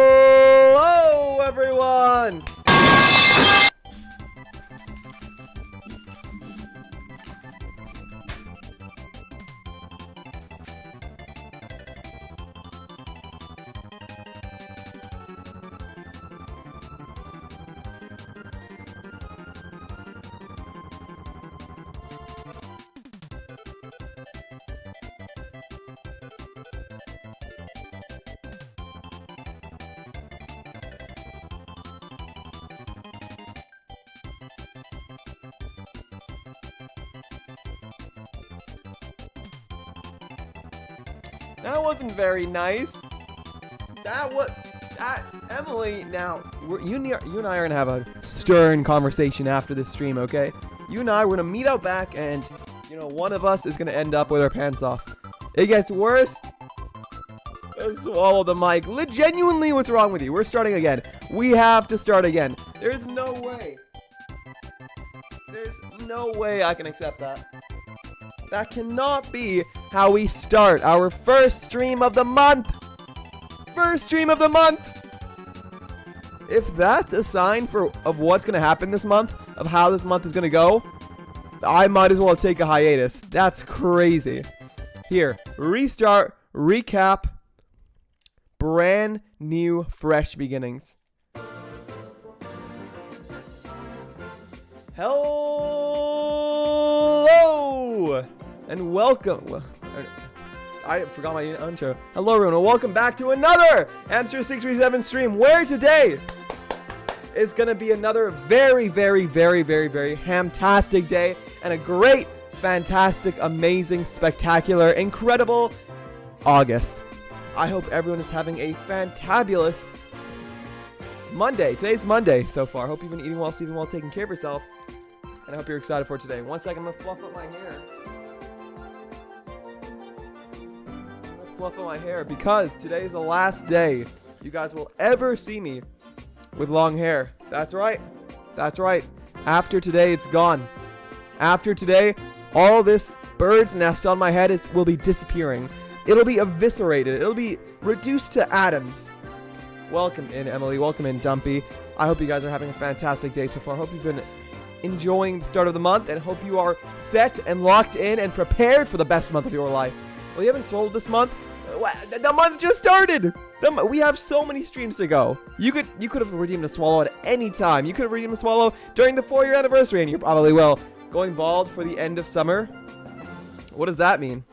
Hello, everyone! That wasn't very nice. Emily, now, you and I are going to have a stern conversation after this stream, okay? You and I, we're going to meet out back, and, one of us is going to end up with our pants off. It gets worse. Swallow the mic. Genuinely, what's wrong with you? We're starting again. We have to start again. There's no way. There's no way I can accept that. That cannot be how we start our first stream of the month. first stream of the month. If that's a sign of what's going to happen this month, of how this month is going to go, I might as well take a hiatus. That's crazy. Here, restart, recap, brand new, fresh beginnings. Hello and welcome. I forgot my intro. Hello everyone and welcome back to another Hamster637 stream, where today is going to be another very hamtastic day and a great, fantastic, amazing, spectacular, incredible August. I hope everyone is having a fantabulous Monday. Today's Monday so far. I hope you've been eating well, sleeping well, taking care of yourself. And I hope you're excited for today. One second, I'm going to fluff up my hair. Fluff up my hair because today is the last day you guys will ever see me with long hair. That's right. That's right. After today, it's gone. After today, all this bird's nest on my head will be disappearing. It'll be eviscerated. It'll be reduced to atoms. Welcome in, Emily. Welcome in, Dumpy. I hope you guys are having a fantastic day so far. I hope you've been enjoying the start of the month and hope you are set and locked in and prepared for the best month of your life. Well, you haven't swallowed this month? The month just started. We have so many streams to go. You could have redeemed a swallow at any time. You could have redeemed a swallow during the 4-year anniversary, and you probably will. Going bald for the end of summer? What does that mean?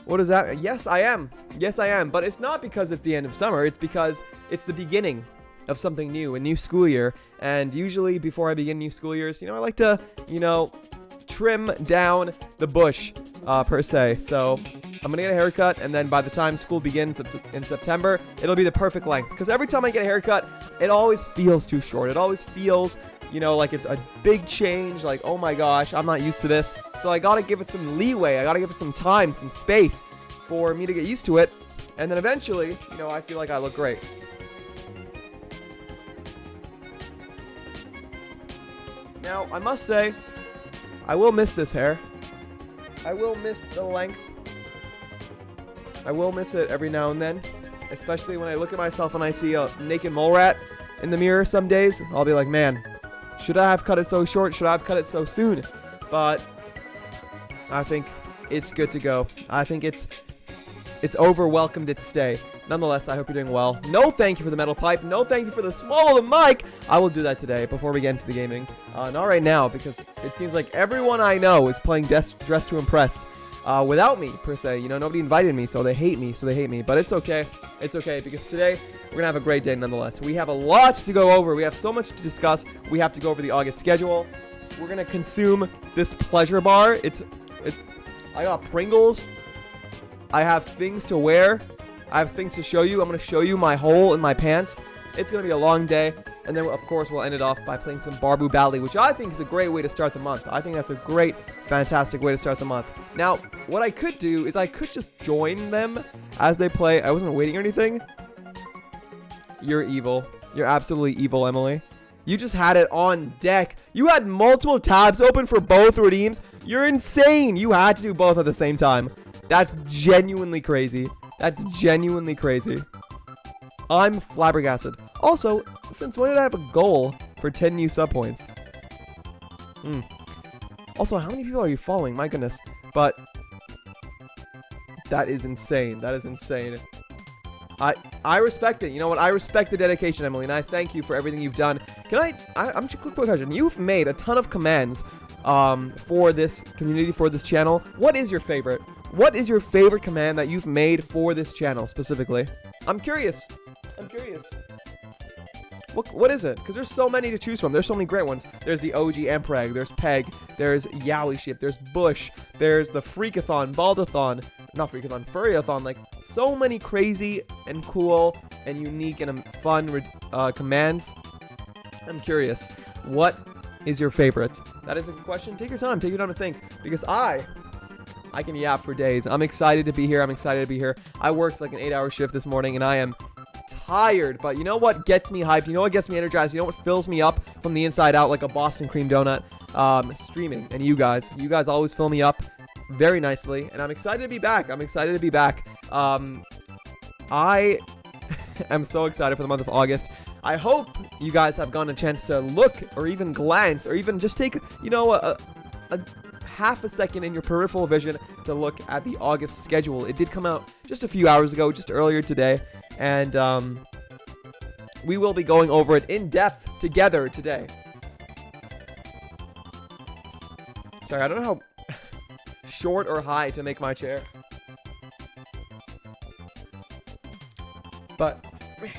What does that? Yes, I am. Yes, I am. But it's not because it's the end of summer. It's because it's the beginning of something new, a new school year. And usually before I begin new school years, I like to, trim down the bush, per se. So I'm going to get a haircut, and then by the time school begins in September, it'll be the perfect length. Because every time I get a haircut, it always feels too short. It always feels, like it's a big change. Like, oh my gosh, I'm not used to this. So I got to give it some leeway. I got to give it some time, some space for me to get used to it. And then eventually, I feel like I look great. Now, I must say, I will miss this hair. I will miss the length. I will miss it every now and then. Especially when I look at myself and I see a naked mole rat in the mirror some days. I'll be like, man, should I have cut it so short? Should I have cut it so soon? But I think it's good to go. I think it's over-welcomed its stay. Nonetheless, I hope you're doing well. No thank you for the metal pipe. No thank you for the swallow the mic. I will do that today before we get into the gaming. Not right now, because it seems like everyone I know is playing Dress to Impress without me, per se. Nobody invited me, so they hate me. But it's okay. It's okay, because today we're going to have a great day nonetheless. We have a lot to go over. We have so much to discuss. We have to go over the August schedule. We're going to consume this pleasure bar. I got Pringles. I have things to wear. I have things to show you. I'm going to show you my hole in my pants. It's going to be a long day. And then, of course, we'll end it off by playing some Barbu Bally, which I think is a great way to start the month. I think that's a great, fantastic way to start the month. Now, what I could do is I could just join them as they play. I wasn't waiting or anything. You're evil. You're absolutely evil, Emily. You just had it on deck. You had multiple tabs open for both redeems. You're insane. You had to do both at the same time. That's genuinely crazy. That's genuinely crazy. I'm flabbergasted. Also, since when did I have a goal for 10 new sub points? Also, how many people are you following? My goodness. But that is insane. That is insane. I respect it. You know what? I respect the dedication, Emily, and I thank you for everything you've done. I'm just quick question. You've made a ton of commands for this community, for this channel. What is your favorite? What is your favorite command that you've made for this channel specifically? I'm curious. What is it? Because there's so many to choose from. There's so many great ones. There's the OG Empreg. There's Peg. There's Yowie Ship. There's Bush. There's the Freakathon, Baldathon. Not Freakathon, Furryathon. Like, so many crazy and cool and unique and fun commands. I'm curious. What is your favorite? That is a good question. Take your time. Take your time to think. Because I can yap for days. I'm excited to be here. I worked like an 8-hour shift this morning, and I am tired. But you know what gets me hyped? You know what gets me energized? You know what fills me up from the inside out like a Boston cream donut? Streaming. And you guys always fill me up very nicely. And I'm excited to be back. I am so excited for the month of August. I hope you guys have gotten a chance to look or even glance or even just take, you know, a half a second in your peripheral vision to look at the August schedule. It did come out just a few hours ago, just earlier today, and we will be going over it in depth together today. Sorry, I don't know how short or high to make my chair. But am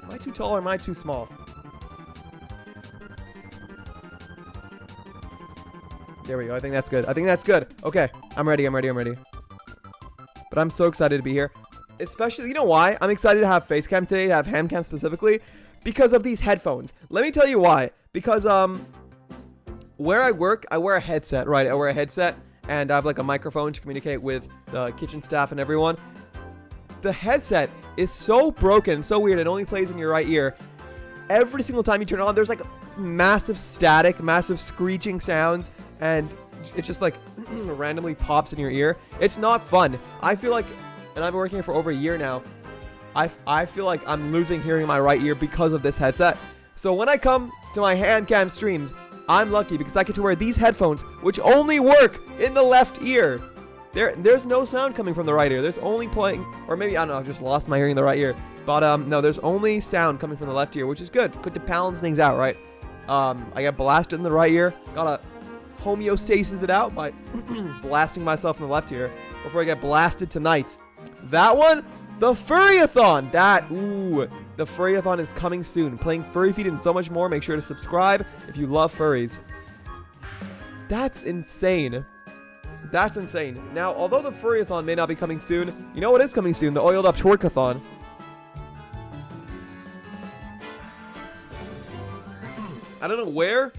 I too tall or am I too small? There we go. I think that's good. I think that's good. Okay. I'm ready. But I'm so excited to be here. Especially, you know why? I'm excited to have face cam today, to have ham cam specifically, because of these headphones. Let me tell you why. Because, where I work, I wear a headset, right? I wear a headset, and I have, like, a microphone to communicate with the kitchen staff and everyone. The headset is so broken, so weird, it only plays in your right ear. Every single time you turn it on, there's, like, massive static, massive screeching sounds, and it just, like, randomly pops in your ear. It's not fun. I feel like, and I've been working here for over a year now, I feel like I'm losing hearing in my right ear because of this headset. So when I come to my hand cam streams, I'm lucky because I get to wear these headphones, which only work in the left ear. There's no sound coming from the right ear. There's only playing, or maybe, I don't know, I've just lost my hearing in the right ear. But, no, there's only sound coming from the left ear, which is good. Good to balance things out, right? I get blasted in the right ear. Gotta homeostasis it out by blasting myself in the left ear before I get blasted tonight. That one, the Furryathon. The Furryathon is coming soon. Playing Furry Feed and so much more. Make sure to subscribe if you love furries. That's insane. That's insane. Now, although the Furryathon may not be coming soon, you know what is coming soon? The Oiled Up Twerkathon. I don't know where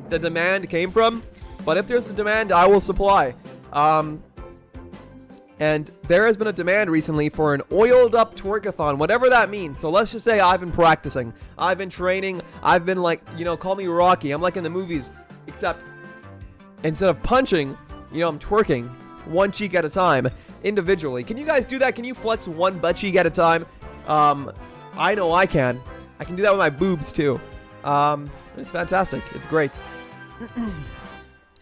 the demand came from, but if there's a demand, I will supply. And there has been a demand recently for an oiled up twerkathon, whatever that means. So let's just say I've been practicing, I've been training, I've been like, you know, call me Rocky. I'm like in the movies, except instead of punching, you know, I'm twerking one cheek at a time individually. Can you guys do that? Can you flex one butt cheek at a time? I know I can. I can do that with my boobs too. It's fantastic. It's great.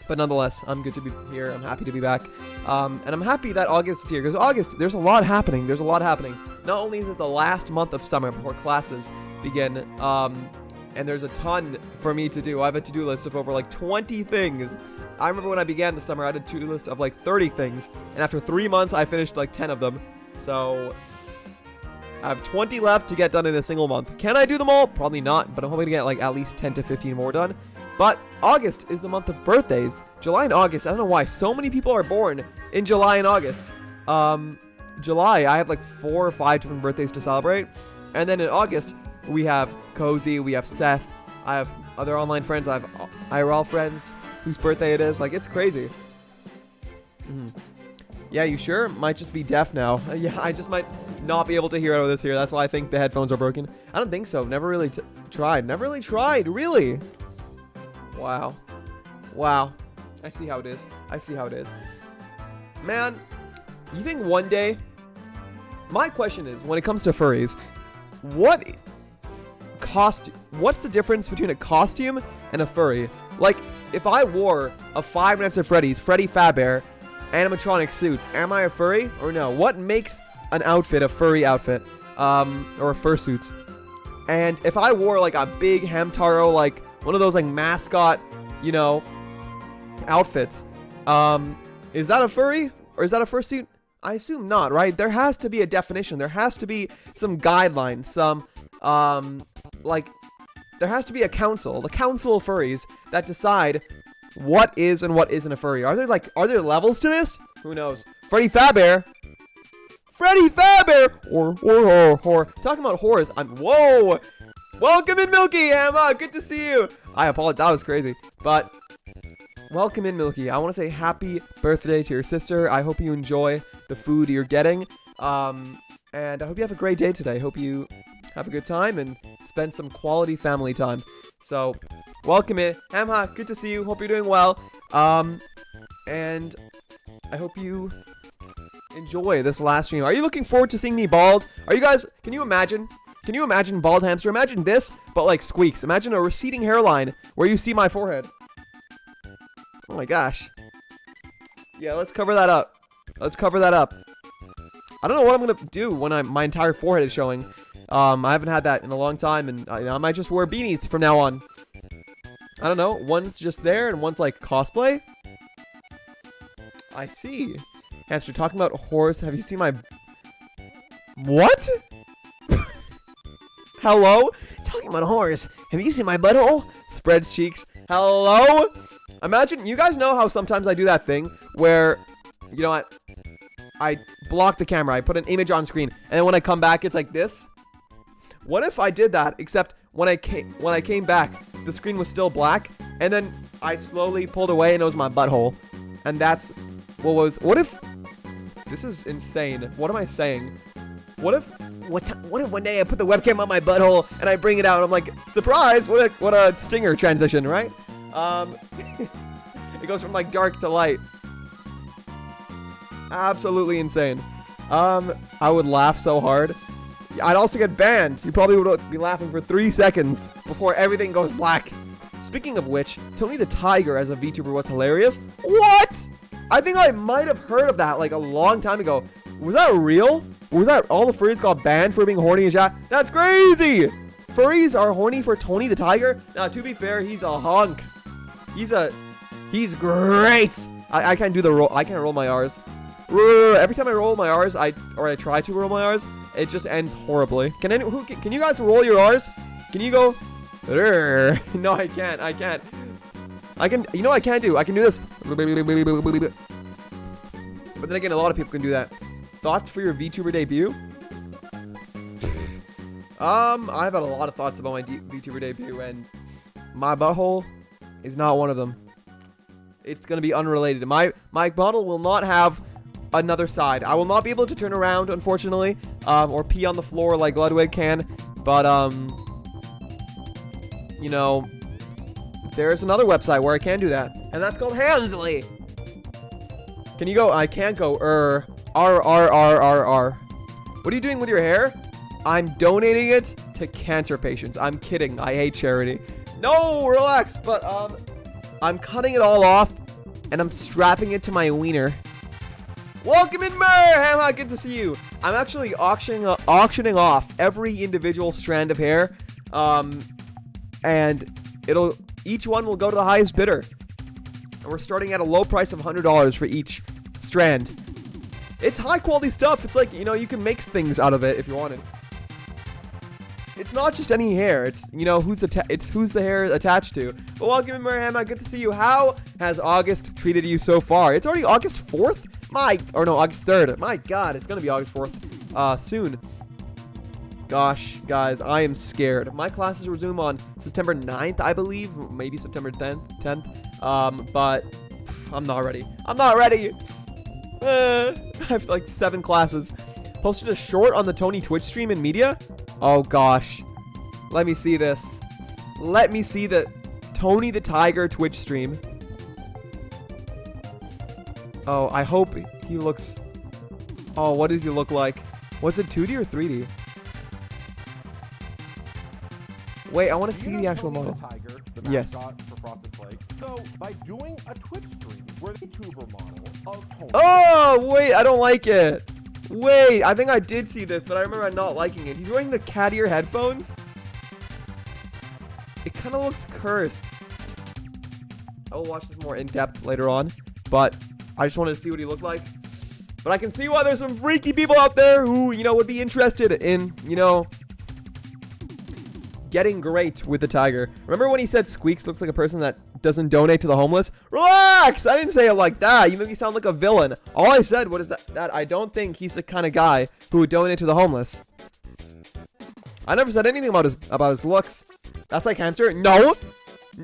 But nonetheless, I'm good to be here. I'm happy to be back. And I'm happy that August is here. Because August, there's a lot happening. Not only is it the last month of summer before classes begin, and there's a ton for me to do. I have a to-do list of over like 20 things. I remember when I began the summer, I had a to-do list of like 30 things. And after 3 months, I finished like 10 of them. So I have 20 left to get done in a single month. Can I do them all? Probably not. But I'm hoping to get like at least 10 to 15 more done. But August is the month of birthdays. July and August, I don't know why. So many people are born in July and August. July, I have like 4 or 5 different birthdays to celebrate. And then in August, we have Cozy, we have Seth. I have other online friends. I have IRL friends whose birthday it is. Like, it's crazy. Yeah, you sure? Might just be deaf now. Yeah, I just might not be able to hear out of this here. That's why I think the headphones are broken. I don't think so. Never really tried. Never really tried. Really? Wow. I see how it is. Man, you think one day... My question is, when it comes to furries, what's the difference between a costume and a furry? Like, if I wore a Five Nights at Freddy's Freddy Fazbear animatronic suit, am I a furry or no? What makes an outfit a furry outfit? Or a fursuit? And if I wore like a big Hamtaro, like one of those like mascot, you know, outfits, is that a furry or is that a fursuit? I assume not, right? There has to be a definition. There has to be some guidelines, some, like, there has to be a council, the council of furries that decide what is and what isn't a furry. Are there levels to this? Who knows? Freddy Fazbear. Whore. Talking about whores, whoa! Welcome in, Milky! Emma, good to see you! I apologize, that was crazy. But, welcome in, Milky. I want to say happy birthday to your sister. I hope you enjoy the food you're getting. And I hope you have a great day today. I hope you have a good time and spend some quality family time. So, welcome in. Hamha, good to see you. Hope you're doing well. And I hope you enjoy this last stream. Are you looking forward to seeing me bald? Are you guys, can you imagine bald hamster? Imagine this, but like Squeaks. Imagine a receding hairline where you see my forehead. Oh my gosh. Yeah, let's cover that up. Let's cover that up. I don't know what I'm gonna do when my entire forehead is showing. I haven't had that in a long time, and I might just wear beanies from now on. I don't know. One's just there, and one's like cosplay. I see. Hamster, talking about horse. Have you seen my... What? Hello? Talking about horse. Have you seen my butthole? Spreads cheeks. Hello? Imagine, you guys know how sometimes I do that thing where, you know what? I block the camera. I put an image on screen, and then when I come back, it's like this. What if I did that, except when I came back, the screen was still black, and then I slowly pulled away, and it was my butthole. And that's what was... What if... This is insane. What am I saying? What if one day I put the webcam on my butthole, and I bring it out, and I'm like, surprise! What a stinger transition, right? It goes from, like, dark to light. Absolutely insane. I would laugh so hard. I'd also get banned. You probably would be laughing for 3 seconds before everything goes black. Speaking of which, Tony the Tiger as a VTuber was hilarious. What? I think I might have heard of that like a long time ago. Was that real? Was that all the furries got banned for being horny in chat? That's crazy! Furries are horny for Tony the Tiger? Now, to be fair, he's a hunk. He's great. I can't do the roll. I can't roll my R's. Every time I roll my R's, I try to roll my R's, it just ends horribly. Can you guys roll your R's? Can you go? No, I can't. I can't. I can. You know what I can't do? I can do this. But then again, a lot of people can do that. Thoughts for your VTuber debut? I've had a lot of thoughts about my VTuber debut, and my butthole is not one of them. It's gonna be unrelated. My model will not have another side. I will not be able to turn around, unfortunately, or pee on the floor like Ludwig can. But you know, there's another website where I can do that, and that's called Hamsley. Can you go? I can't go. R. What are you doing with your hair? I'm donating it to cancer patients. I'm kidding. I hate charity. No, relax. But I'm cutting it all off, and I'm strapping it to my wiener. Welcome in, Mayhem. Good to see you. I'm actually auctioning off every individual strand of hair, and each one will go to the highest bidder. And we're starting at a low price of $100 for each strand. It's high quality stuff. It's like, you know, you can make things out of it if you wanted. It's not just any hair. It's, you know, who's the hair is attached to. But welcome in, Mayhem. Good to see you. How has August treated you so far? It's already August 4th? August 3rd. My God, it's gonna be August 4th soon. Gosh, guys, I am scared. My classes resume on September 9th, I believe, maybe September 10th. But I'm not ready. I'm not ready. I have like 7 classes. Posted a short on the Tony Twitch stream in media. Oh gosh, let me see this. Let me see the Tony the Tiger Twitch stream. Oh, I hope he looks... Oh, what does he look like? Was it 2D or 3D? Wait, I want to see the actual model. Tiger, the yes. For Frosted Flakes. So, by doing a Twitch stream, we're the YouTuber model of Tony. Oh, wait, I don't like it. Wait, I think I did see this, but I remember not liking it. He's wearing the cat ear headphones. It kind of looks cursed. I will watch this more in depth later on, but I just wanted to see what he looked like. But I can see why there's some freaky people out there who, you know, would be interested in, you know, getting great with the tiger. Remember when he said Squeaks looks like a person that doesn't donate to the homeless? Relax! I didn't say it like that. You make me sound like a villain. All I said was that I don't think he's the kind of guy who would donate to the homeless. I never said anything about his looks. That's like hamster. No!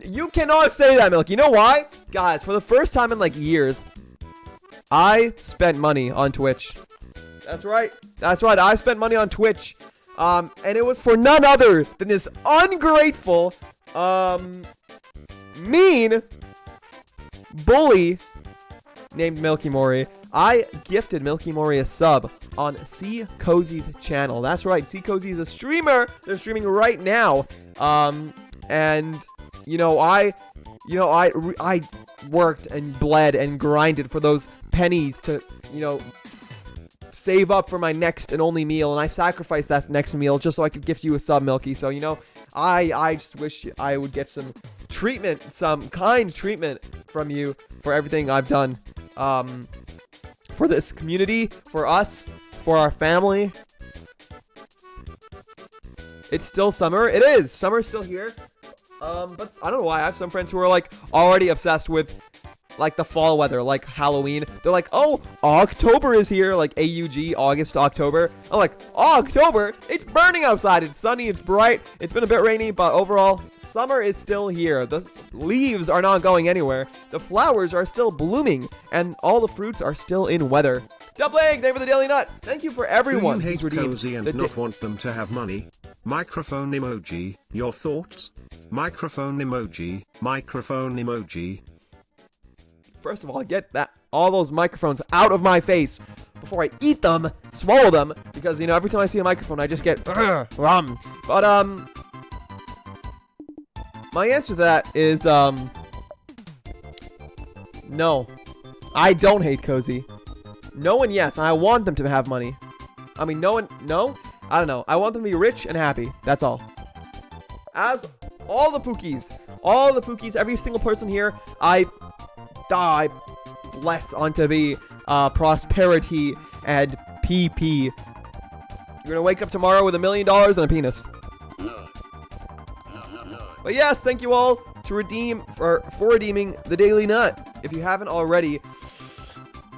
You cannot say that, Milk. You know why? Guys, for the first time in like years, I spent money on Twitch. That's right. That's right. I spent money on Twitch. And it was for none other than this ungrateful, mean bully named Milky Mori. I gifted Milky Mori a sub on C Cozy's channel. That's right, C Cozy is a streamer. They're streaming right now. And I worked and bled and grinded for those pennies to, save up for my next and only meal, and I sacrificed that next meal just so I could gift you a sub, Milky. So, I just wish I would get some treatment, some kind treatment from you for everything I've done, for this community, for us, for our family. It's still summer. It is. Summer's still here. But I don't know why. I have some friends who are like already obsessed with like the fall weather, like Halloween. They're like, oh, October is here, like AUG, August to October. I'm like, October? It's burning outside. It's sunny, it's bright. It's been a bit rainy, but overall, summer is still here. The leaves are not going anywhere. The flowers are still blooming, and all the fruits are still in weather. Double egg, thank you for the Daily Nut. Thank you for everyone Do you hate who's redeemed Cozy and the not want them to have money? Microphone emoji. Your thoughts? Microphone emoji. Microphone emoji. First of all, get all those microphones out of my face before I eat them, swallow them, because every time I see a microphone, I just get But my answer to that is no. I don't hate Cozy. No one, yes, I want them to have money. I mean, no one, no? I don't know. I want them to be rich and happy. That's all. As all the Pookies, every single person here, I bless unto thee, prosperity and PP. You're gonna wake up tomorrow with $1 million and a penis. But yes, thank you all to for redeeming the Daily Nut. If you haven't already,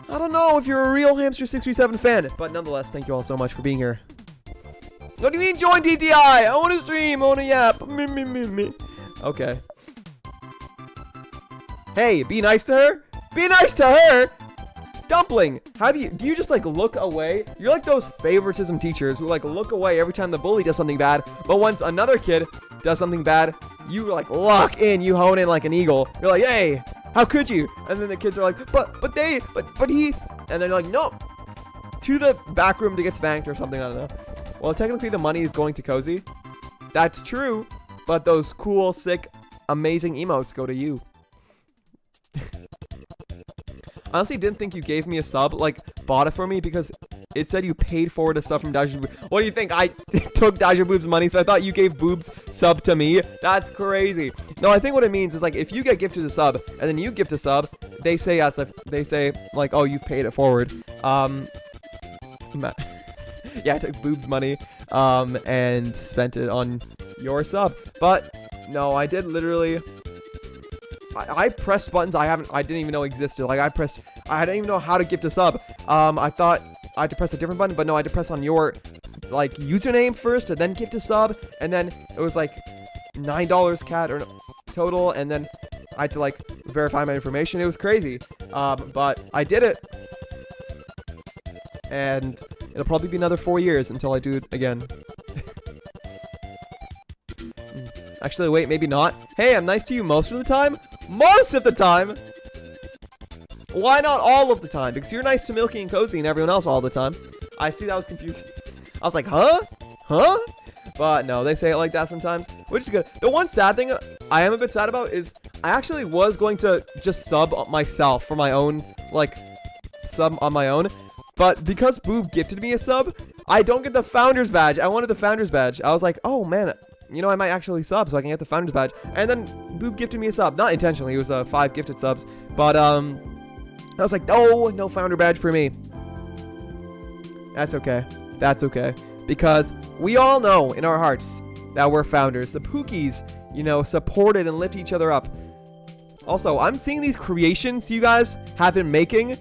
I don't know if you're a real Hamster637 fan, but nonetheless, thank you all so much for being here. What do you mean join TTI? I want to stream, I want to yap. Me. Okay. Hey, be nice to her. Be nice to her. Dumpling, do you just like look away? You're like those favoritism teachers who like look away every time the bully does something bad, but once another kid does something bad, you like lock in, you hone in like an eagle. You're like, hey, how could you? And then the kids are like, but he's, and they're like, no, to the back room to get spanked or something. I don't know. Well, technically the money is going to Cozy. That's true, but those cool, sick, amazing emotes go to you. Honestly, didn't think you gave me a sub, like, bought it for me, because it said you paid for the sub from Dajaboob. What do you think? I took Dajaboob's money, so I thought you gave Boob's sub to me? That's crazy. No, I think what it means is, like, if you get gifted a sub, and then you gift a sub, they say, yes, they say, like, oh, you paid it forward. Yeah, I took Boob's money, and spent it on your sub. But, no, I did literally... I pressed buttons I didn't even know existed. Like, I didn't even know how to gift a sub. I thought I had to press a different button, but no, I had to press on your, like, username first, and then gift a sub, and then it was, like, $9 cat or total, and then I had to, like, verify my information. It was crazy. But I did it. And it'll probably be another 4 years until I do it again. Actually, wait, maybe not. Hey, I'm nice to you most of the time? Most of the time! Why not all of the time? Because you're nice to Milky and Cozy and everyone else all the time. I see that was confusing. I was like, huh? Huh? But no, they say it like that sometimes, which is good. The one sad thing I am a bit sad about is I actually was going to just sub myself for my own, like, sub on my own. But because Boob gifted me a sub, I don't get the Founders Badge. I wanted the Founders Badge. I was like, oh, man. I might actually sub so I can get the Founders Badge. And then Boob gifted me a sub. Not intentionally. It was 5 gifted subs. But, I was like, no Founder Badge for me. That's okay. That's okay. Because we all know in our hearts that we're founders. The Pookies, supported and lift each other up. Also, I'm seeing these creations you guys have been making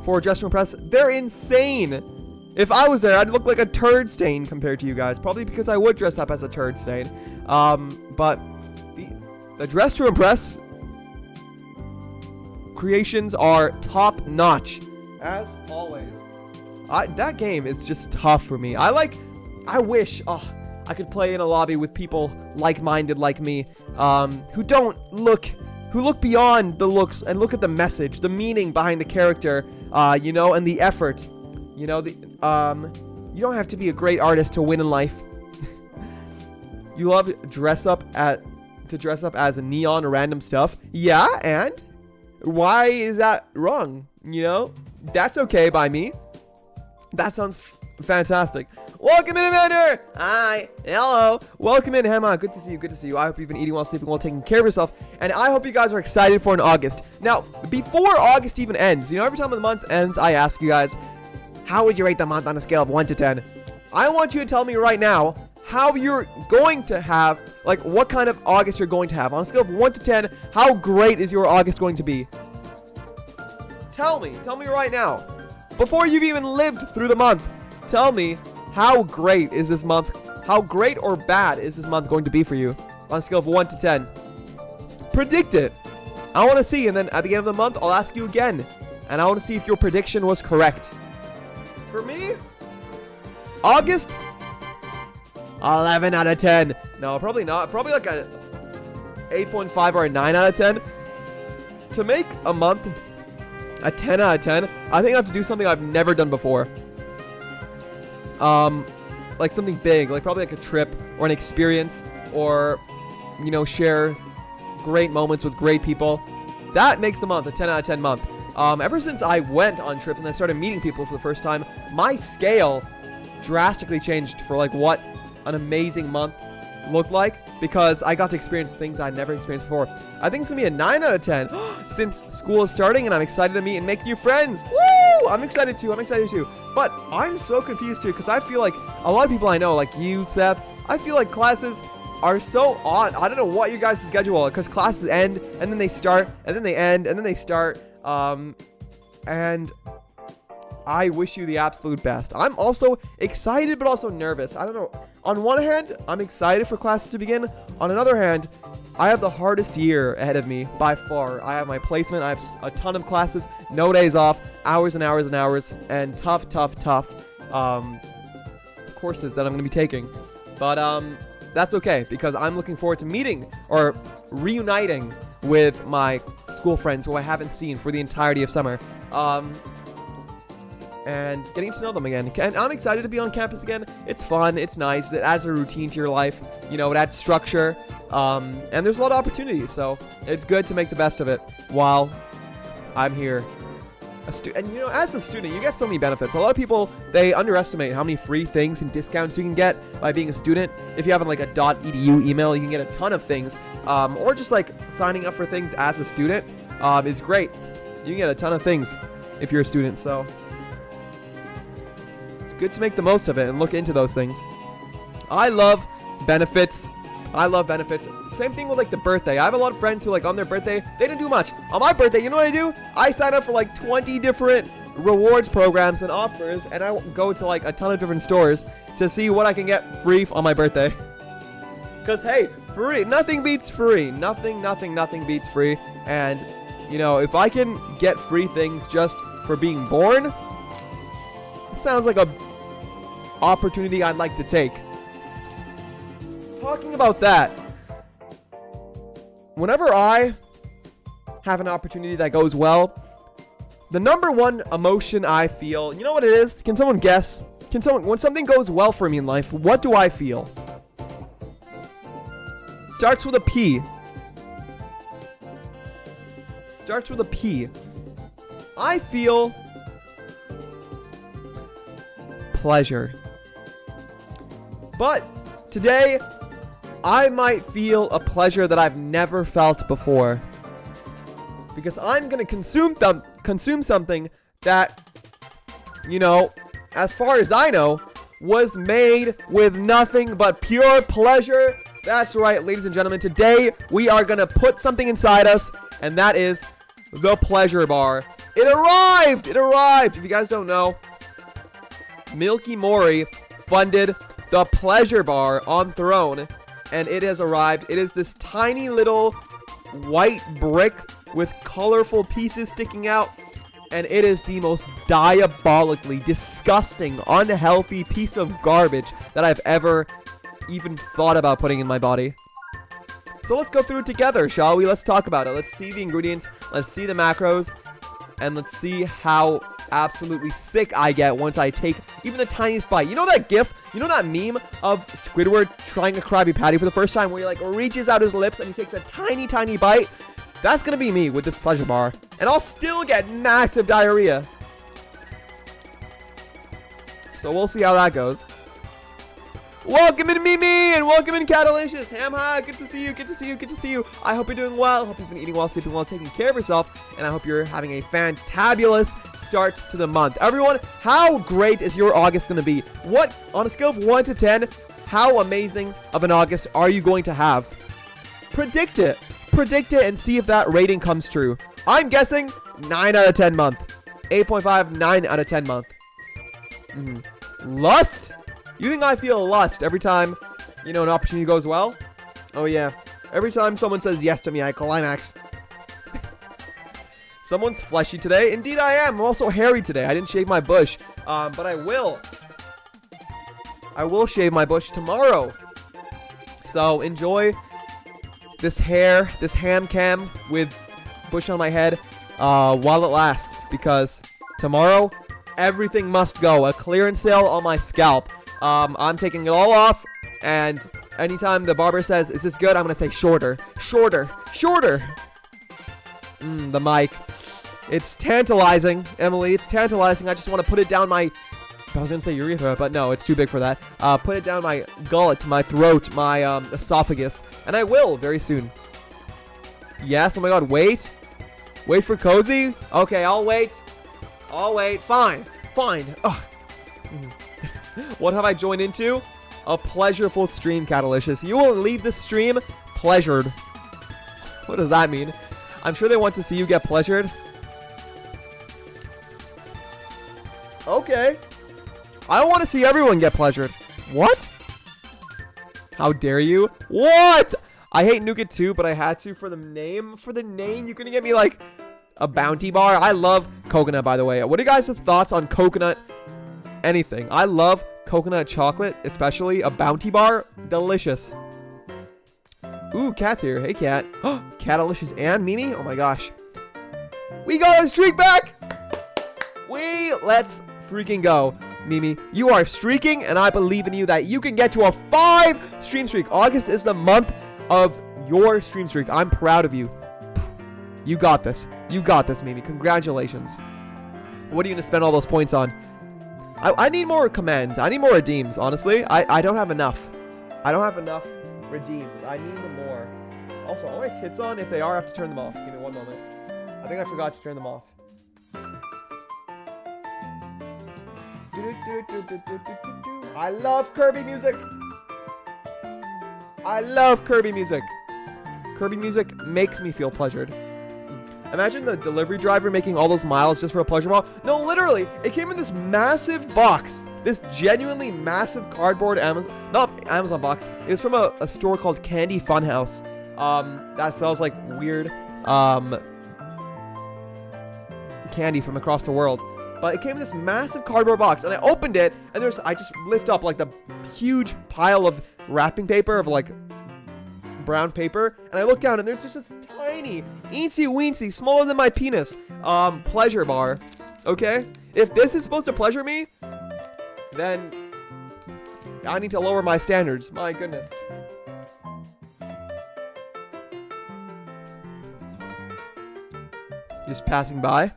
for Dress to Impress. They're insane. If I was there, I'd look like a turd stain compared to you guys. Probably because I would dress up as a turd stain. But the Dress to Impress creations are top notch, as always. That game is just tough for me. I wish I could play in a lobby with people like-minded like me, who look beyond the looks and look at the message, the meaning behind the character. you know, and the effort. You know, you don't have to be a great artist to win in life. You love to dress up as a neon random stuff. Yeah, and why is that wrong? You know, that's okay by me. That sounds fantastic. Welcome in, Amanda. Hi. Hello. Welcome in, Hema. Good to see you. Good to see you. I hope you've been eating while sleeping while taking care of yourself. And I hope you guys are excited for an August. Now, before August even ends, you know, every time the month ends, I ask you guys, how would you rate the month on a scale of 1 to 10? I want you to tell me right now how you're going to have, like, what kind of August you're going to have. On a scale of 1 to 10, how great is your August going to be? Tell me right now. Before you've even lived through the month, tell me, how great is this month? How great or bad is this month going to be for you? On a scale of 1 to 10. Predict it. I want to see, and then at the end of the month, I'll ask you again. And I want to see if your prediction was correct. For me, August, 11 out of 10. No, probably not. Probably like a 8.5 or a 9 out of 10. To make a month a 10 out of 10, I think I have to do something I've never done before. Like something big, like probably like a trip or an experience, or, you know, share great moments with great people. That makes the month a 10 out of 10 month. Ever since I went on trips and I started meeting people for the first time, my scale drastically changed for like what an amazing month looked like, because I got to experience things I'd never experienced before. I think it's gonna be a 9 out of 10 since school is starting and I'm excited to meet and make new friends. Woo! I'm excited too. But I'm so confused too, because I feel like a lot of people I know, like you, Seth, I feel like classes are so odd. I don't know what your guys' schedule are, because classes end and then they start and then they end and then they start. And I wish you the absolute best. I'm also excited but also nervous. I don't know. On one hand, I'm excited for classes to begin. On another hand, I have the hardest year ahead of me by far. I have my placement. I have a ton of classes, no days off, hours and hours and hours, and tough courses that I'm going to be taking. But that's okay, because I'm looking forward to meeting or reuniting with my school friends who I haven't seen for the entirety of summer. And getting to know them again. And I'm excited to be on campus again. It's fun. It's nice. It adds a routine to your life. You know, it adds structure. And there's a lot of opportunities. So it's good to make the best of it while I'm here. And, you know, as a student, you get so many benefits. A lot of people, they underestimate how many free things and discounts you can get by being a student. If you have like a .edu email, you can get a ton of things. Or just like signing up for things as a student is great. You can get a ton of things if you're a student. So good to make the most of it and look into those things. I love benefits. Same thing with like the birthday. I have a lot of friends who, like, on their birthday, they didn't do much. On my birthday, you know what I do? I sign up for like 20 different rewards programs and offers, and I go to like a ton of different stores to see what I can get free on my birthday. Because hey, free, nothing beats free. Nothing beats free. And, you know, if I can get free things just for being born, sounds like a opportunity I'd like to take. Talking about that, whenever I have an opportunity that goes well, the number one emotion I feel, you know what it is? Can someone guess? When something goes well for me in life, what do I feel? Starts with a P. I feel pleasure. But today, I might feel a pleasure that I've never felt before, because I'm gonna consume something that, you know, as far as I know, was made with nothing but pure pleasure. That's right, ladies and gentlemen. Today we are gonna put something inside us, and that is the pleasure bar. It arrived. If you guys don't know, Milky Mori funded the pleasure bar on Throne, and it has arrived. It is this tiny little white brick with colorful pieces sticking out, and it is the most diabolically disgusting, unhealthy piece of garbage that I've ever even thought about putting in my body. So let's go through it together, shall we? Let's talk about it. Let's see the ingredients, let's see the macros, and let's see how absolutely sick I get once I take even the tiniest bite. You know that gif? You know that meme of Squidward trying a Krabby Patty for the first time where he like reaches out his lips and he takes a tiny, tiny bite? That's gonna be me with this pleasure bar. And I'll still get massive diarrhea. So we'll see how that goes. Welcome in Mimi and welcome in Catalicious. Ham hi, good to see you, good to see you, good to see you. I hope you're doing well. I hope you've been eating well, sleeping well, taking care of yourself. And I hope you're having a fantabulous start to the month. Everyone, how great is your August going to be? What, on a scale of 1 to 10, how amazing of an August are you going to have? Predict it. Predict it and see if that rating comes true. I'm guessing 9 out of 10 month. 8.5, 9 out of 10 month. Lust? You think I feel lust every time, you know, an opportunity goes well? Oh, yeah. Every time someone says yes to me, I climax. Someone's fleshy today. Indeed, I am. I'm also hairy today. I didn't shave my bush, but I will. I will shave my bush tomorrow. So, enjoy this hair, this ham cam with bush on my head while it lasts. Because tomorrow, everything must go. A clearance sale on my scalp. I'm taking it all off, and anytime the barber says, is this good? I'm going to say shorter, shorter, shorter. The mic. It's tantalizing, Emily. It's tantalizing. I just want to put it down my, I was going to say urethra, but no, it's too big for that. Put it down my gullet, my throat, my esophagus, and I will very soon. Yes, oh my god, wait. Wait for Cozy? Okay, I'll wait. I'll wait. Fine, fine. Ugh. What have I joined into? A pleasureful stream, Catalicious. You will leave the stream pleasured. What does that mean? I'm sure they want to see you get pleasured. Okay. I want to see everyone get pleasured. What? How dare you? What? I hate Nougat too, but I had to for the name. For the name, you're going to get me like a bounty bar. I love coconut, by the way. What are you guys' thoughts on coconut? Anything. I love coconut chocolate, especially a bounty bar. Delicious. Ooh, Cat's here. Hey, Cat. Catalicious and Mimi. Oh my gosh. We got a streak back. Let's freaking go. Mimi, you are streaking, and I believe in you that you can get to a 5 stream streak. August is the month of your stream streak. I'm proud of you. You got this. You got this, Mimi. Congratulations. What are you going to spend all those points on? I need more commands. I need more redeems, honestly. I don't have enough. I don't have enough redeems. I need them more. Also, are my tits on? If they are, I have to turn them off. Give me one moment. I think I forgot to turn them off. I love Kirby music. I love Kirby music. Kirby music makes me feel pleasured. Imagine the delivery driver making all those miles just for a pleasure ball. No, literally, it came in this massive box. This genuinely massive cardboard not Amazon box. It was from a store called Candy Funhouse. That sells like weird candy from across the world. But it came in this massive cardboard box, and I opened it, and I just lift up like the huge pile of wrapping paper of like brown paper, and I look down, and there's just this tiny, eensy weensy, smaller than my penis, pleasure bar. Okay? If this is supposed to pleasure me, then I need to lower my standards. My goodness. Just passing by.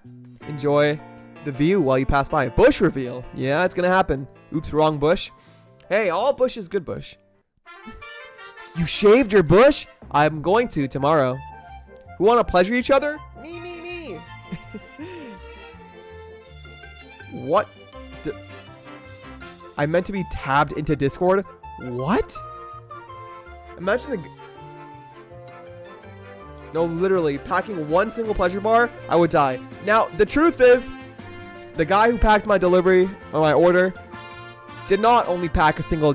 Enjoy the view while you pass by. Bush reveal. Yeah, it's gonna happen. Oops, wrong bush. Hey, all bush is good bush. You shaved your bush? I'm going to tomorrow. Who want to pleasure each other? Me. What? I meant to be tabbed into Discord? What? Imagine the... No, literally, packing one single pleasure bar, I would die. Now, the truth is, the guy who packed my delivery, or my order, did not only pack a single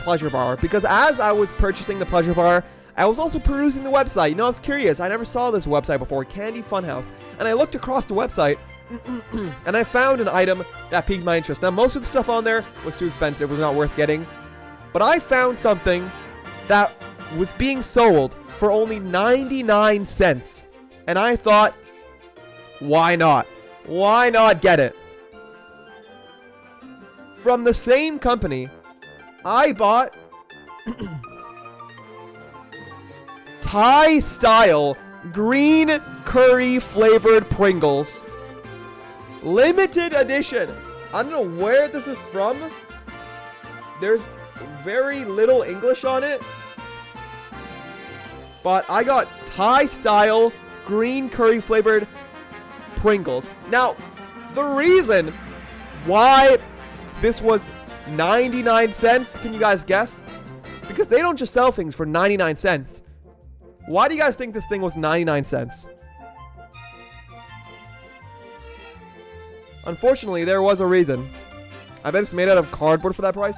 pleasure bar, because as I was purchasing the pleasure bar, I was also perusing the website. You know, I was curious. I never saw this website before, Candy Funhouse, and I looked across the website, and I found an item that piqued my interest. Now, most of the stuff on there was too expensive, was not worth getting, but I found something that was being sold for only 99 cents, and I thought, why not? Why not get it? From the same company, I bought Thai style green curry flavored Pringles. Limited edition. I don't know where this is from. There's very little English on it. But I got Thai style green curry flavored Pringles. Now, the reason why this was 99 cents, can you guys guess? Because they don't just sell things for 99 cents. Why do you guys think this thing was 99 cents? Unfortunately, there was a reason. I bet it's made out of cardboard for that price.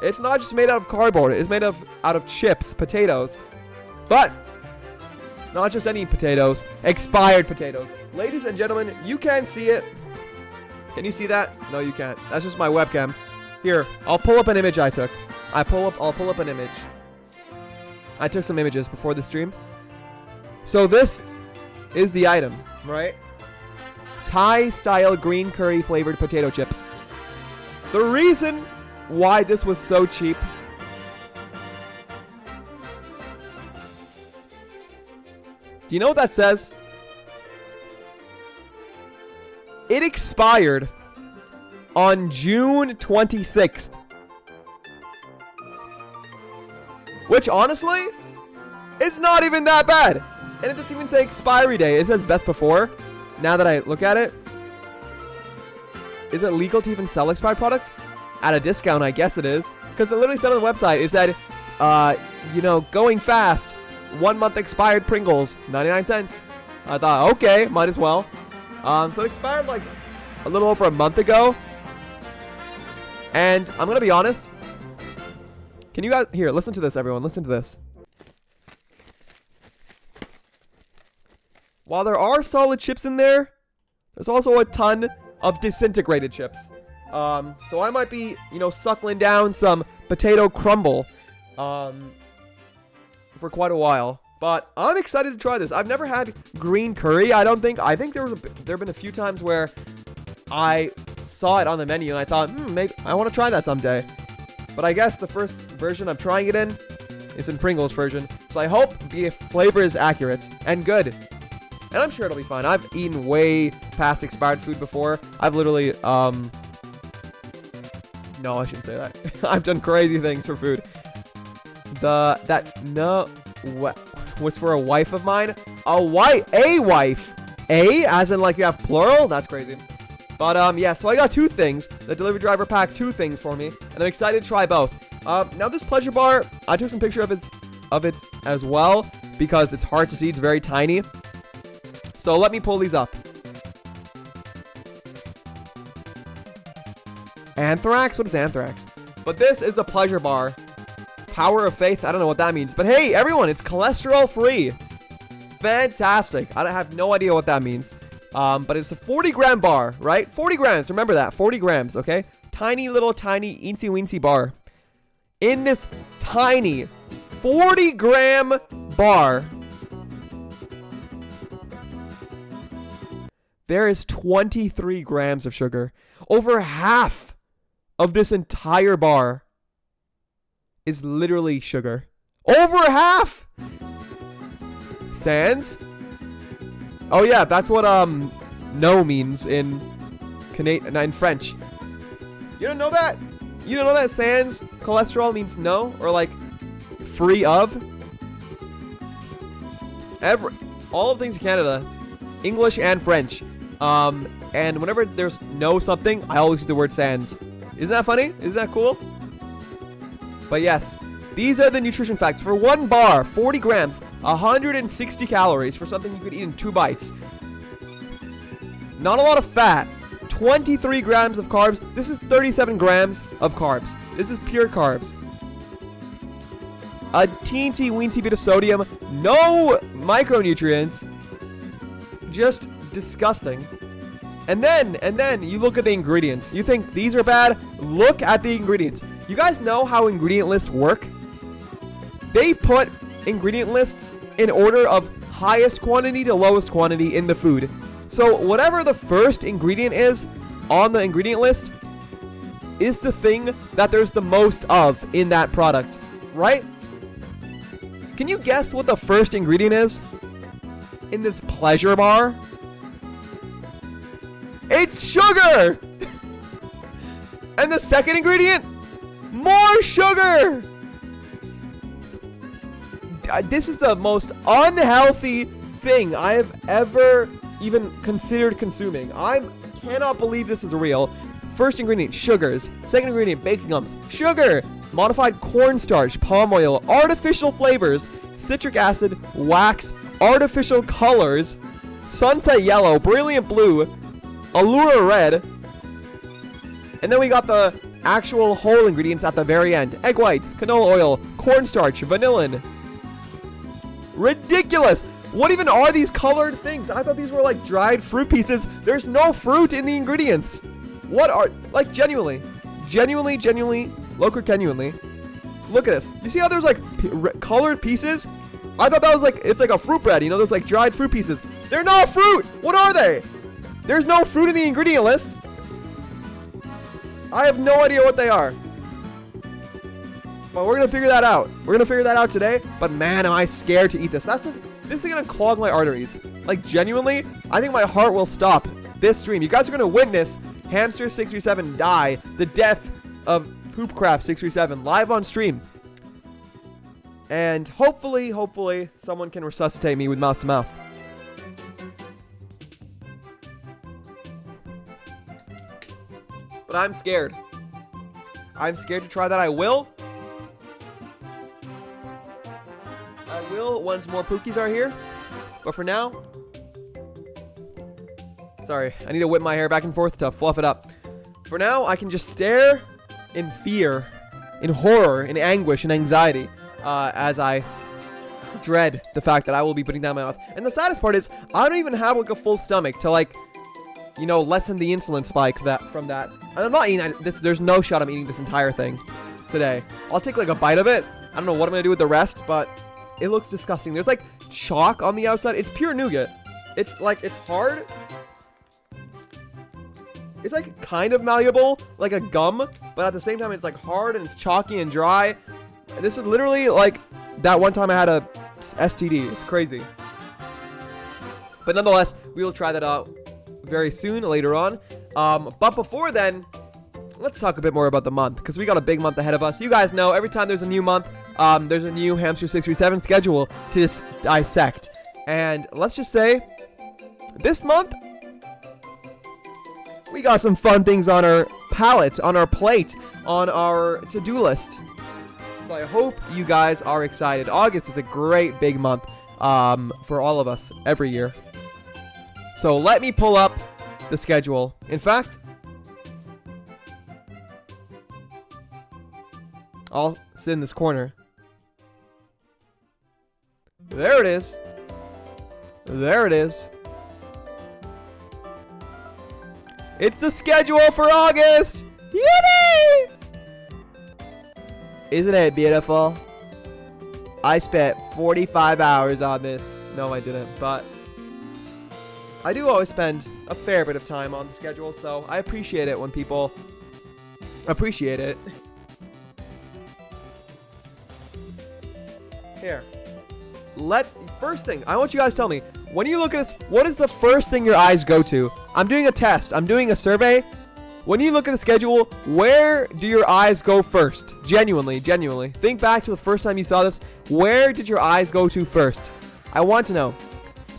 It's not just made out of cardboard. It's made out of chips, potatoes. But not just any potatoes, expired potatoes. Ladies and gentlemen, you can see it. Can you see that? No, you can't. That's just my webcam. Here, I'll pull up an image I took. I'll pull up an image. I took some images before the stream. So this is the item, right? Thai style green curry flavored potato chips. The reason why this was so cheap. Do you know what that says? It expired on June 26th. Which honestly is not even that bad. And it doesn't even say expiry date. It says best before. Now that I look at it. Is it legal to even sell expired products? At a discount, I guess it is. Because it literally said on the website, it said, you know, going fast. 1 month expired Pringles, 99 cents. I thought, okay, might as well. So it expired like a little over a month ago. And I'm going to be honest. Can you guys, here, listen to this, everyone. Listen to this. While there are solid chips in there, there's also a ton of disintegrated chips. So I might be, you know, suckling down some potato crumble for quite a while. But I'm excited to try this. I've never had green curry, I don't think. I think there have been a few times where I saw it on the menu and I thought, maybe I want to try that someday. But I guess the first version I'm trying it in is in Pringles version. So I hope the flavor is accurate and good. And I'm sure it'll be fine. I've eaten way past expired food before. I've literally, no, I shouldn't say that. I've done crazy things for food. What was for a wife of mine? A wife. A, as in like you have plural? That's crazy. But, yeah, so I got two things. The delivery driver packed two things for me, and I'm excited to try both. Now this pleasure bar, I took some picture of it as well, because it's hard to see. It's very tiny. So let me pull these up. Anthrax? What is anthrax? But this is a pleasure bar. Power of faith. I don't know what that means. But hey, everyone, it's cholesterol free. Fantastic. I have no idea what that means. But it's a 40-gram bar, right? 40 grams. Remember that. 40 grams, okay? Tiny, little, tiny, eensy-weensy bar. In this tiny 40-gram bar, there is 23 grams of sugar. Over half of this entire bar is literally sugar. Over half! Sans? Oh yeah, that's what no means in French. You don't know that? You don't know that sans cholesterol means no? Or like free of? All of things in Canada, English and French. And whenever there's no something, I always use the word sans. Isn't that funny? Isn't that cool? But yes, these are the nutrition facts. For one bar, 40 grams, 160 calories for something you could eat in 2 bites. Not a lot of fat. 23 grams of carbs. This is 37 grams of carbs. This is pure carbs. A teensy-weensy bit of sodium. No micronutrients. Just disgusting. And then you look at the ingredients. You think these are bad? Look at the ingredients. You guys know how ingredient lists work? They put ingredient lists in order of highest quantity to lowest quantity in the food. So whatever the first ingredient is on the ingredient list is the thing that there's the most of in that product, right? Can you guess what the first ingredient is in this pleasure bar? It's sugar! And the second ingredient? More sugar! This is the most unhealthy thing I have ever even considered consuming. I cannot believe this is real. First ingredient, sugars. Second ingredient, baking lumps. Sugar! Modified cornstarch, palm oil, artificial flavors, citric acid, wax, artificial colors, sunset yellow, brilliant blue, allure red, and then we got the actual whole ingredients at the very end. Egg whites, canola oil, cornstarch, vanillin. Ridiculous! What even are these colored things? I thought these were like dried fruit pieces. There's no fruit in the ingredients. What are, like, genuinely, genuinely, look at this. You see how there's like colored pieces? I thought that was like, it's like a fruit bread, you know, there's like dried fruit pieces. They're not fruit! What are they? There's no fruit in the ingredient list. I have no idea what they are. But we're gonna figure that out. We're gonna figure that out today. But man, am I scared to eat this. This is gonna clog my arteries. Like, genuinely, I think my heart will stop this stream. You guys are gonna witness Hamster637 die, the death of Poop Crap 637 live on stream. And hopefully, someone can resuscitate me with mouth to mouth. But I'm scared. I'm scared to try that. I will once more Pookies are here. But for now, sorry, I need to whip my hair back and forth to fluff it up. For now, I can just stare in fear, in horror, in anguish, in anxiety, as I dread the fact that I will be putting down my mouth. And the saddest part is, I don't even have like a full stomach to, like, you know, lessen the insulin spike from that. And I'm not eating this. There's no shot I'm eating this entire thing today. I'll take like a bite of it. I don't know what I'm gonna do with the rest, but it looks disgusting. There's like chalk on the outside. It's pure nougat. It's like, it's hard. It's like kind of malleable, like a gum, but at the same time it's like hard and it's chalky and dry. And this is literally like that one time I had a STD. It's crazy. But nonetheless, we will try that out very soon, later on. But before then, let's talk a bit more about the month, because we got a big month ahead of us. You guys know, every time there's a new month, there's a new Hamster637 schedule to dissect. And let's just say, this month, we got some fun things on our palette, on our plate, on our to-do list. So I hope you guys are excited. August is a great big month for all of us every year. So let me pull up the schedule. In fact, I'll sit in this corner. There it is. There it is. It's the schedule for August! Yibbee! Isn't it beautiful? I spent 45 hours on this. No, I didn't, but I do always spend a fair bit of time on the schedule, so I appreciate it when people appreciate it. Here. First thing, I want you guys to tell me, when you look at this, what is the first thing your eyes go to? I'm doing a test. I'm doing a survey. When you look at the schedule, where do your eyes go first? Genuinely. Think back to the first time you saw this. Where did your eyes go to first? I want to know.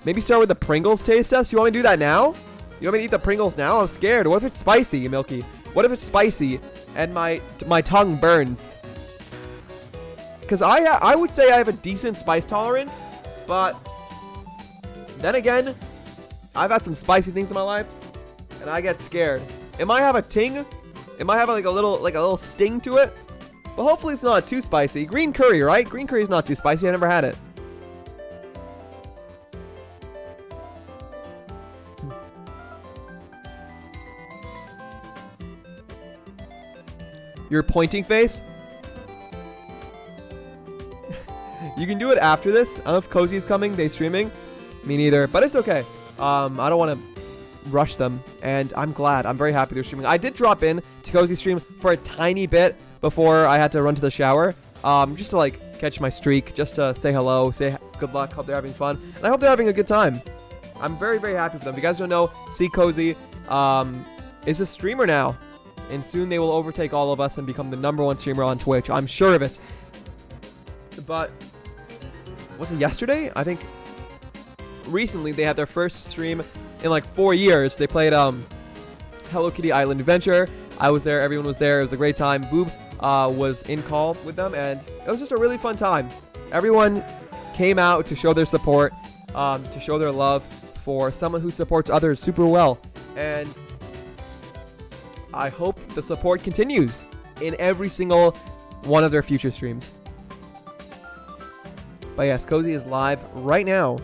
Maybe start with the Pringles taste test. You want me to do that now? You want me to eat the Pringles now? I'm scared. What if it's spicy, Milky? What if it's spicy and my tongue burns? Because I would say I have a decent spice tolerance, but then again, I've had some spicy things in my life, and I get scared. It might have a ting. It might have like a little sting to it, but hopefully it's not too spicy. Green curry, right? Green curry is not too spicy. I never had it. Your pointing face? You can do it after this. I don't know if Cozy's coming. They streaming. Me neither. But it's okay. I don't want to rush them, and I'm glad. I'm very happy they're streaming. I did drop in to Cozy stream for a tiny bit before I had to run to the shower, just to like catch my streak, just to say hello, say good luck, hope they're having fun, and I hope they're having a good time. I'm very, very happy for them. If you guys don't know, C Cozy is a streamer now, and soon they will overtake all of us and become the #1 streamer on Twitch. I'm sure of it. But was it yesterday? I think recently they had their first stream in like 4 years. They played Hello Kitty Island Adventure. I was there. Everyone was there. It was a great time. Boob was in call with them, and it was just a really fun time. Everyone came out to show their support, to show their love for someone who supports others super well. And I hope the support continues in every single one of their future streams. But yes, Cozy is live right now.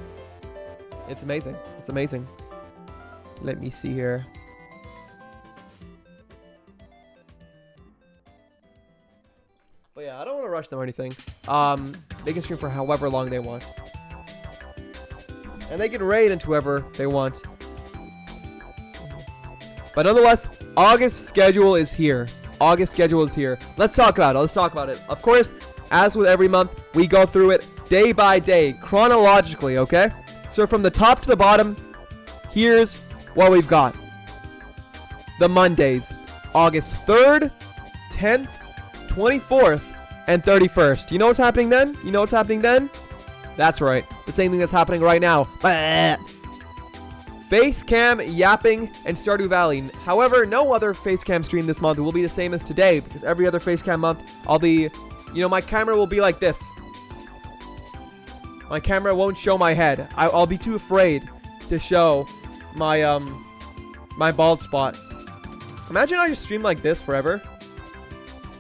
It's amazing. It's amazing. Let me see here. But yeah, I don't want to rush them or anything. They can stream for however long they want. And they can raid into whoever they want. But nonetheless, August schedule is here. August schedule is here. Let's talk about it. Let's talk about it. Of course, as with every month, we go through it day by day, chronologically, okay? So from the top to the bottom, here's what we've got. The Mondays, August 3rd, 10th, 24th, and 31st. You know what's happening then? You know what's happening then? That's right. The same thing that's happening right now. Facecam, Yapping, and Stardew Valley. However, no other Facecam stream this month will be the same as today, because every other Facecam month, I'll be, my camera will be like this. My camera won't show my head. I'll be too afraid to show my, my bald spot. Imagine I just stream like this forever.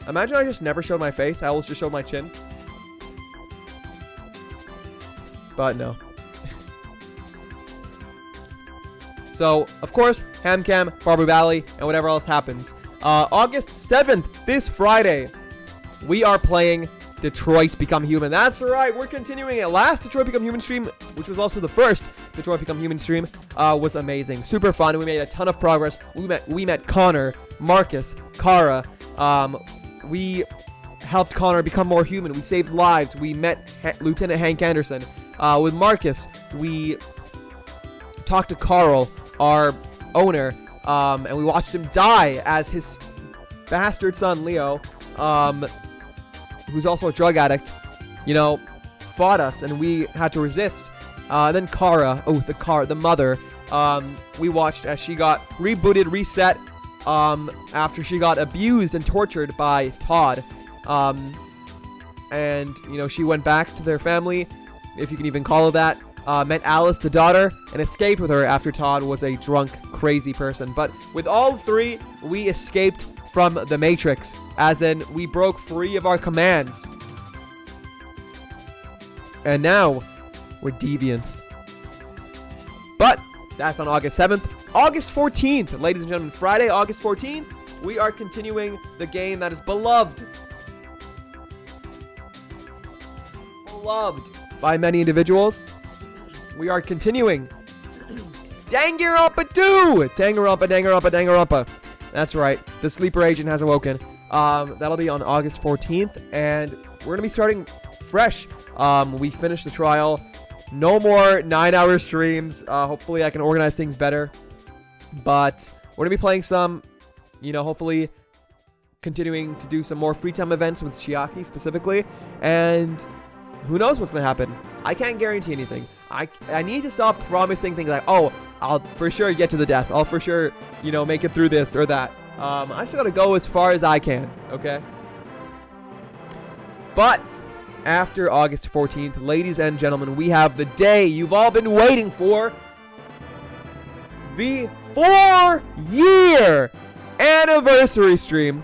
Imagine I just never showed my face. I always just showed my chin. But no. So, of course, Hamcam, Stardew Valley, and whatever else happens. August 7th, this Friday, we are playing Detroit Become Human. That's right, we're continuing it. Last Detroit Become Human stream, which was also the first Detroit Become Human stream, was amazing. Super fun. We made a ton of progress. We met Connor, Marcus, Kara. We helped Connor become more human. We saved lives. We met Lieutenant Hank Anderson. With Marcus, we talked to Carl, our owner, and we watched him die as his bastard son, Leo, who's also a drug addict, fought us, and we had to resist. Then Kara, the mother, we watched as she got rebooted, reset, after she got abused and tortured by Todd. And, she went back to their family, if you can even call it that. Met Alice, the daughter, and escaped with her after Todd was a drunk, crazy person. But with all three, we escaped from the Matrix, as in we broke free of our commands. And now, we're deviants. But that's on August 7th. August 14th, ladies and gentlemen, Friday, August 14th, we are continuing the game that is beloved by many individuals. We are continuing Danganronpa 2! Danganronpa. That's right. The sleeper agent has awoken. That'll be on August 14th, and we're going to be starting fresh. We finished the trial. No more 9-hour streams. Hopefully I can organize things better. But we're going to be playing some, hopefully continuing to do some more free time events with Chiaki specifically. And who knows what's going to happen. I can't guarantee anything. I need to stop promising things like, oh, I'll for sure get to the death. I'll for sure, make it through this or that. I just got to go as far as I can, okay? But after August 14th, ladies and gentlemen, we have the day you've all been waiting for. The 4-year anniversary stream.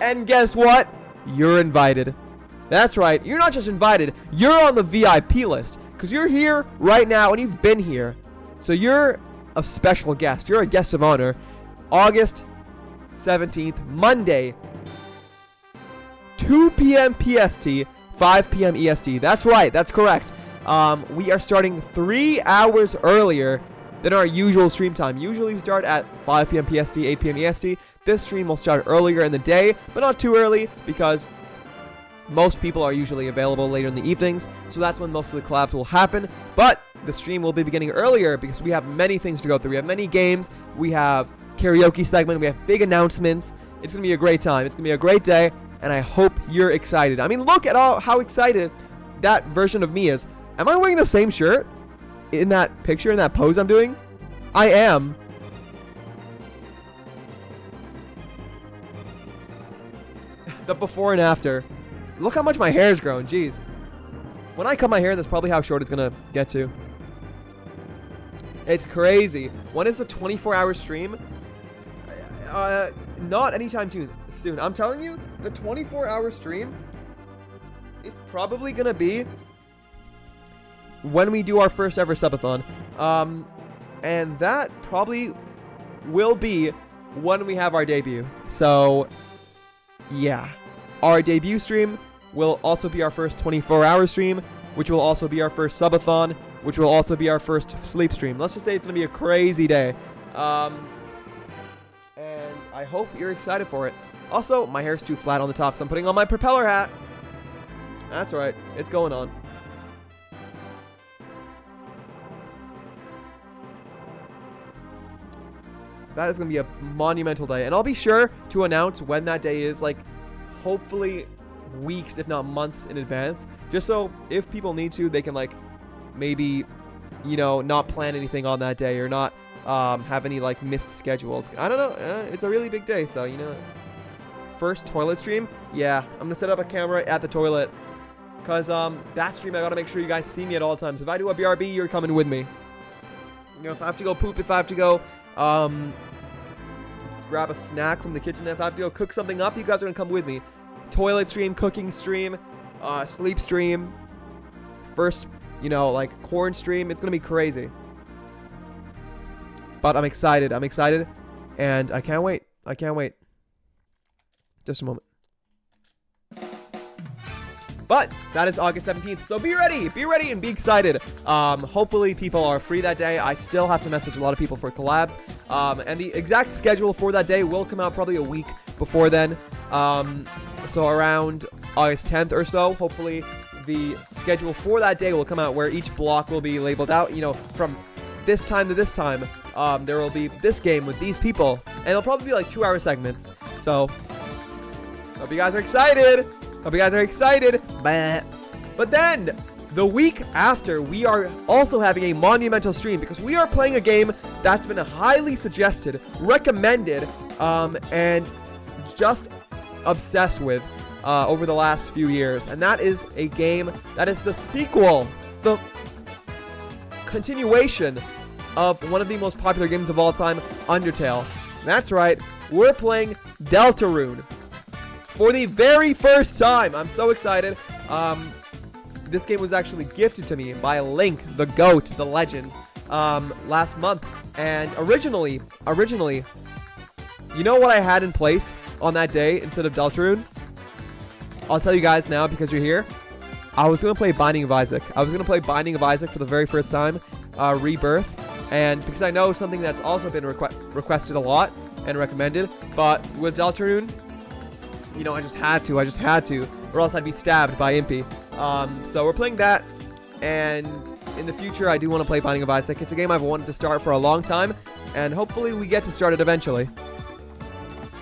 And guess what? You're invited. That's right. You're not just invited. You're on the VIP list. Because you're here right now and you've been here. So you're a special guest. You're a guest of honor. August 17th, Monday, 2 p.m. PST, 5 p.m. EST. That's right. That's correct. We are starting 3 hours earlier than our usual stream time. Usually we start at 5 p.m. PST, 8 p.m. EST. This stream will start earlier in the day, but not too early because most people are usually available later in the evenings. So that's when most of the collabs will happen. But the stream will be beginning earlier because we have many things to go through. We have many games. We have karaoke segment. We have big announcements. It's going to be a great time. It's going to be a great day. And I hope you're excited. I mean, look at how excited that version of me is. Am I wearing the same shirt in that picture, in that pose I'm doing? I am. The before and after. Look how much my hair's grown. Jeez. When I cut my hair, that's probably how short it's going to get to. It's crazy. When is the 24-hour stream? Not anytime soon. I'm telling you, the 24-hour stream is probably going to be when we do our first ever subathon. And that probably will be when we have our debut. So, yeah. Our debut stream will also be our first 24-hour stream, which will also be our first subathon, which will also be our first sleep stream. Let's just say it's going to be a crazy day. And I hope you're excited for it. Also, my hair's too flat on the top, so I'm putting on my propeller hat. That's right. It's going on. That is going to be a monumental day. And I'll be sure to announce when that day is, like, hopefully weeks, if not months in advance. Just so if people need to, they can, like, maybe, you know, not plan anything on that day or not have any, like, missed schedules. I don't know. It's a really big day, so, you know. First toilet stream? Yeah, I'm going to set up a camera at the toilet. Because that stream, I got to make sure you guys see me at all times. If I do a BRB, you're coming with me. You know, if I have to go poop, if I have to go grab a snack from the kitchen, if I have to go cook something up, you guys are going to come with me. Toilet stream, cooking stream, sleep stream, first, you know, like, corn stream. It's going to be crazy. But I'm excited. I'm excited. And I can't wait. I can't wait. Just a moment. But that is August 17th, so be ready and be excited. Hopefully people are free that day. I still have to message a lot of people for collabs. And the exact schedule for that day will come out probably a week before then. So around August 10th or so, hopefully the schedule for that day will come out where each block will be labeled out, you know, from this time to this time. There will be this game with these people, and it'll probably be like 2-hour segments. So, hope you guys are excited. Hope you guys are excited. But then, the week after, we are also having a monumental stream because we are playing a game that's been highly suggested, recommended, and just obsessed with over the last few years. And that is a game that is the sequel, the continuation of one of the most popular games of all time, Undertale. That's right, we're playing Deltarune for the very first time. I'm so excited. This game was actually gifted to me by Link, the GOAT, the legend, last month. And originally, you know what I had in place on that day instead of Deltarune? I'll tell you guys now because you're here. I was going to play Binding of Isaac. I was going to play Binding of Isaac for the very first time, Rebirth. And because I know something that's also been requested a lot and recommended. But with Deltarune, you know, I just had to. Or else I'd be stabbed by Impy. So we're playing that. And in the future, I do want to play Binding of Isaac. It's a game I've wanted to start for a long time. And hopefully we get to start it eventually.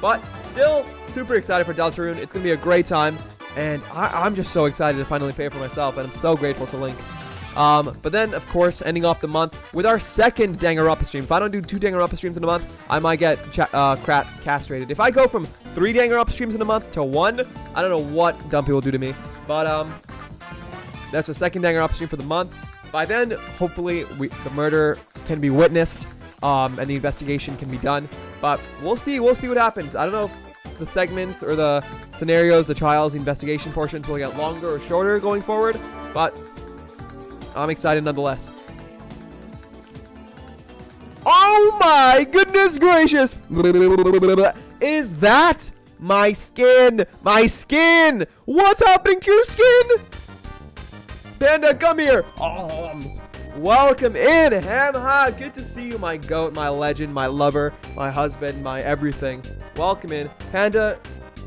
But still super excited for Deltarune. It's going to be a great time. And I'm just so excited to finally play it for myself. And I'm so grateful to Link. But then, of course, ending off the month with our second Danganronpa stream. If I don't do 2 Danganronpa streams in a month, I might get castrated. If I go from 3 Danganronpa streams in a month to 1, I don't know what Dumpy will do to me. But that's the second Danganronpa stream for the month. By then, hopefully, the murder can be witnessed, and the investigation can be done. But we'll see what happens. I don't know if the segments or the scenarios, the trials, the investigation portions will get longer or shorter going forward. But I'm excited nonetheless. Oh my goodness gracious! Is that my skin? My skin! What's happening to your skin? Panda, come here! Welcome in, Hamha. Good to see you, my goat, my legend, my lover, my husband, my everything. Welcome in. Panda, do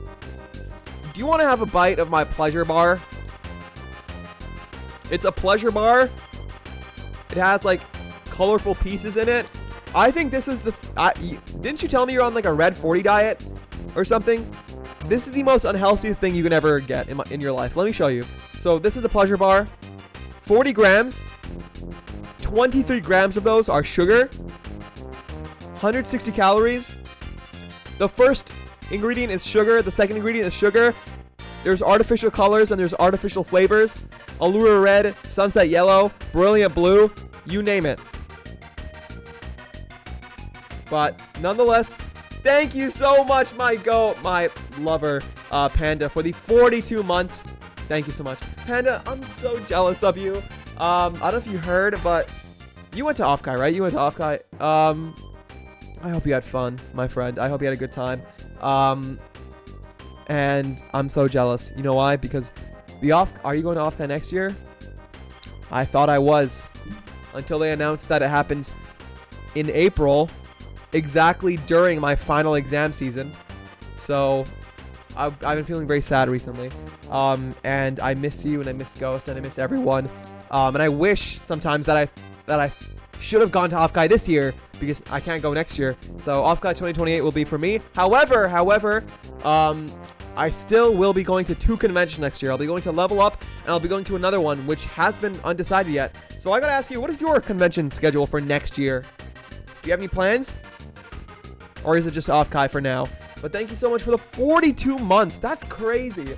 you want to have a bite of my pleasure bar? It's a pleasure bar. It has like colorful pieces in it. I think this is the... didn't you tell me you're on like a red 40 diet or something? This is the most unhealthiest thing you can ever get in your life. Let me show you. So this is a pleasure bar. 40 grams. 23 grams of those are sugar. 160 calories. The first ingredient is sugar. The second ingredient is sugar. There's artificial colors and there's artificial flavors. Allure red, sunset yellow, brilliant blue, you name it. But nonetheless, thank you so much, my goat, my lover, Panda, for the 42 months. Thank you so much. Panda, I'm so jealous of you. I don't know if you heard, but you went to Offkai, right? You went to Offkai. I hope you had fun, my friend. I hope you had a good time. And I'm so jealous. You know why? Because are you going to Offkai next year? I thought I was. Until they announced that it happens in April. Exactly during my final exam season. So I've been feeling very sad recently. And I miss you and I miss Ghost and I miss everyone. And I wish sometimes that I should have gone to Offkai this year because I can't go next year. So Offkai 2028 will be for me. However, I still will be going to 2 conventions next year. I'll be going to Level Up and I'll be going to another one which has been undecided yet. So I gotta ask you, what is your convention schedule for next year? Do you have any plans? Or is it just Offkai for now? But thank you so much for the 42 months. That's crazy.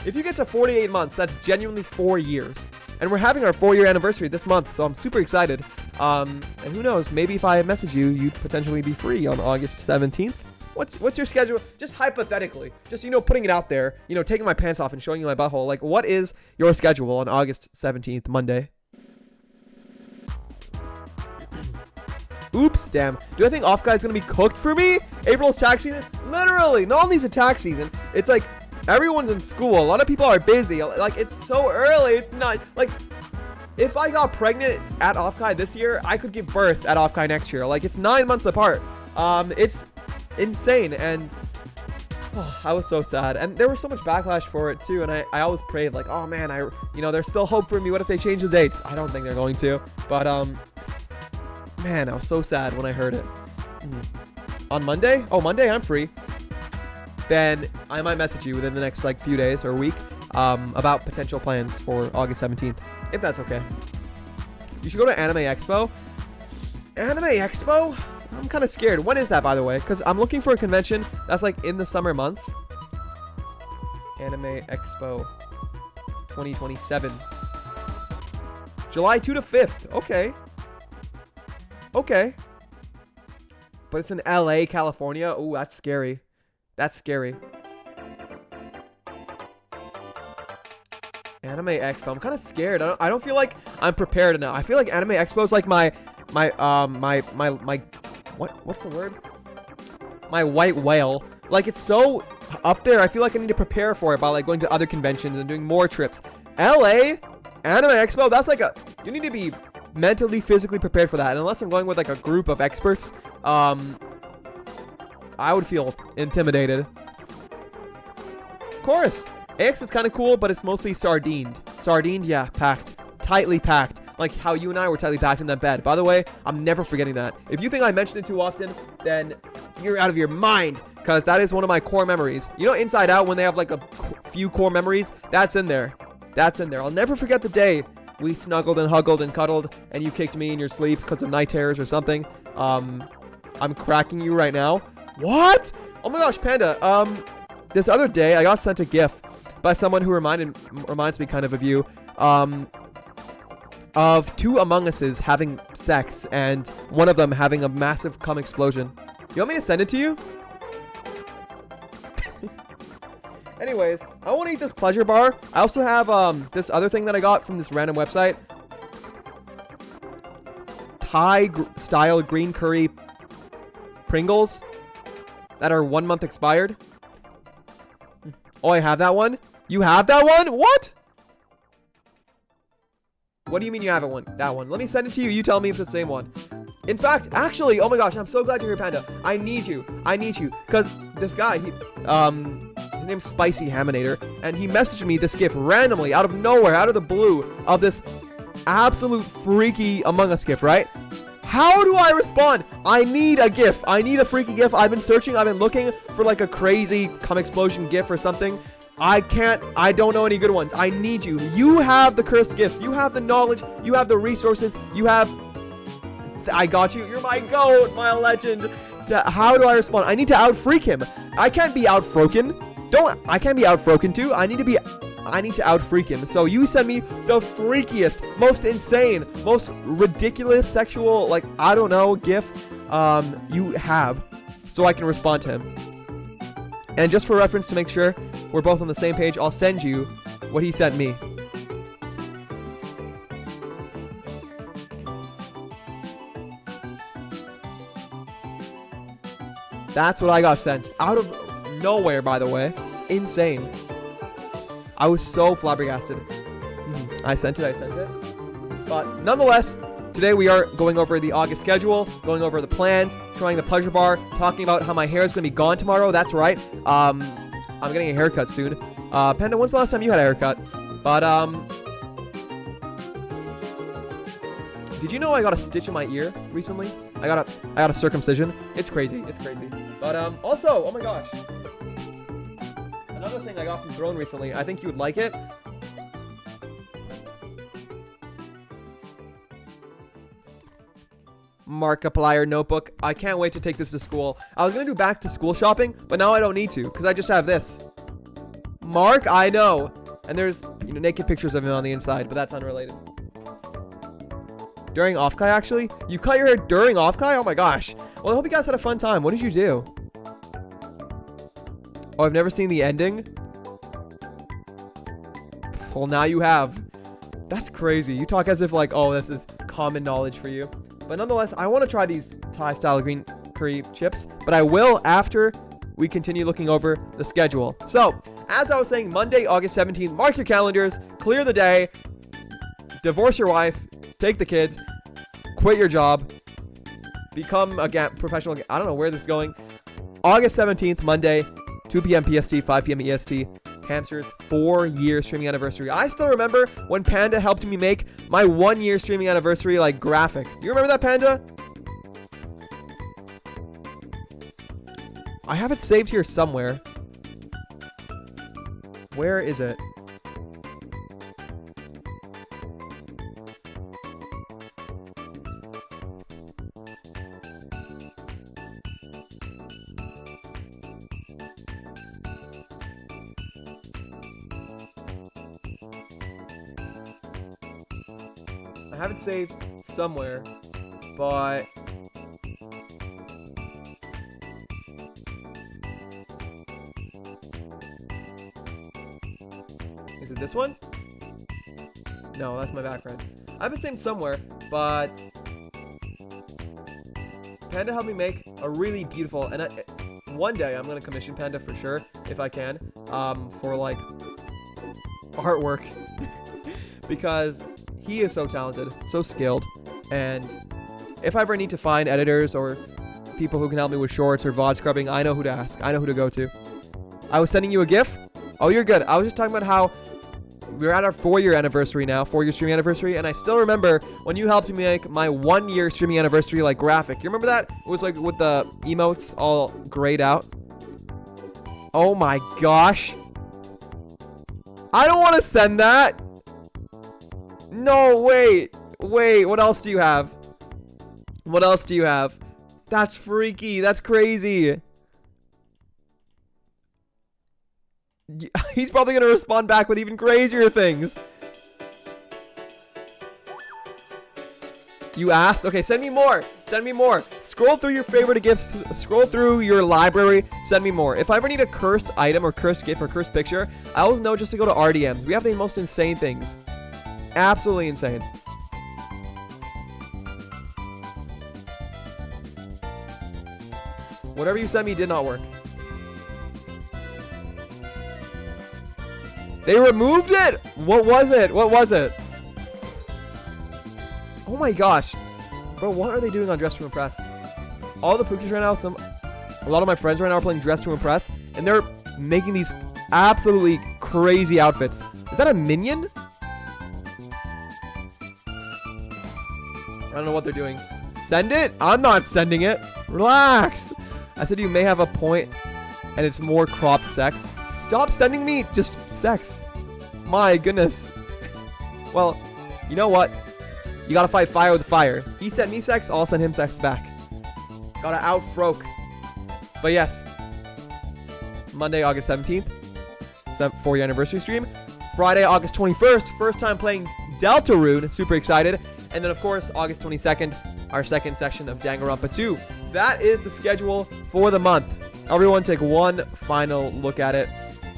If you get to 48 months, that's genuinely 4 years. And we're having our 4-year anniversary this month, so I'm super excited. And who knows, maybe if I message you, you'd potentially be free on August 17th. What's your schedule? Just hypothetically. Just, putting it out there. Taking my pants off and showing you my butthole. Like, what is your schedule on August 17th, Monday? Oops, damn. Do I think Offkai is going to be cooked for me? April's tax season? Literally, not only is it tax season, it's like everyone's in school. A lot of people are busy. Like, it's so early. It's not, like, if I got pregnant at Offkai this year, I could give birth at Offkai next year. Like, it's 9 months apart. It's insane, and I was so sad. And there was so much backlash for it, too, and I always prayed, like, oh, man, there's still hope for me. What if they change the dates? I don't think they're going to, but, man, I was so sad when I heard it. On Monday? Oh, Monday, I'm free. Then I might message you within the next, few days or week about potential plans for August 17th, if that's okay. You should go to Anime Expo. Anime Expo? I'm kind of scared. When is that, by the way? Because I'm looking for a convention that's, in the summer months. Anime Expo 2027. July 2 to 5th. Okay. But it's in LA, California. Ooh, that's scary. That's scary. Anime Expo. I'm kind of scared. I don't feel like I'm prepared enough. I feel like Anime Expo is like my what's the word? My white whale. Like, it's so up there. I feel like I need to prepare for it by going to other conventions and doing more trips. LA Anime Expo. That's you need to be mentally, physically prepared for that. And unless I'm going with a group of experts, I would feel intimidated. Of course, AX is kind of cool, but it's mostly sardined. Sardined, yeah, packed. Tightly packed. Like how you and I were tightly packed in that bed. By the way, I'm never forgetting that. If you think I mention it too often, then you're out of your mind. Because that is one of my core memories. Inside Out, when they have a few core memories, that's in there. That's in there. I'll never forget the day we snuggled and huggled and cuddled, and you kicked me in your sleep because of night terrors or something. I'm cracking you right now. What? Oh my gosh, Panda. This other day, I got sent a GIF by someone who reminds me kind of you. Of 2 Among Uses having sex, and one of them having a massive cum explosion. You want me to send it to you? Anyways, I want to eat this pleasure bar. I also have this other thing that I got from this random website. Thai-style green curry Pringles that are 1 month expired. Oh, I have that one? You have that one? What? What do you mean you haven't one? That one. Let me send it to you. You tell me if it's the same one. In fact, actually, oh my gosh, I'm so glad you're here, Panda. I need you. Because this guy, his name's Spicy Haminator, and he messaged me this GIF randomly, out of nowhere, out of the blue, of this absolute freaky Among Us GIF, right? How do I respond? I need a GIF. I need a freaky GIF. I've been searching. I've been looking for like a crazy cum explosion GIF or something. I don't know any good ones. I need you. You have the cursed gifts. You have the knowledge. You have the resources. I got you. You're my goat, my legend. How do I respond? I need to out-freak him. I can't be out-froken. I can't be out-froken too. I need to out-freak him. So you send me the freakiest, most insane, most ridiculous sexual, like, I don't know, GIF you have, so I can respond to him. And just for reference, to make sure we're both on the same page, I'll send you what he sent me. That's what I got sent. Out of nowhere, by the way. Insane. I was so flabbergasted. I sent it. But nonetheless, today we are going over the August schedule, going over the plans, trying the pleasure bar, talking about how my hair is going to be gone tomorrow. That's right. I'm getting a haircut soon. Panda, when's the last time you had a haircut? But, did you know I got a stitch in my ear recently? I got a circumcision. It's crazy. But, also, oh my gosh. Another thing I got from Throne recently. I think you would like it. Markiplier notebook. I can't wait to take this to school. I was going to do back to school shopping, but now I don't need to because I just have this. Mark, I know. And there's, naked pictures of him on the inside, but that's unrelated. During off-kai, actually? You cut your hair during off-kai? Oh my gosh. Well, I hope you guys had a fun time. What did you do? Oh, I've never seen the ending? Well, now you have. That's crazy. You talk as if like, oh, this is common knowledge for you. But nonetheless, I want to try these Thai-style green curry chips, but I will after we continue looking over the schedule. So, as I was saying, Monday, August 17th, mark your calendars, clear the day, divorce your wife, take the kids, quit your job, become a professional. I don't know where this is going. August 17th, Monday, 2 p.m. PST, 5 p.m. EST. Hamster's 4-year streaming anniversary. I still remember when Panda helped me make my 1-year streaming anniversary like graphic. Do you remember that, Panda? I have it saved here somewhere. Where is it? I have it saved somewhere, but is it this one? No, that's my background. I have it saved somewhere, but Panda helped me make a really beautiful, and one day I'm gonna commission Panda for sure if I can, for like artwork because he is so talented, so skilled, and if I ever need to find editors or people who can help me with shorts or VOD scrubbing, I know who to ask. I know who to go to. I was sending you a GIF. Oh, you're good. I was just talking about how we're at our 4-year anniversary now, 4-year streaming anniversary, and I still remember when you helped me make my 1-year streaming anniversary like graphic. You remember that? It was like with the emotes all grayed out. Oh my gosh. I don't want to send that. No, wait, what else do you have? What else do you have? That's freaky, that's crazy. He's probably gonna respond back with even crazier things. You asked? Okay, send me more. Scroll through your favorite gifts, scroll through your library, send me more. If I ever need a cursed item or cursed gift or cursed picture, I always know just to go to RDMs. We have the most insane things. Absolutely insane. Whatever you sent me did not work. They removed it? What was it? Oh my gosh. Bro, what are they doing on Dress to Impress? All the Pookies right now, a lot of my friends right now are playing Dress to Impress, and they're making these absolutely crazy outfits. Is that a minion? I don't know what they're doing. Send it? I'm not sending it. Relax. I said you may have a point, and it's more cropped sex. Stop sending me just sex. My goodness. Well, you know what? You gotta fight fire with fire. He sent me sex, I'll send him sex back. Gotta out-froke. But yes. Monday, August 17th. 4th anniversary stream. Friday, August 21st. First time playing Deltarune. Super excited. And then, of course, August 22nd, our second session of Danganronpa 2. That is the schedule for the month. Everyone take one final look at it.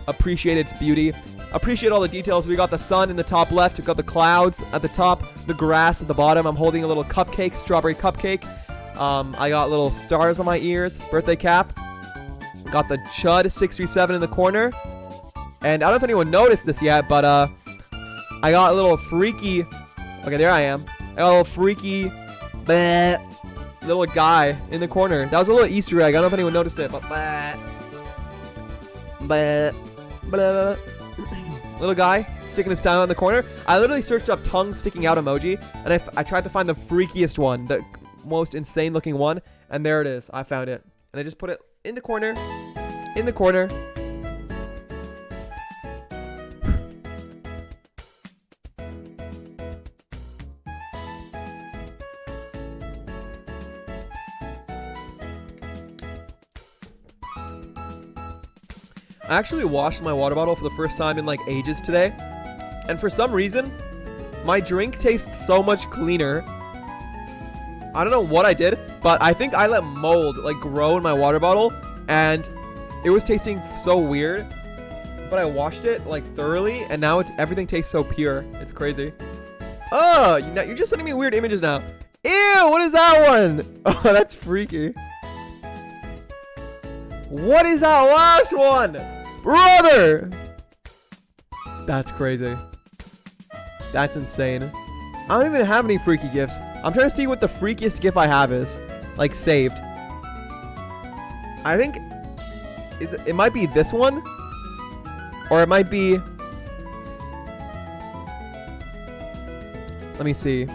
Appreciate its beauty. Appreciate all the details. We got the sun in the top left. We got the clouds at the top. The grass at the bottom. I'm holding a little cupcake, strawberry cupcake. I got little stars on my ears. Birthday cap. Got the Chud 637 in the corner. And I don't know if anyone noticed this yet, but I got a little freaky... Okay, there I am. I got a little freaky... bleh, little guy in the corner. That was a little Easter egg. I don't know if anyone noticed it, but... bleh, bleh, bleh. Little guy sticking his tongue out in the corner. I literally searched up tongue sticking out emoji, and I tried to find the freakiest one, the most insane looking one, and there it is. I found it, and I just put it in the corner, in the corner. I actually washed my water bottle for the first time in like ages today, and for some reason my drink tastes so much cleaner. I don't know what I did, but I think I let mold like grow in my water bottle, and it was tasting so weird, but I washed it like thoroughly, and now everything tastes so pure. It's crazy. Oh, you're just sending me weird images now. Ew, what is that one? Oh, that's freaky. What is that last one? Brother! That's crazy. That's insane. I don't even have any freaky gifts. I'm trying to see what the freakiest gift I have is. Like, saved. I think... it might be this one. Or it might be... Let me see.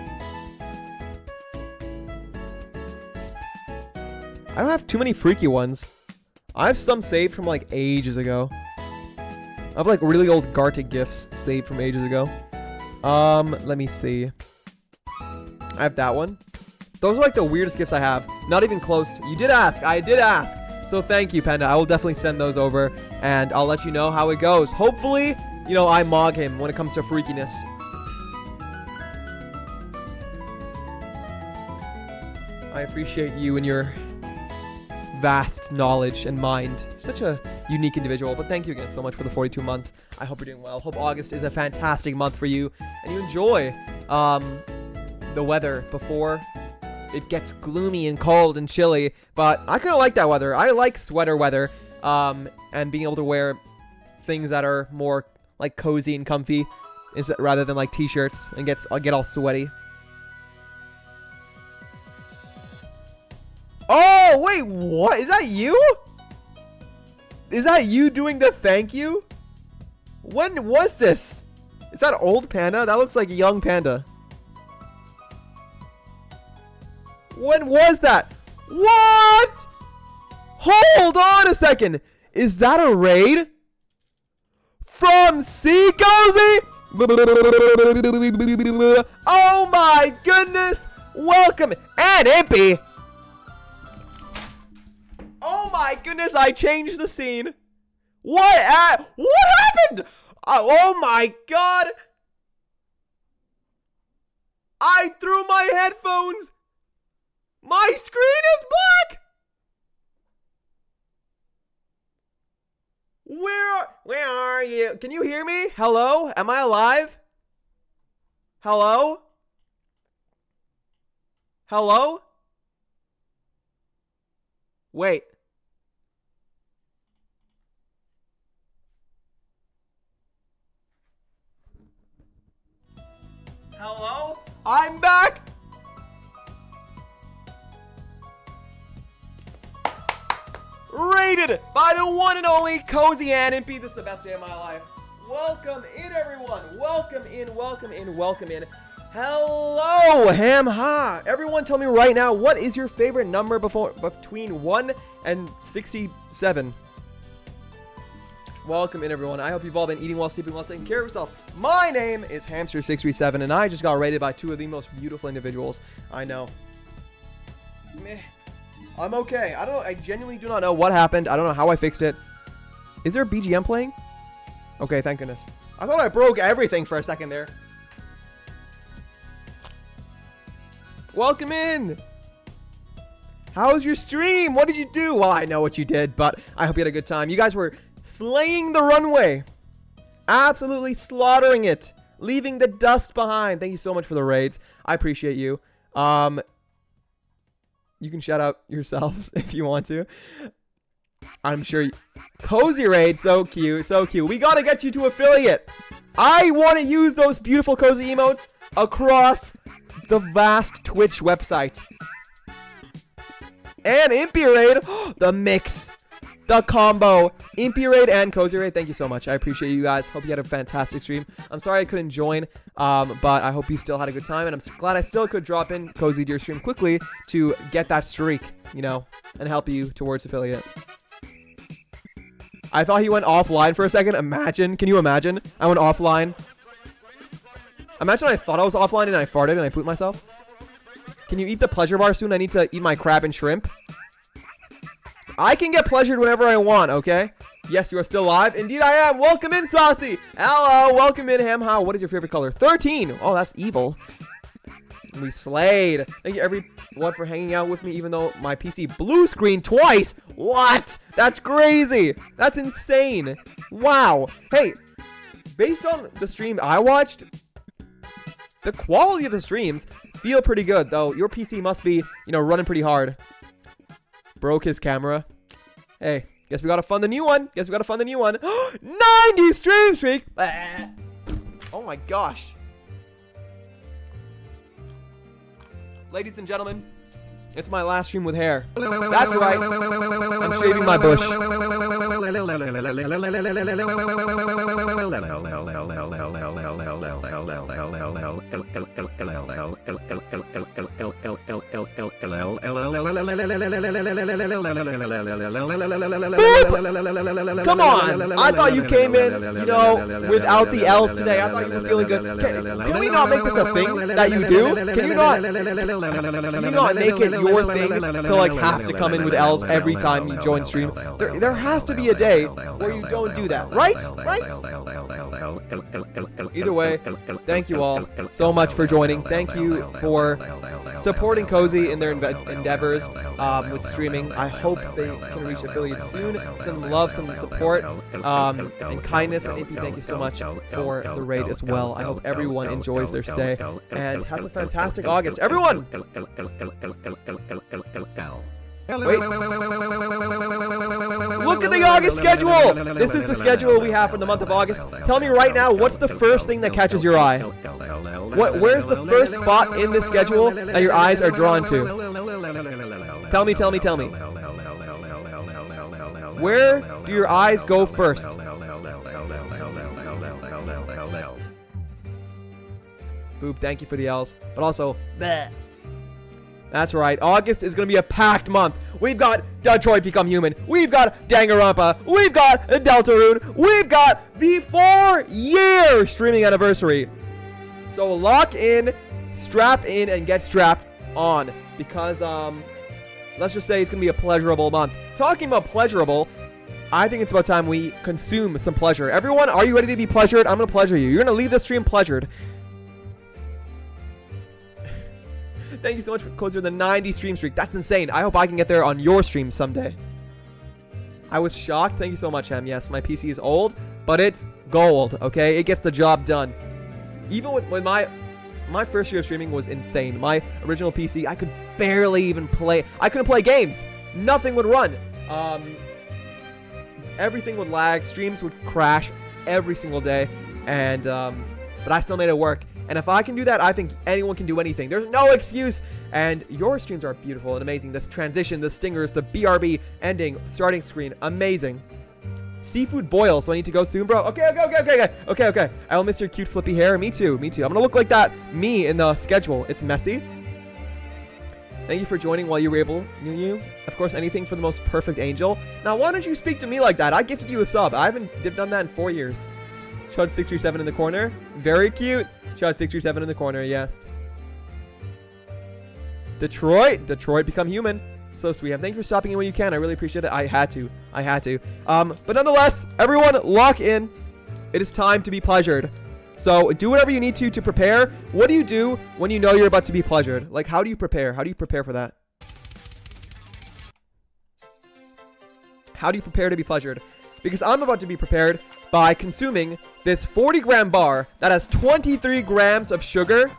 I don't have too many freaky ones. I have some saved from like ages ago. I have like really old Gartic gifts saved from ages ago. Let me see. I have that one. Those are like the weirdest gifts I have. Not even close to... You did ask. I did ask. So thank you, Panda. I will definitely send those over, and I'll let you know how it goes. Hopefully, you know, I mog him when it comes to freakiness. I appreciate you and your vast knowledge and mind. Such a unique individual. But thank you again so much for the 42 months. I hope you're doing well. Hope August is a fantastic month for you, and you enjoy the weather before it gets gloomy and cold and chilly. But I kind of like that weather. I like sweater weather, and being able to wear things that are more like cozy and comfy rather than like t-shirts and get all sweaty. Oh, wait, what? Is that you? Is that you doing the thank you? When was this? Is that old Panda? That looks like young Panda. When was that? What? Hold on a second. Is that a raid? From Sea Cozy? Oh my goodness. Welcome. And Yibbbeee. Oh my goodness, I changed the scene. What happened? Oh my god. I threw my headphones. My screen is black. Where are you? Can you hear me? Hello? Am I alive? Hello? Hello? Wait. Hello? I'm back. rated by the one and only Cozy and Impy. This is the best day of my life. Welcome in, everyone. Welcome in, welcome in, welcome in. Hello, ham ha. Everyone tell me right now, what is your favorite number between 1 and 67? Welcome in, everyone. I hope you've all been eating well, sleeping well, taking care of yourself. My name is Hamster637, and I just got rated by two of the most beautiful individuals I know. Meh. I'm okay. I don't know. I genuinely do not know what happened. I don't know how I fixed it. Is there a BGM playing? Okay, thank goodness. I thought I broke everything for a second there. Welcome in. How's your stream? What did you do? Well, I know what you did, but I hope you had a good time. You guys were slaying the runway. Absolutely slaughtering it. Leaving the dust behind. Thank you so much for the raids. I appreciate you. You can shout out yourselves if you want to. I'm sure Cozy raid, so cute, so cute. We gotta get you to affiliate. I want to use those beautiful Cozy emotes across the vast Twitch website. And Impy raid, the mix, the combo, Impy raid and Cozy raid. Thank you so much. I appreciate you guys. Hope you had a fantastic stream. I'm sorry I couldn't join, but I hope you still had a good time, and I'm glad I still could drop in Cozy to your stream quickly to get that streak, you know, and help you towards affiliate. I thought he went offline for a second. Imagine. Can you imagine? I went offline. Imagine I thought I was offline and I farted and I pooped myself. Can you eat the pleasure bar soon? I need to eat my crab and shrimp. I can get pleasured whenever I want, okay? Yes, you are still live. Indeed, I am. Welcome in, Saucy. Hello. Welcome in, Ham. How? What is your favorite color? 13. Oh, that's evil. We slayed. Thank you, everyone, for hanging out with me, even though my PC blue screen twice. What? That's crazy. That's insane. Wow. Hey, based on the stream I watched, the quality of the streams feel pretty good, though. Your PC must be, you know, running pretty hard. Broke his camera. Hey, guess we gotta fund the new one. Guess we gotta fund the new one. 90 stream streak. Oh my gosh. Ladies and gentlemen, it's my last stream with hair. That's right. I'm shaving my bush. Come on! I thought you came in, you know, without the L's today. I thought you were feeling good. Can we not make this a thing that you do? Can you not make it your thing to like have to come in with L's every time you join stream? There has to be a day where you don't do that, right? Right? Either way, thank you all so much for joining. Thank you for supporting Cozy in their endeavors with streaming. I hope they can reach affiliates soon. Some love, some support, and kindness. And Impy, thank you so much for the raid as well. I hope everyone enjoys their stay and has a fantastic August. Everyone! Wait. Look at the August schedule! This is the schedule we have for the month of August. Tell me right now, what's the first thing that catches your eye? Where's the first spot in this schedule that your eyes are drawn to? Tell me, tell me, tell me. Where do your eyes go first? Boop, thank you for the L's. But also, bleh. That's right. August is going to be a packed month. We've got Detroit Become Human. We've got Danganronpa. We've got Deltarune. We've got the 4-year streaming anniversary. So lock in, strap in, and get strapped on. Because, let's just say it's going to be a pleasurable month. Talking about pleasurable, I think it's about time we consume some pleasure. Everyone, are you ready to be pleasured? I'm going to pleasure you. You're going to leave the stream pleasured. Thank you so much for closer to the 90 stream streak. That's insane. I hope I can get there on your stream someday. I was shocked. Thank you so much, Em. Yes, my PC is old, but it's gold, okay? It gets the job done. Even when my first year of streaming was insane. My original PC, I could barely even play. I couldn't play games. Nothing would run. Everything would lag. Streams would crash every single day. And, but I still made it work. And if I can do that, I think anyone can do anything. There's no excuse. And your streams are beautiful and amazing. This transition, the stingers, the BRB ending, starting screen, amazing. Seafood boil, so I need to go soon, bro. Okay. I'll miss your cute flippy hair. Me too. I'm gonna look like that me in the schedule. It's messy. Thank you for joining while you were able. Knew you. Of course, anything for the most perfect angel. Now, why don't you speak to me like that? I gifted you a sub. I haven't done that in 4 years. Chud637 in the corner. Very cute. Chud637 in the corner, yes. Detroit become human. So sweet. Thank you for stopping in when you can. I really appreciate it. I had to. But nonetheless, everyone lock in. It is time to be pleasured. So do whatever you need to prepare. What do you do when you know you're about to be pleasured? Like, how do you prepare? How do you prepare for that? How do you prepare to be pleasured? Because I'm about to be prepared by consuming this 40-gram bar that has 23 grams of sugar.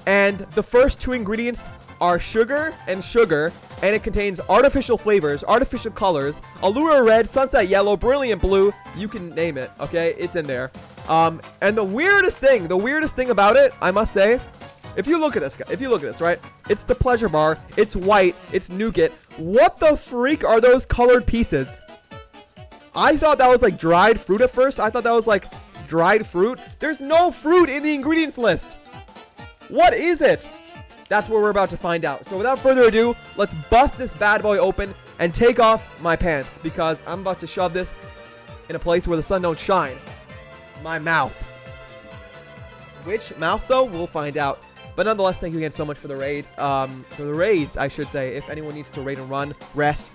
And the first 2 ingredients are sugar, and it contains artificial flavors, artificial colors, Allura red, sunset yellow, brilliant blue, you can name it, okay? It's in there. And the weirdest thing about it, I must say, if you look at this, right? It's the pleasure bar, it's white, it's nougat. What the freak are those colored pieces? I thought that was like dried fruit at first. I thought that was like dried fruit. There's no fruit in the ingredients list. What is it? That's what we're about to find out. So without further ado, let's bust this bad boy open and take off my pants, because I'm about to shove this in a place where the sun don't shine. My mouth. Which mouth though? We'll find out. But nonetheless, thank you again so much for the raid. For the raids, I should say. If anyone needs to raid and run, rest,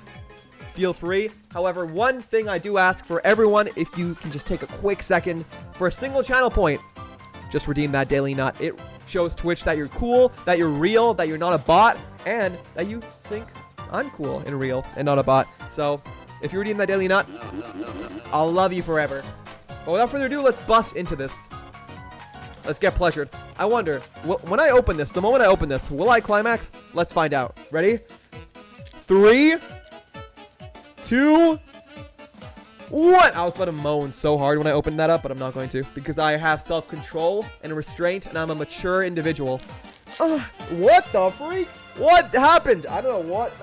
feel free. However, one thing I do ask for everyone, if you can just take a quick second for a single channel point, just redeem that daily nut. It shows Twitch that you're cool, that you're real, that you're not a bot, and that you think I'm cool and real and not a bot. So if you redeem that daily nut, I'll love you forever. But without further ado, let's bust into this. Let's get pleasured. I wonder, when I open this, the moment I open this, will I climax? Let's find out. Ready? 3, 2, 1. I was about to moan so hard when I opened that up, but I'm not going to, because I have self-control and restraint, and I'm a mature individual. What the freak? What happened? I don't know what.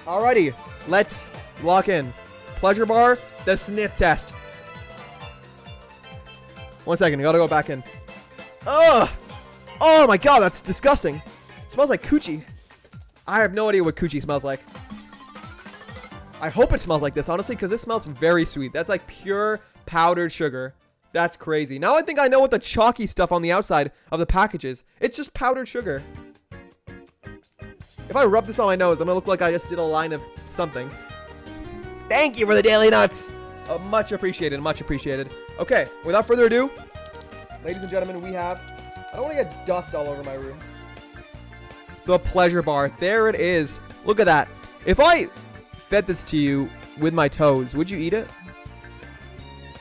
Alrighty, let's lock in. Pleasure bar, the sniff test. 1 second, I gotta go back in. Ugh! Oh my god, that's disgusting. It smells like coochie. I have no idea what coochie smells like. I hope it smells like this, honestly, because this smells very sweet. That's like pure powdered sugar. That's crazy. Now I think I know what the chalky stuff on the outside of the package is. It's just powdered sugar. If I rub this on my nose, I'm gonna look like I just did a line of something. Thank you for the daily nuts. Much appreciated, much appreciated. Okay, without further ado, ladies and gentlemen, we have... I don't want to get dust all over my room. The pleasure bar. There it is. Look at that. If I fed this to you with my toes, would you eat it?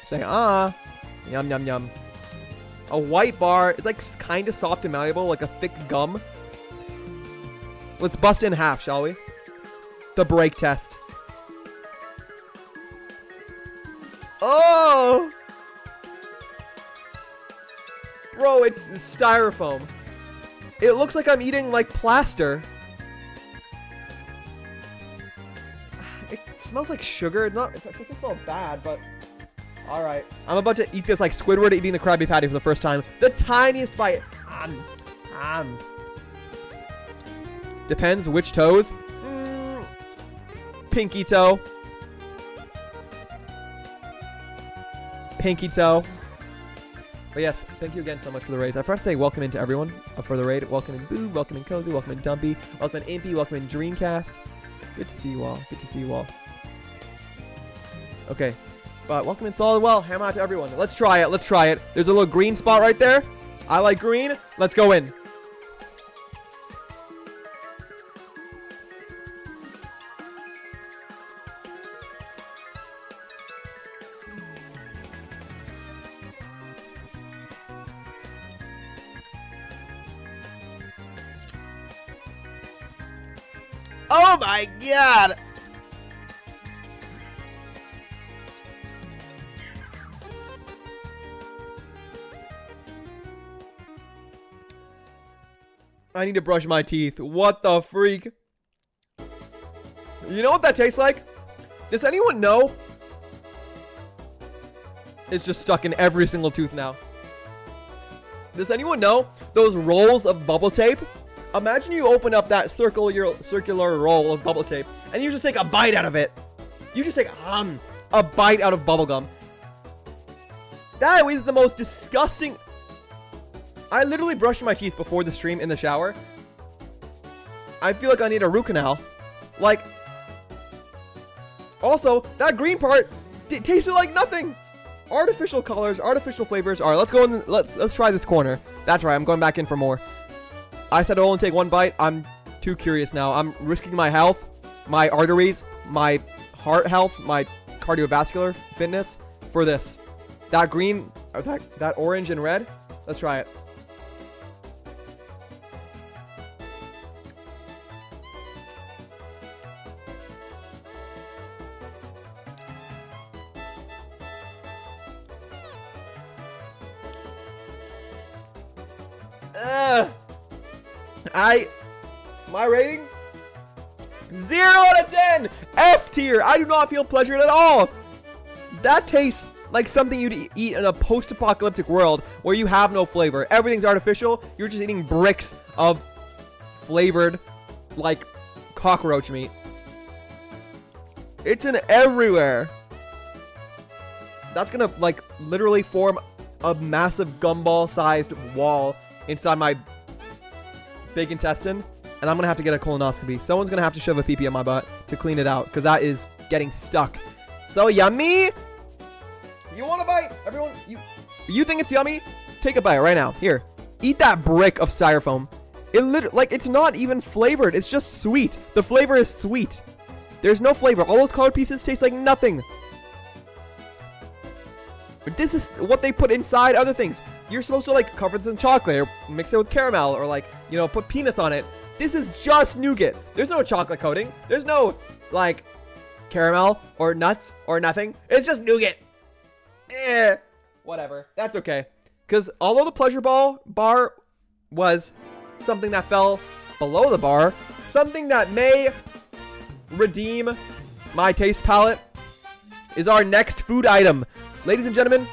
Say, ah. Yum, yum, yum. A white bar. It's like kind of soft and malleable, like a thick gum. Let's bust in half, shall we? The break test. Oh! Bro, it's styrofoam. It looks like I'm eating, like, plaster. It smells like sugar. It doesn't smell bad, but... Alright. I'm about to eat this like Squidward eating the Krabby Patty for the first time. The tiniest bite. Depends which toes. Pinky toe. Pinky toe. But yes, thank you again so much for the raids. I forgot to say welcome in to everyone for the raid. Welcome in Boo, welcome in Cozy, welcome in Dumpy, welcome in Impy, welcome in Dreamcast. Good to see you all. Good to see you all. Okay. But welcome in Solid Well. Ham out to everyone. Let's try it. Let's try it. There's a little green spot right there. I like green. Let's go in. Oh my god! I need to brush my teeth. What the freak? You know what that tastes like? Does anyone know? It's just stuck in every single tooth now. Does anyone know those rolls of bubble tape? Imagine you open up that circular roll of bubble tape and you just take a bite out of it. You just take a bite out of bubble gum. That is the most disgusting. I literally brushed my teeth before the stream in the shower. I feel like I need a root canal. Like, also, that green part tasted like nothing. Artificial colors, artificial flavors. All right, let's go in. Let's try this corner. That's right. I'm going back in for more. I said I'll only take one bite. I'm too curious now. I'm risking my health, my arteries, my heart health, my cardiovascular fitness for this. That green, or that orange and red. Let's try it. My rating? 0 out of 10! F tier! I do not feel pleasured at all! That tastes like something you'd eat in a post-apocalyptic world where you have no flavor. Everything's artificial. You're just eating bricks of flavored, like, cockroach meat. It's in everywhere. That's gonna, like, literally form a massive gumball-sized wall inside my big intestine, and I'm gonna have to get a colonoscopy. Someone's gonna have to shove a pee-pee in my butt to clean it out, because that is getting stuck. So yummy! You want a bite? Everyone, you think it's yummy? Take a bite right now. Here, eat that brick of styrofoam. It literally, like, it's not even flavored. It's just sweet. The flavor is sweet. There's no flavor. All those colored pieces taste like nothing. But this is what they put inside other things. You're supposed to, like, cover this in chocolate or mix it with caramel or, like, you know, put peanuts on it. This is just nougat. There's no chocolate coating. There's no, like, caramel or nuts or nothing. It's just nougat. Whatever. That's okay. Because although the pleasure bar was something that fell below the bar, something that may redeem my taste palette is our next food item. Ladies and gentlemen,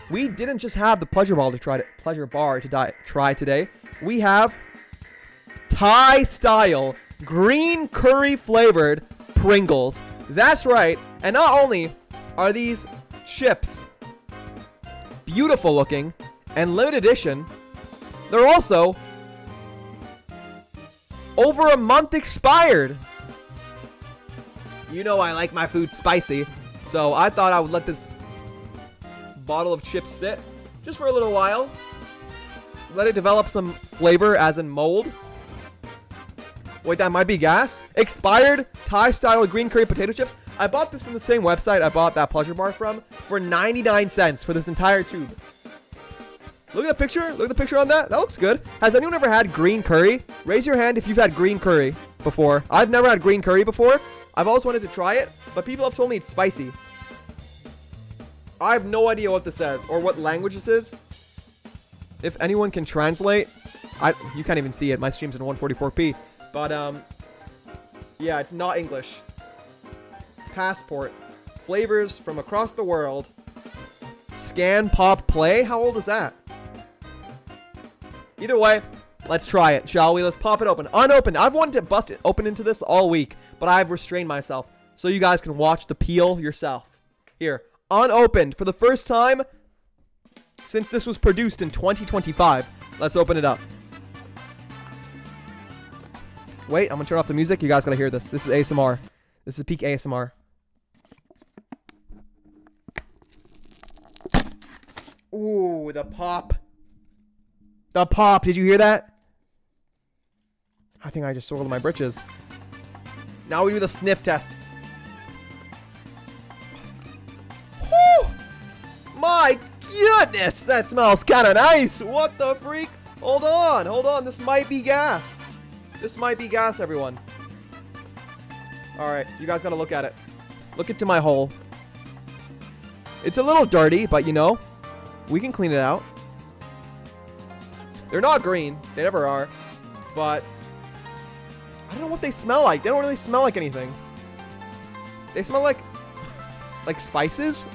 we didn't just have the pleasure bar to try today. We have Thai style green curry flavored Pringles. That's right. And not only are these chips beautiful looking and limited edition, they're also over a month expired. You know I like my food spicy, so I thought I would let this bottle of chips sit just for a little while. Let it develop some flavor, as in mold. Wait, that might be gas. Expired Thai style green curry potato chips. I bought this from the same website I bought that pleasure bar from for 99 cents for this entire tube. Look at the picture. Look at the picture on that. That looks good. Has anyone ever had green curry? Raise your hand if you've had green curry before. I've never had green curry before. I've always wanted to try it, but people have told me it's spicy. I have no idea what this says or what language this is. If anyone can translate, you can't even see it. My stream's in 144p. But, yeah, it's not English. Passport. Flavors from across the world. Scan, pop, play? How old is that? Either way, let's try it, shall we? Let's pop it open. Unopened. I've wanted to bust it open into this all week, but I've restrained myself so you guys can watch the peel yourself. Here. Unopened for the first time since this was produced in 2025. Let's open it up. Wait, I'm gonna turn off the music. You guys gotta hear this. This is ASMR. This is peak ASMR. Ooh, the pop. The pop. Did you hear that? I think I just soiled my britches. Now we do the sniff test. Whew! My goodness, that smells kind of nice. What the freak? Hold on, hold on. This might be gas. This might be gas, everyone. All right, you guys gotta look at it. Look into my hole. It's a little dirty, but you know, we can clean it out. They're not green. They never are. but I don't know what they smell like. They don't really smell like anything. They smell like spices,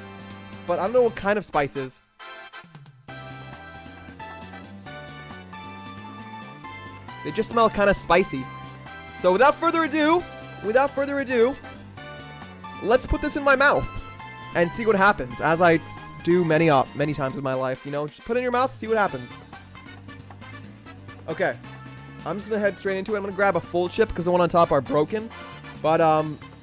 but I don't know what kind of spices. They just smell kind of spicy. So without further ado, let's put this in my mouth and see what happens, as I do many times in my life. You know, just put it in your mouth, see what happens. Okay, I'm just gonna head straight into it. I'm gonna grab a full chip because the one on top are broken. But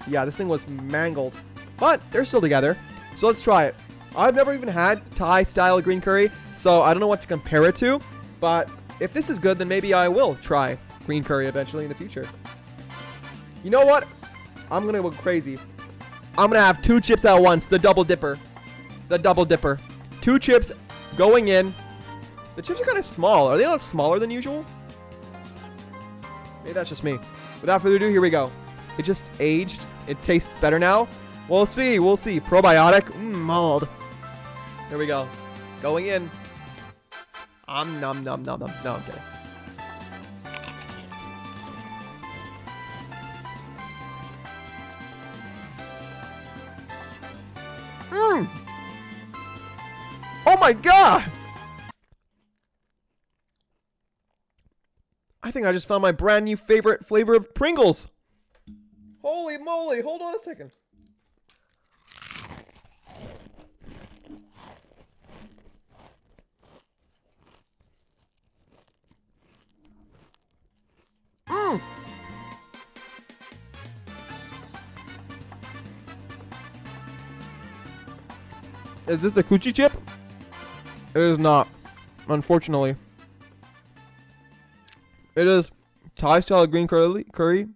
yeah, this thing was mangled, but they're still together. So let's try it. I've never even had Thai style green curry, so I don't know what to compare it to. But if this is good, then maybe I will try green curry eventually in the future. You know what? I'm gonna go crazy. I'm gonna have 2 chips at once. The double dipper. The double dipper. 2 chips going in. The chips are kind of small. Are they not smaller than usual? Maybe that's just me. Without further ado, here we go. It just aged. It tastes better now. We'll see. We'll see. Probiotic. Mold. Here we go. Going in. Nom nom nom nom. No, I'm kidding. Oh my god! I think I just found my brand new favorite flavor of Pringles. Holy moly, hold on a second. Is this the coochie chip? It is not, unfortunately. It is Thai style green curry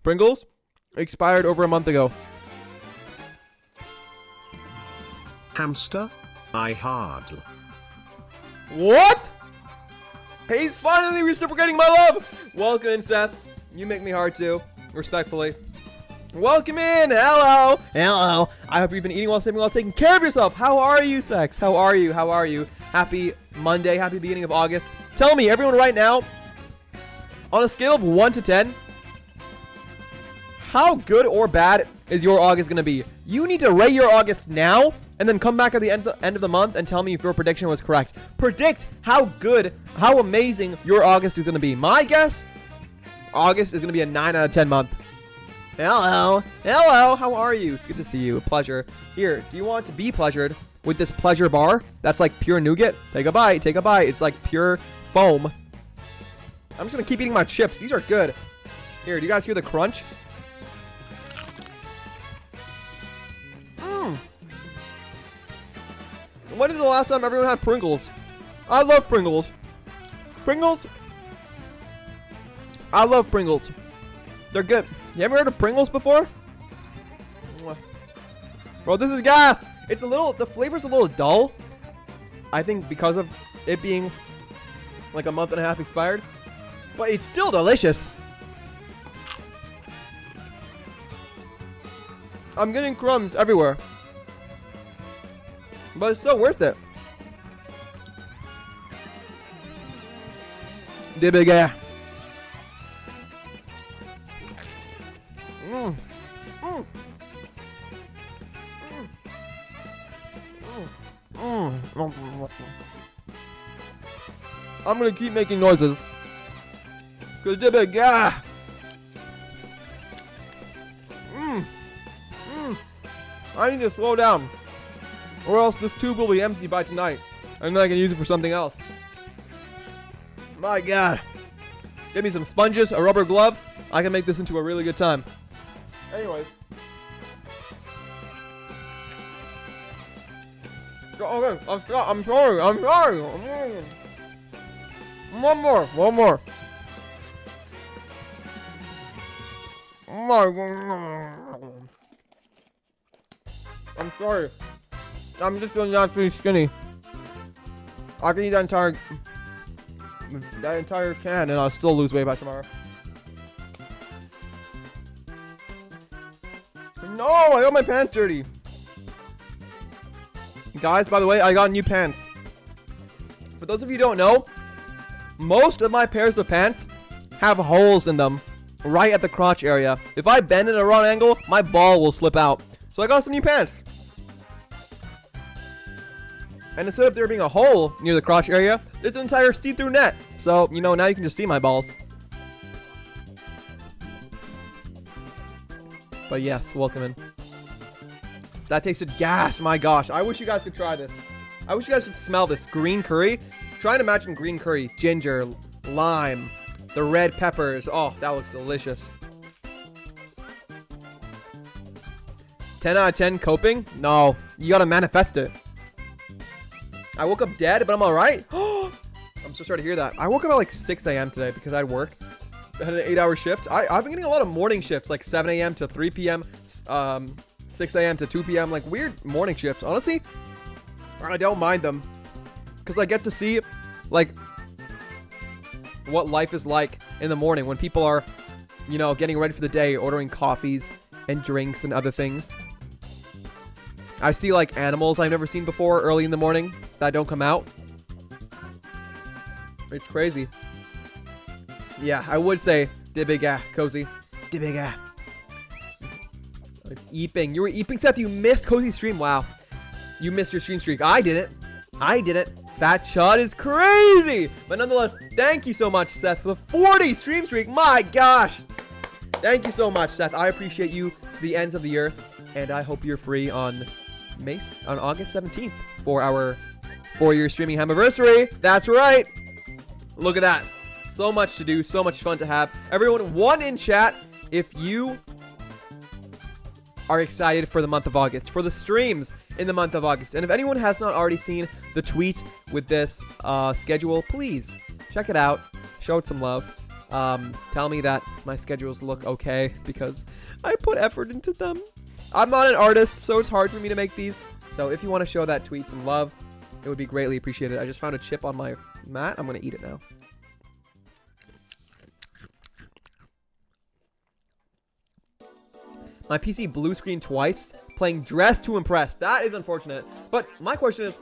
Pringles, expired over a month ago. Hamster, I hard. What? He's finally reciprocating my love. Welcome in, Seth. You make me hard too, respectfully. Welcome in. Hello. Hello. I hope you've been eating while sleeping while taking care of yourself. How are you, Sex? How are you? How are you? Happy Monday. Happy beginning of August. Tell me, everyone right now, on a scale of 1 to 10, how good or bad is your August going to be? You need to rate your August now and then come back at the end of the month and tell me if your prediction was correct. Predict how good, how amazing your August is going to be. My guess, August is going to be a 9 out of 10 month. Hello. Hello. How are you? It's good to see you. A pleasure. Here, do you want to be pleasured with this pleasure bar? That's like pure nougat. Take a bite. Take a bite. It's like pure foam. I'm just going to keep eating my chips. These are good. Here, do you guys hear the crunch? When is the last time everyone had Pringles? I love Pringles. Pringles? I love Pringles. They're good. You ever heard of Pringles before? Bro, this is gas. It's a little, the flavor's a little dull. I think because of it being like a month and a half expired. But it's still delicious. I'm getting crumbs everywhere. But it's so worth it. Yibbbeee. I'm gonna keep making noises. Cause Yibbbeee. I need to slow down, or else this tube will be empty by tonight, and then I can use it for something else. My God. Give me some sponges, a rubber glove. I can make this into a really good time. Anyways. Okay, I'm sorry. One more. I'm sorry. I'm just not pretty skinny. I can eat that entire can and I'll still lose weight by tomorrow. No, I got my pants dirty. Guys, by the way, I got new pants. For those of you who don't know, most of my pairs of pants have holes in them right at the crotch area. If I bend in a wrong angle, my ball will slip out. So I got some new pants. And instead of there being a hole near the crotch area, there's an entire see-through net. So, you know, now you can just see my balls. But yes, welcome in. That tasted gas. My gosh. I wish you guys could try this. I wish you guys could smell this green curry. Try to imagine green curry. Ginger, lime, the red peppers. Oh, that looks delicious. 10 out of 10 coping? No. You gotta manifest it. I woke up dead, but I'm alright. I'm so sorry to hear that. I woke up at like 6 a.m. today because I had work. I had an 8-hour shift. I've been getting a lot of morning shifts, like 7 a.m. to 3 p.m., 6 a.m. to 2 p.m., like weird morning shifts. Honestly, I don't mind them because I get to see, like, what life is like in the morning when people are, you know, getting ready for the day, ordering coffees and drinks and other things. I see, like, animals I've never seen before early in the morning that don't come out. It's crazy. Yeah, I would say Yibbbeee, Cozy. Yibbbeee. Eeping. You were eeping, Seth. You missed Cozy's stream. Wow. You missed your stream streak. I didn't. Fat Chud is crazy. But nonetheless, thank you so much, Seth, for the 40 stream streak. My gosh. Thank you so much, Seth. I appreciate you to the ends of the earth. And I hope you're free on August 17th for our 4-year streaming anniversary. That's right. Look at that. So much to do, so much fun to have. Everyone, one in chat if you are excited for the month of August, for the streams in the month of August. And if anyone has not already seen the tweet with this schedule, please check it out. Show it some love. Tell me that my schedules look okay because I put effort into them. I'm not an artist, so it's hard for me to make these. So if you want to show that tweet some love, it would be greatly appreciated. I just found a chip on my mat. I'm going to eat it now. My PC blue screen twice, playing Dress to Impress. That is unfortunate. But my question is,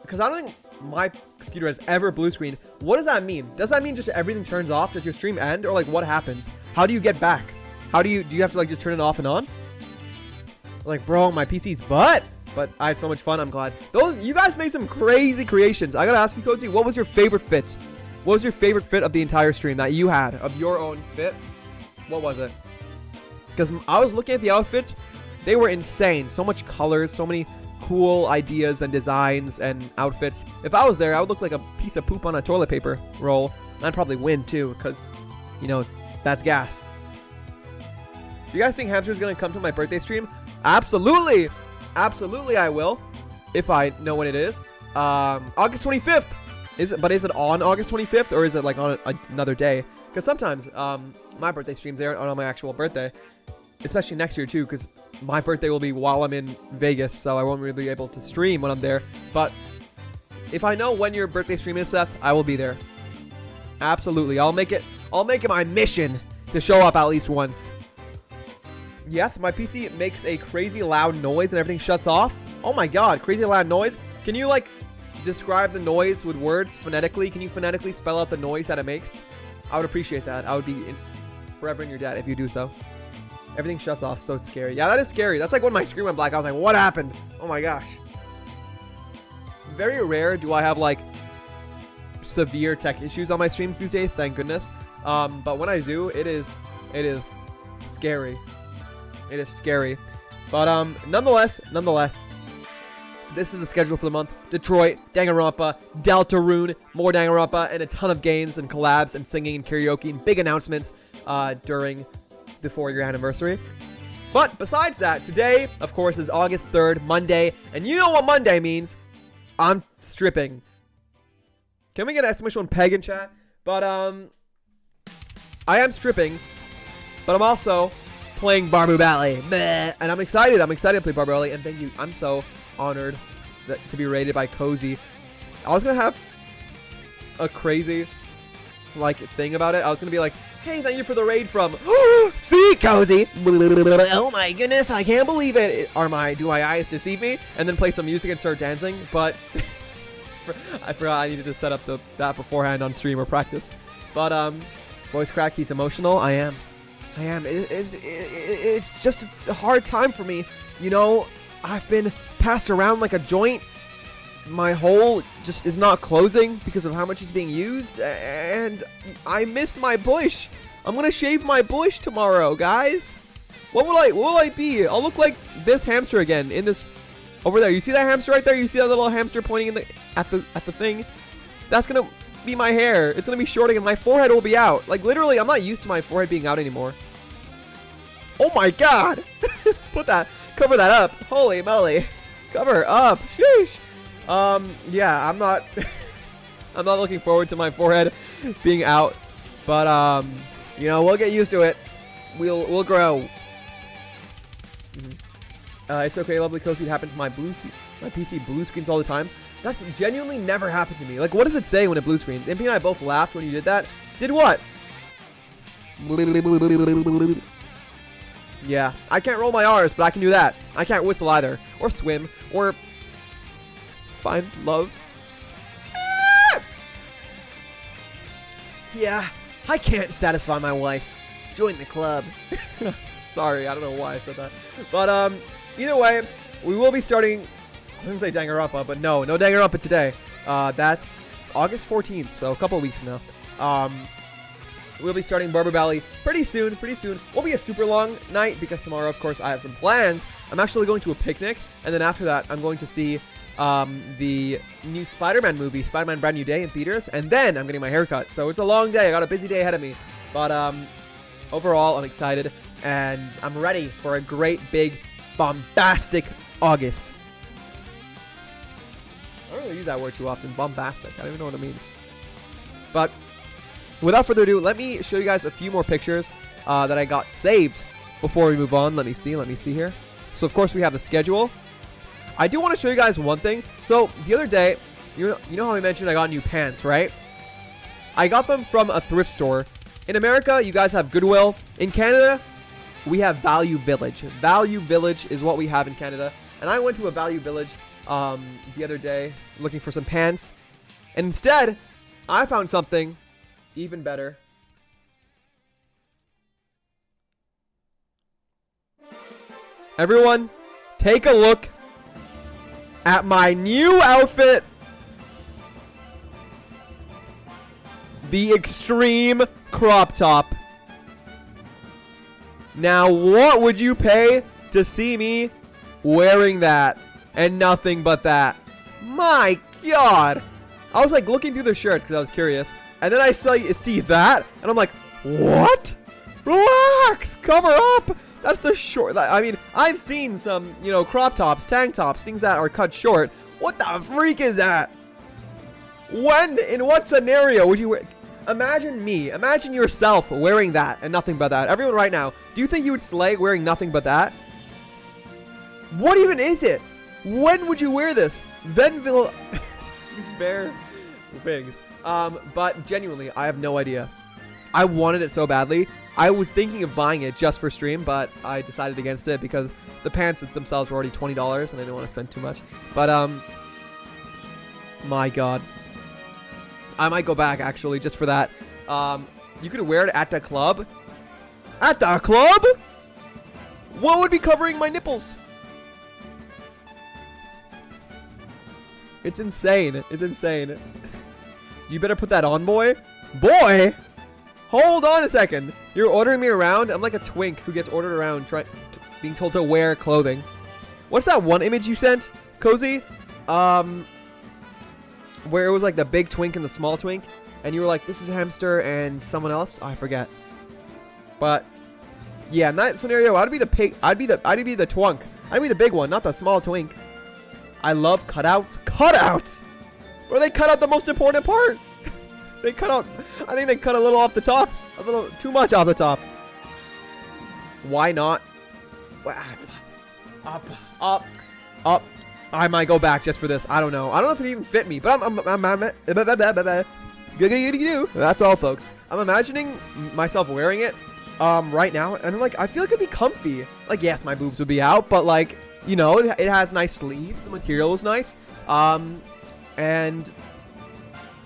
because I don't think my computer has ever blue screened, what does that mean? Does that mean just everything turns off? Does your stream end? Or like what happens? How do you get back? Do you have to like just turn it off and on? Like, bro, my PC's butt. But I had so much fun. I'm glad. You guys made some crazy creations. I gotta ask you, Cozy, what was your favorite fit? What was your favorite fit of the entire stream that you had? Of your own fit? What was it? Because I was looking at the outfits. They were insane. So much colors. So many cool ideas and designs and outfits. If I was there, I would look like a piece of poop on a toilet paper roll. I'd probably win, too. Because, you know, that's gas. Do you guys think Hamster's going to come to my birthday stream? Absolutely. Absolutely, I will. If I know when it is. August 25th. Is it on August 25th? Or is it, like, on another day? Because sometimes my birthday streams aren't on my actual birthday. Especially next year, too, because my birthday will be while I'm in Vegas, so I won't really be able to stream when I'm there. But if I know when your birthday stream is, Seth, I will be there. Absolutely. I'll make it my mission to show up at least once. Yes, my PC makes a crazy loud noise and everything shuts off. Oh my god, crazy loud noise. Can you, like, describe the noise with words phonetically? Can you phonetically spell out the noise that it makes? I would appreciate that. I would be forever in your debt if you do so. Everything shuts off, so it's scary. Yeah, that is scary. That's like when my screen went black. I was like, what happened? Oh my gosh. Very rare do I have, like, severe tech issues on my streams these days, thank goodness. But when I do, it is scary. It is scary. But nonetheless, this is the schedule for the month. Detroit, Danganronpa, Deltarune, more Danganronpa, and a ton of games and collabs and singing and karaoke and big announcements during the 4-year anniversary. But besides that, today, of course, is August 3rd, Monday, and you know what Monday means. I'm stripping. Can we get an exclamation on Peg in chat? But I am stripping, but I'm also playing Barbu Ballet. And I'm excited. I'm excited to play Barbu Ballet, and thank you. I'm so honored to be rated by Cozy. I was gonna have a crazy, like, thing about it. I was gonna be like, hey, thank you for the raid from see Cozy. Oh my goodness, I can't believe it. Do my eyes deceive me? And then play some music and start dancing. But I forgot I needed to set up that beforehand on stream or practice. But Voice crack, he's emotional. I am. It's just a hard time for me. You know, I've been passed around like a joint. My hole just is not closing because of how much it's being used. And I miss my bush. I'm going to shave my bush tomorrow, guys. What will I be? I'll look like this hamster again in this over there. You see that hamster right there? You see that little hamster pointing in at the thing? That's going to be my hair. It's going to be shorting and my forehead will be out. Like literally, I'm not used to my forehead being out anymore. Oh my god. Cover that up. Holy moly. Cover up. Sheesh. Yeah, I'm not I'm not looking forward to my forehead being out, but you know, we'll get used to it. We'll grow. It's okay, lovely cozy. It happens to my PC blue screens all the time. That's genuinely never happened to me. Like, what does it say when it blue screens? MP and I both laughed when you did that. Did what? Yeah, I can't roll my R's, but I can do that. I can't whistle either, or swim, or find love. Yeah, I can't satisfy my wife. Join the club. Sorry, I don't know why I said that. But either way, we will be starting. I was gonna say Danganronpa, but no Danganronpa today. That's August 14th, so a couple of weeks from now. We'll be starting Barber Valley pretty soon. Won't be a super long night because tomorrow, of course, I have some plans. I'm actually going to a picnic, and then after that, I'm going to see the new Spider-Man movie, Spider-Man Brand New Day in theaters, and then I'm getting my hair cut. So it's a long day. I got a busy day ahead of me. But overall, I'm excited, and I'm ready for a great, big, bombastic August. I don't really use that word too often, bombastic. I don't even know what it means. But without further ado, let me show you guys a few more pictures that I got saved before we move on. Let me see here. So, of course, we have the schedule. I do want to show you guys one thing. So, the other day, you know how I mentioned I got new pants, right? I got them from a thrift store. In America, you guys have Goodwill. In Canada, we have Value Village. Value Village is what we have in Canada. And I went to a Value Village the other day looking for some pants. And instead, I found something even better. Everyone, take a look at my new outfit. The extreme crop top. Now, what would you pay to see me wearing that and nothing but that? My God. I was like looking through the shirts because I was curious. And then I see that, and I'm like, what? Relax, cover up. That's the short. I mean, I've seen some, you know, crop tops, tank tops, things that are cut short. What the freak is that? When, in what scenario would you wear? Imagine yourself wearing that and nothing but that. Everyone right now, do you think you would slay wearing nothing but that? What even is it? When would you wear this? Venville, bare things. But genuinely, I have no idea. I wanted it so badly. I was thinking of buying it just for stream, but I decided against it because the pants themselves were already $20 and I didn't want to spend too much. But, my God. I might go back, actually, just for that. You could wear it at the club. At the club? What would be covering my nipples? It's insane. It's insane. You better put that on, boy. Boy! Hold on a second. You're ordering me around? I'm like a twink who gets ordered around being told to wear clothing. What's that one image you sent, Cozy? Where it was like the big twink and the small twink. And you were like, this is a hamster and someone else? Oh, I forget. But yeah, in that scenario, I'd be the pig. I'd be the twunk. I'd be the big one, not the small twink. I love cutouts. Cutouts! Where they cut out the most important part. They cut out, I think they cut a little off the top. A little too much off the top. Why not? Up. I might go back just for this. I don't know. I don't know if it even fit me, but that's all, folks. I'm imagining myself wearing it right now, and I'm like, I feel like it'd be comfy. Like, yes, my boobs would be out, but like, you know, it has nice sleeves. The material is nice. And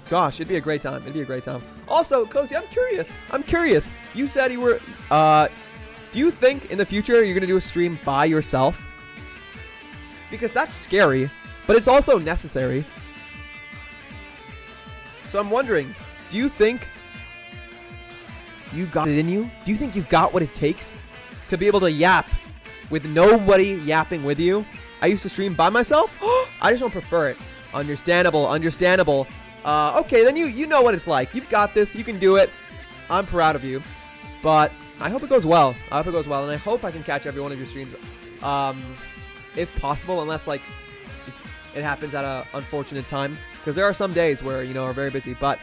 Gosh, it'd be a great time. It'd be a great time. Also, Cozy, I'm curious. You said you were, do you think in the future you're going to do a stream by yourself? Because that's scary, but it's also necessary. So I'm wondering, do you think you got it in you? Do you think you've got what it takes to be able to yap with nobody yapping with you? I used to stream by myself. I just don't prefer it. Understandable. Okay, then you know what it's like. You've got this. You can do it. I'm proud of you. But I hope it goes well. And I hope I can catch every one of your streams, if possible, unless like it happens at an unfortunate time. Because there are some days where are very busy. But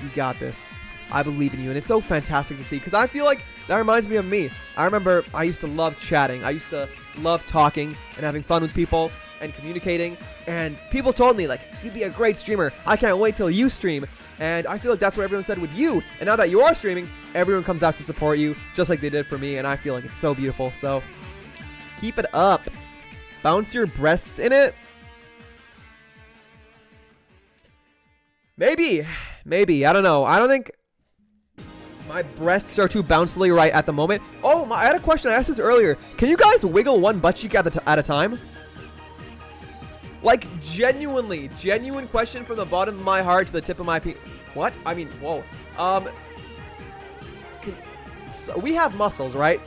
you got this. I believe in you, and it's so fantastic to see. Because I feel like that reminds me of me. I remember I used to love chatting. I used to love talking and having fun with people and communicating. And people told me, like, you'd be a great streamer. I can't wait till you stream. And I feel like that's what everyone said with you. And now that you are streaming, everyone comes out to support you, just like they did for me. And I feel like it's so beautiful. So keep it up. Bounce your breasts in it. Maybe. I don't know. I don't think my breasts are too bouncily right at the moment. Oh, I had a question. I asked this earlier. Can you guys wiggle one butt cheek at a time? Like, genuine question from the bottom of my heart to the tip of my what? I mean, whoa. So we have muscles, right?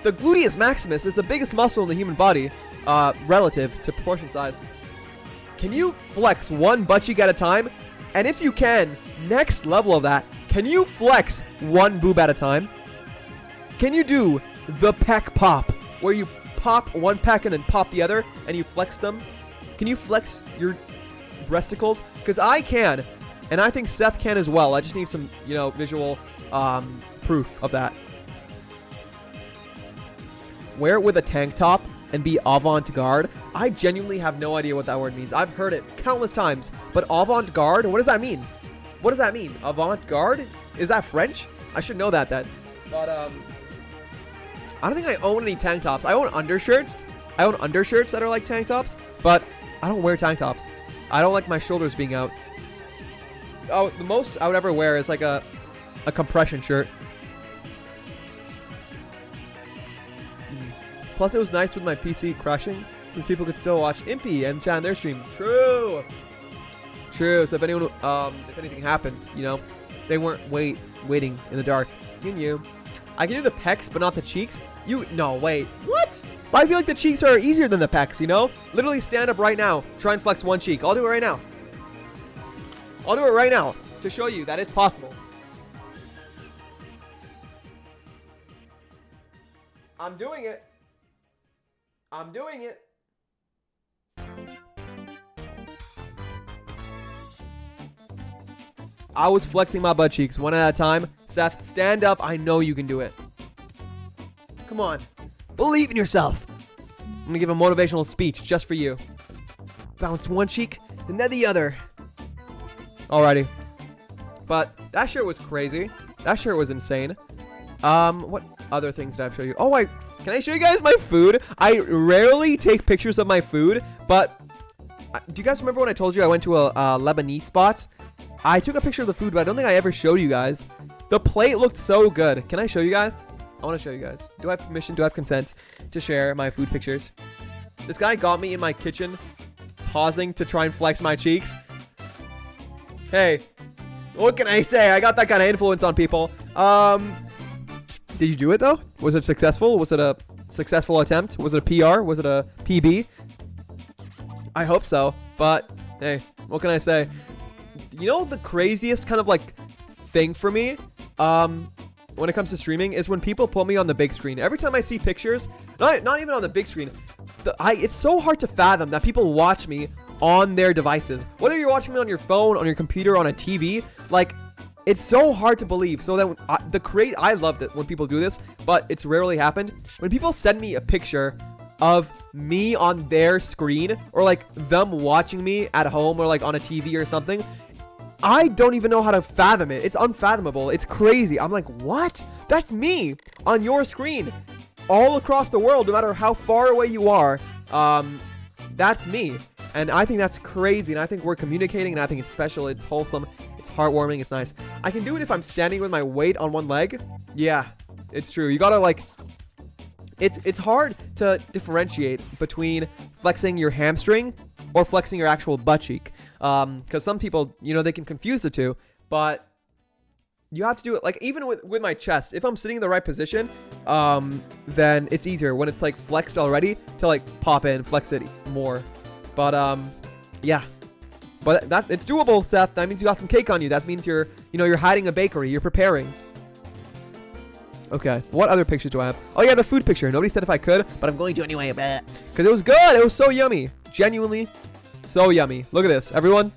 The gluteus maximus is the biggest muscle in the human body, relative to proportion size. Can you flex one butt cheek at a time? And if you can, next level of that, can you flex one boob at a time? Can you do the pec pop, where you pop one pec and then pop the other, and you flex them? Can you flex your breasticles? Because I can, and I think Seth can as well. I just need some, visual proof of that. Wear it with a tank top and be avant-garde. I genuinely have no idea what that word means. I've heard it countless times, but avant-garde, what does that mean? What does that mean? Avant-garde? Is that French? I should know that then. But I don't think I own any tank tops. I own undershirts. That are like tank tops, but I don't wear tank tops. I don't like my shoulders being out. Oh, the most I would ever wear is like a compression shirt. Plus, it was nice with my PC crashing, since people could still watch Impy and chat on their stream. True. So if anything happened, they weren't waiting in the dark. I can do the pecs, but not the cheeks. No, wait. What? I feel like the cheeks are easier than the pecs, Literally stand up right now. Try and flex one cheek. I'll do it right now. To show you that it's possible. I'm doing it. I was flexing my butt cheeks one at a time. Seth, stand up. I know you can do it. Come on. Believe in yourself. I'm going to give a motivational speech just for you. Bounce one cheek and then the other. Alrighty. But that shirt was crazy. That shirt was insane. What other things did I show you? Oh, can I show you guys my food? I rarely take pictures of my food, but do you guys remember when I told you I went to a Lebanese spot? I took a picture of the food, but I don't think I ever showed you guys. The plate looked so good. Can I show you guys? I want to show you guys. Do I have permission? Do I have consent to share my food pictures? This guy got me in my kitchen, pausing to try and flex my cheeks. Hey, what can I say? I got that kind of influence on people. Did you do it though? Was it successful? Was it a successful attempt? Was it a PR? Was it a PB? I hope so. But hey, what can I say? The craziest kind of like thing for me, when it comes to streaming is when people put me on the big screen. Every time I see pictures, not even on the big screen, it's so hard to fathom that people watch me on their devices. Whether you're watching me on your phone, on your computer, on a TV, like, it's so hard to believe. So that I love it when people do this, but it's rarely happened. When people send me a picture of me on their screen, or like them watching me at home or like on a TV or something, I don't even know how to fathom it. It's unfathomable. It's crazy. I'm like, what? That's me on your screen all across the world, no matter how far away you are. That's me. And I think that's crazy. And I think we're communicating, and I think it's special. It's wholesome. It's heartwarming. It's nice. I can do it if I'm standing with my weight on one leg. Yeah, it's true. You gotta like... It's hard to differentiate between flexing your hamstring or flexing your actual butt cheek. Because some people, you know, they can confuse the two. But you have to do it, like, even with my chest. If I'm sitting in the right position, then it's easier when it's, like, flexed already to, like, pop in, flex it more. But, yeah. But it's doable, Seth. That means you got some cake on you. That means you're hiding a bakery. You're preparing. Okay. What other pictures do I have? Oh, yeah, the food picture. Nobody said if I could, but I'm going to anyway. Because it was good. It was so yummy. Genuinely so yummy. Look at this, everyone.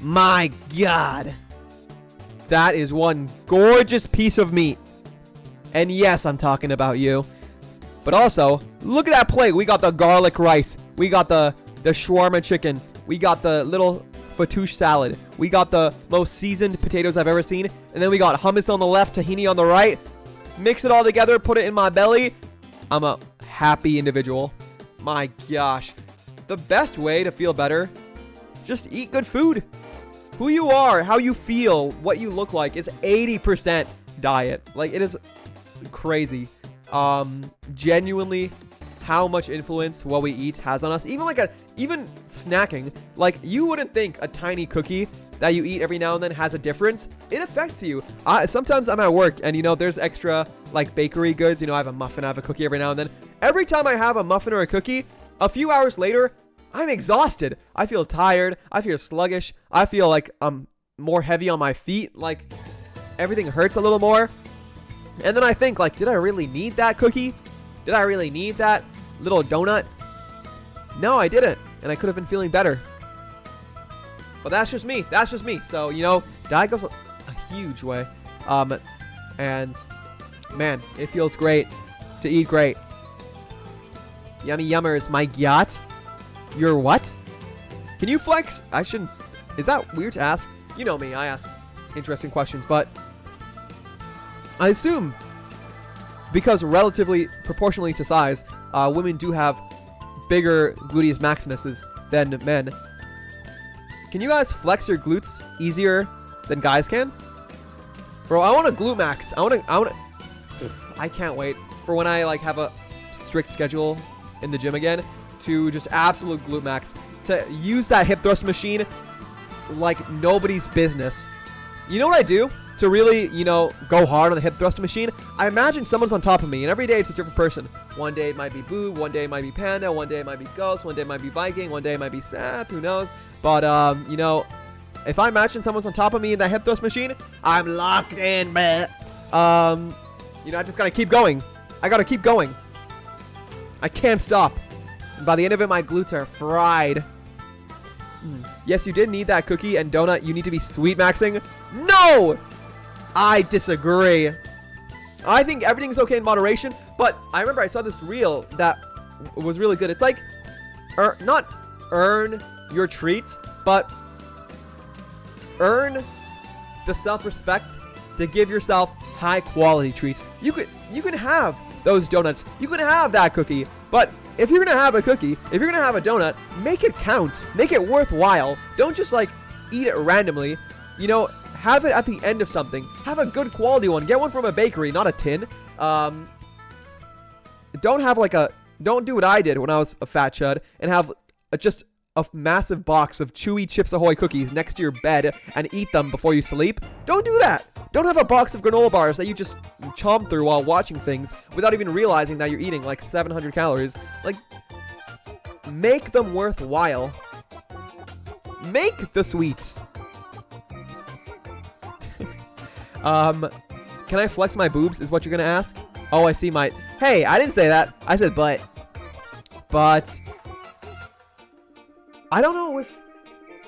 My God. That is one gorgeous piece of meat. And yes, I'm talking about you. But also, look at that plate. We got the garlic rice. We got the shawarma chicken. We got the little fattoush salad. We got the most seasoned potatoes I've ever seen. And then we got hummus on the left, tahini on the right. Mix it all together, put it in my belly. I'm a happy individual. My gosh. The best way to feel better, just eat good food. Who you are, how you feel, what you look like is 80% diet. Like, it is crazy. Genuinely, how much influence what we eat has on us. Even snacking. Like, you wouldn't think a tiny cookie that you eat every now and then has a difference. It affects you. Sometimes I'm at work and, you know, there's extra, like, bakery goods. You know, I have a muffin, I have a cookie every now and then. Every time I have a muffin or a cookie, a few hours later, I'm exhausted. I feel tired. I feel sluggish. I feel like I'm more heavy on my feet. Like, everything hurts a little more. And then I think, like, did I really need that cookie? Did I really need that little donut? No, I didn't. And I could have been feeling better. But that's just me. That's just me. So, you know, diet goes a huge way. And, man, it feels great to eat great. Yummy yummers, my yacht. You're what? Can you flex? I shouldn't. Is that weird to ask? You know me. I ask interesting questions. But I assume because relatively proportionally to size, women do have bigger gluteus maximuses than men. Can you guys flex your glutes easier than guys can? Bro, I want a glute max. I can't wait for when I like have a strict schedule in the gym again to just absolute glute max, to use that hip thrust machine like nobody's business. You know what I do to really, you know, go hard on the hip thrust machine? I imagine someone's on top of me, and every day it's a different person. One day it might be Boo, one day it might be Panda, one day it might be Ghost, one day it might be Viking, one day it might be Seth, who knows? But, you know, if I imagine someone's on top of me in that hip thrust machine, I'm locked in, man. You know, I just gotta keep going. I gotta keep going. I can't stop. And by the end of it, my glutes are fried. Yes, you did need that cookie and donut. You need to be sweet maxing. No! I disagree. I think everything's okay in moderation, but I remember I saw this reel that was really good. It's like, not earn your treats, but earn the self-respect to give yourself high-quality treats. You can have those donuts. You can have that cookie, but if you're gonna have a cookie, if you're gonna have a donut, make it count. Make it worthwhile. Don't just like eat it randomly. You know, have it at the end of something. Have a good quality one. Get one from a bakery, not a tin. Don't do what I did when I was a fat chud and have just a massive box of chewy Chips Ahoy cookies next to your bed and eat them before you sleep. Don't do that. Don't have a box of granola bars that you just chomp through while watching things without even realizing that you're eating like 700 calories. Like, make them worthwhile. Make the sweets. Can I flex my boobs is what you're gonna ask? Oh, I see my... Hey, I didn't say that. I said but. But I don't know if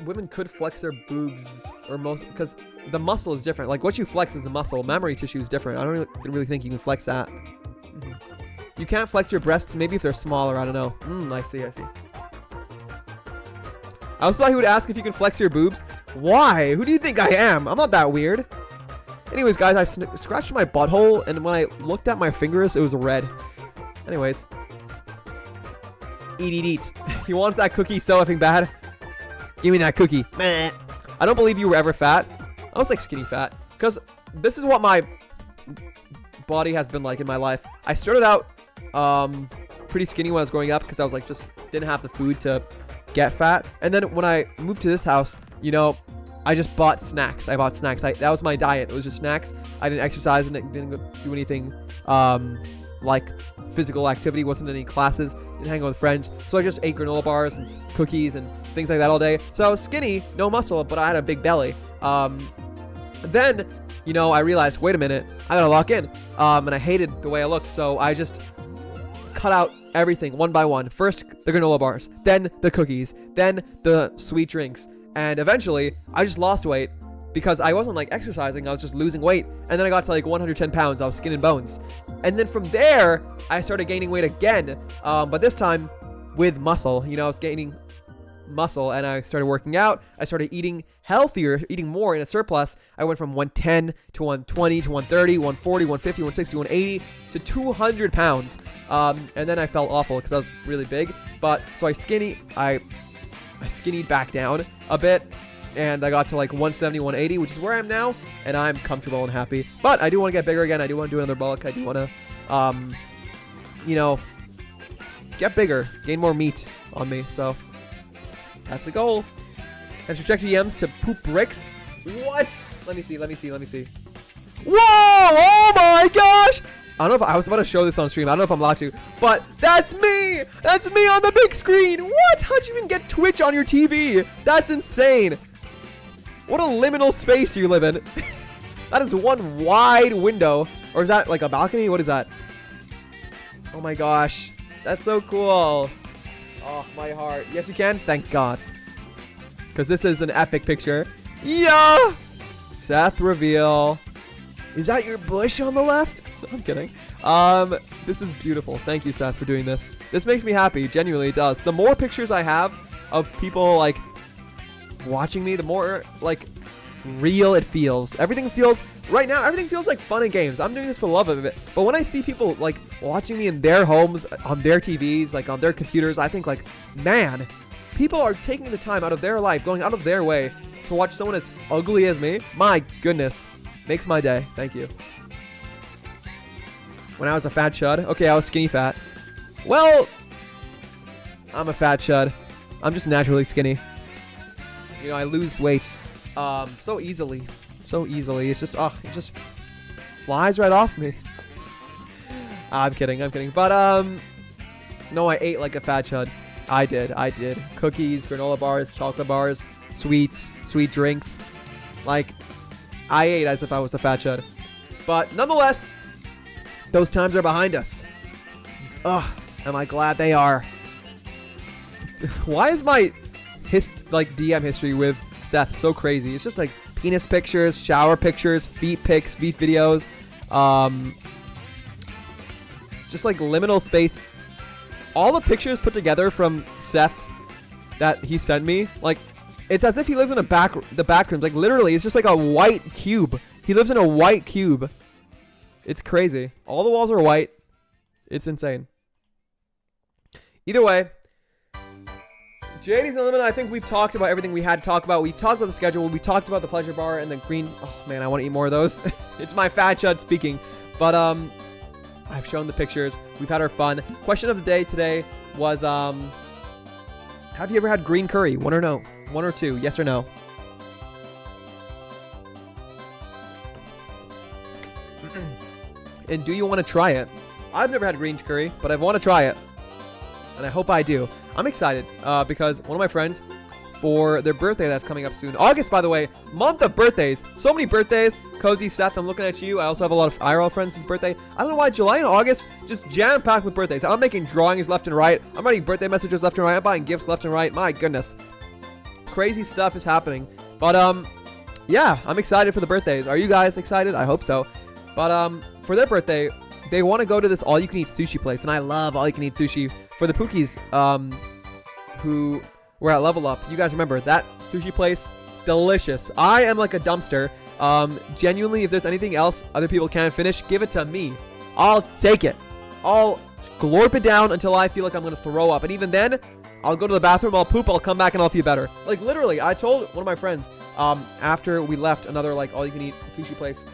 women could flex their boobs or most, because the muscle is different. Like, what you flex is the muscle. Memory tissue is different. I don't really think you can flex that. You can't flex your breasts, maybe if they're smaller. I don't know. I see. I also thought he would ask if you can flex your boobs. Why? Who do you think I am? I'm not that weird. Anyways, guys, I scratched my butthole, and when I looked at my fingers, it was red. Anyways. Eat. He wants that cookie so effing bad. Give me that cookie. I don't believe you were ever fat. I was like skinny fat. Because this is what my body has been like in my life. I started out pretty skinny when I was growing up because I was like just didn't have the food to get fat. And then when I moved to this house, you know, I just bought snacks. I bought snacks. That was my diet. It was just snacks. I didn't exercise and didn't do anything like physical activity. Wasn't any classes. Didn't hang out with friends. So I just ate granola bars and cookies and things like that all day. So I was skinny, no muscle, but I had a big belly. Then, you know, I realized, wait a minute, I gotta lock in. And I hated the way I looked. So I just cut out everything one by one. First, the granola bars, then the cookies, then the sweet drinks. And eventually, I just lost weight because I wasn't like exercising. I was just losing weight. And then I got to like 110 pounds. I was skin and bones. And then from there, I started gaining weight again. But this time with muscle. You know, I was gaining muscle and I started working out. I started eating healthier, eating more in a surplus. I went from 110 to 120 to 130, 140, 150, 160, 180 to 200 pounds. And then I felt awful because I was really big. But so I skinnied back down a bit and I got to like 170, 180, which is where I am now, and I'm comfortable and happy. But I do want to get bigger again. I do want to do another bulk. I do want to, you know, get bigger, gain more meat on me. So that's the goal. And subject DMs to poop bricks. What? Let me see. Whoa! Oh my gosh! I don't know if I was about to show this on stream. I don't know if I'm allowed to, but that's me! That's me on the big screen! What? How'd you even get Twitch on your TV? That's insane. What a liminal space you live in. That is one wide window. Or is that like a balcony? What is that? Oh my gosh. That's so cool. Oh, my heart. Yes, you can? Thank God. Because this is an epic picture. Yeah! Seth reveal. Is that your bush on the left? I'm kidding. This is beautiful. Thank you, Seth, for doing this. This makes me happy. Genuinely, it does. The more pictures I have of people, like, watching me, the more, like, real it feels. Everything feels, right now, everything feels like fun and games. I'm doing this for the love of it. But when I see people, like, watching me in their homes, on their TVs, like, on their computers, I think, like, man, people are taking the time out of their life, going out of their way to watch someone as ugly as me. My goodness. Makes my day. Thank you. When I was a fat chud. Okay, I was skinny fat. Well, I'm a fat chud. I'm just naturally skinny. You know, I lose weight so easily. So easily. It's just, it just flies right off me. I'm kidding. But, no, I ate like a fat chud. I did. Cookies, granola bars, chocolate bars, sweets, sweet drinks. Like, I ate as if I was a fat chud. But nonetheless, those times are behind us. Ugh, am I glad they are. Why is my DM history with Seth so crazy? It's just like penis pictures, shower pictures, feet pics, feet videos. Just like liminal space. All the pictures put together from Seth that he sent me, like, it's as if he lives in the back rooms. Like, literally, it's just like a white cube. He lives in a white cube. It's crazy. All the walls are white. It's insane. Either way, JD's Unlimited, I think we've talked about everything we had to talk about. We've talked about the schedule. We talked about the pleasure bar and the green. Oh, man, I want to eat more of those. It's my fat chud speaking. But, I've shown the pictures. We've had our fun. Question of the day today was, have you ever had green curry? One or no? One or two? Yes or no? And do you want to try it? I've never had green curry, but I want to try it. And I hope I do. I'm excited because one of my friends, for their birthday that's coming up soon. August, by the way, month of birthdays. So many birthdays. Cozy, Seth, I'm looking at you. I also have a lot of IRL friends whose birthday. I don't know why July and August just jam-packed with birthdays. I'm making drawings left and right. I'm writing birthday messages left and right. I'm buying gifts left and right. My goodness. Crazy stuff is happening. But, yeah, I'm excited for the birthdays. Are you guys excited? I hope so. But, for their birthday, they want to go to this all-you-can-eat sushi place. And I love all-you-can-eat sushi. For the Pookies, who were at Level Up, you guys remember that sushi place? Delicious. I am like a dumpster. Genuinely, if there's anything else other people can't finish, give it to me. I'll take it. I'll glorp it down until I feel like I'm going to throw up. And even then, I'll go to the bathroom, I'll poop, I'll come back, and I'll feel better. Like, literally, I told one of my friends, after we left another, like, all-you-can-eat sushi place,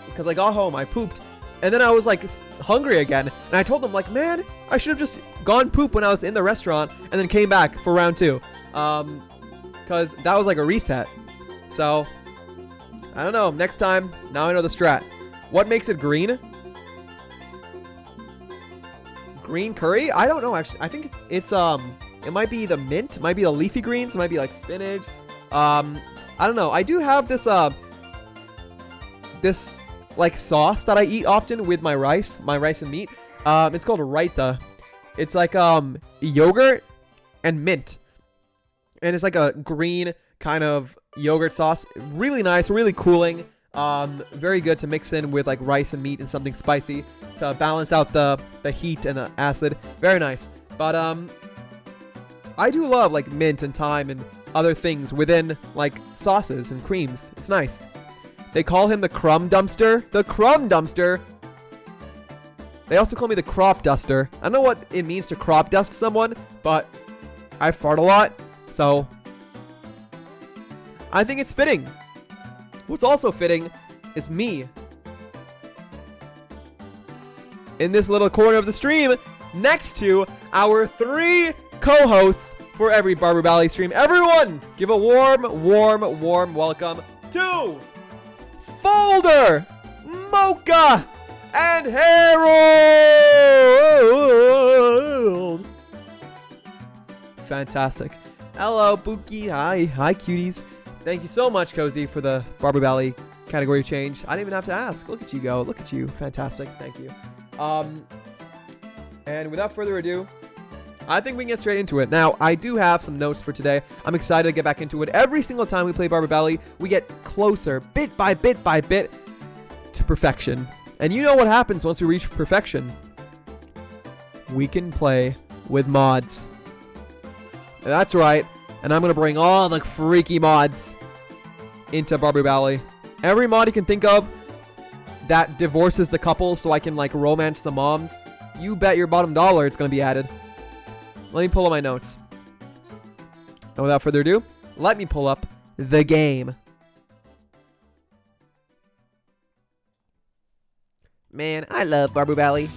because I got home, I pooped, and then I was, like, hungry again, and I told them, like, man, I should have just gone poop when I was in the restaurant, and then came back for round 2, because that was, like, a reset. So, I don't know, next time, now I know the strat. What makes it green? Green curry? I don't know, actually. I think it's it might be the mint, it might be the leafy greens, it might be like spinach. I don't know. I do have this this like sauce that I eat often with my rice and meat. It's called raita. It's like yogurt and mint. And it's like a green kind of yogurt sauce. Really nice, really cooling. Very good to mix in with like rice and meat and something spicy to balance out the heat and the acid. Very nice. But I do love like mint and thyme and other things within like sauces and creams. It's nice. They call him the crumb dumpster. The crumb dumpster. They also call me the crop duster. I don't know what it means to crop dust someone, but I fart a lot, so I think it's fitting. What's also fitting is me in this little corner of the stream next to our 3 co-hosts for every Barber Valley stream. Everyone, give a warm, warm, warm welcome to Folder, Mocha, and Harold. Fantastic. Hello, Pookie. Hi, cuties. Thank you so much, Cozy, for the Barber Valley category change. I didn't even have to ask. Look at you go. Look at you. Fantastic. Thank you. And without further ado, I think we can get straight into it. Now, I do have some notes for today. I'm excited to get back into it. Every single time we play Barber Valley, we get closer, bit by bit by bit, to perfection. And you know what happens once we reach perfection? We can play with mods. That's right. And I'm going to bring all the freaky mods into Barber Valley. Every mod you can think of that divorces the couple so I can like romance the moms. You bet your bottom dollar it's going to be added. Let me pull up my notes. And without further ado, let me pull up the game. Man, I love Barber Valley.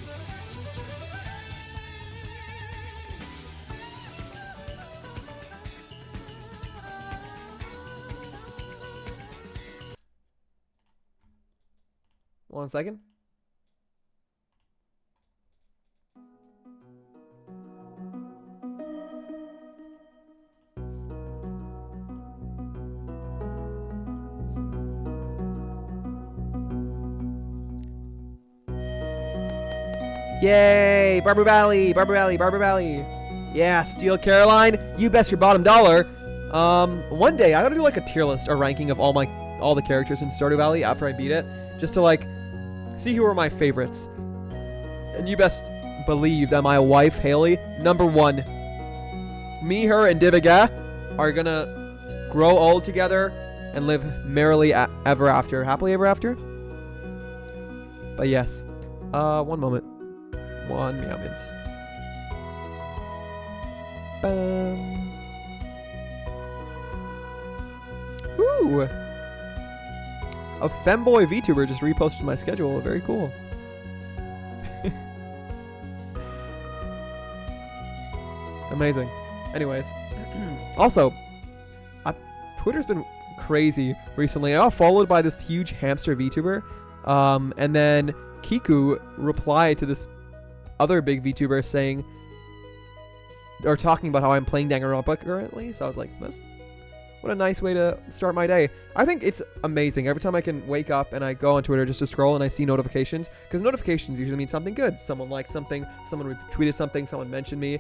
One second. Yay! Barber Valley! Barber Valley! Barber Valley! Yeah, Steel Caroline, you best your bottom dollar. One day I gotta do like a tier list or ranking of all the characters in Stardew Valley after I beat it, just to like see who are my favorites. And you best believe that my wife Haley, number 1. Me, her, and Yibbbeee are gonna grow old together and live merrily ever after, happily ever after. But yes, one moment. 1 moment. Bum. Ooh. A femboy VTuber just reposted my schedule. Very cool. Amazing. Anyways. Also, Twitter's been crazy recently. I got followed by this huge hamster VTuber. And then Kiku replied to this other big VTuber saying, or talking about how I'm playing Danganronpa currently. So I was like, what a nice way to start my day. I think it's amazing. Every time I can wake up and I go on Twitter just to scroll and I see notifications, because notifications usually mean something good. Someone liked something, someone retweeted something, someone mentioned me.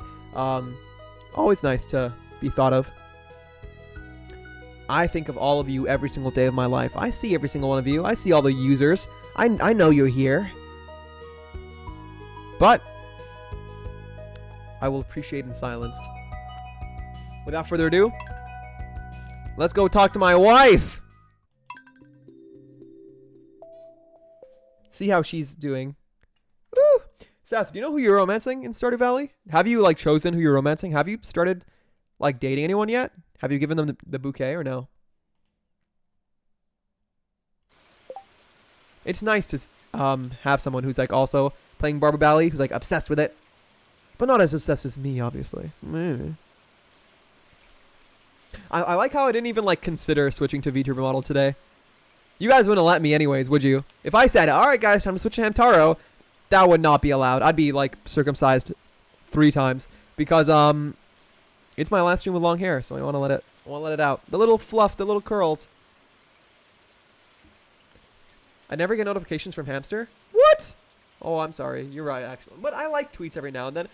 Always nice to be thought of. I think of all of you every single day of my life. I see every single one of you. I see all the users. I know you're here. But I will appreciate in silence. Without further ado, let's go talk to my wife. See how she's doing. Woo! Seth, do you know who you're romancing in Stardew Valley? Have you like chosen who you're romancing? Have you started like dating anyone yet? Have you given them the bouquet or no? It's nice to have someone who's like also playing Barber Valley, who's like obsessed with it, but not as obsessed as me, obviously. I like how I didn't even like consider switching to VTuber model today. You guys wouldn't let me anyways, would you? If I said, all right, guys, time to switch to Hamtaro, that would not be allowed. I'd be like circumcised 3 times because it's my last stream with long hair, so I want to let it out. The little fluff, the little curls. I never get notifications from Hamster. What? Oh, I'm sorry. You're right, actually. But I like tweets every now and then.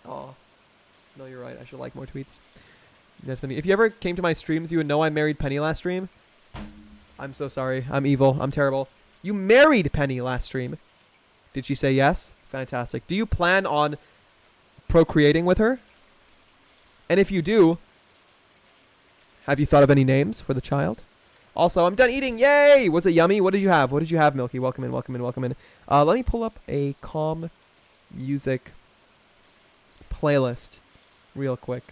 Oh, no, you're right. I should like more tweets. That's funny. If you ever came to my streams, you would know I married Penny last stream. I'm so sorry. I'm evil. I'm terrible. You married Penny last stream. Did she say yes? Fantastic. Do you plan on procreating with her? And if you do, have you thought of any names for the child? Also, I'm done eating. Yay! Was it yummy? What did you have? What did you have, Milky? Welcome in, welcome in, welcome in. Let me pull up a calm music playlist real quick.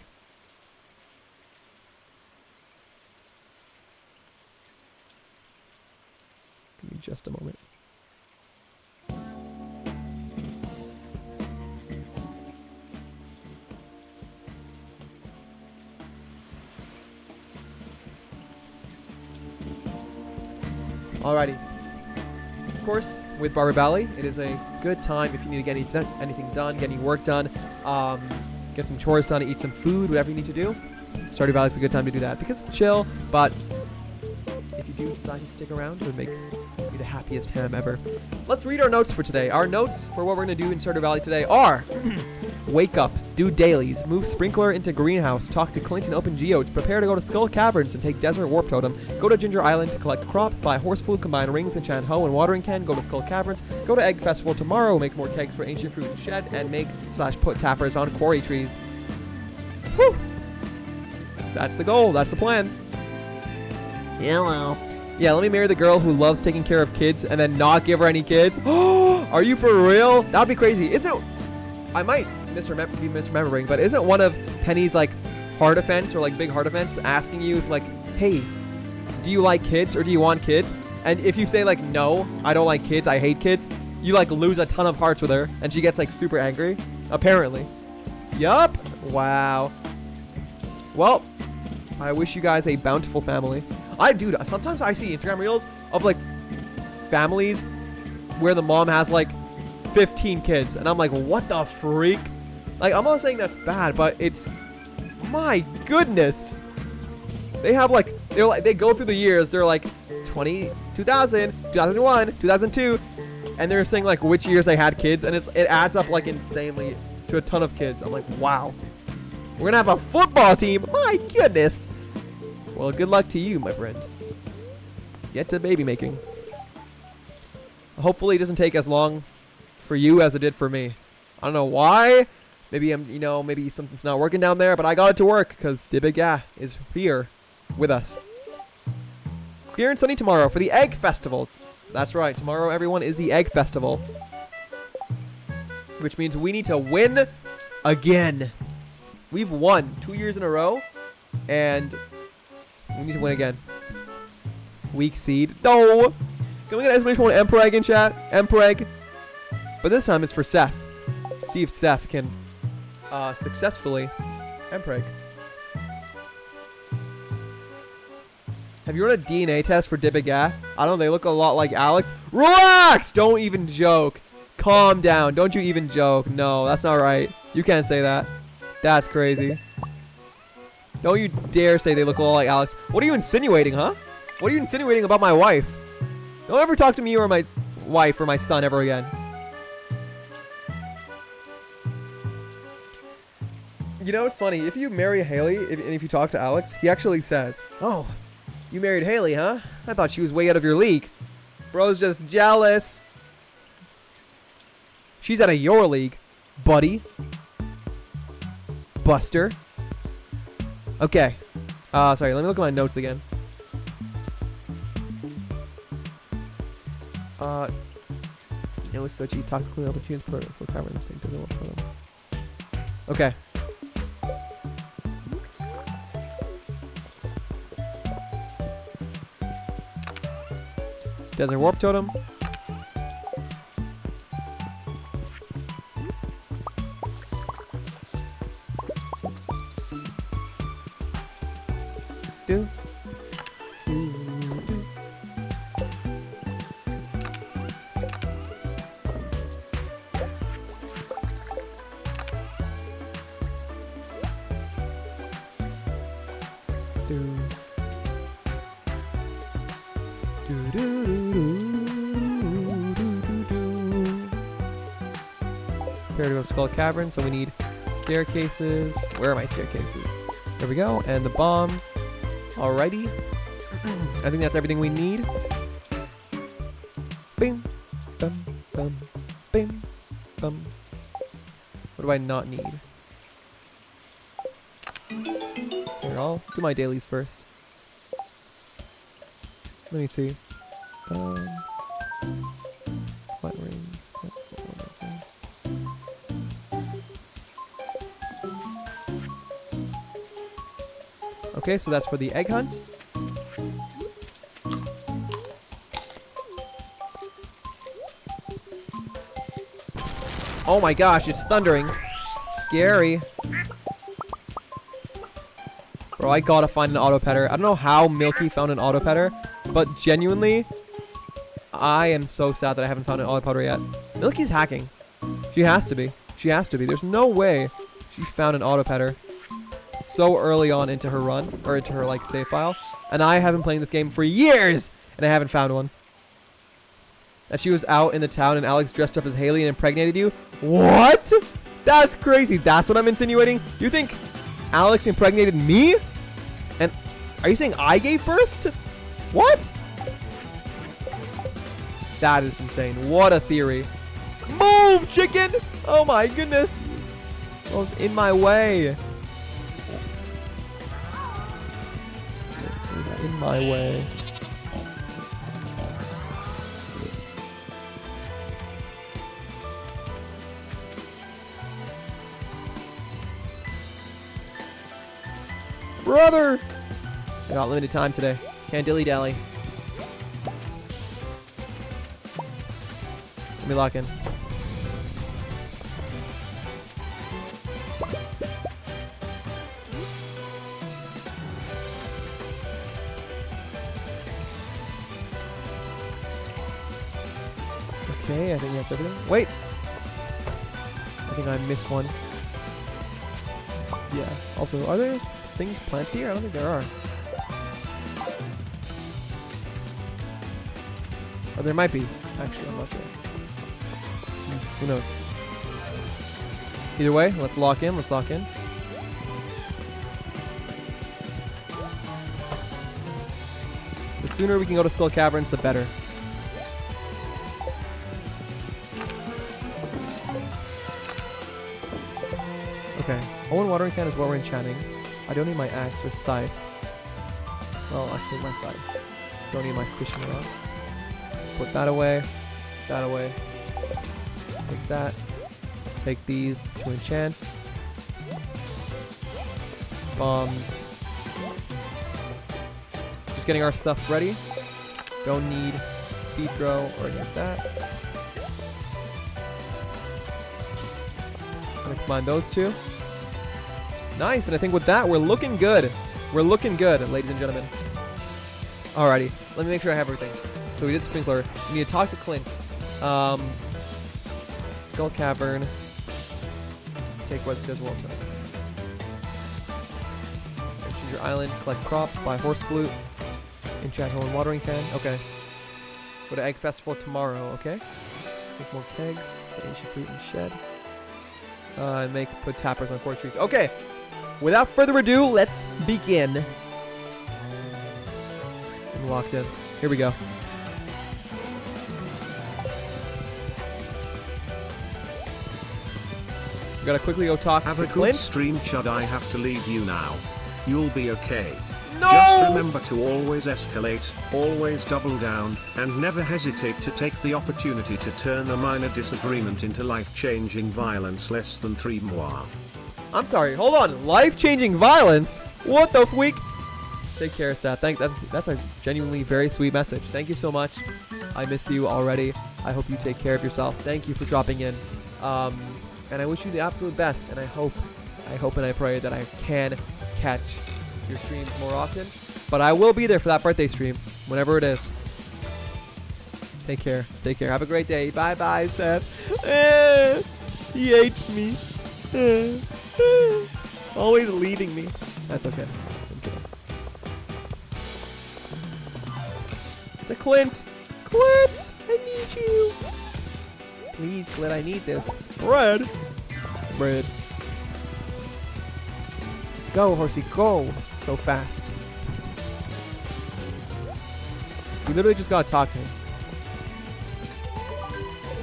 Give me just a moment. Alrighty. Of course, with Barber Valley, it is a good time if you need to get anything done, get any work done, get some chores done, eat some food, whatever you need to do. Stardew Valley is a good time to do that because it's chill, but if you do decide to stick around, it would make you the happiest ham ever. Let's read our notes for today. Our notes for what we're going to do in Stardew Valley today are wake up, do dailies, move Sprinkler into greenhouse, talk to Clinton open geodes, prepare to go to Skull Caverns and take Desert Warp Totem, go to Ginger Island to collect crops, buy horse food, combine rings, enchant hoe and watering can, go to Skull Caverns, go to Egg Festival tomorrow, make more kegs for Ancient Fruit and Shed, and make/put tappers on quarry trees. Whew! That's the goal. That's the plan. Hello. Yeah, let me marry the girl who loves taking care of kids and then not give her any kids. Oh, are you for real? That would be crazy. Isn't... I might be misremembering, but isn't one of Penny's like heart events or like big heart events asking you if like, hey, do you like kids or do you want kids? And if you say like, no, I don't like kids, I hate kids, you like lose a ton of hearts with her and she gets like super angry. Apparently. Yup. Wow. Well, I wish you guys a bountiful family. Dude, sometimes I see Instagram reels of like families where the mom has like 15 kids and I'm like, what the freak? Like, I'm not saying that's bad, but it's, my goodness. They have like, they go through the years, they're like 2000, 2001, 2002, and they're saying like which years they had kids, and it adds up like insanely to a ton of kids. I'm like, wow. We're gonna have a football team. My goodness. Well, good luck to you, my friend. Get to baby making. Hopefully it doesn't take as long for you as it did for me. I don't know why. Maybe maybe something's not working down there, but I got it to work because Yibbbeee is here with us. Clear and sunny tomorrow for the Egg Festival. That's right. Tomorrow, everyone, is the Egg Festival. Which means we need to win again. We've won 2 years in a row, and we need to win again. Weak seed. No! Can we get an exclamation point Emperor Egg in chat? Emperor Egg. But this time it's for Seth. See if Seth can successfully Emperor Egg. Have you run a DNA test for Yibbbeee? I don't know. They look a lot like Alex. Relax! Don't even joke. Calm down. Don't you even joke. No, that's not right. You can't say that. That's crazy. Don't you dare say they look a lot like Alex. What are you insinuating, huh? What are you insinuating about my wife? Don't ever talk to me or my wife or my son ever again. You know, it's funny. If you marry Haley, and if you talk to Alex, he actually says, oh, you married Haley, huh? I thought she was way out of your league. Bro's just jealous. She's out of your league, buddy. Buster. Okay. Sorry, let me look at my notes again. It was so cheap. Talk to clean up the cheese put. Let's go cover this thing. Okay. Desert warp totem. Do. Prepare to go Skull Cavern, so we need staircases. Where are my staircases? There we go, and the bombs. Alrighty. I think that's everything we need. Bing, bum, bum, bing, bum. What do I not need? Here, I'll do my dailies first. Let me see. Flat ring. Okay, so that's for the egg hunt. Oh my gosh, it's thundering. Scary. Bro, I gotta find an auto petter. I don't know how Milky found an auto petter, but genuinely, I am so sad that I haven't found an auto petter yet. Milky's hacking. She has to be. She has to be. There's no way she found an auto petter so early on into her run, or into her like save file. And I have been playing this game for years, and I haven't found one. That she was out in the town and Alex dressed up as Haley and impregnated you? What? That's crazy. That's what I'm insinuating? You think Alex impregnated me? And are you saying I gave birth to... What? That is insane. What a theory. Move, chicken! Oh my goodness. That was in my way. In my way. Brother! I got limited time today. Can't dilly-dally. Let me lock in. Okay, I think that's everything. Wait! I think I missed one. Yeah. Also, are there things planted here? I don't think there are. Oh, there might be. Actually, I'm not sure. Who knows? Either way, let's lock in. Let's lock in. The sooner we can go to Skull Caverns, the better. Okay. Owen watering can is what we're enchanting. I don't need my axe or scythe. Well, actually my scythe. Don't need my fishing rod. Put that away. That away. Take that. Take these to enchant. Bombs. Just getting our stuff ready. Don't need speed throw or any of that. Gonna combine those two. Nice, and I think with that, we're looking good. We're looking good, ladies and gentlemen. Alrighty, let me make sure I have everything. So we did Sprinkler. We need to talk to Clint. Skull Cavern. Take what does what. Choose your island, collect crops, buy horse flute, enchant hole and watering can. Okay. Go to Egg Festival tomorrow, okay? Make more kegs, put ancient fruit in the shed. Put tappers on 4 trees. Okay! Without further ado, let's begin. I'm locked in. Here we go. We gotta quickly go talk Have to a good Clint. stream, Chud. I have to leave you now. You'll be okay. No! Just remember to always escalate, always double down, and never hesitate to take the opportunity to turn a minor disagreement into life-changing violence. Less than 3 moi. I'm sorry. Hold on. Life-changing violence? What the freak? Take care, Seth. That's a genuinely very sweet message. Thank you so much. I miss you already. I hope you take care of yourself. Thank you for dropping in. And I wish you the absolute best. And I hope and I pray that I can catch your streams more often. But I will be there for that birthday stream, whenever it is. Take care. Take care. Have a great day. Bye-bye, Seth. He hates me. Always leading me. That's okay. I'm kidding. To Clint. Clint, I need you. Please, Clint, I need this. Bread. Bread. Go, horsey, go. So fast. We literally just gotta talk to him.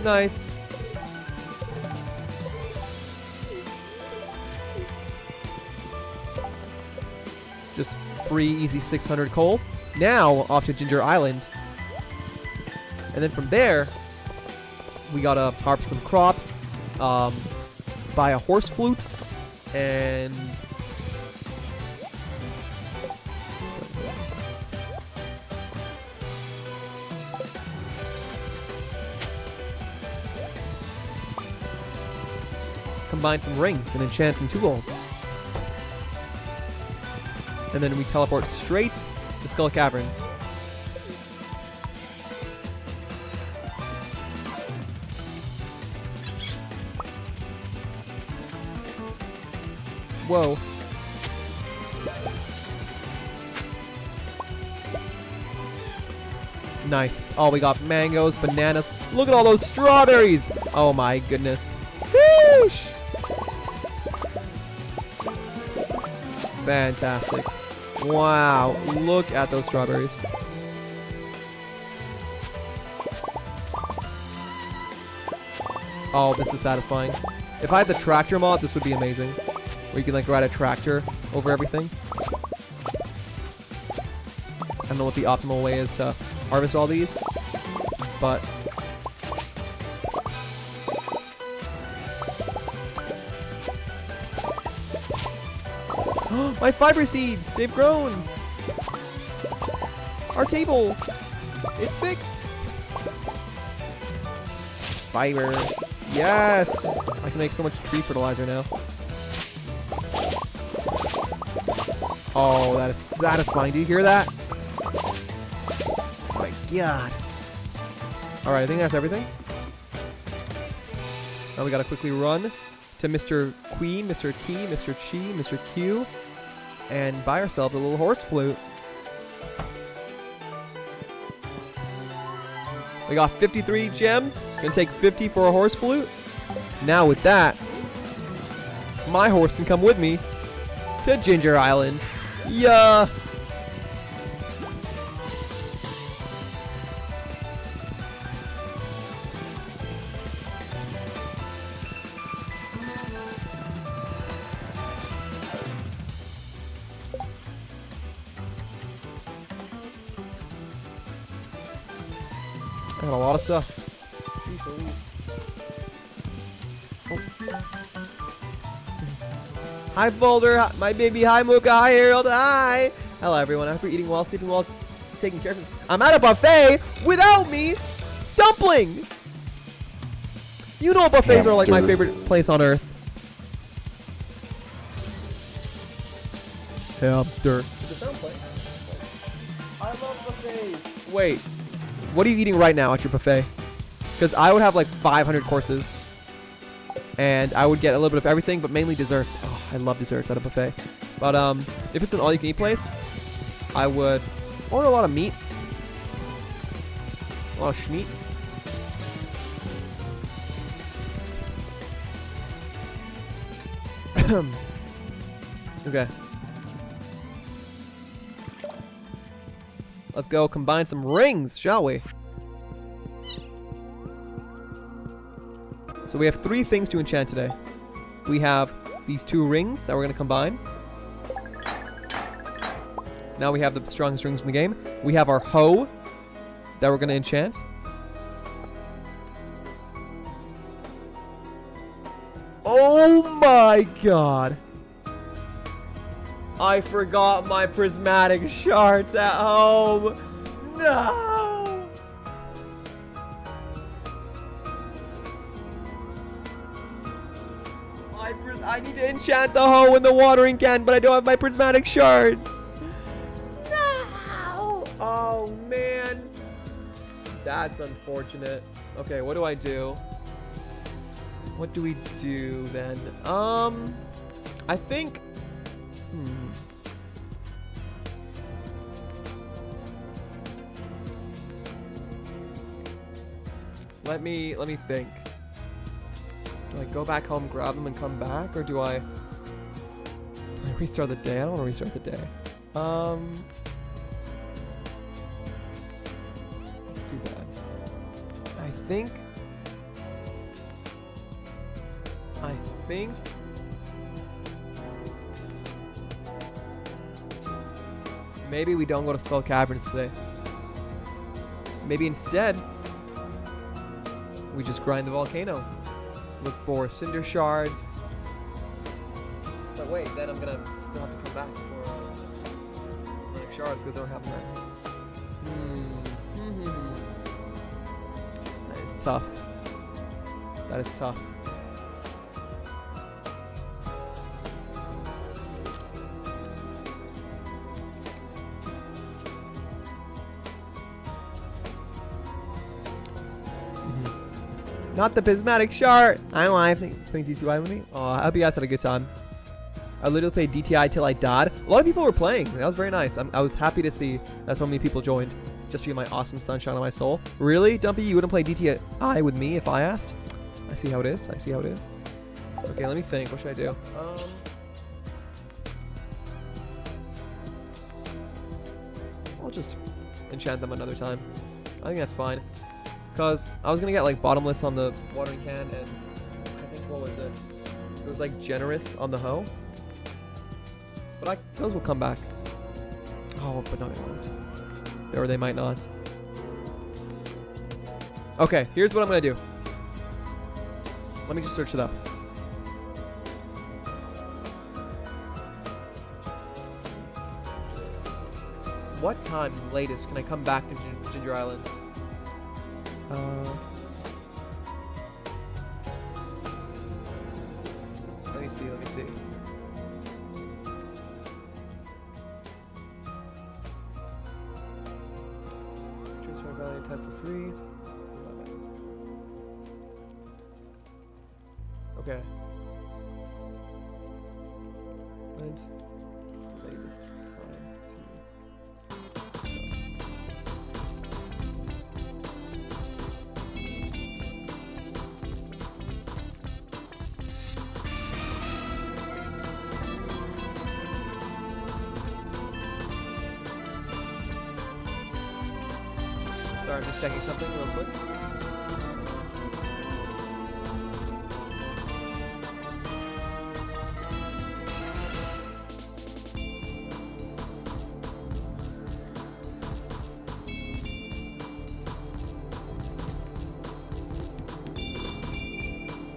Nice. Just free, easy 600 coal. Now, off to Ginger Island. And then from there, we gotta harvest some crops, buy a horse flute, and combine some rings and enchant some tools. And then we teleport straight to Skull Caverns. Whoa. Nice. Oh, we got mangoes, bananas. Look at all those strawberries. Oh my goodness. Whoosh. Fantastic. Wow. Look at those strawberries. Oh, this is satisfying. If I had the tractor mod, this would be amazing. Where you can like ride a tractor over everything. I don't know what the optimal way is to harvest all these, but my fiber seeds, they've grown. Our table, it's fixed. Fiber, yes. I can make so much tree fertilizer now. Oh, that is satisfying. Do you hear that? Oh my god. Alright, I think that's everything. Now we gotta quickly run to Mr. Queen, Mr. T, Mr. Chi, Mr. Q, and buy ourselves a little horse flute. We got 53 gems. Gonna take 50 for a horse flute. Now with that, my horse can come with me to Ginger Island. Yeah. I got a lot of stuff. Hi Boulder, my baby, hi Mooka, hi Harold, hi! Hello everyone, I hope you're eating well, sleeping well, taking care of this. I'm at a buffet without me! Dumpling! You know buffets are like my favorite place on earth. Hamster. I love buffets. Wait, what are you eating right now at your buffet? Because I would have like 500 courses. And I would get a little bit of everything, but mainly desserts. Oh, I love desserts at a buffet. But if it's an all-you-can-eat place, I would order a lot of meat. A lot of schmeat. Okay. Let's go combine some rings, shall we? So we have 3 things to enchant today. We have these 2 rings that we're going to combine. Now we have the strongest rings in the game. We have our hoe that we're going to enchant. Oh my god. I forgot my prismatic shards at home. No. I need to enchant the hoe in the watering can, but I don't have my prismatic shards. No. Oh man. That's unfortunate. Okay, what do I do? What do we do then? I think. Let me think. Do I go back home, grab them, and come back, or do I restart the day? I don't want to restart the day. Let's do that. I think maybe we don't go to Skull Caverns today. Maybe instead we just grind the volcano. Look for cinder shards. But wait, then I'm gonna still have to come back for like shards because I don't have them right. That is tough. That is tough. Not the prismatic shard. I don't know why I think DTI with me. Oh, I hope you guys had a good time. I literally played DTI till I died. A lot of people were playing. That was very nice. I was happy to see that so many people joined. Just for you, my awesome sunshine on my soul. Really, Dumpy? You wouldn't play DTI with me if I asked? I see how it is. I see how it is. Okay, let me think. What should I do? I'll just enchant them another time. I think that's fine. Because I was going to get like bottomless on the watering can, and I think, what was it? It was like generous on the hoe. But those will come back. Oh, but no, they won't. Or they might not. Okay, here's what I'm going to do. Let me just search it up. What time latest can I come back to Ginger Island? Let me see. Transfer value type for free. Okay. And latest time Sorry, I'm just checking something real quick.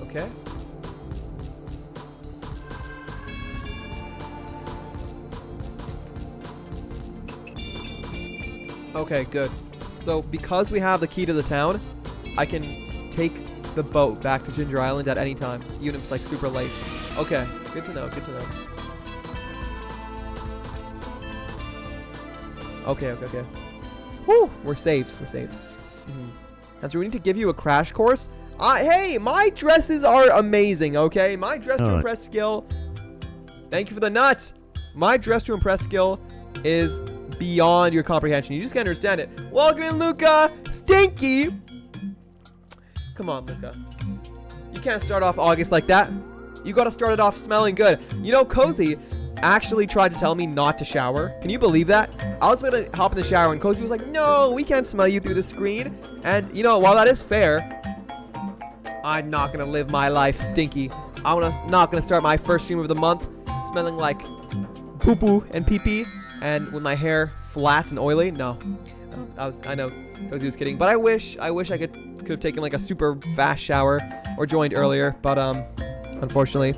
Okay. Okay, good. So because we have the key to the town, I can take the boat back to Ginger Island at any time, even if it's like super late. Okay, good to know, good to know. Okay. Whew, we're saved, And so we need to give you a crash course. Hey, my dresses are amazing, okay? My dress to impress skill, thank you for the nuts. My dress to impress skill is beyond your comprehension. You just can't understand it. Welcome in, Luca. Stinky. Come on, Luca. You can't start off August like that. You got to start it off smelling good. You know, Cozy actually tried to tell me not to shower. Can you believe that? I was going to hop in the shower, and Cozy was like, no, we can't smell you through the screen. And, you know, while that is fair, I'm not going to live my life stinky. I'm not going to start my first stream of the month smelling like poo-poo and pee-pee. and with my hair flat and oily. No, I know Cozy was kidding, but I wish I could have taken like a super fast shower or joined earlier, but unfortunately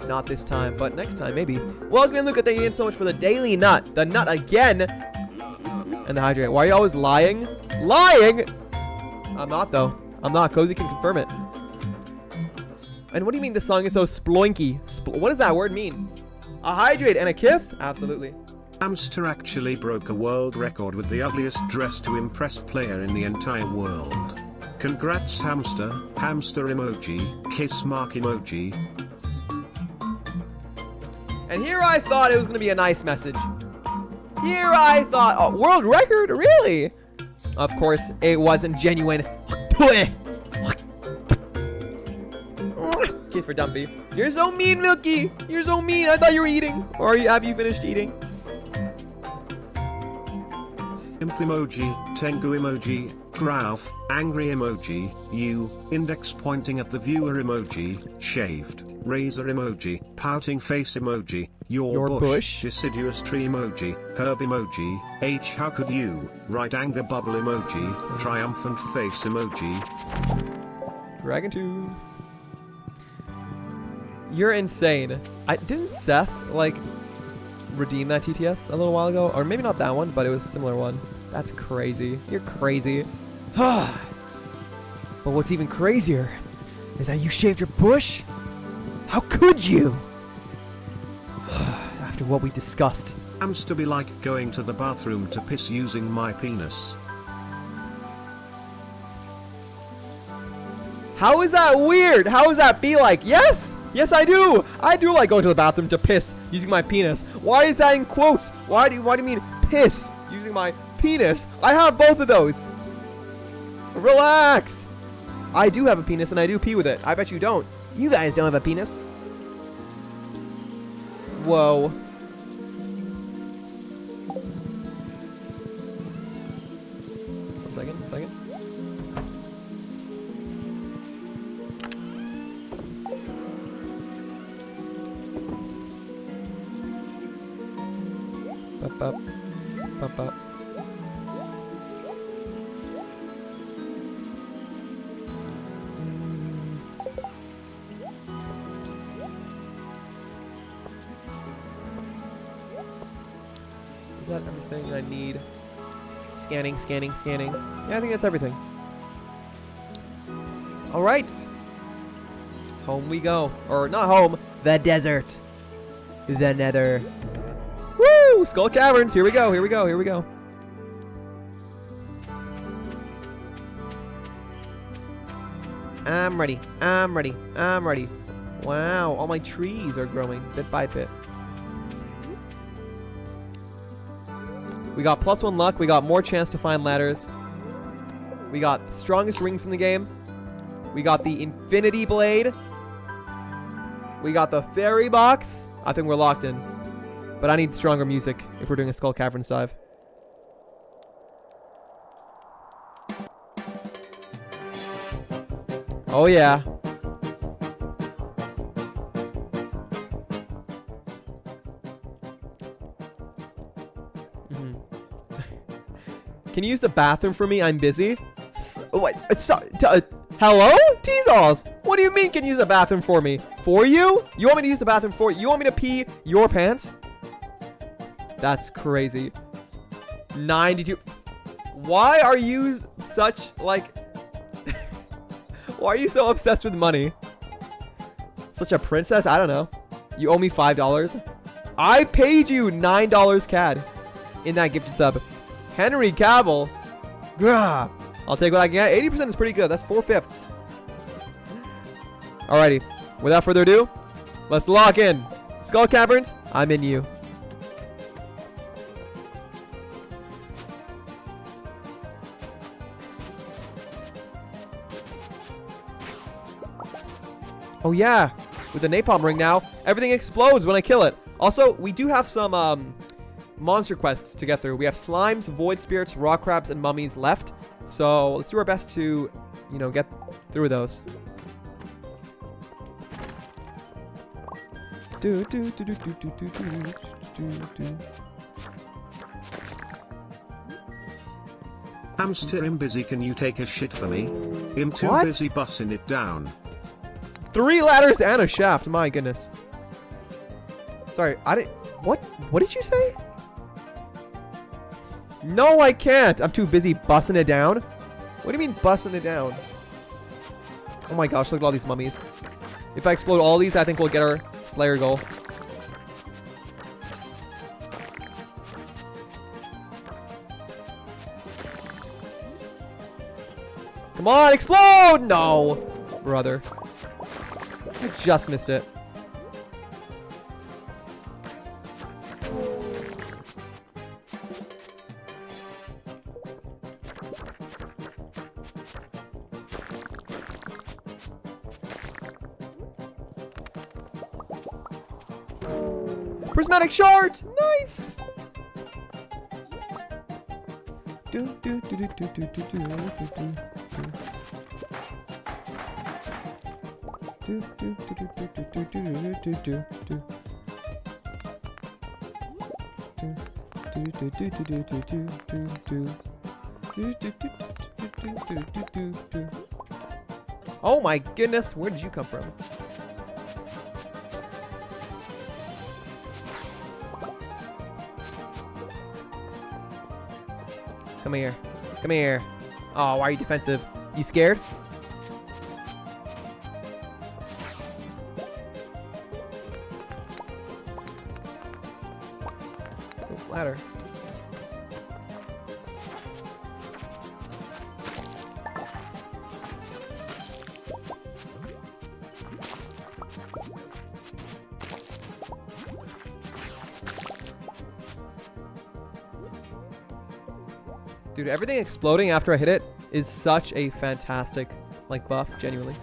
not this time, but next time maybe. Welcome in, Luca. Thank you again so much for the daily nut. The nut again. And the hydrate. Why are you always lying? Lying? I'm not though. I'm not. Cozy can confirm it. And what do you mean this song is so sploinky? What does that word mean? A hydrate and a kiss? Absolutely. Hamster actually broke a world record with the ugliest dress to impress player in the entire world. Congrats hamster, hamster emoji, kiss mark emoji. And here I thought it was going to be a nice message. Here I thought, oh, world record? Really? Of course, it wasn't genuine. Kiss for Dumpy. You're so mean, Milky. You're so mean. I thought you were eating. Or have you finished eating? Imp emoji, Tengu emoji, Graph, angry emoji, you, index pointing at the viewer emoji, shaved, razor emoji, pouting face emoji, your bush, deciduous tree emoji, herb emoji, H how could you, right anger bubble emoji, triumphant face emoji. Dragon 2. You're insane. Didn't Seth, like, redeem that TTS a little while ago? Or maybe not that one, but it was a similar one. That's crazy. You're crazy. But what's even crazier is that you shaved your bush? How could you? After what we discussed. Hamster be like going to the bathroom to piss using my penis. How is that weird? How does that be like? Yes! Yes, I do! I do like going to the bathroom to piss using my penis. Why is that in quotes? Why do you mean piss using my penis? I have both of those. Relax. I do have a penis and I do pee with it. I bet you don't. You guys don't have a penis. Whoa. 1 second, 1 second. Up, up, up, up. Is that everything I need? Scanning, scanning, scanning. Yeah, I think that's everything. All right. Home we go. Or not home. The desert. The nether. Woo! Skull Caverns. Here we go. Here we go. Here we go. I'm ready. I'm ready. I'm ready. Wow. All my trees are growing bit by bit. We got +1 luck. We got more chance to find ladders. We got the strongest rings in the game. We got the infinity blade. We got the fairy box. I think we're locked in. But I need stronger music if we're doing a Skull Caverns dive. Oh yeah. Can you use the bathroom for me? I'm busy. What? Hello? Teasals! What do you mean can you use the bathroom for me? For you? You want me to use the bathroom for you? You want me to pee your pants? That's crazy. 92. Why are you such, like... Why are you so obsessed with money? Such a princess? I don't know. You owe me $5. I paid you $9 CAD in that gifted sub. Henry Cavill. Grah. I'll take what I can get. 80% is pretty good. That's 4/5. Alrighty. Without further ado, let's lock in. Skull Caverns, I'm in you. Oh yeah. With the napalm ring now, everything explodes when I kill it. Also, we do have some monster quests to get through. We have slimes, void spirits, rock crabs, and mummies left. So let's do our best to, you know, get through those. Hamster I'm busy, can you take a shit for me? I'm too What? busy bussing it down. 3 ladders and a shaft. My goodness. Sorry, I didn't. What? What did you say? No, I can't. I'm too busy bussing it down. What do you mean bussing it down? Oh my gosh, look at all these mummies. If I explode all these, I think we'll get our Slayer goal. Come on, explode! No! Brother. I just missed it. Prismatic short! Nice! Do do do do do do do do do do. Do do do do do do do do do do do. Oh my goodness, where did you come from? Come here. Come here. Oh, why are you defensive? You scared? Oh, ladder. Dude, everything exploding after I hit it is such a fantastic, like, buff, genuinely.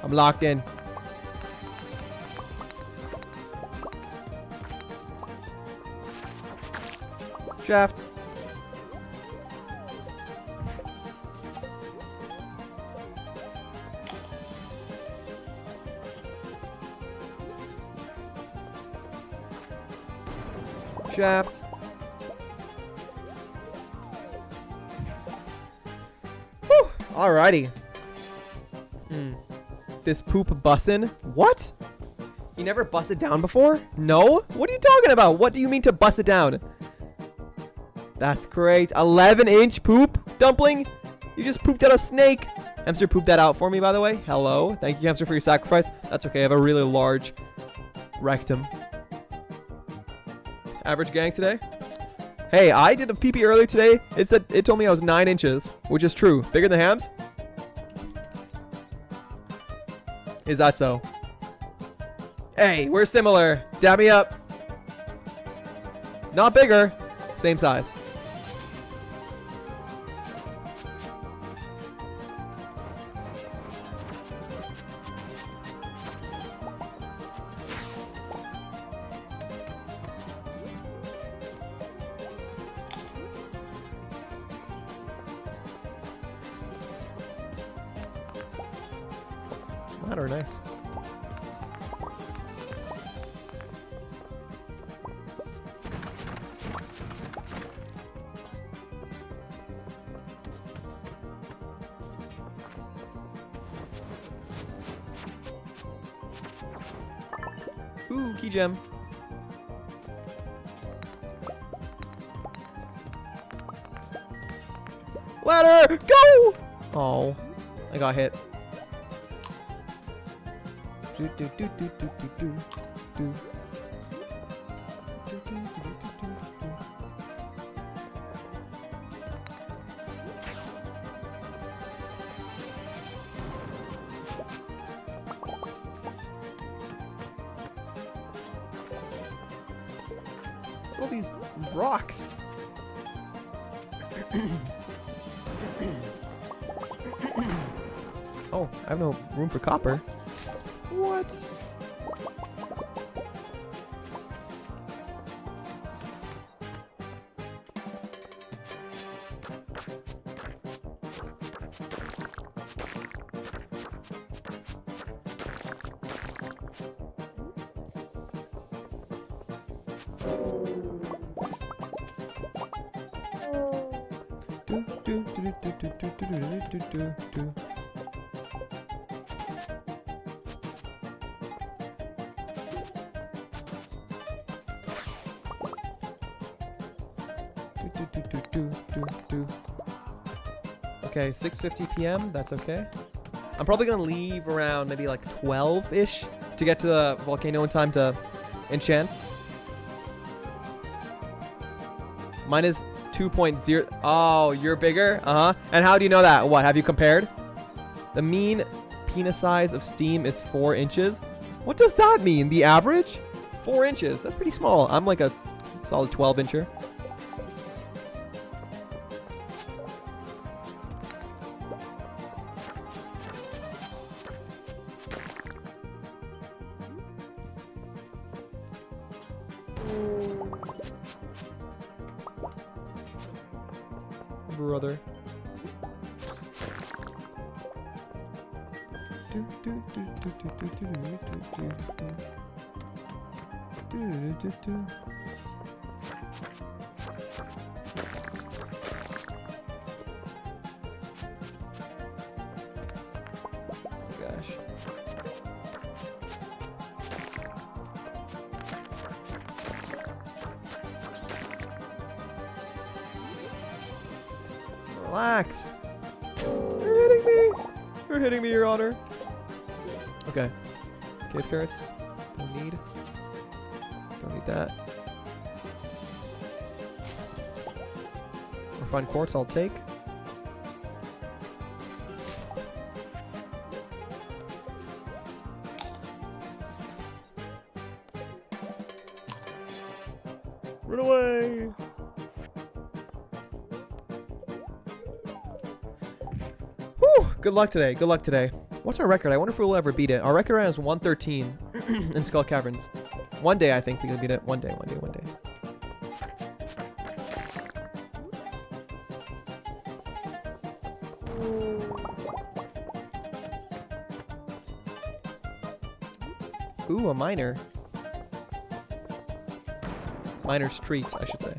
I'm locked in. Shaft. Shaft. Whew. Alrighty. This poop bussin'? What? You never busted down before? No? What are you talking about? What do you mean to bust it down? That's great. 11-inch poop dumpling? You just pooped out a snake. Hamster pooped that out for me, by the way. Hello. Thank you, Hamster, for your sacrifice. That's okay. I have a really large rectum. Average gang today? Hey, I did a pee-pee earlier today. It told me I was 9 inches, which is true. Bigger than Hams? Is that so? Hey, we're similar. Dab me up. Not bigger. Same size. Ladder, nice. Ooh, key gem. Ladder, go! Oh, I got hit. Do do do do do do do do. All these rocks. Oh, I have no room for copper. What? Okay, 6:50 p.m. That's okay. I'm probably gonna leave around maybe like 12-ish to get to the volcano in time to enchant. Mine is 2.0. Oh, you're bigger? Uh-huh. And how do you know that? What, have you compared? The mean penis size of steam is 4 inches. What does that mean? The average? 4 inches. That's pretty small. I'm like a solid 12-incher. Brother. Gosh. Relax. You're hitting me. You're hitting me, Your Honor. Okay. Cave carrots. Don't need. Don't need that. Refined quartz I'll take. Run away. Whew, good luck today. Good luck today. What's our record? I wonder if we'll ever beat it. Our record right now is 113 in Skull Caverns. One day I think we can beat it. One day. Ooh, a miner. Miner's treat, I should say.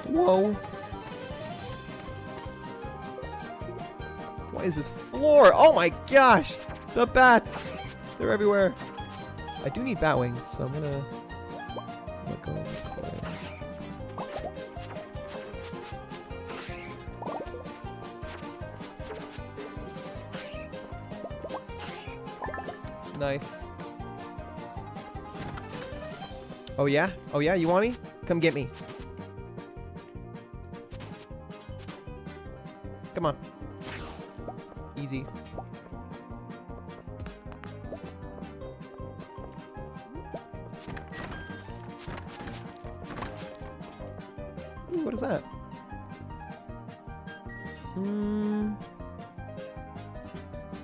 Whoa. What is this floor? Oh my gosh! The bats! They're everywhere. I do need bat wings, so I'm gonna go this way. Nice. Oh yeah? Oh yeah? You want me? Come get me. Come on. Easy. Ooh, what is that?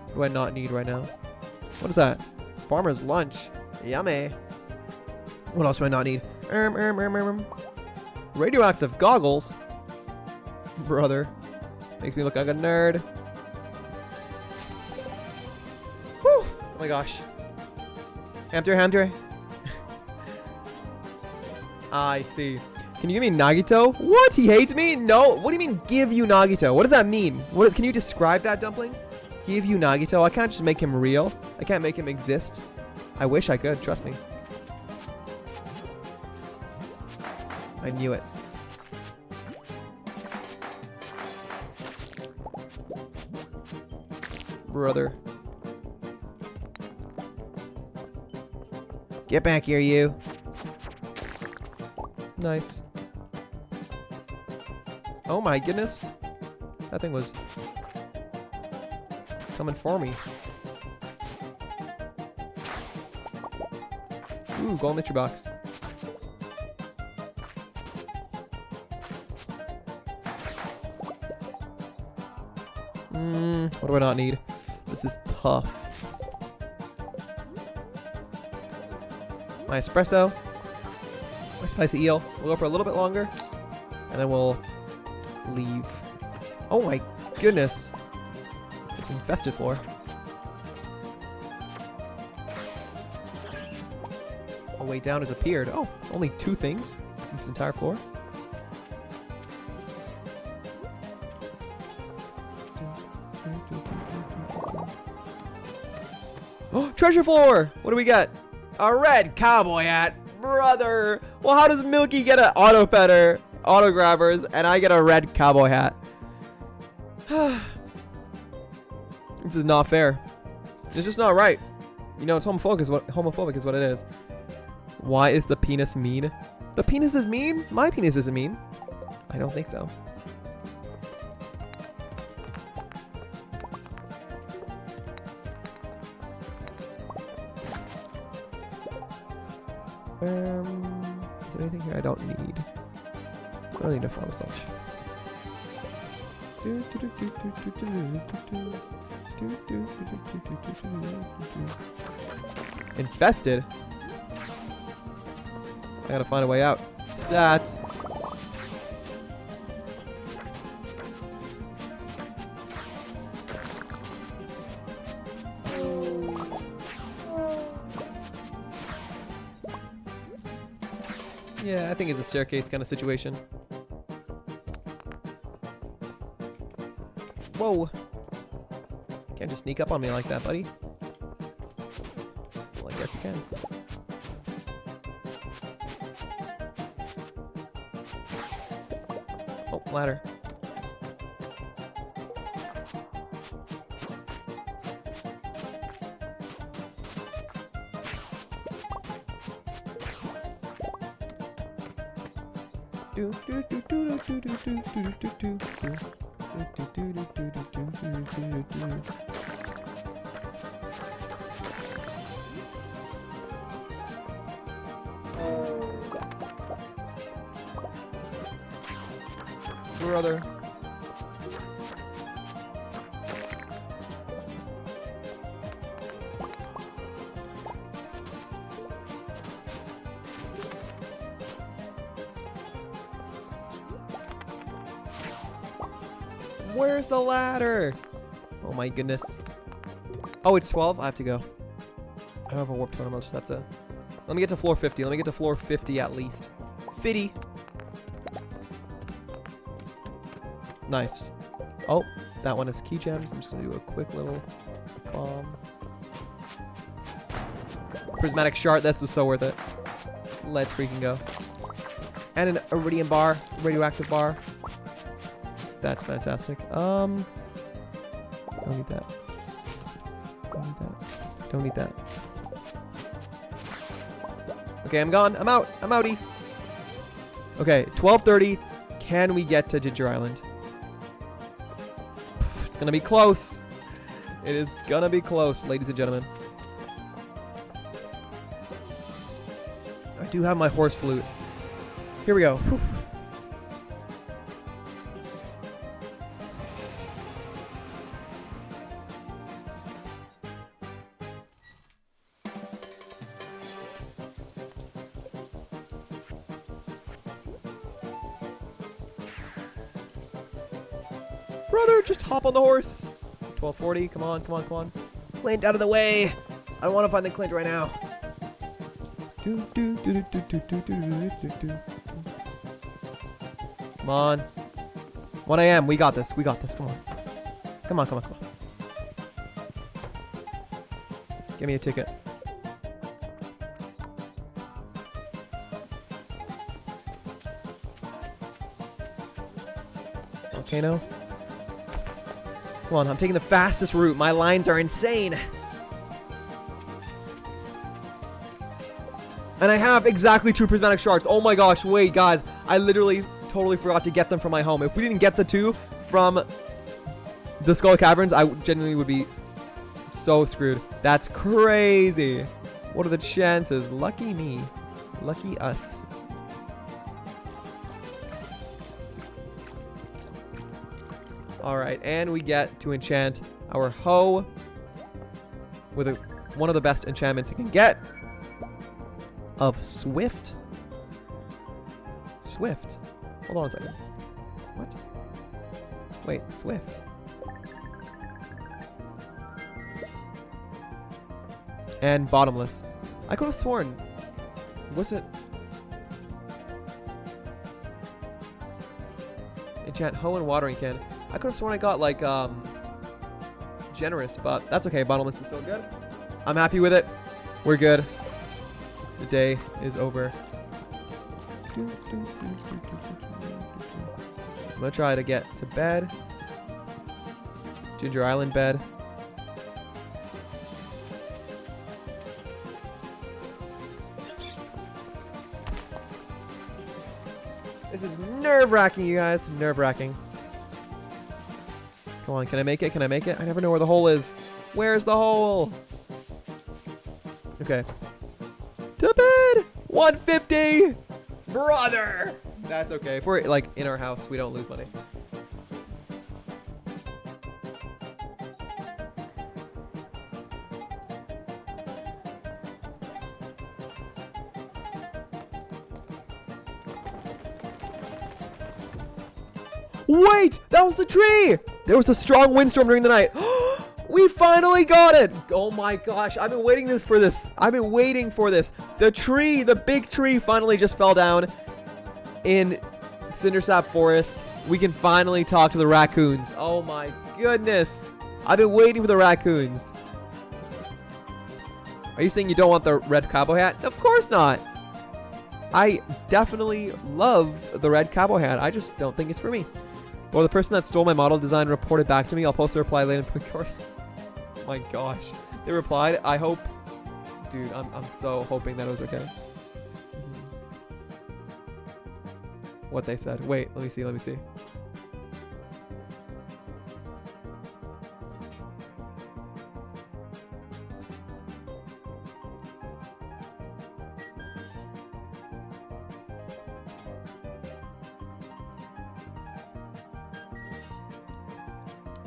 What do I not need right now? What is that? Farmer's lunch. Yummy. What else do I not need? Radioactive goggles? Brother. Makes me look like a nerd. Whew! Oh my gosh. Hamter. I see. Can you give me Nagito? What? He hates me? No. What do you mean give you Nagito? What does that mean? What? Can you describe that, Dumpling? Give you Nagito? I can't just make him real. I can't make him exist. I wish I could. Trust me. I knew it. Brother. Get back here, you. Nice. Oh my goodness. That thing was coming for me. Ooh, gold mystery box. What do I not need? This is tough. My espresso. My spicy eel. We'll go for a little bit longer. And then we'll leave. Oh my goodness. It's an infested floor. A way down has appeared. Oh, only 2 things. This entire floor. Oh, treasure floor! What do we get? A red cowboy hat. Brother! Well, how does Milky get an auto petter, auto grabbers, and I get a red cowboy hat? This is not fair. It's just not right. You know, it's homophobic is what it is. Why is the penis mean? The penis is mean? My penis isn't mean. I don't think so. Is there anything here I don't need? I don't need a farm slash. Infested? I gotta find a way out. Stats. Yeah, I think it's a staircase kind of situation. Whoa. Can't just sneak up on me like that, buddy. Well, I guess you can. Oh, ladder. Brother. Where's the ladder? Oh my goodness. Oh, it's 12? I have to go. I don't have a warp totem. I'll just have to... Let me get to floor 50. Let me get to floor 50 at least. 50. Nice. Oh, that one is key gems. I'm just going to do a quick little bomb. Prismatic shard. This was so worth it. Let's freaking go. And an iridium bar. Radioactive bar. That's fantastic. Don't need that. Don't need that. Don't need that. Okay, I'm gone. I'm out. I'm outie. Okay, 12:30. Can we get to Ginger Island? It's gonna be close. It is gonna be close, ladies and gentlemen. I do have my horse flute. Here we go. Whew. Brother, just hop on the horse. 12:40. Come on, come on, come on. Clint, out of the way. I don't want to find the Clint right now. Come on. 1 a.m. We got this. We got this. Come on. Come on, come on, come on. Give me a ticket. Volcano. Come on, I'm taking the fastest route. My lines are insane. And I have exactly 2 prismatic shards. Oh my gosh, wait, guys. I literally totally forgot to get them from my home. If we didn't get the 2 from the Skull Caverns, I genuinely would be so screwed. That's crazy. What are the chances? Lucky me. Lucky us. Alright, and we get to enchant our hoe with one of the best enchantments you can get of Swift. Swift. Hold on a second. What? Wait, Swift. And Bottomless. I could have sworn Was it? Enchant hoe and watering can. I could have sworn I got like generous, but that's okay. Bottomless is still good. I'm happy with it. We're good. The day is over. I'm gonna try to get to bed. Ginger Island bed. This is nerve-wracking, you guys. Nerve-wracking. Come on, can I make it? Can I make it? I never know where the hole is. Where's the hole? Okay. To bed! 150! Brother! That's okay. If we're, like, in our house, we don't lose money. Wait! That was the tree! There was a strong windstorm during the night. We finally got it! Oh my gosh, I've been waiting for this. I've been waiting for this. The tree, the big tree finally just fell down in Cindersap Forest. We can finally talk to the raccoons. Oh my goodness. I've been waiting for the raccoons. Are you saying you don't want the red cowboy hat? Of course not. I definitely love the red cowboy hat. I just don't think it's for me. Well, the person that stole my model design reported back to me. I'll post a reply later. Oh my gosh. They replied. I hope. Dude, I'm so hoping that it was okay. What they said. Wait, let me see. Let me see.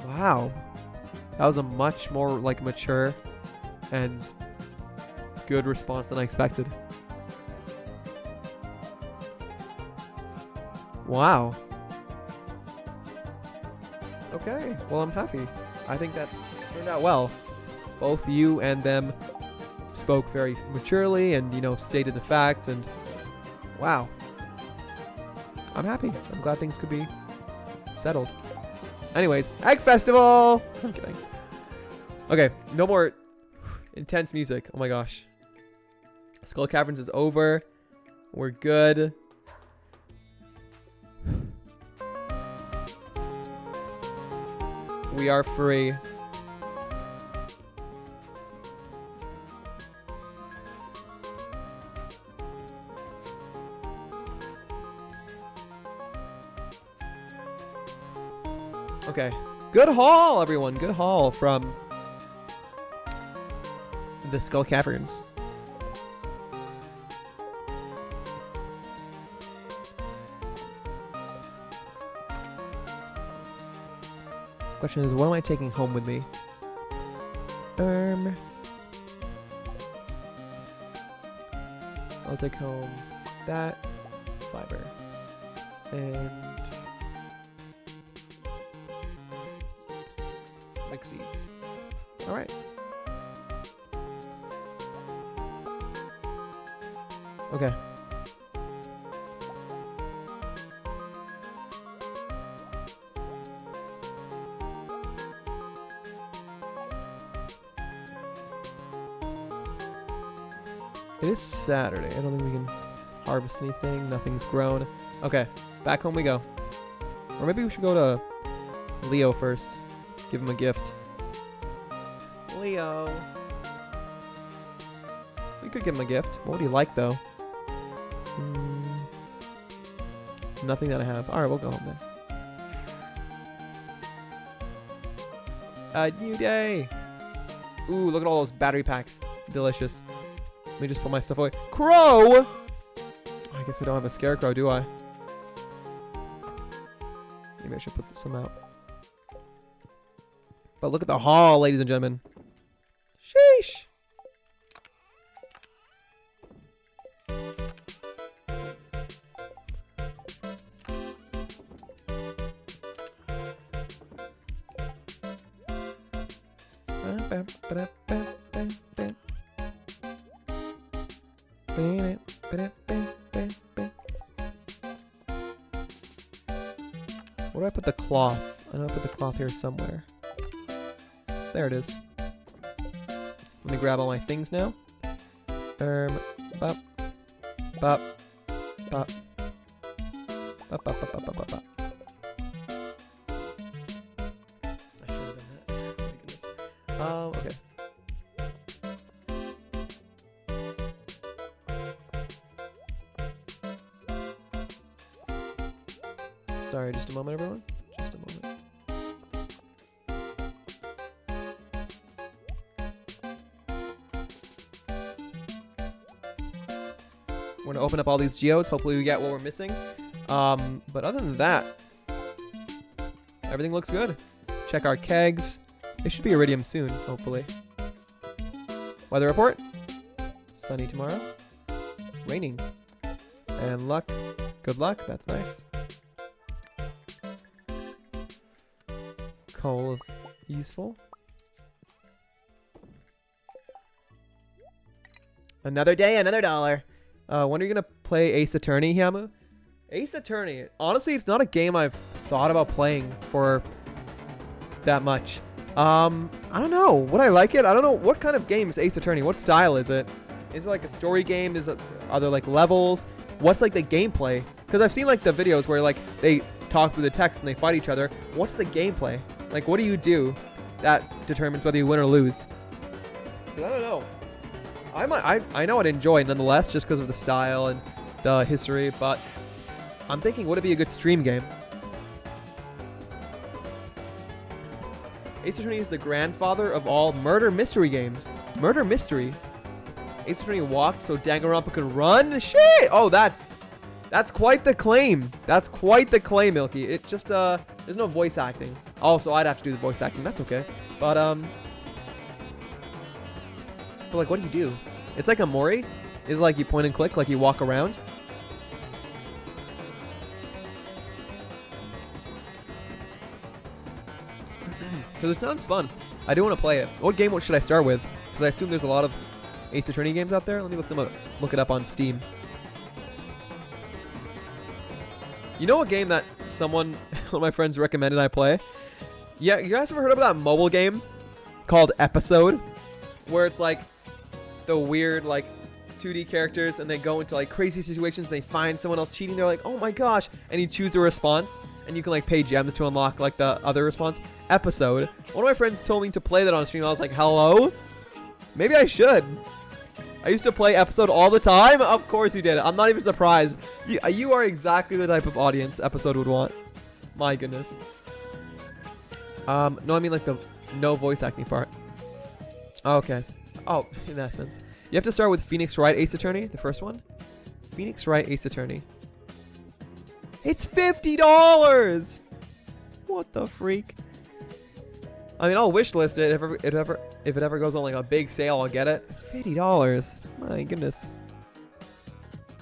Wow. That was a much more like mature and good response than I expected. Wow. Okay, well, I'm happy. I think that turned out well. Both you and them spoke very maturely and, you know, stated the facts, and wow. I'm happy. I'm glad things could be settled. Anyways, Egg Festival! I'm kidding. Okay, no more intense music. Oh my gosh. Skull Caverns is over. We're good. We are free. Okay. Good haul, everyone. Good haul from the Skull Caverns. Question is, what am I taking home with me? I'll take home that fiber and mixed seeds. All right. Okay. It is Saturday. I don't think we can harvest anything. Nothing's grown. Okay, back home we go. Or maybe we should go to Leo first. Give him a gift. Leo. We could give him a gift. What would he like, though? Nothing that I have. Alright, we'll go home then. A new day! Ooh, look at all those battery packs. Delicious. Let me just put my stuff away. Crow! I guess I don't have a scarecrow, do I? Maybe I should put some out. But look at the haul, ladies and gentlemen. Sheesh! Where do I put the cloth? I know I put the cloth here somewhere. There it is. Let me grab all my things now. Bop. Bop. Bop. Bop, bop, bop, bop, bop, bop, bop. I should have done that. Oh my goodness. Okay. Sorry, just a moment, everyone. Just a moment. We're gonna open up all these geodes. Hopefully we get what we're missing. But other than that, everything looks good. Check our kegs. It should be iridium soon, hopefully. Weather report. Sunny tomorrow. Raining. And luck. Good luck. That's nice. Coal is useful. Another day, another dollar. When are you gonna play Ace Attorney, Yamu? Ace Attorney. Honestly, it's not a game I've thought about playing for that much. I don't know. Would I like it? I don't know. What kind of game is Ace Attorney? What style is it? Is it like a story game? Are there like levels? What's like the gameplay? Because I've seen like the videos where like they talk through the text and they fight each other. What's the gameplay? Like, what do you do that determines whether you win or lose? I don't know. I know I'd enjoy it nonetheless just because of the style and the history, but I'm thinking, would it be a good stream game? Ace Attorney is the grandfather of all murder mystery games. Murder mystery? Ace Attorney walked so Danganronpa could run? Shit! Oh, that's quite the claim. That's quite the claim, Milky. It just, there's no voice acting. Also, I'd have to do the voice acting. That's okay. But like, what do you do? It's like a Mori. It's like you point and click, like you walk around. Because it sounds fun. I do want to play it. What game should I start with? Because I assume there's a lot of Ace Attorney games out there. Let me look them up. Look it up on Steam. You know a game that one of my friends recommended I play? Yeah, you guys ever heard of that mobile game called Episode? Where it's like the weird like 2D characters and they go into like crazy situations. They find someone else cheating. They're like, oh my gosh. And you choose a response. And you can like pay gems to unlock like the other response. Episode. One of my friends told me to play that on stream. I was like, hello? Maybe I should. I used to play Episode all the time. Of course you did. I'm not even surprised. You are exactly the type of audience Episode would want. My goodness. No, I mean like the no voice acting part. Okay. Oh, in that sense. You have to start with Phoenix Wright Ace Attorney, the first one. Phoenix Wright Ace Attorney. It's $50! What the freak? I mean, I'll wishlist it if it ever goes on like a big sale. I'll get it. $50. My goodness.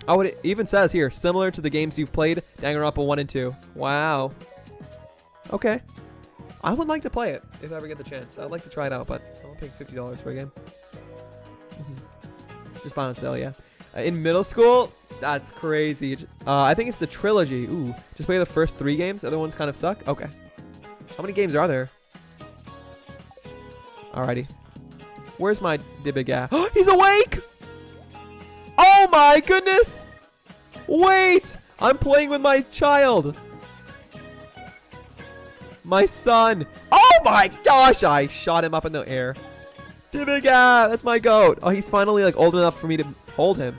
Oh, it even says here, similar to the games you've played, Danganronpa 1 and 2. Wow. Okay. I would like to play it if I ever get the chance. I'd like to try it out, but I'll pay $50 for a game. Just buy on sale, yeah. In middle school, that's crazy. I think it's the trilogy. Ooh, just play the first 3 games. The other ones kind of suck. Okay. How many games are there? Alrighty. Where's my Yibbbeee? He's awake! Oh my goodness! Wait! I'm playing with my child. My son. Oh my gosh! I shot him up in the air. Yibbbeee! That's my goat. Oh, he's finally like old enough for me to hold him.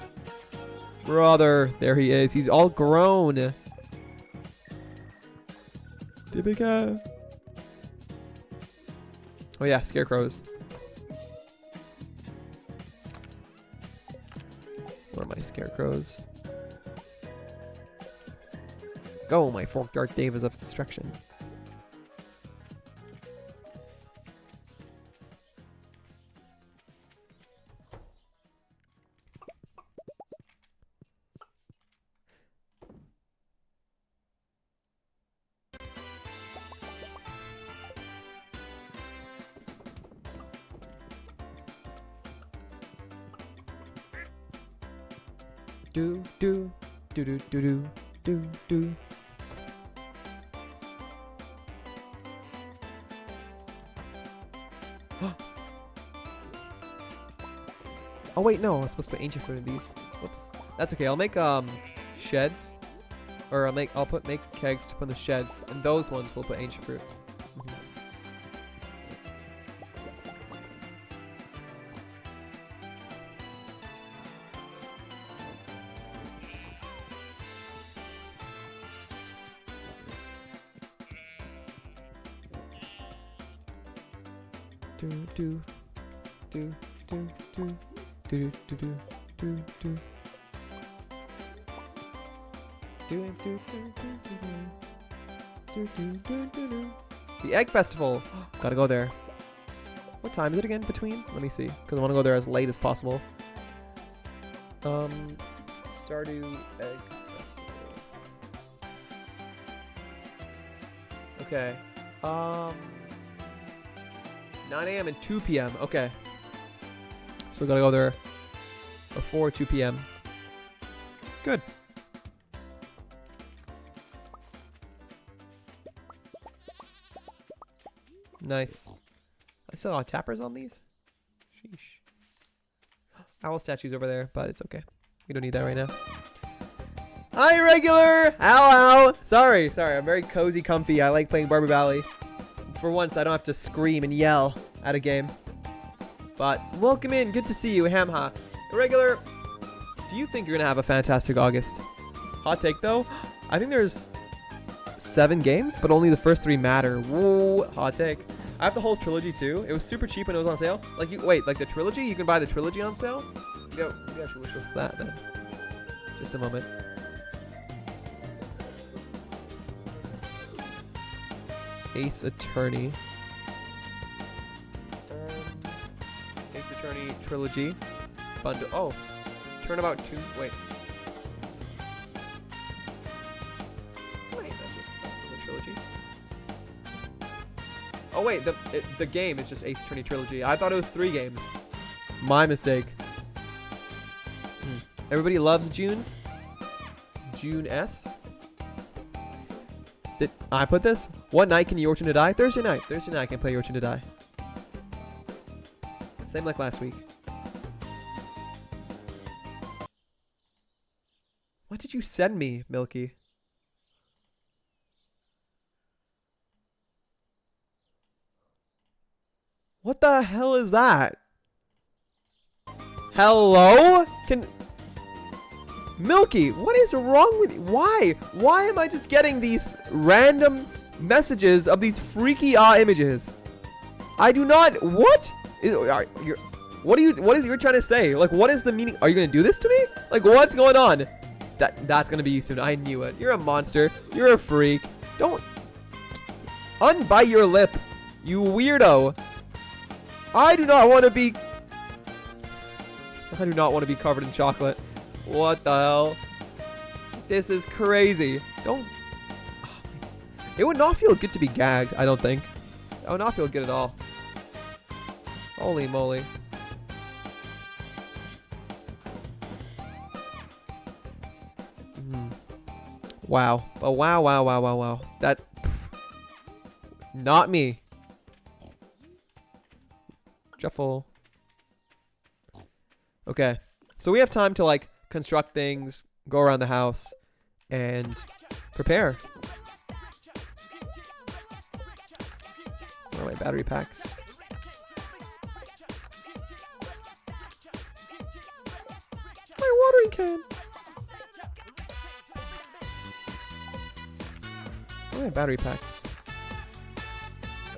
Brother, there he is. He's all grown. Yibbbeee! Oh yeah, scarecrows. Where are my scarecrows? Go, my forked Darth Davis of destruction. Do do do do do do do do. Oh wait, no, I'm supposed to put ancient fruit in these. Whoops. That's okay. I'll make sheds, or I'll make kegs to put in the sheds, and those ones we'll put ancient fruit. Do do do do do. Do do do do do do do do. The egg festival. Gotta go there. What time is it again between? Let me see, because I want to go there as late as possible. Stardew Egg Festival. Okay. 9 a.m. and 2 p.m. Okay. So gotta go there before 2 p.m. Good. Nice. I still have tappers on these? Sheesh. Owl statues over there, but it's okay. We don't need that right now. Hi, regular! Ow, ow! Sorry. I'm very cozy, comfy. I like playing Barber Valley. For once, I don't have to scream and yell at a game. But welcome in. Good to see you, Hamha. Irregular, do you think you're going to have a fantastic August? Hot take, though. I think there's 7 games, but only the first 3 matter. Whoa, hot take. I have the whole trilogy, too. It was super cheap when it was on sale. Like, wait, like the trilogy? You can buy the trilogy on sale? Maybe I should wish list that, then. Just a moment. Ace Attorney. Ace Attorney trilogy bundle. Oh, Turnabout 2. Wait, that's the trilogy. Oh wait, the game is just Ace Attorney trilogy. I thought it was 3 games. My mistake. Everybody loves June's. June S. Did I put this? What night can you Orchard to Die? Thursday night. Thursday night I can play Orchard to Die. Same like last week. What did you send me, Milky? What the hell is that? Hello? Milky, what is wrong with you? Why? Why am I just getting these random messages of these freaky images? I do not. What? What is you're trying to say? Like, what is the meaning? Are you gonna do this to me? Like, what's going on? That's gonna be you soon. I knew it. You're a monster. You're a freak. Don't unbite your lip, you weirdo. I do not want to be covered in chocolate. What the hell? This is crazy. Don't. It would not feel good to be gagged, I don't think. It would not feel good at all. Holy moly. Wow. Oh, wow. That. Not me. Shuffle. Okay. So we have time to, like, construct things, go around the house, and prepare. Where are my battery packs? My watering can. Where are my battery packs?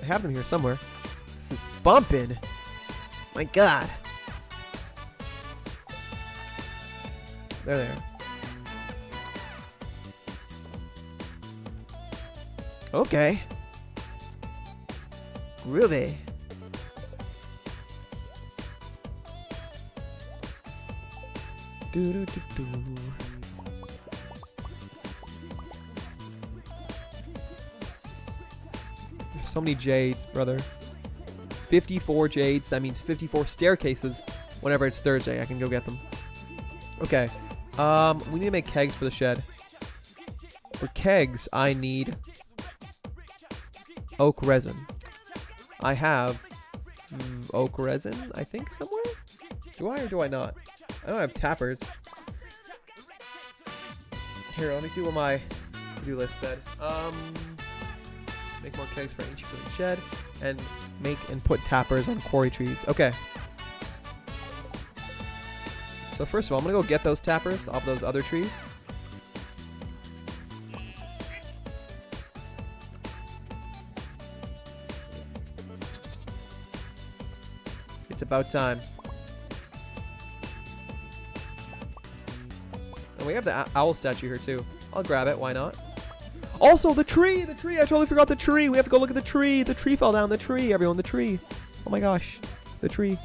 I have them here somewhere. This is bumping. My God. There. Okay. Groovy. There's so many jades, brother. 54 jades. That means 54 staircases. Whenever it's Thursday, I can go get them. Okay. We need to make kegs for the shed. For kegs, I need oak resin. I have oak resin, I think, somewhere? Do I or do I not? I don't have tappers. Here, let me see what my to-do list said. Make more kegs for ancient shed, and make and put tappers on quarry trees. Okay. So first of all, I'm gonna go get those tappers off those other trees. It's about time. And we have the owl statue here too. I'll grab it, why not? Also, the tree! The tree! I totally forgot the tree! We have to go look at the tree! The tree fell down, the tree! Everyone, the tree! Oh my gosh. The tree.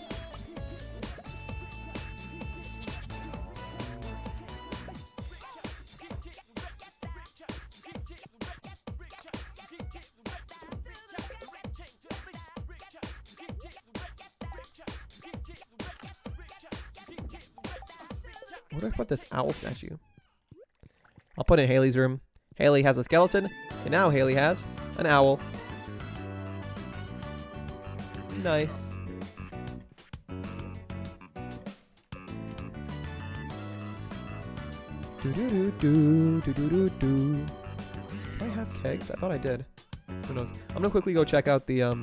Where do I put this owl statue? I'll put it in Haley's room. Haley has a skeleton, and now Haley has an owl. Nice. Do do do do do do do do. Do I have kegs? I thought I did. Who knows? I'm gonna quickly go check out the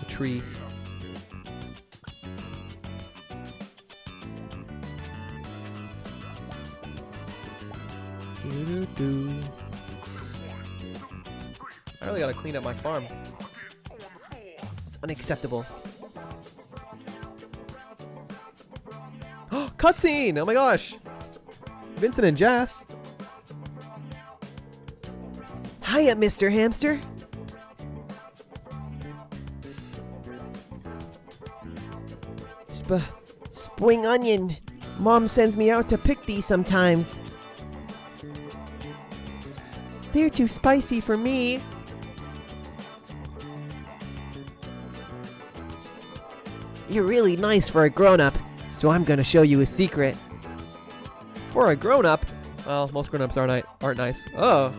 tree. I really gotta clean up my farm. This is unacceptable. Cutscene! Oh my gosh! Vincent and Jess. Hiya, Mr. Hamster. Spring onion. Mom sends me out to pick these sometimes. They're too spicy for me. You're really nice for a grown-up, so I'm gonna show you a secret. For a grown-up? Well, most grown-ups aren't nice. Oh,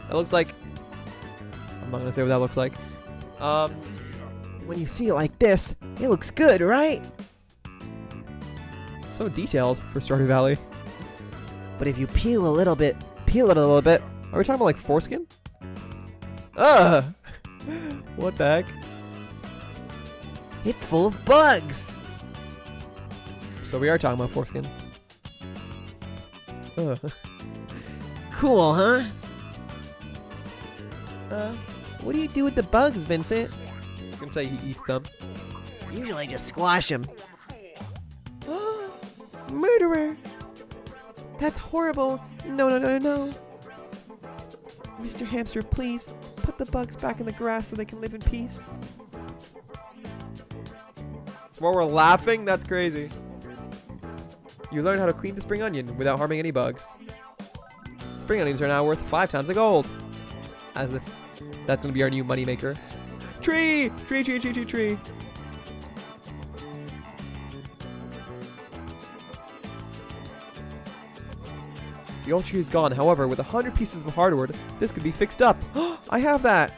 that looks like... I'm not gonna say what that looks like. When you see it like this, it looks good, right? So detailed for Stardew Valley. But if you peel it a little bit, are we talking about like foreskin? Ugh! What the heck? It's full of bugs! So we are talking about foreskin. Ugh. Cool, huh? What do you do with the bugs, Vincent? I was gonna say he eats them. Usually just squash them. Murderer! That's horrible. No, no, no, no, no. Mr. Hamster, please, put the bugs back in the grass so they can live in peace. While we're laughing? That's crazy. You learn how to clean the spring onion without harming any bugs. Spring onions are now worth 5 times the gold. As if that's going to be our new moneymaker. Tree! Tree, tree, tree, tree, tree. The old tree is gone. However, with 100 pieces of hardwood, this could be fixed up. I have that.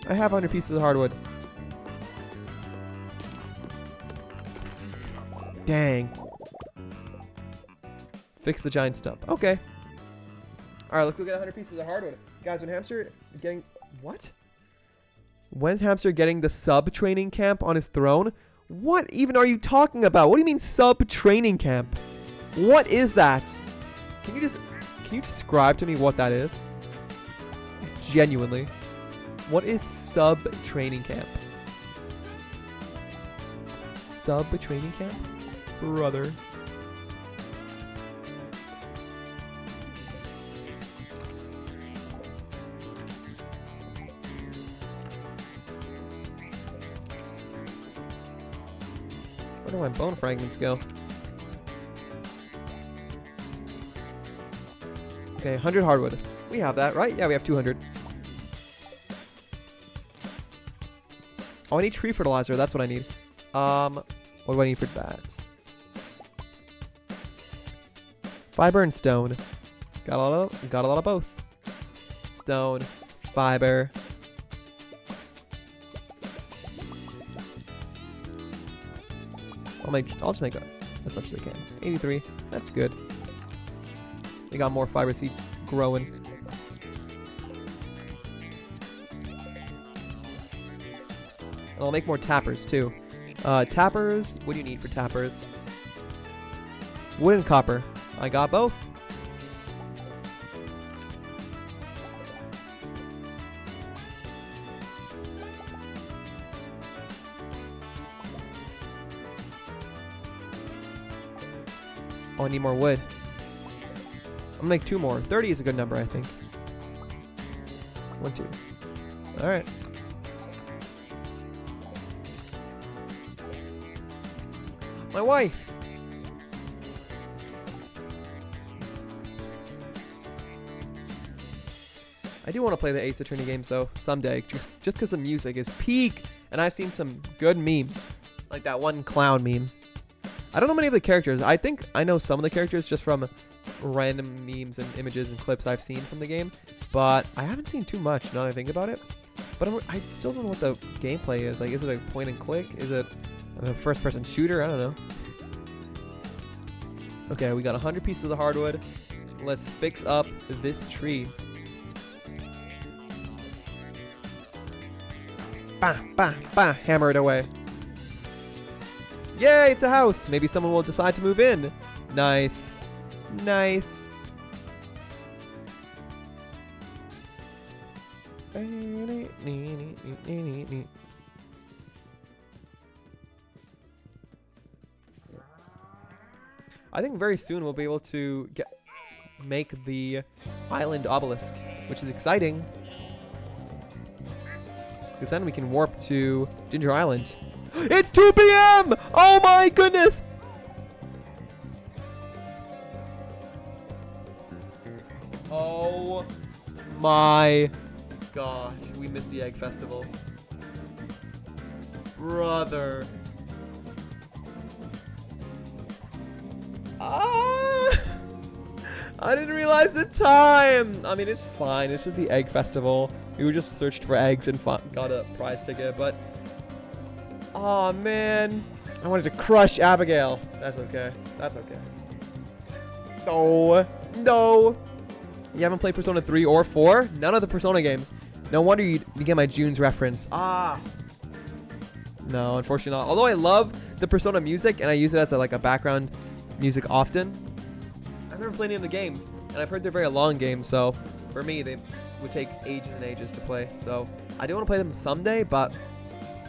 I have 100 pieces of hardwood. Dang. Fix the giant stump. Okay. Alright, let's go get 100 pieces of hardwood. Guys, when Hamster getting... What? When's Hamster getting the sub-training camp on his throne? What even are you talking about? What do you mean sub-training camp? What is that? Can you describe to me what that is? Genuinely. What is sub-training camp? Sub-training camp? Brother. Where do my bone fragments go? Okay, 100 hardwood. We have that, right? Yeah, we have 200. Oh, I need tree fertilizer. That's what I need. What do I need for that? Fiber and stone. Got a lot of both. Stone, fiber. I'll just make as much as I can. 83. That's good. They got more fiber seeds growing. And I'll make more tappers too. Tappers. What do you need for tappers? Wood and copper. I got both. Oh, I need more wood. I'm gonna make 2 more. 30 is a good number, I think. 1, 2. Alright. My wife! I do want to play the Ace Attorney games though, someday, just because the music is peak, and I've seen some good memes, like that one clown meme. I don't know many of the characters. I think I know some of the characters just from random memes and images and clips I've seen from the game, but I haven't seen too much now that I think about it. But I still don't know what the gameplay is. Like, is it a point and click? Is it a first-person shooter? I don't know. Okay, we got 100 pieces of hardwood. Let's fix up this tree. Bah, bah, bah, hammer it away. Yay, it's a house. Maybe someone will decide to move in. Nice. Nice. I think very soon we'll be able to make the island obelisk, which is exciting. Because then we can warp to Ginger Island. It's 2 p.m. Oh my goodness. Oh my gosh. We missed the Egg Festival. Brother. Ah! I didn't realize the time. I mean, it's fine. It's just the Egg Festival. We just searched for eggs and got a prize ticket, but oh man, I wanted to crush Abigail. That's okay. That's okay. No, no. You haven't played Persona 3 or 4? None of the Persona games. No wonder you get my June's reference. Ah. No, unfortunately not. Although I love the Persona music and I use it as a background music often. I've never played any of the games, and I've heard they're very long games, so for me they would take ages and ages to play. So I do want to play them someday, but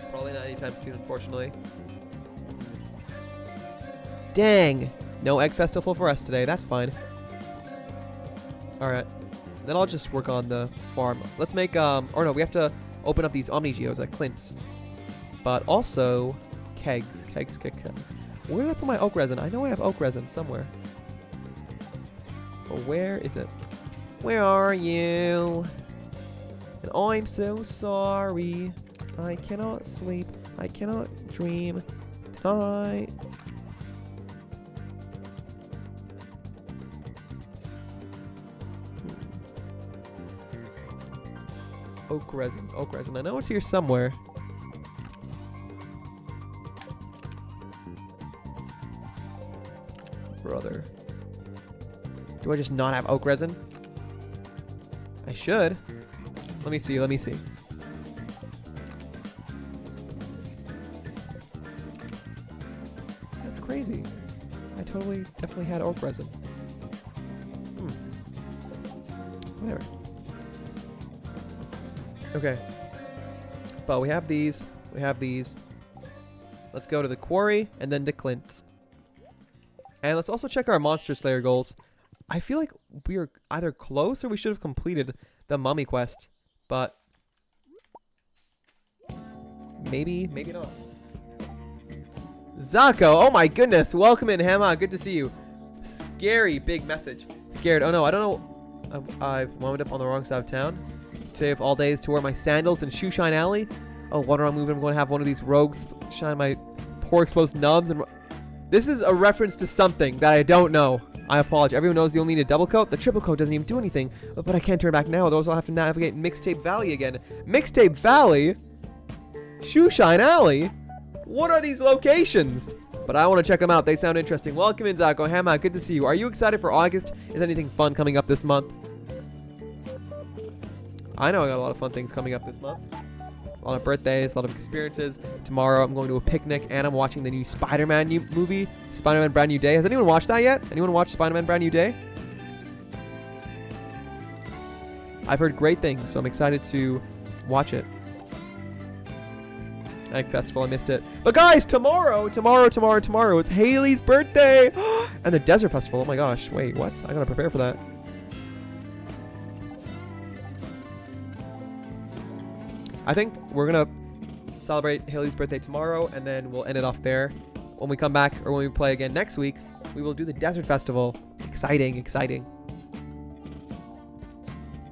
probably not anytime soon, unfortunately. Dang. No Egg Festival for us today. That's fine. Alright. Then I'll just work on the farm. Let's make, or no, we have to open up these Omni Geos at Clint's. But also, kegs. Kegs. Where did I put my oak resin? I know I have oak resin somewhere. But where is it? Where are you? And I'm so sorry. I cannot sleep. I cannot dream tonight. Oak resin. Oak resin. I know it's here somewhere. Brother. Do I just not have oak resin? I should. Let me see. Let me see. That's crazy. I definitely had oak resin. Whatever. Okay. But we have these. We have these. Let's go to the quarry and then to Clint's. And let's also check our Monster Slayer goals. I feel like we are either close or we should have completed the mummy quest. But maybe not. Zako, oh my goodness. Welcome in, Hama. Good to see you. Scary big message. Scared. Oh no, I don't know. I've wound up on the wrong side of town. Today of all days to wear my sandals in Shoeshine Alley. Oh, what am I moving? I'm going to have one of these rogues shine my pour exposed nubs and... This is a reference to something that I don't know. I apologize. Everyone knows you only need a double coat. The triple coat doesn't even do anything. But I can't turn back now. Otherwise, I'll have to navigate Mixtape Valley again. Mixtape Valley? Shoeshine Alley? What are these locations? But I want to check them out. They sound interesting. Welcome in, Zach Ohama. Good to see you. Are you excited for August? Is anything fun coming up this month? I know I got a lot of fun things coming up this month. A lot of birthdays, a lot of experiences. Tomorrow I'm going to a picnic and I'm watching the new Spider-Man movie, Spider-Man Brand New Day. Has anyone watched that yet? Anyone watched Spider-Man Brand New Day? I've heard great things, so I'm excited to watch it. Egg Festival, I missed it. But guys, tomorrow is Haley's birthday! And the Desert Festival, oh my gosh. Wait, what? I gotta prepare for that. I think we're gonna celebrate Haley's birthday tomorrow, and then we'll end it off there. When we come back, or when we play again next week, we will do the Desert Festival. Exciting, exciting.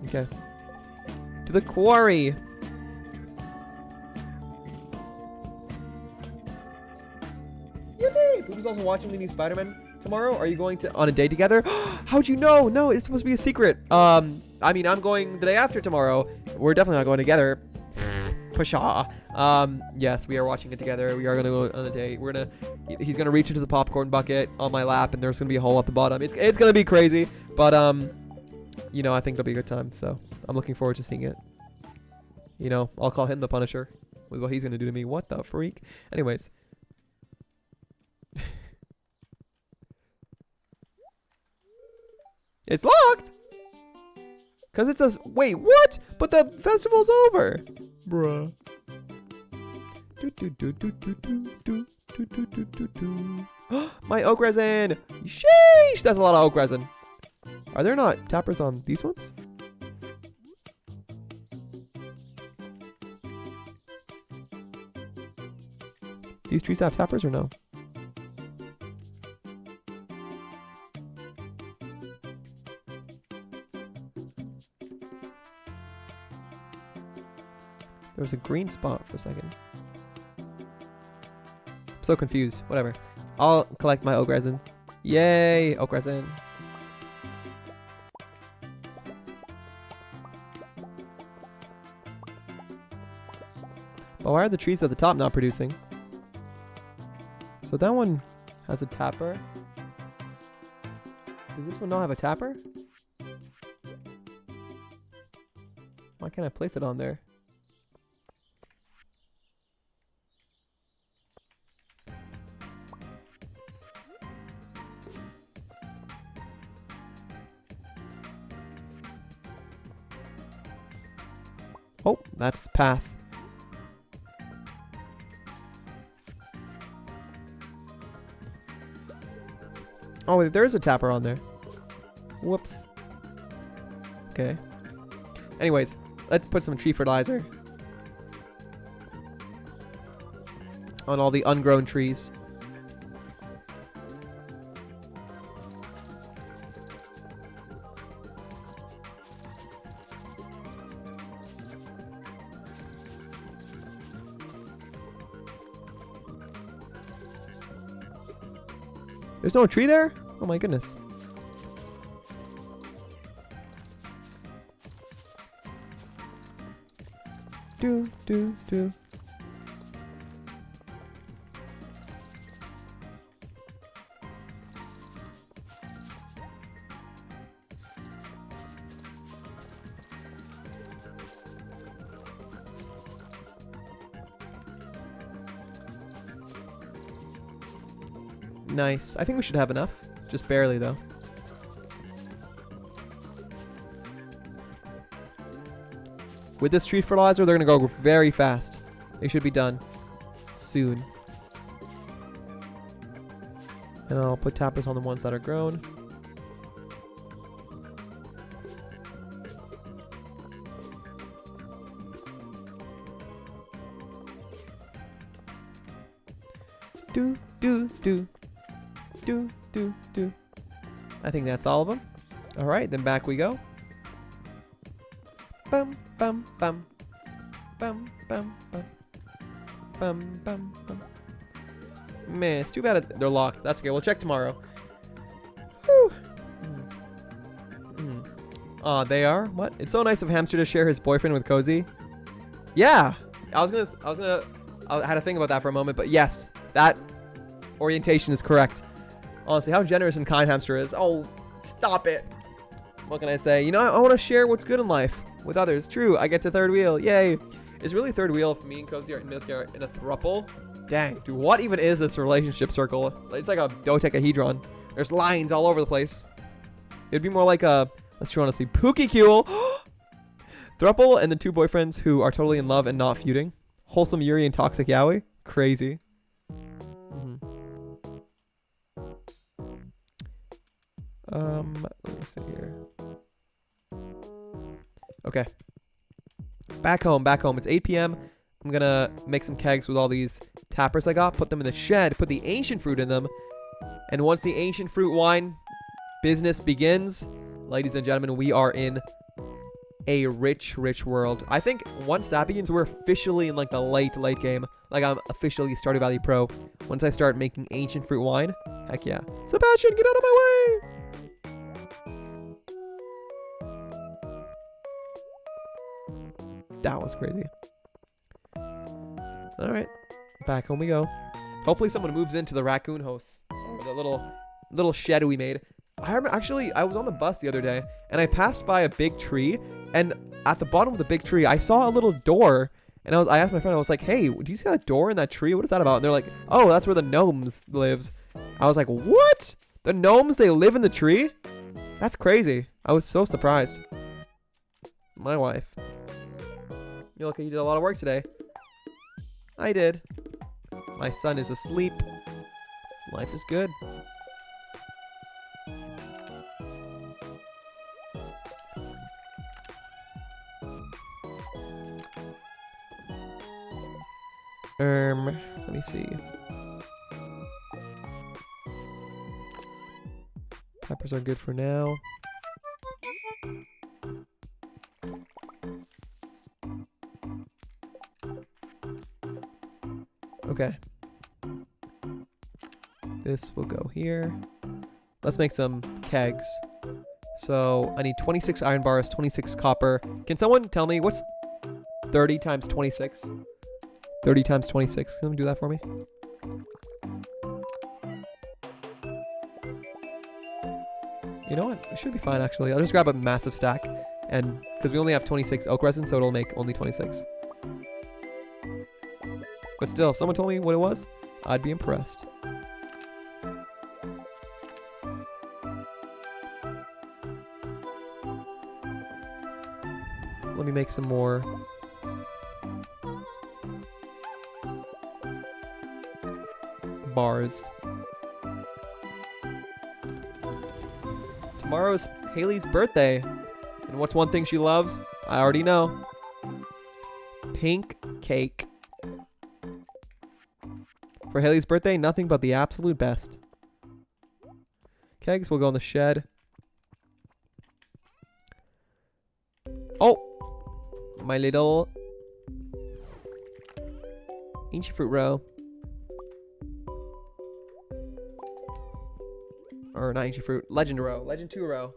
Okay. To the quarry. Yibbee! Who's also watching the new Spider-Man tomorrow? Are you going to on a day together? How'd you know? No, it's supposed to be a secret. I mean, I'm going the day after tomorrow. We're definitely not going together. Pshaw. Yes, we are watching it together. We are gonna go on a date. He's gonna reach into the popcorn bucket on my lap, and there's gonna be a hole at the bottom. It's gonna be crazy, but you know, I think it'll be a good time. So I'm looking forward to seeing it. You know, I'll call him the Punisher with what he's gonna do to me. What the freak? Anyways. It's locked. Cause it says, wait, what? But the festival's over. Bruh. My oak resin. Sheesh, that's a lot of oak resin. Are there not tappers on these ones? These trees have tappers or no? There was a green spot for a second. I'm so confused. Whatever. I'll collect my oak resin. Yay! Oak resin. Well, why are the trees at the top not producing? So that one has a tapper. Does this one not have a tapper? Why can't I place it on there? Oh, that's path. Oh, wait, there is a tapper on there. Whoops. Okay. Anyways, let's put some tree fertilizer on all the ungrown trees. There's no tree there? Oh my goodness. Do. Nice. I think we should have enough. Just barely, though. With this tree fertilizer, they're going to go very fast. They should be done soon. And I'll put tappers on the ones that are grown. Do. I think that's all of them. All right, then back we go. Bum bum bum bum bum bum bum bum bum Man, it's too bad they're locked. That's okay. We'll check tomorrow. Whew. They are? What? It's so nice of Hamster to share his boyfriend with Cozy. Yeah. I had to think about that for a moment, but yes, that orientation is correct. Honestly, how generous and kind Hamster is. Oh, stop it. What can I say? You know, I want to share what's good in life with others. True, I get to third wheel. Yay. It's really third wheel if me and Cozy are in a throuple. Dang, dude, what even is this relationship circle? It's like a dodecahedron. There's lines all over the place. It'd be more like a, let's try to see, Pookie-cule. Thruple and the two boyfriends who are totally in love and not feuding. Wholesome Yuri and Toxic Yaoi. Crazy. Let me see here. Okay. Back home. It's 8 p.m. I'm gonna make some kegs with all these tappers I got. Put them in the shed. Put the ancient fruit in them. And once the ancient fruit wine business begins, ladies and gentlemen, we are in a rich world. I think once that begins, we're officially in like the late game. Like I'm officially Stardew Valley Pro. Once I start making ancient fruit wine, heck yeah. Sebastian, get out of my way! That was crazy. Alright. Back home we go. Hopefully someone moves into the raccoon house. Or the little shed we made. I remember, actually, I was on the bus the other day, and I passed by a big tree, and at the bottom of the big tree, I saw a little door, and I asked my friend, I was like, hey, do you see that door in that tree? What is that about? And they're like, oh, that's where the gnomes lives. I was like, what? The gnomes, they live in the tree? That's crazy. I was so surprised. My wife. You look like you did a lot of work today. I did. My son is asleep. Life is good. Let me see. Peppers are good for now. Okay. This will go here. Let's make some kegs. So I need 26 iron bars, 26 copper. Can someone tell me what's 30 times 26? 30 times 26. Can someone do that for me? You know what? It should be fine, actually. I'll just grab a massive stack. And because we only have 26 oak resin, so it'll make only 26. But still, if someone told me what it was, I'd be impressed. Let me make some more. Bars. Tomorrow's Haley's birthday. And what's one thing she loves? I already know. Pink cake. For Haley's birthday, nothing but the absolute best. Kegs will go in the shed. Oh! My little ancient fruit row. Or not ancient fruit, legend row. Legend 2 row.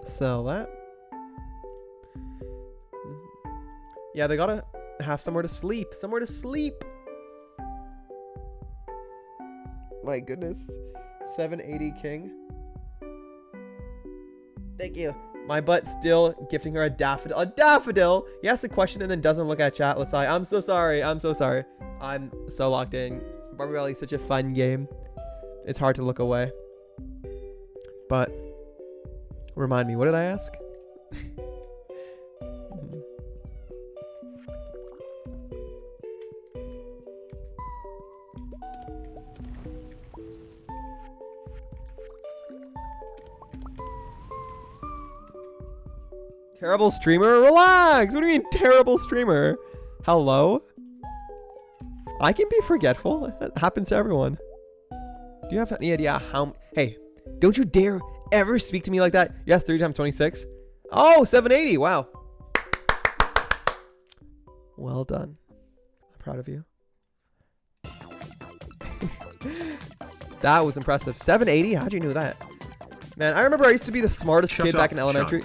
Sell that. Yeah, they gotta have somewhere to sleep. Somewhere to sleep. My goodness. 780 king. Thank you. My butt still gifting her a daffodil. A daffodil! He asks a question and then doesn't look at chat. Let's say, I'm so sorry. I'm so sorry. I'm so locked in. Barbie Rally is such a fun game. It's hard to look away. But remind me, what did I ask? Terrible streamer? Relax! What do you mean terrible streamer? Hello? I can be forgetful. It happens to everyone. Do you have any idea how... Hey, don't you dare ever speak to me like that. Yes, 3 times 26. Oh, 780. Wow. Well done. I'm proud of you. That was impressive. 780? How'd you know that? Man, I remember I used to be the smartest kid back in elementary.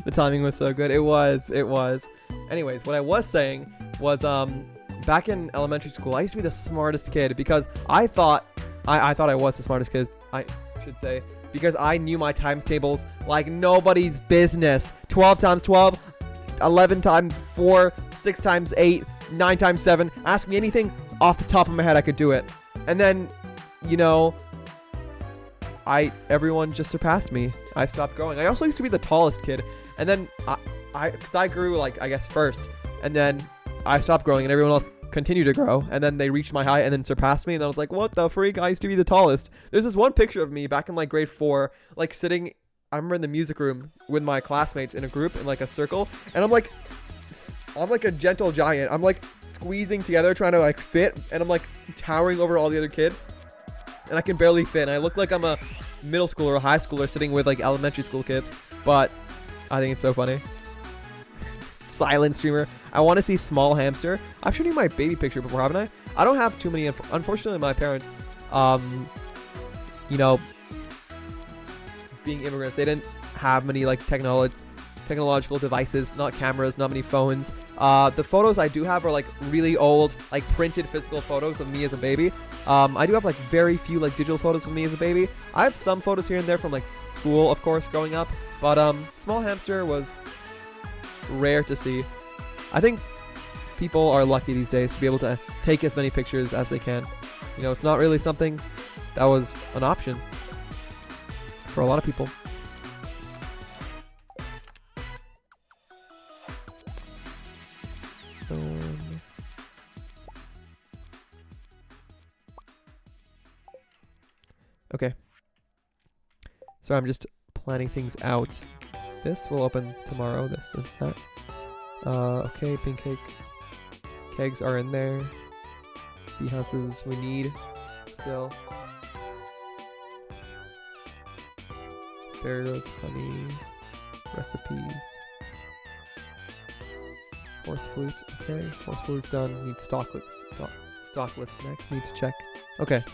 The timing was so good. It was. Anyways, what I was saying was, back in elementary school, I used to be the smartest kid because I thought I was the smartest kid, I should say, because I knew my times tables like nobody's business. 12 times 12, 11 times 4, 6 times 8, 9 times 7. Ask me anything off the top of my head, I could do it. And then, you know, everyone just surpassed me. I stopped growing. I also used to be the tallest kid, and then because I grew, like, I guess first, and then I stopped growing, and everyone else continued to grow, and then they reached my height and then surpassed me, and then I was like, what the freak? I used to be the tallest. There's this one picture of me back in like grade 4, like sitting, I remember in the music room with my classmates in a group in like a circle, and I'm like a gentle giant. I'm like squeezing together trying to like fit, and I'm like towering over all the other kids, and I can barely fit, and I look like I'm a middle schooler or a high schooler sitting with like elementary school kids, but I think it's so funny. Silent streamer. I want to see Small Hamster. I've shown you my baby picture before, haven't I? I don't have too many. Unfortunately, my parents, you know, being immigrants, they didn't have many like technological devices, not cameras, not many phones. The photos I do have are like really old, like printed physical photos of me as a baby. I do have like very few like digital photos of me as a baby. I have some photos here and there from like school, of course, growing up, but Small Hamster was rare to see. I think people are lucky these days to be able to take as many pictures as they can. You know, it's not really something that was an option for a lot of people. Okay. So I'm just planning things out. This will open tomorrow. This is that. Okay, pink cake. Kegs are in there. Bee houses we need still. Berries, honey, recipes. Horse flute. Okay, horse flute's done. Need stock list. Stock list next. Need to check. Okay.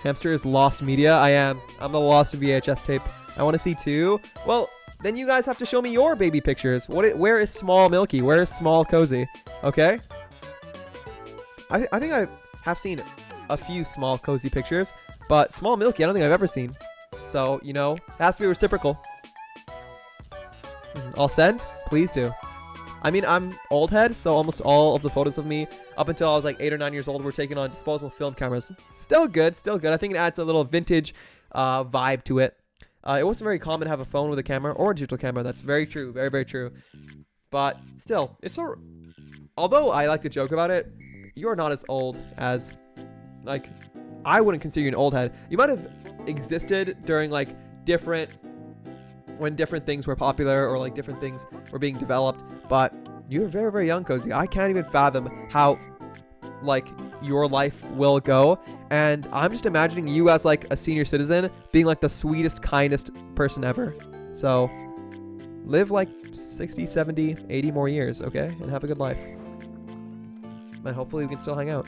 Hamster is lost media. I'm the lost VHS tape. I want to see too. Well, then you guys have to show me your baby pictures. Where is Small Milky? Where is Small Cozy? Okay. I think I have seen a few Small Cozy pictures, but Small Milky I don't think I've ever seen. So, you know, it has to be reciprocal. I'll send? Please do. I mean, I'm old head, so almost all of the photos of me up until I was like 8 or 9 years old were taken on disposable film cameras. Still good, still good. I think it adds a little vintage vibe to it. It wasn't very common to have a phone with a camera or a digital camera. That's very true. Very, very true. But still, it's so... Although I like to joke about it, you're not as old as... Like, I wouldn't consider you an old head. You might have existed during, like, different... When different things were popular or, like, different things were being developed. But you're very, very young, Cozy. I can't even fathom how, like, your life will go. And I'm just imagining you as, like, a senior citizen being, like, the sweetest, kindest person ever. So, live, like, 60, 70, 80 more years, okay? And have a good life. And hopefully we can still hang out.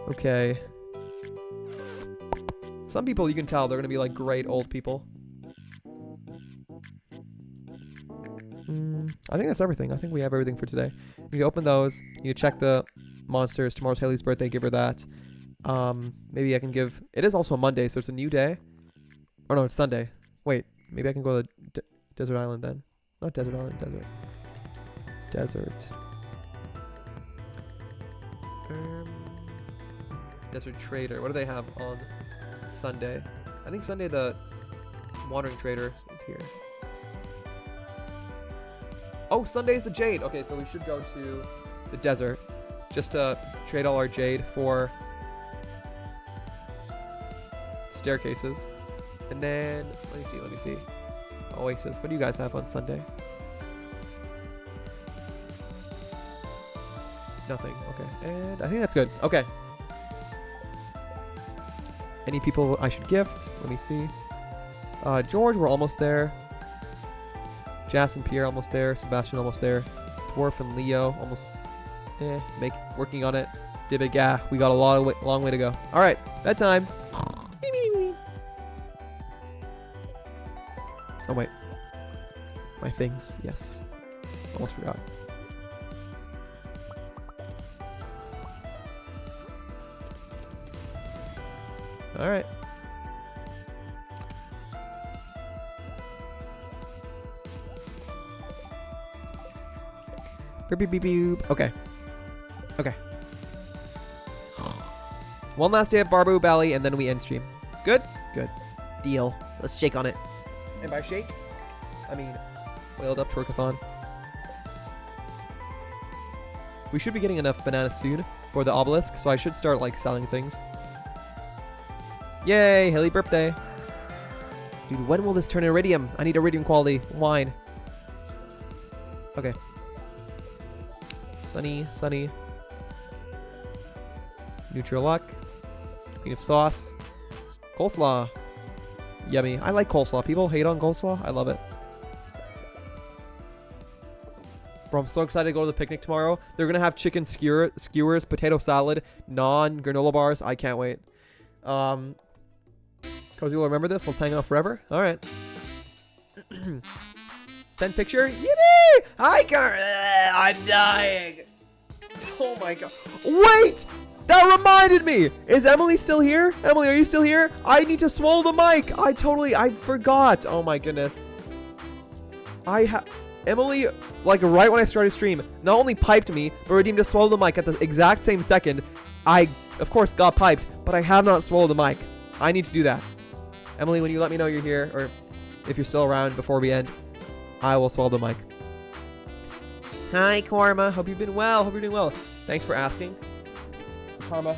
Okay. Some people, you can tell, they're going to be, like, great old people. I think that's everything. I think we have everything for today. You need to open those. You need to check the monsters. Tomorrow's Haley's birthday. Give her that. Maybe I can give... It is also Monday, so it's a new day. Oh, no, it's Sunday. Wait, maybe I can go to Desert Island then. Not Desert Island, Desert. Desert. Desert Trader. What do they have on Sunday? I think Sunday the Wandering Trader is here. Oh, Sunday's the Jade. Okay, so we should go to the desert just to trade all our Jade for staircases. And then, let me see. Oasis. What do you guys have on Sunday? Nothing. Okay. And I think that's good. Okay. Any people I should gift? Let me see. George, we're almost there. Jas and Pierre almost there. Sebastian almost there. Dwarf and Leo almost working on it. Yibbbeee, we got a long way to go. All right, bedtime. Oh wait, my things. Yes, almost forgot. All right. Beep, beep, beep, beep. Okay. Okay. One last day at Barbu Valley, and then we end stream. Good? Good. Deal. Let's shake on it. And by shake, I mean oiled up twerkathon. We should be getting enough bananas soon for the obelisk, so I should start, like, selling things. Yay! Haley birthday. Dude, when will this turn iridium? I need iridium quality wine. Okay. Sunny. Neutral luck. Queen of sauce. Coleslaw. Yummy. I like coleslaw. People hate on coleslaw. I love it. Bro, I'm so excited to go to the picnic tomorrow. They're going to have chicken skewers, potato salad, granola bars. I can't wait. Cozy will remember this. Let's hang out forever. All right. Send picture. Yibbee! Hi, Car. I'm dying. Oh my god. Wait! That reminded me. Is Emily still here? Emily, are you still here? I need to swallow the mic. I forgot. Oh my goodness. Emily, like right when I started stream, not only piped me, but redeemed to swallow the mic at the exact same second. I, of course, got piped, but I have not swallowed the mic. I need to do that. Emily, when you let me know you're here, or if you're still around before we end, I will swallow the mic. Hi, Karma. Hope you've been well. Hope you're doing well. Thanks for asking. Karma,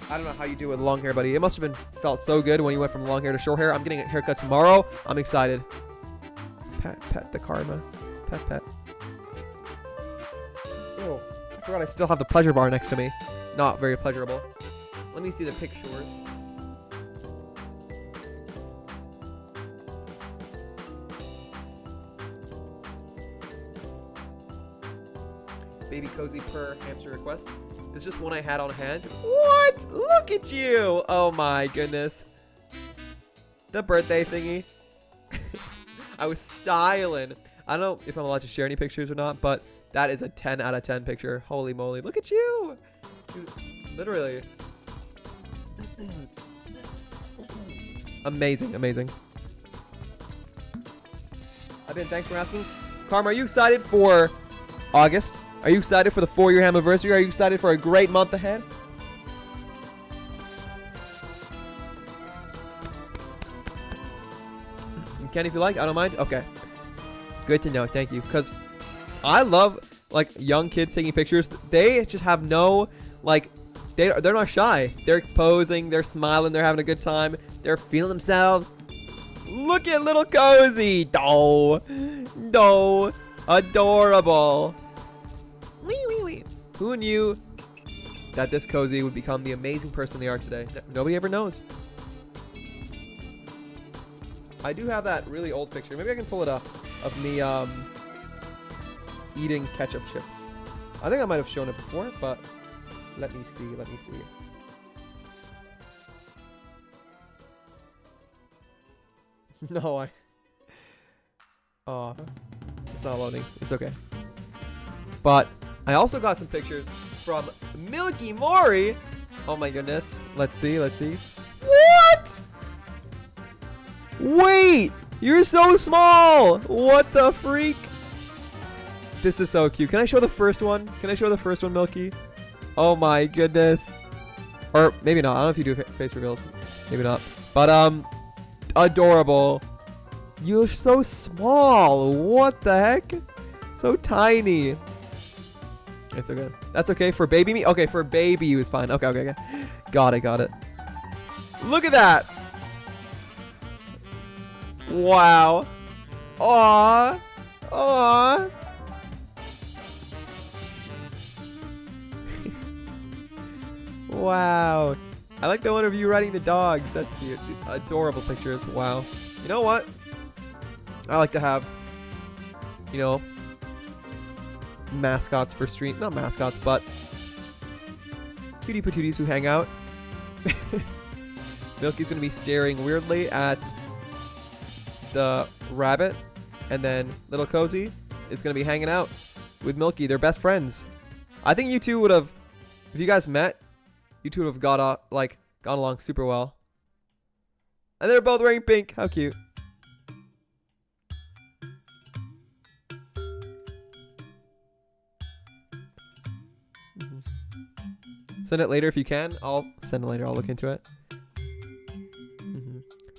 I don't know how you do with long hair, buddy. It must have felt so good when you went from long hair to short hair. I'm getting a haircut tomorrow. I'm excited. Pet the Karma. Pet. Oh, I forgot I still have the pleasure bar next to me. Not very pleasurable. Let me see the pictures. Baby Cozy per hamster request. It's just one I had on hand. What? Look at you! Oh my goodness. The birthday thingy. I was styling. I don't know if I'm allowed to share any pictures or not, but that is a 10 out of 10 picture. Holy moly. Look at you! Dude, literally. Amazing, amazing. Thanks for asking. Karma, are you excited for August? Are you excited for the 4-year anniversary? Are you excited for a great month ahead? can if you like. I don't mind. Okay. Good to know. Thank you. Because I love, like, young kids taking pictures. They just have no, like, they're not shy. They're posing. They're smiling. They're having a good time. They're feeling themselves. Look at little Cozy. No. No. Adorable. Wee, wee, wee. Who knew that this Cozy would become the amazing person they are today? Nobody ever knows. I do have that really old picture. Maybe I can pull it up of me eating ketchup chips. I think I might have shown it before, but let me see. Let me see. No, oh, it's not loading. It's okay. But I also got some pictures from Milky Mori. Oh my goodness. Let's see. Let's see. What? Wait, you're so small. What the freak? This is so cute. Can I show the first one? Can I show the first one, Milky? Oh my goodness. Or maybe not. I don't know if you do face reveals. Maybe not. But adorable. You're so small. What the heck? So tiny. It's okay. That's okay for baby me. Okay, for baby you is fine. Okay, okay, okay. Got it, got it. Look at that. Wow. Aww. Aww. Wow. I like the one of you riding the dogs. That's cute. Adorable pictures. Wow. You know what? I like to have, you know, mascots for stream. Not mascots, but cutie patooties who hang out. Milky's going to be staring weirdly at the rabbit. And then little Cozy is going to be hanging out with Milky. They're best friends. I think you two would have, if you guys met, you two would have gone along super well. And they're both wearing pink. How cute. Send it later if you can. I'll send it later. I'll look into it.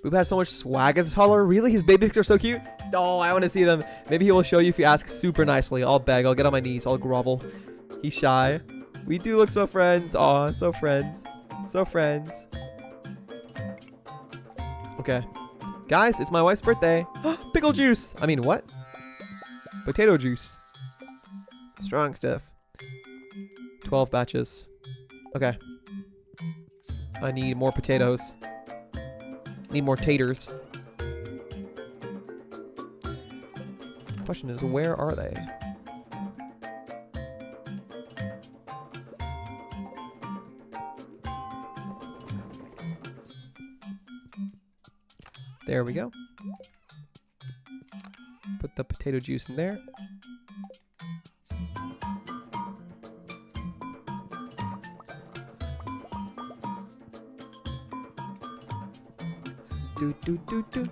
Boob has so much swag as a toddler. Really? His baby pictures are so cute. Oh, I want to see them. Maybe he will show you if you ask super nicely. I'll beg. I'll get on my knees. I'll grovel. He's shy. We do look so friends. Aw, so friends. So friends. Okay. Guys, it's my wife's birthday. Pickle juice. I mean, what? Potato juice. Strong stuff. 12 batches. Okay. I need more potatoes. Need more taters. Question is, where are they? There we go. Put the potato juice in there. Do do do do.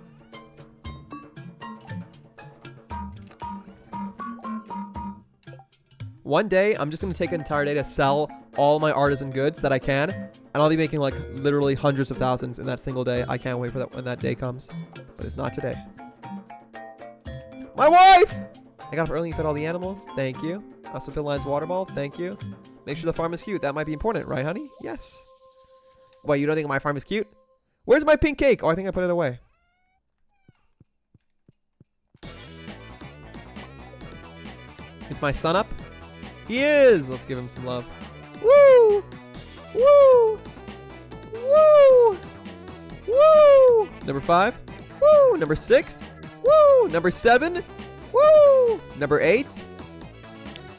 One day, I'm just gonna take an entire day to sell all my artisan goods that I can, and I'll be making like literally hundreds of thousands in that single day. I can't wait for that when that day comes, but it's not today. My wife! I got up early and fed all the animals. Thank you. Also filled Lion's water ball. Thank you. Make sure the farm is cute. That might be important, right, honey? Yes. Wait, you don't think my farm is cute? Where's my pink cake? Oh, I think I put it away. Is my son up? He is! Let's give him some love. Woo! Woo! Woo! Woo! Number 5. Woo! Number 6. Woo! Number 7. Woo! Number 8.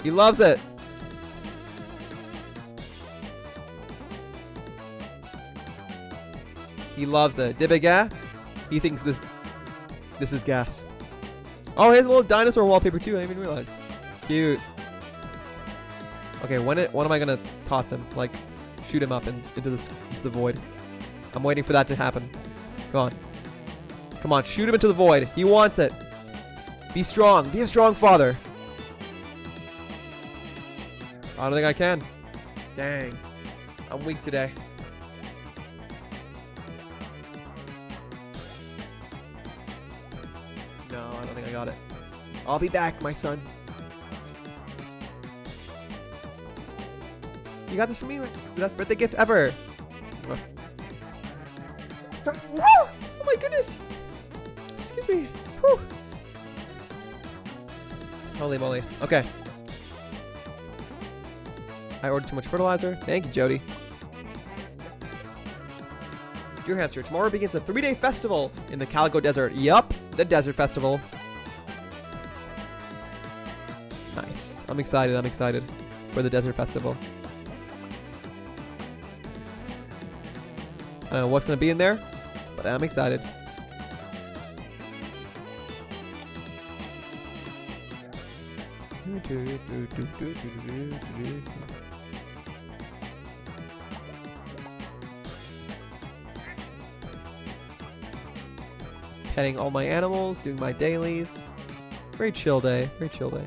He loves it. He loves it. Yibbbeee. He thinks this is gas. Oh, he has a little dinosaur wallpaper too. I didn't even realize. Cute. Okay, when am I gonna toss him? Like, shoot him up into the void. I'm waiting for that to happen. Come on. Come on, shoot him into the void. He wants it. Be strong. Be a strong father. I don't think I can. Dang. I'm weak today. got it. I'll be back, my son. You got this for me? It's the best birthday gift ever. Oh my goodness. Excuse me. Whew. Holy moly. Okay. I ordered too much fertilizer. Thank you, Jody. Dear Hamster, tomorrow begins a 3-day festival in the Calico Desert. Yup, the Desert Festival. Nice. I'm excited. I'm excited for the Desert Festival. I don't know what's going to be in there, but I'm excited. Petting all my animals, doing my dailies. Very chill day. Very chill day.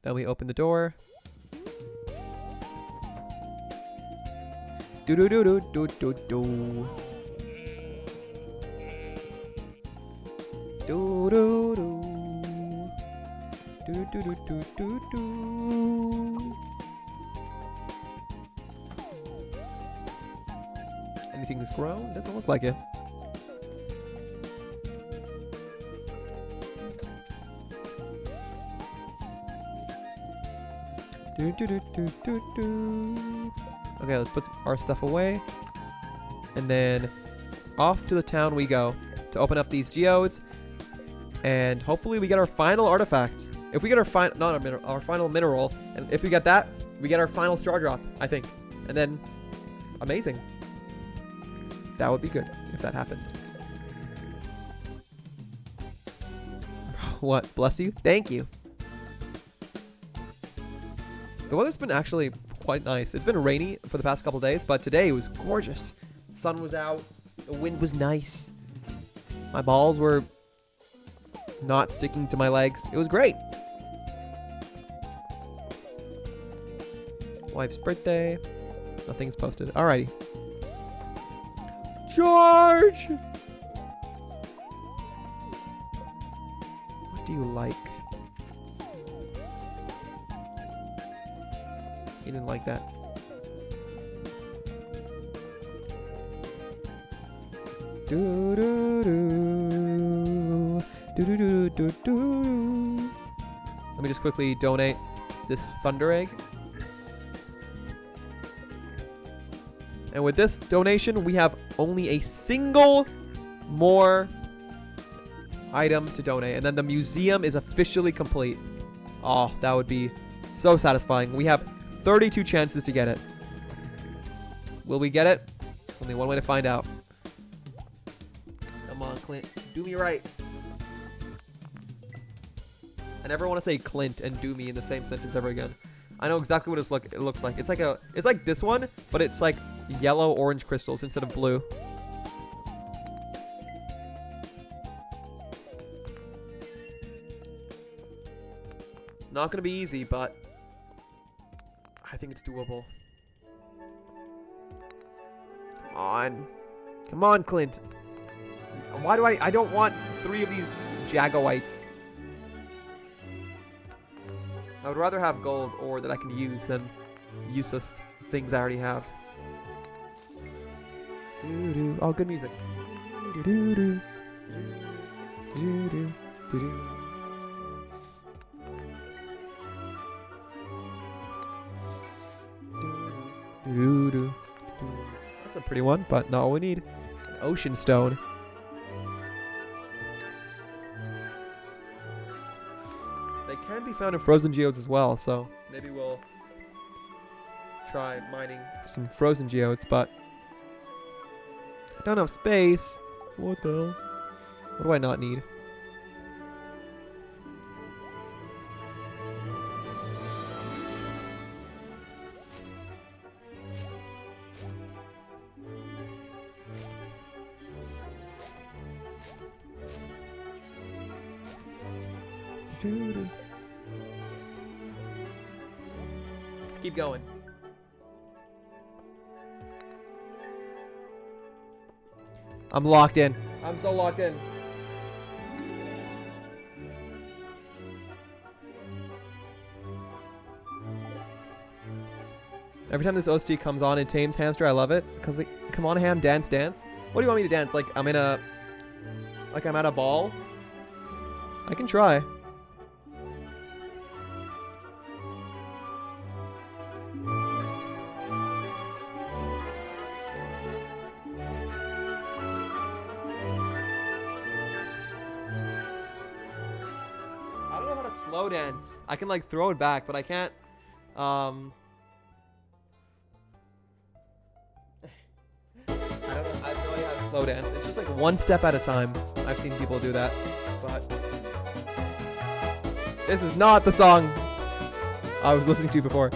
Then we open the door. Do do do do do do do. Do do do. Do do do do do do. Anything's grown? Doesn't look like it. Do, do, do, do, do, do. Okay, let's put our stuff away. And then off to the town we go to open up these geodes. And hopefully we get our final artifact. If we get our final mineral, and if we get that, we get our final star drop, I think. And then, amazing. That would be good if that happened. What? Bless you? Thank you. The weather's been actually quite nice. It's been rainy for the past couple days, but today it was gorgeous. The sun was out. The wind was nice. My balls were not sticking to my legs. It was great. Wife's birthday. Nothing's posted. Alrighty. George! What do you like? He didn't like that. Do do do do do do do do. Let me just quickly donate this thunder egg. And with this donation, we have only a single more item to donate. And then the museum is officially complete. Oh, that would be so satisfying. We have 32 chances to get it. Will we get it? Only one way to find out. Come on, Clint. Do me right. I never want to say Clint and do me in the same sentence ever again. I know exactly what it looks like. It's like this one, but it's like yellow orange crystals instead of blue. Not gonna be easy, but I think it's doable. Come on. Come on, Clint. Why do I don't want 3 of these Jagoites. I would rather have gold ore that I can use than useless things I already have. Doo-doo. Oh, good music. Doo-doo-doo. Doo-doo. Doo-doo. Doo-doo. That's a pretty one, but not all we need. An ocean stone. They can be found in frozen geodes as well, so maybe we'll try mining some frozen geodes, but I don't have space. What the hell? What do I not need? Let's keep going. I'm locked in. I'm so locked in. Every time this OST comes on in Tames Hamster, I love it. Because, like, come on, Ham, dance, dance. What do you want me to dance? Like, I'm at a ball? I can try. I don't know how to slow dance. I can, like, throw it back, but I can't, I have no idea how to slow dance. It's just like one step at a time. I've seen people do that, but this is not the song I was listening to before.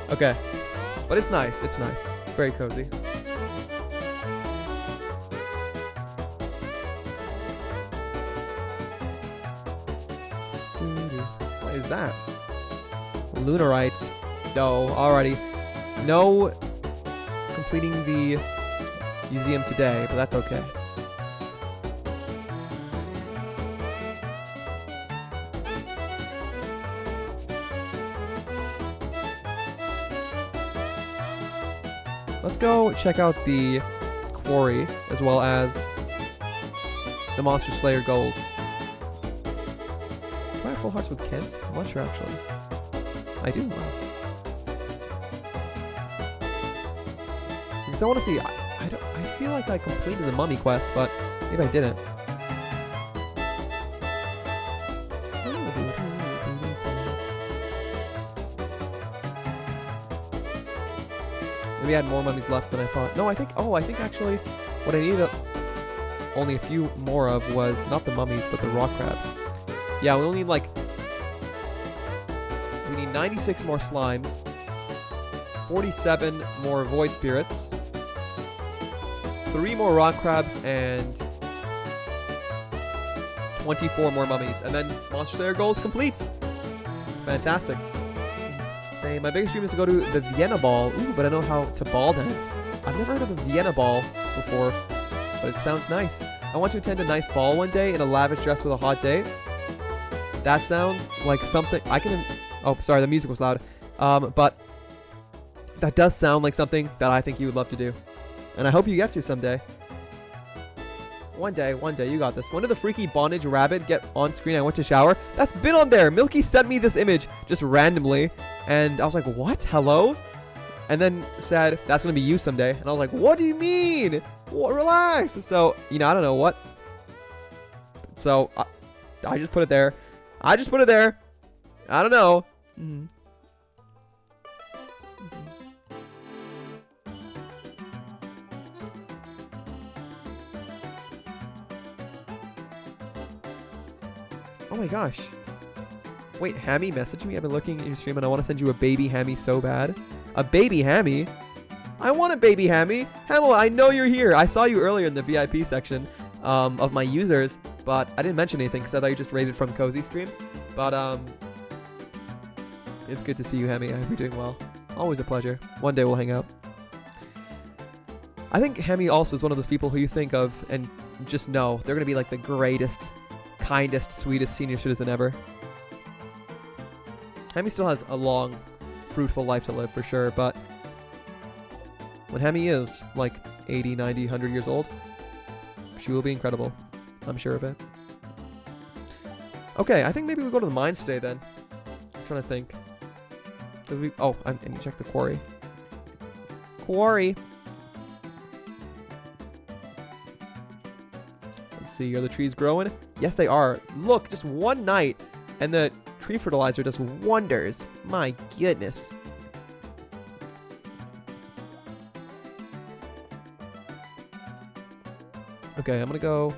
Okay, but it's nice. It's nice. Very cozy. What is that? Lunarite. No, already. No completing the museum today, but that's okay. Let's go check out the quarry as well as the Monster Slayer goals. Do I have full hearts with Kent? I'm not sure actually. I do. Wow. Because I want to see. I feel like I completed the mummy quest, but maybe I didn't. Maybe I had more mummies left than I thought. No, I think actually what I needed only a few more of was not the mummies, but the rock crabs. Yeah, we only need like, we need 96 more slimes, 47 more void spirits, 3 more rock crabs, and 24 more mummies. And then Monster Slayer goal is complete. Fantastic. Say, my biggest dream is to go to the Vienna Ball. Ooh, but I know how to ball dance. I've never heard of a Vienna Ball before, but it sounds nice. I want to attend a nice ball one day in a lavish dress with a hot date. That sounds like something I can... Oh, sorry, the music was loud. But that does sound like something that I think you would love to do. And I hope you get to someday. One day, you got this. When did the freaky bondage rabbit get on screen? I went to shower. That's been on there. Milky sent me this image just randomly. And I was like, what? Hello? And then said, that's going to be you someday. And I was like, what do you mean? What? Relax. So, I don't know what. So, I just put it there. I don't know. Oh my gosh. Wait, Hammy messaged me? I've been looking at your stream and I want to send you a baby Hammy so bad. A baby Hammy? I want a baby Hammy. Hamill, I know you're here. I saw you earlier in the VIP section of my users, but I didn't mention anything because I thought you just rated from Cozy stream. But it's good to see you, Hammy. I hope you're doing well. Always a pleasure. One day we'll hang out. I think Hammy also is one of those people who you think of and just know they're going to be like the greatest, kindest, sweetest senior citizen ever. Hammy still has a long, fruitful life to live for sure, but when Hammy is like 80, 90, 100 years old, she will be incredible. I'm sure of it. Okay, I think maybe we go to the mines today then. I'm trying to think. I need to check the quarry. Quarry! Let's see, are the trees growing? Yes, they are. Look, just one night, and the tree fertilizer does wonders. My goodness. Okay, I'm gonna go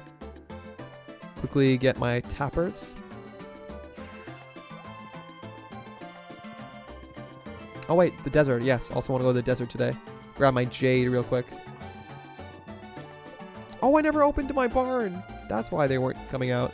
quickly get my tappers. Oh wait, the desert. Yes, also want to go to the desert today. Grab my jade real quick. Oh, I never opened my barn. That's why they weren't coming out.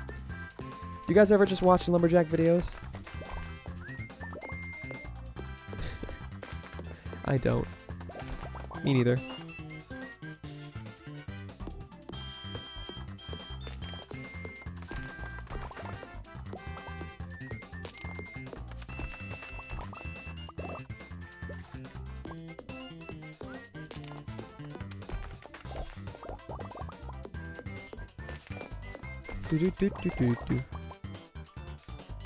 You guys ever just watch lumberjack videos? I don't. Me neither.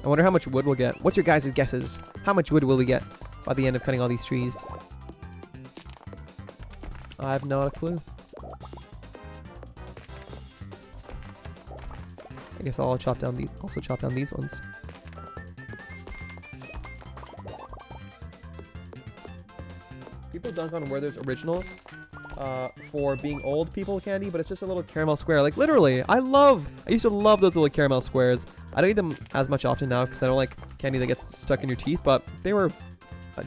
I wonder how much wood we'll get. What's your guys' guesses? How much wood will we get by the end of cutting all these trees? I have not a clue. I guess I'll chop down these. Also chop down these ones. People dunk on Werther's Originals for being old people candy, but it's just a little caramel square. Like literally, I used to love those little caramel squares. I don't eat them as much often now because I don't like candy that gets stuck in your teeth, but they were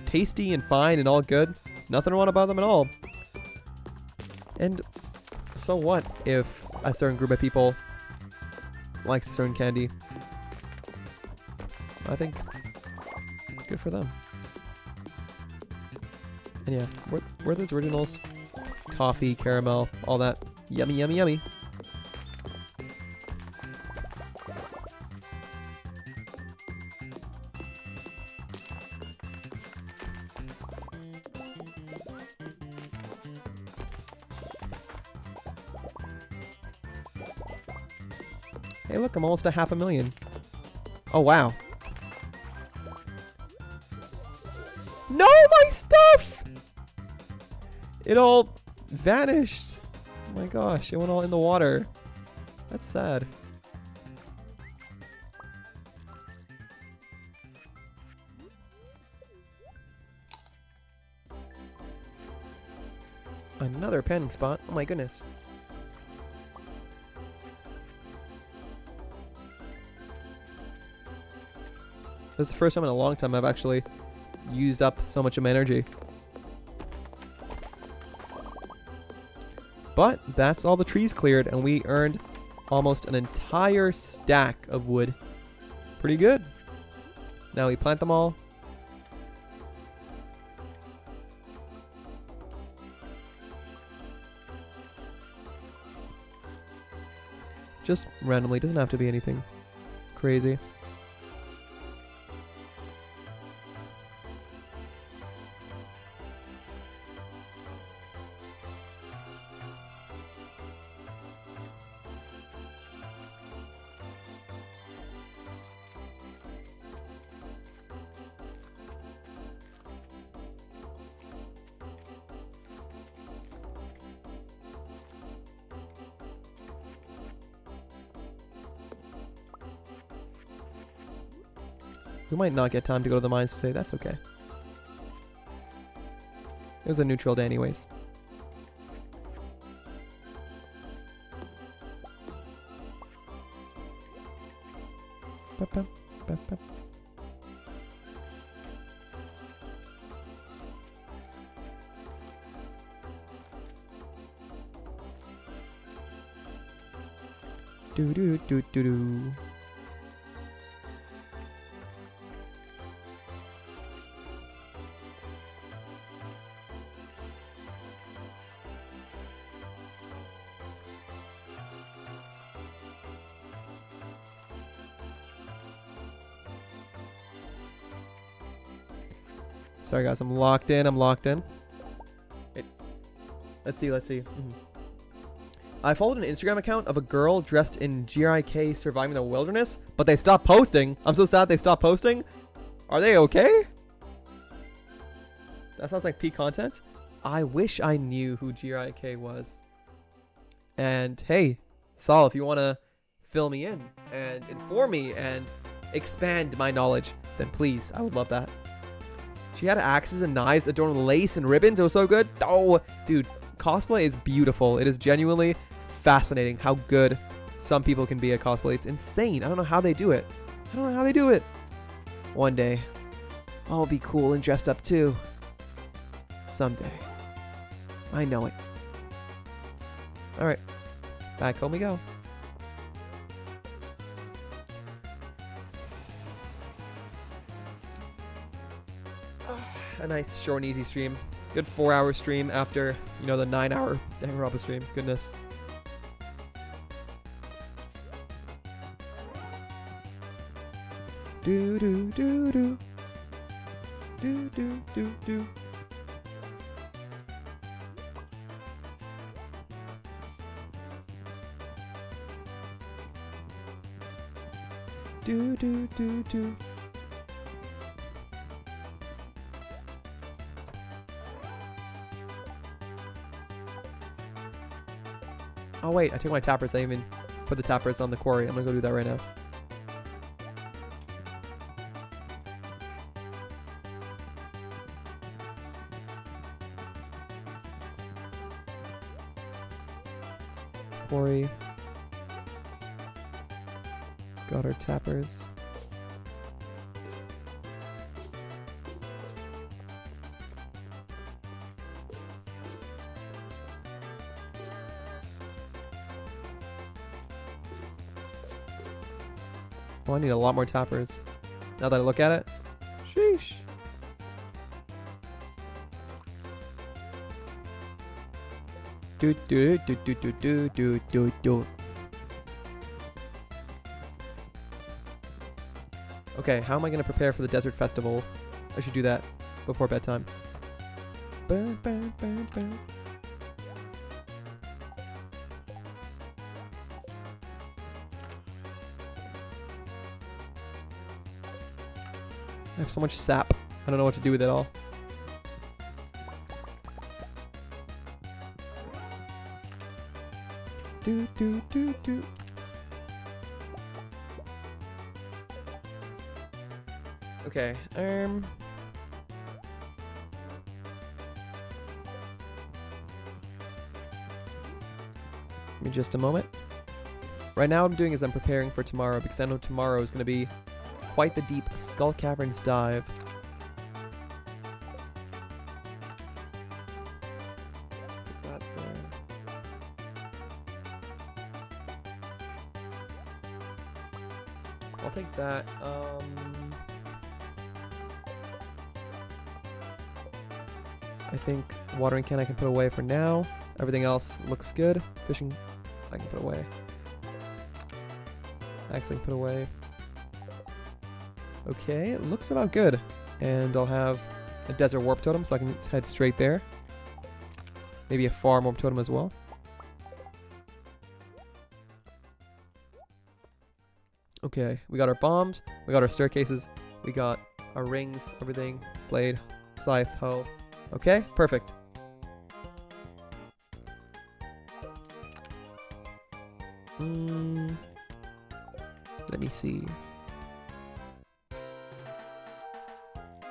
tasty and fine and all good. Nothing wrong about them at all. And so what if a certain group of people likes a certain candy? I think good for them. And yeah, were those Originals? Toffee, caramel, all that. Yummy, yummy, yummy. Hey look, I'm almost at 500,000. Oh wow. No, my stuff! It all vanished. Oh my gosh, it went all in the water. That's sad. Another panning spot. Oh my goodness. This is the first time in a long time I've actually used up so much of my energy. But that's all the trees cleared, and we earned almost an entire stack of wood. Pretty good. Now we plant them all. Just randomly, doesn't have to be anything crazy. We might not get time to go to the mines today. That's okay. It was a neutral day anyways. Do do do do do. Sorry guys, I'm locked in. Let's see. I followed an Instagram account of a girl dressed in GRIK surviving the wilderness, but they stopped posting. I'm so sad they stopped posting. Are they okay? That sounds like peak content. I wish I knew who GRIK was. And hey, Saul, if you want to fill me in and inform me and expand my knowledge, then please, I would love that. She had axes and knives adorned with lace and ribbons. It was so good. Oh, dude, cosplay is beautiful. It is genuinely fascinating how good some people can be at cosplay. It's insane. I don't know how they do it. One day, I'll be cool and dressed up too. Someday. I know it. All right, back home we go. a nice short and easy stream. Good 4-hour stream after, you know, the 9-hour Danganronpa stream. Goodness. Do do do do. Do do do do. Do do do do. Oh wait, I took my tappers. I even put the tappers on the quarry. I'm gonna go do that right now. Quarry. Got our tappers. Oh, I need a lot more tappers. Now that I look at it. Sheesh. Do do do do do do do do do. Okay, how am I gonna prepare for the desert festival? I should do that before bedtime. Bum, bum, bum, bum. I have so much sap. I don't know what to do with it all. Do do do do. Okay, Give me just a moment. Right now what I'm doing is I'm preparing for tomorrow because I know tomorrow is going to be quite the deep Skull Caverns dive. Put that there. I'll take that. I think watering can I can put away for now. Everything else looks good. Fishing I can put away. Axe I can put away. Okay, it looks about good. And I'll have a desert warp totem so I can head straight there. Maybe a farm warp totem as well. Okay, we got our bombs, we got our staircases, we got our rings, everything, blade, scythe, hoe. Okay, perfect. Let me see.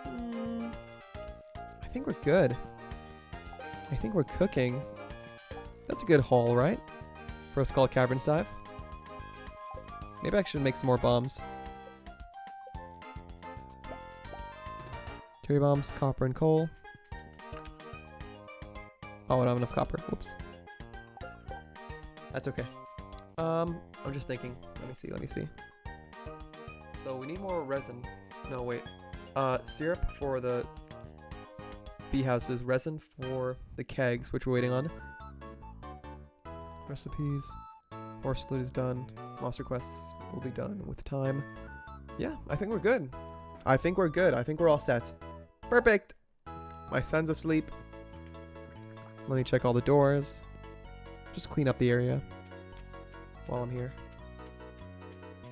I think we're good. I think we're cooking. That's a good haul, right? For a Skull Caverns dive. Maybe I should make some more bombs. Cherry bombs, copper and coal. Oh, I don't have enough copper. Whoops. That's okay. I'm just thinking. Let me see. So we need more resin. No, wait. Syrup for the bee houses. Resin for the kegs, which we're waiting on. Recipes. Horse loot is done. Monster quests will be done with time. Yeah, I think we're good. I think we're all set. Perfect. My son's asleep. Let me check all the doors. Just clean up the area while I'm here.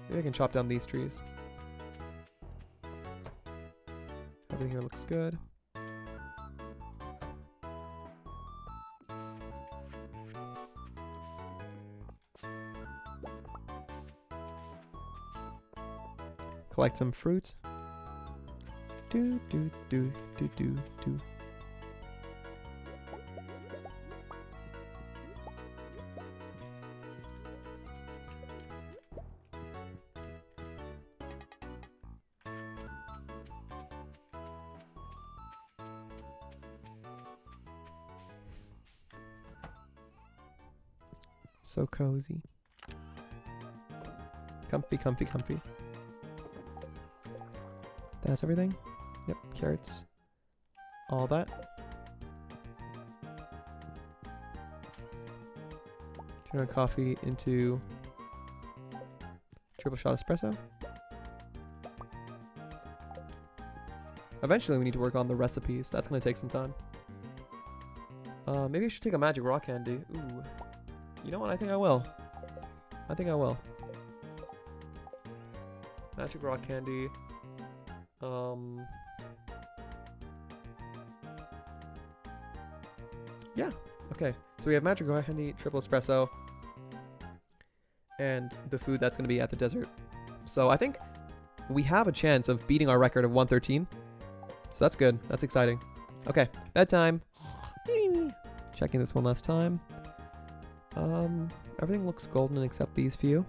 Maybe I can chop down these trees. Everything here looks good. Collect some fruit. Do do do do do do. So cozy. Comfy, comfy, comfy. That's everything? Yep, carrots. all that. Turn our coffee into triple shot espresso. Eventually, we need to work on the recipes. That's going to take some time. Maybe I should take a magic rock candy. Ooh. You know what? I think I will. Magic rock candy. Yeah. Okay. So we have magic rock candy, triple espresso, and the food that's going to be at the desert. So I think we have a chance of beating our record of 113. So that's good. That's exciting. Okay. Bedtime. Checking this one last time. Everything looks golden except these few.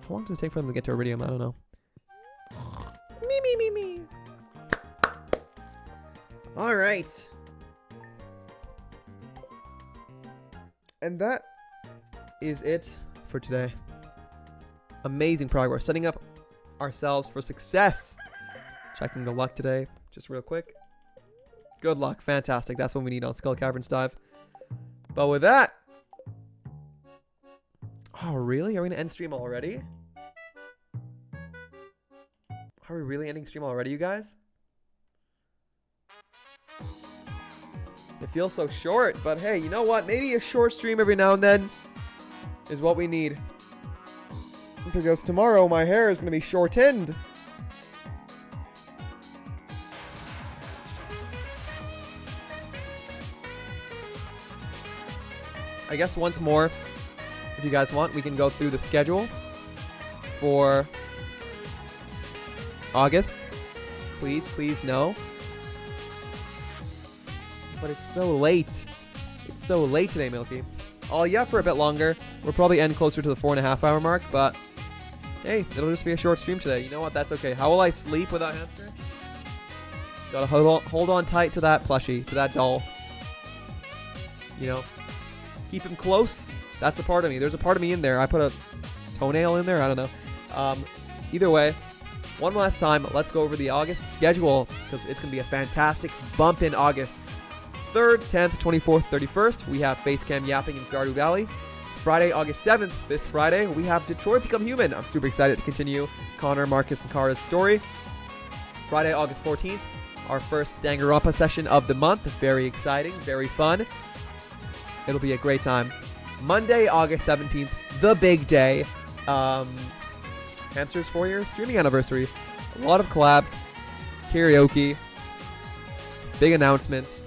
How long does it take for them to get to iridium? I don't know. Me. All right. And that is it for today. Amazing progress. Setting up ourselves for success. Checking the luck today, just real quick. Good luck. Fantastic. That's what we need on Skull Caverns Dive. But with that... Oh, really? Are we going to end stream already? Are we really ending stream already, you guys? It feels so short, but hey, you know what? Maybe a short stream every now and then is what we need. Because tomorrow my hair is going to be shortened. I guess once more, if you guys want, we can go through the schedule for August. Please, no. But it's so late. It's so late today, Milky. I'll yap for a bit longer. We'll probably end closer to the 4.5 hour mark, but hey, it'll just be a short stream today. You know what? That's okay. How will I sleep without hamster? Gotta hold on tight to that plushie, to that doll. You know? Keep him close. That's a part of me. There's a part of me in there. I put a toenail in there. I don't know. Either way, one last time, let's go over the August schedule because it's going to be a fantastic bump in August. 3rd, 10th, 24th, 31st, we have Facecam Yapping in Stardew Valley. Friday, August 7th, this Friday, we have Detroit Become Human. I'm super excited to continue Connor, Marcus, and Kara's story. Friday, August 14th, our first Danganronpa session of the month. Very exciting, very fun. It'll be a great time. Monday, August 17th, the big day. Hamster's 4 years streaming anniversary. A lot of collabs, karaoke, big announcements,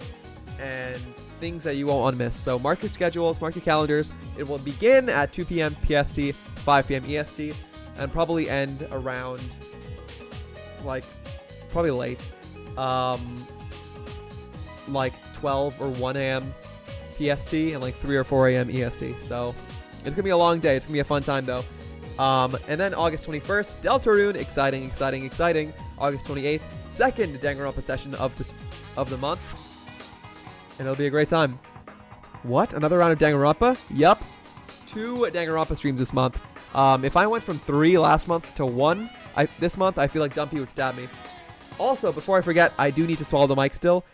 and things that you won't want to miss. So mark your schedules, mark your calendars. It will begin at 2 p.m. PST, 5 p.m. EST, and probably end around, like, probably late. Like 12 or 1 a.m. PST and like 3 or 4 a.m. EST. So it's going to be a long day. It's going to be a fun time though. And then August 21st, Deltarune. Exciting. August 28th, second Danganronpa session of the month. And it'll be a great time. What? Another round of Danganronpa? Yup. 2 Danganronpa streams this month. If I went from 3 last month to 1 this month, I feel like Dumpy would stab me. Also, before I forget, I do need to swallow the mic still.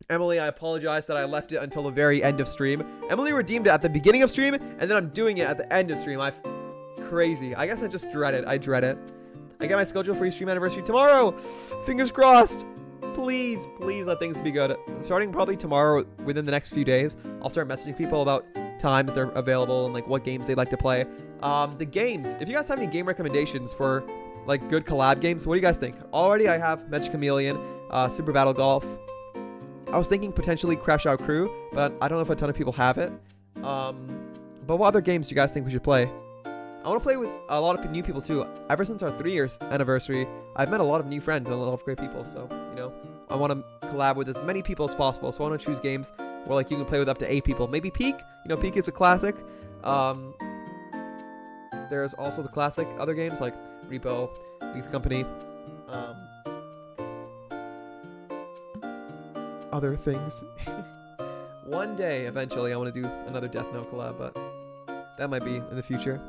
Emily, I apologize that I left it until the very end of stream. Emily redeemed it at the beginning of stream, and then I'm doing it at the end of stream. Crazy. I guess I just dread it. I dread it. I get my schedule for your stream anniversary tomorrow. Fingers crossed. Please let things be good. Starting probably tomorrow, within the next few days, I'll start messaging people about times they're available and like what games they'd like to play. The games. If you guys have any game recommendations for like good collab games, what do you guys think? Already I have Magic Chameleon, Super Battle Golf. I was thinking potentially Crash Out Crew, but I don't know if a ton of people have it. But what other games do you guys think we should play? I want to play with a lot of new people too. Ever since our 3 years anniversary, I've met a lot of new friends and a lot of great people. So, you know, I want to collab with as many people as possible. So I want to choose games where like you can play with up to 8 people. Maybe Peak. You know, Peak is a classic. There's also the classic other games like Repo, Leaf Company. Other things. One day, eventually, I want to do another Death Note collab, but that might be in the future.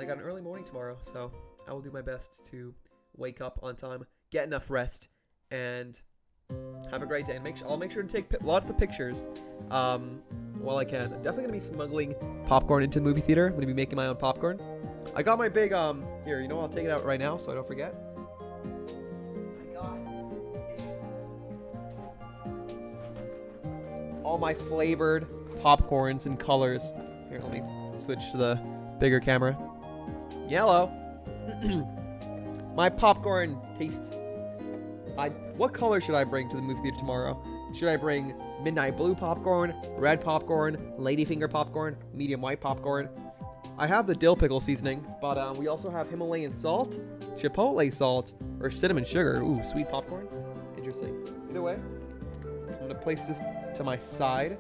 I got an early morning tomorrow, so I will do my best to wake up on time, get enough rest, and have a great day. And I'll make sure to take lots of pictures while I can. I'm definitely gonna be smuggling popcorn into the movie theater. I'm gonna be making my own popcorn. I got my big here. You know, I'll take it out right now so I don't forget. I got all my flavored popcorns and colors. Here, let me switch to the bigger camera. Yellow. My popcorn tastes. What color should I bring to the movie theater tomorrow? Should I bring midnight blue popcorn, red popcorn, ladyfinger popcorn, medium white popcorn? I have the dill pickle seasoning, but we also have Himalayan salt, chipotle salt, or cinnamon sugar. Ooh, sweet popcorn. Interesting. Either way, I'm gonna place this to my side.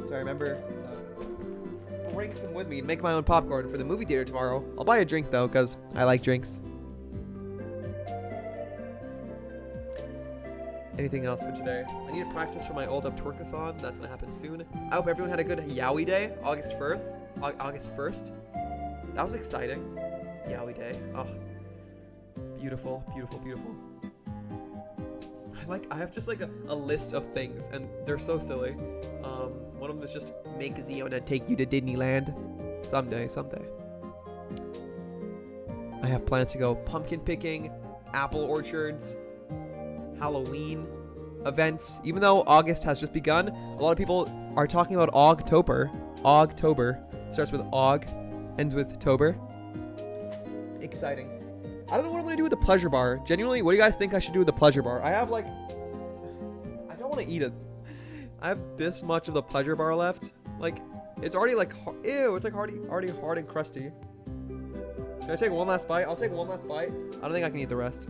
So I remember to bring some with me and make my own popcorn for the movie theater tomorrow. I'll buy a drink though, because I like drinks. Anything else for today? I need to practice for my old up twerkathon. That's gonna happen soon. I hope everyone had a good Yowie Day, August 1st. That was exciting. Yowie Day. Oh, beautiful, beautiful, beautiful. I have just like a list of things, and they're so silly. One of them is just make Ziona take you to Disneyland. Someday. I have plans to go pumpkin picking, apple orchards, Halloween events. Even though August has just begun, a lot of people are talking about Ogtober. Ogtober starts with Og, ends with Tober. Exciting. I don't know what I'm gonna do with the pleasure bar. Genuinely, what do you guys think I should do with the pleasure bar? I have like, I don't want to eat it. I have this much of the pleasure bar left. Like, it's already like, ew, it's like already hard and crusty. Can I take one last bite? I'll take one last bite. I don't think I can eat the rest.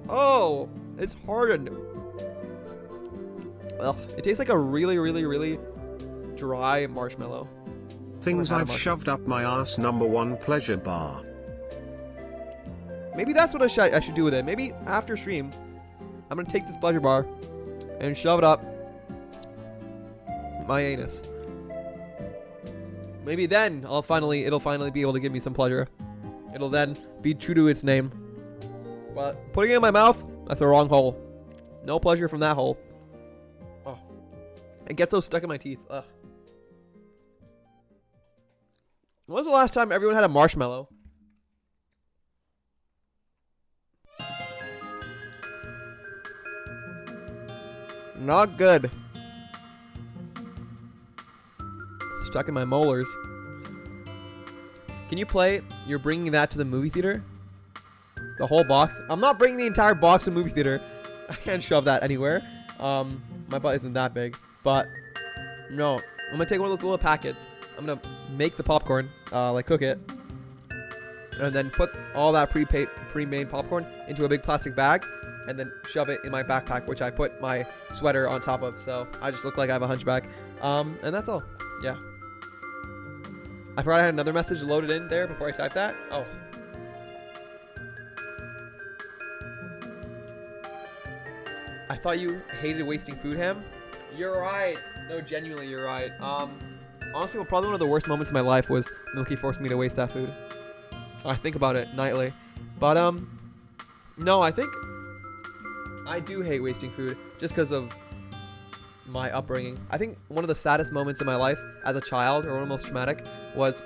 Oh, it's hardened. Ugh, it tastes like a really, really, really dry marshmallow. Things I've shoved up my ass. Number 1 pleasure bar. Maybe that's what I should do with it. Maybe after stream, I'm gonna take this pleasure bar and shove it up my anus. Maybe then it'll finally be able to give me some pleasure. It'll then be true to its name. But putting it in my mouth, that's the wrong hole. No pleasure from that hole. Oh, it gets so stuck in my teeth. Ugh. When was the last time everyone had a marshmallow? Not good. Stuck in my molars. Can you play You're Bringing That to the Movie Theater? The whole box? I'm not bringing the entire box to the movie theater. I can't shove that anywhere. My butt isn't that big. But, no. I'm gonna take one of those little packets. I'm gonna make the popcorn, like cook it. And then put all that pre-made popcorn into a big plastic bag. And then shove it in my backpack, which I put my sweater on top of. So I just look like I have a hunchback. And that's all. Yeah. I forgot I had another message loaded in there before I typed that. Oh. I thought you hated wasting food, Ham. You're right. No, genuinely, you're right. Honestly, probably one of the worst moments of my life was Milky forcing me to waste that food. I think about it nightly. But, no, I think I do hate wasting food just because of my upbringing. I think one of the saddest moments in my life as a child, or one of the most traumatic, was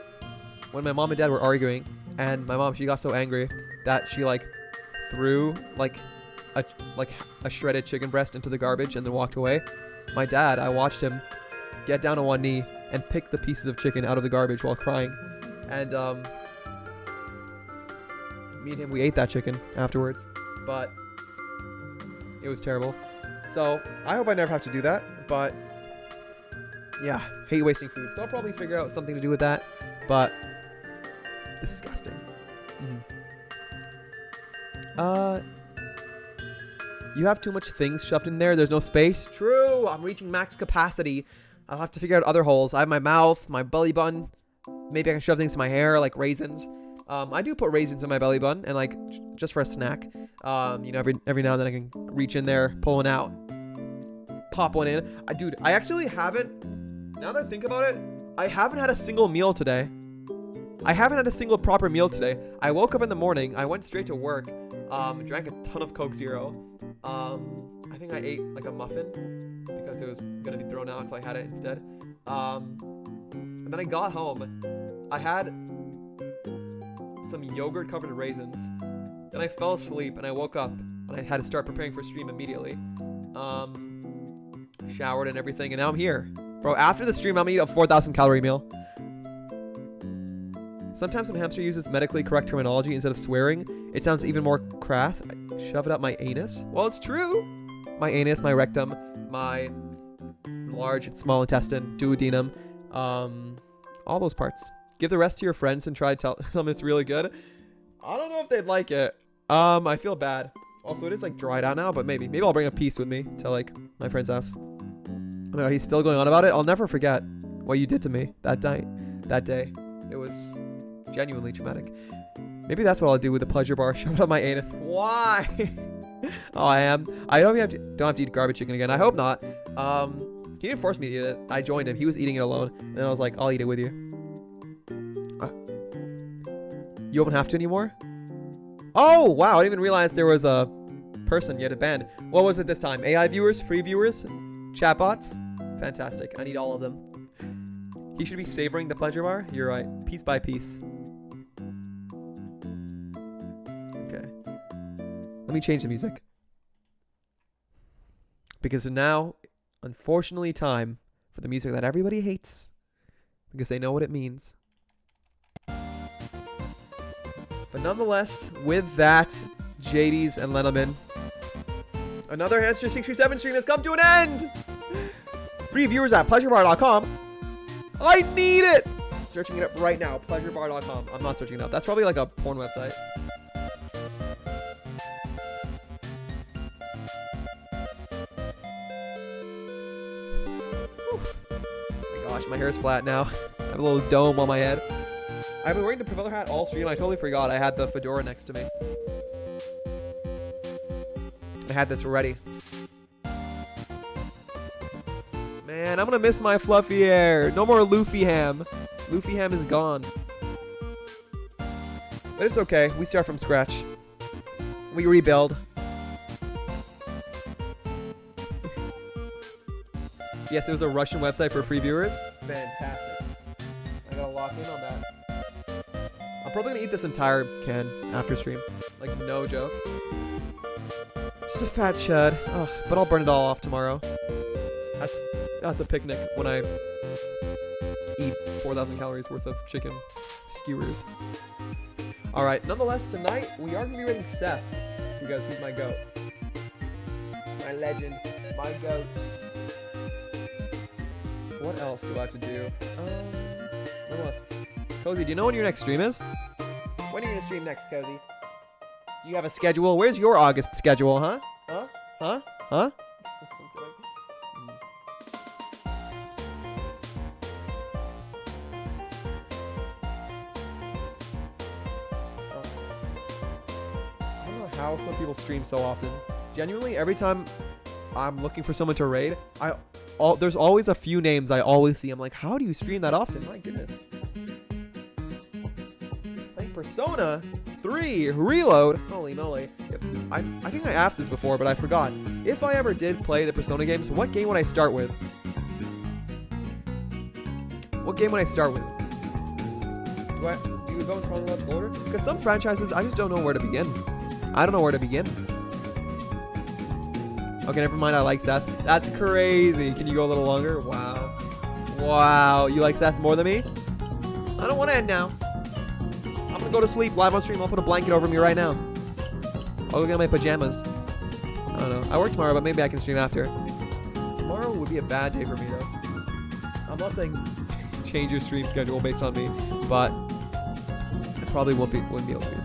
when my mom and dad were arguing, and my mom, she got so angry that she, like, threw, like a shredded chicken breast into the garbage and then walked away. My dad, I watched him get down on one knee and pick the pieces of chicken out of the garbage while crying. And, me and him, we ate that chicken afterwards, but it was terrible. So I hope I never have to do that, but yeah, hate wasting food. So I'll probably figure out something to do with that, but disgusting. You have too much things shoved in there. There's no space. True. I'm reaching max capacity. I'll have to figure out other holes. I have my mouth, my belly button. Maybe I can shove things in my hair, like raisins. I do put raisins in my belly button, and like just for a snack. You know, every now and then I can reach in there, pull one out, pop one in. Dude, I actually haven't. Now that I think about it, I haven't had a single meal today. I haven't had a single proper meal today. I woke up in the morning. I went straight to work. Drank a ton of Coke Zero. I think I ate like a muffin because it was gonna be thrown out, so I had it instead. And then I got home. I had some yogurt covered in raisins. Then I fell asleep and I woke up and I had to start preparing for stream immediately. Showered and everything, and now I'm here. Bro, after the stream, I'm gonna eat a 4,000 calorie meal. Sometimes when Hamster uses medically correct terminology instead of swearing, it sounds even more crass. I shove it up my anus. Well, it's true. My anus, my rectum, my large and small intestine, duodenum, all those parts. Give the rest to your friends and try to tell them it's really good. I don't know if they'd like it. I feel bad. Also, it is like dried out now, but maybe I'll bring a piece with me to like my friend's house. Oh my God, he's still going on about it. I'll never forget what you did to me that night, that day. It was genuinely traumatic. Maybe that's what I'll do with the pleasure bar. Shove it up my anus. Why? Oh, I don't have to eat garbage chicken again. I hope not. He didn't force me to eat it. I joined him. He was eating it alone, and then I was like, I'll eat it with you. You don't have to anymore? Oh, wow. I didn't even realize there was a person yet a band. What was it this time? AI viewers? Free viewers? Chatbots? Fantastic. I need all of them. He should be savoring the pleasure bar. You're right. Piece by piece. Okay. Let me change the music. Because now, unfortunately, time for the music that everybody hates. Because they know what it means. But nonetheless, with that, JD's and Lenaman, another Hamster 637 stream has come to an end! Free viewers at pleasurebar.com. I need it! Searching it up right now, pleasurebar.com. I'm not searching it up. That's probably like a porn website. Whew. Oh my gosh, my hair is flat now. I have a little dome on my head. I've been wearing the propeller hat all stream. I totally forgot I had the fedora next to me. I had this ready. Man, I'm gonna miss my fluffy hair. No more Luffy ham. Luffy ham is gone. But it's okay. We start from scratch. We rebuild. Yes, it was a Russian website for free viewers. Fantastic. I gotta lock in on that. I'm probably gonna eat this entire can after stream. Like, no joke. Just a fat chud. Ugh, but I'll burn it all off tomorrow. At the picnic when I eat 4,000 calories worth of chicken skewers. Alright, nonetheless, tonight we are gonna be rating Seth. Because he's my goat. My legend. My goat. What else do I have to do? Nonetheless. Cozy, do you know when your next stream is? When are you gonna stream next, Cozy? Do you have a schedule? Where's your August schedule, huh? Huh? Huh? Huh? I don't know how some people stream so often. Genuinely, every time I'm looking for someone to raid, there's always a few names I always see. I'm like, how do you stream that often? My goodness. Persona 3 Reload. Holy moly. I think I asked this before, but I forgot. If I ever did play the Persona games, what game would I start with? What game would I start with? Do you go in chronological order? Because some franchises, I just don't know where to begin. I don't know where to begin. Okay, never mind. I like Seth. That's crazy. Can you go a little longer? Wow. Wow. You like Seth more than me? I don't want to end now. I'm gonna go to sleep live on stream. I'll put a blanket over me right now. I'll go get my pajamas. I don't know. I work tomorrow, but maybe I can stream after. Tomorrow would be a bad day for me, though. I'm not saying change your stream schedule based on me, but it probably wouldn't be able to be.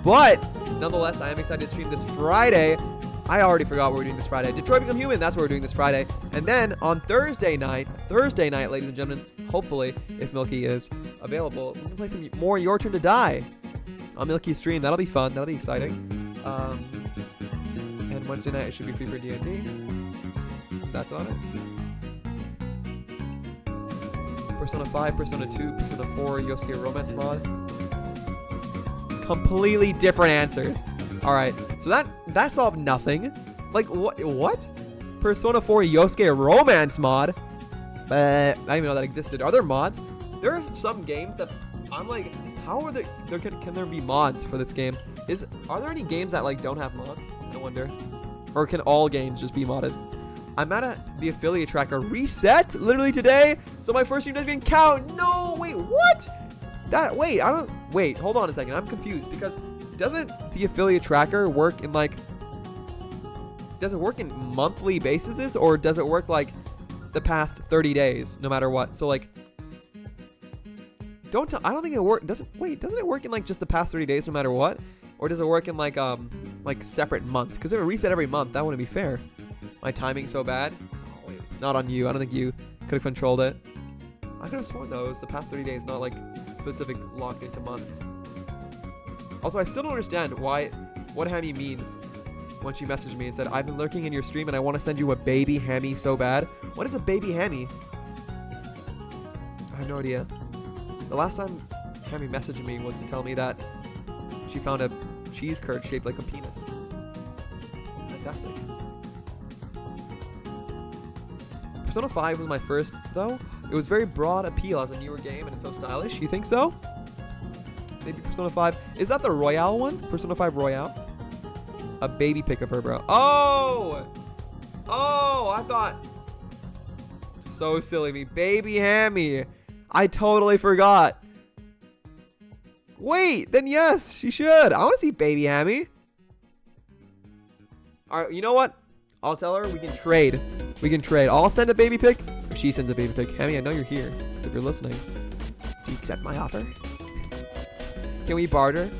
But nonetheless, I am excited to stream this Friday. I already forgot what we're doing this Friday. Detroit Become Human, that's what we're doing this Friday. And then on Thursday night, ladies and gentlemen, hopefully, if Milky is available, we can play some more Your Turn to Die on Milky's stream. That'll be fun. That'll be exciting. And Wednesday night, it should be free for D&D. That's on it. Persona 5, Persona 2, Persona 4, Yosuke Romance mod. Completely different answers. Alright, so that solved nothing. Like, what? Persona 4 Yosuke Romance mod? I didn't even know that existed. Are there mods? There are some games that I'm like, how are can there be mods for this game? Are there any games that like don't have mods? I wonder. Or can all games just be modded? I'm at the affiliate tracker reset literally today, so my first stream doesn't even count. No, wait, what? Wait, hold on a second. I'm confused because doesn't the affiliate tracker work in like, does it work in monthly basis, or does it work like the past 30 days no matter what? So like, I don't think it works. Doesn't it work in like just the past 30 days no matter what? Or does it work in like separate months? Because if it reset every month, that wouldn't be fair. My timing's so bad. Oh, wait, not on you. I don't think you could have controlled it. I could have sworn though it was the past 30 days, not like specific locked into months. Also, I still don't understand what Hammy means when she messaged me and said, I've been lurking in your stream and I want to send you a baby hammy so bad. What is a baby hammy? I have no idea. The last time Hammy messaged me was to tell me that she found a cheese curd shaped like a penis. Fantastic. Persona 5 was my first, though. It was very broad appeal as a newer game and it's so stylish. You think so? Maybe Persona 5. Is that the Royale one? Persona 5 Royale? A baby pic of her, bro. Oh! Oh, I thought... So silly me. Baby Hammy. I totally forgot. Wait, then yes, she should. I want to see baby Hammy. Alright, you know what? I'll tell her we can trade. We can trade. I'll send a baby pic if she sends a baby pic. Hammy, I know you're here. If you're listening. Do you accept my offer? Can we barter?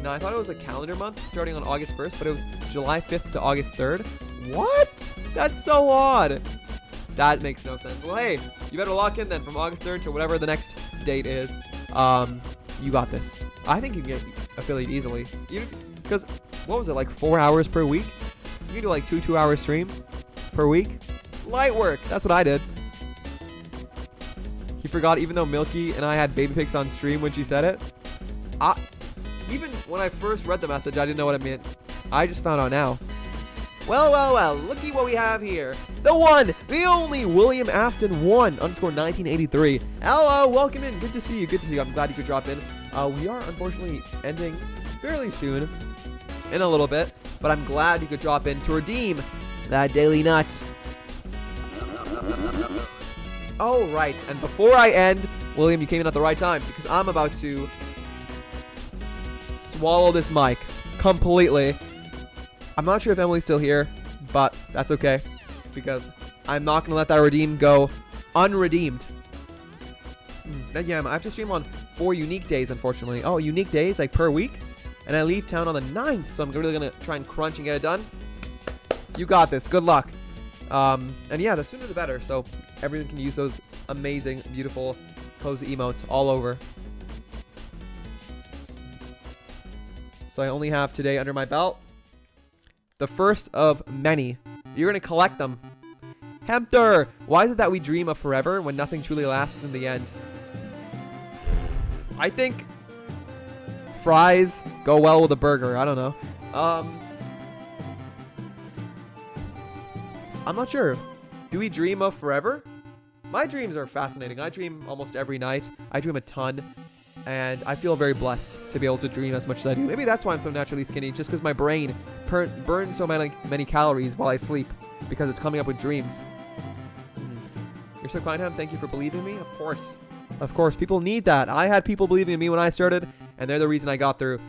No, I thought it was a calendar month starting on August 1st, but it was July 5th to August 3rd. What? That's so odd. That makes no sense. Well, hey, you better lock in then from August 3rd to whatever the next date is. You got this. I think you can get affiliate easily. Even because, what was it, like 4 hours per week? You can do like 2-hour streams per week. Light work. That's what I did. He forgot even though Milky and I had baby pics on stream when she said it. Even when I first read the message, I didn't know what it meant. I just found out now. Well, looky what we have here. The one, the only, William Afton 1 _ 1983. Hello, welcome in. Good to see you. Good to see you. I'm glad you could drop in. We are unfortunately ending fairly soon, in a little bit, but I'm glad you could drop in to redeem that daily nut. Oh, right. And before I end, William, you came in at the right time because I'm about to swallow this mic completely. I'm not sure if Emily's still here, but that's okay because I'm not going to let that redeem go unredeemed. Then yeah, I have to stream on 4 unique days, unfortunately. Oh, unique days, like per week? And I leave town on the 9th, so I'm really going to try and crunch and get it done. You got this. Good luck. And yeah, the sooner the better, so everyone can use those amazing, beautiful, cozy emotes all over. So I only have today under my belt. The first of many. You're going to collect them. Hempter! Why is it that we dream of forever when nothing truly lasts in the end? I think fries go well with a burger. I don't know. I'm not sure. Do we dream of forever? My dreams are fascinating. I dream almost every night. I dream a ton. And I feel very blessed to be able to dream as much as I do. Maybe that's why I'm so naturally skinny, just because my brain burns so many calories while I sleep, because it's coming up with dreams. You're so kind, Ham. Thank you for believing in me. Of course. Of course. People need that. I had people believing in me when I started, and they're the reason I got through.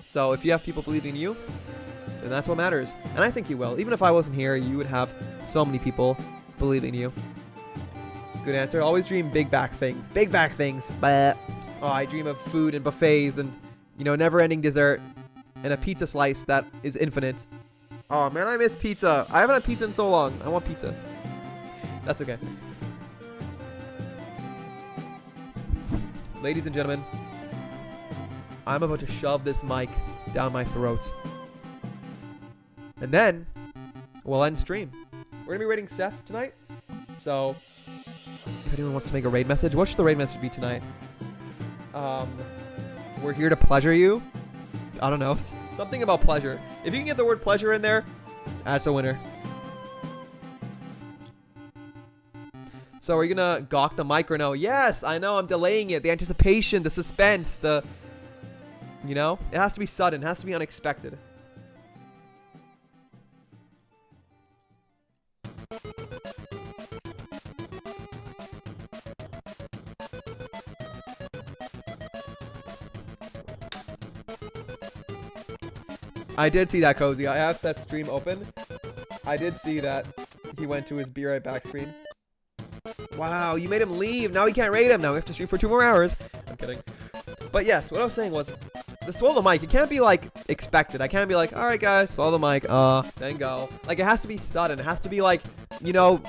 So if you have people believing in you, then that's what matters. And I think you will. Even if I wasn't here, you would have so many people believing in you. Good answer. Always dream big back things. Big back things. But oh, I dream of food and buffets and, you know, never-ending dessert and a pizza slice that is infinite. Oh, man, I miss pizza. I haven't had pizza in so long. I want pizza. That's okay. Ladies and gentlemen, I'm about to shove this mic down my throat. And then we'll end stream. We're gonna be raiding Seth tonight. So, if anyone wants to make a raid message, what should the raid message be tonight? We're here to pleasure you. I don't know. Something about pleasure. If you can get the word pleasure in there, that's a winner. So are you gonna gawk the mic or no? Yes, I know, I'm delaying it. The anticipation, the suspense, the... You know? It has to be sudden. It has to be unexpected. I did see that, Cozy. I have Seth's stream open. I did see that he went to his be right back screen. Wow, you made him leave. Now we can't raid him. Now we have to stream for 2 more hours. I'm kidding. But yes, what I was saying was, the swallow the mic, it can't be like expected. I can't be like, all right guys, swallow the mic, then go. Like, it has to be sudden. It has to be like, you know,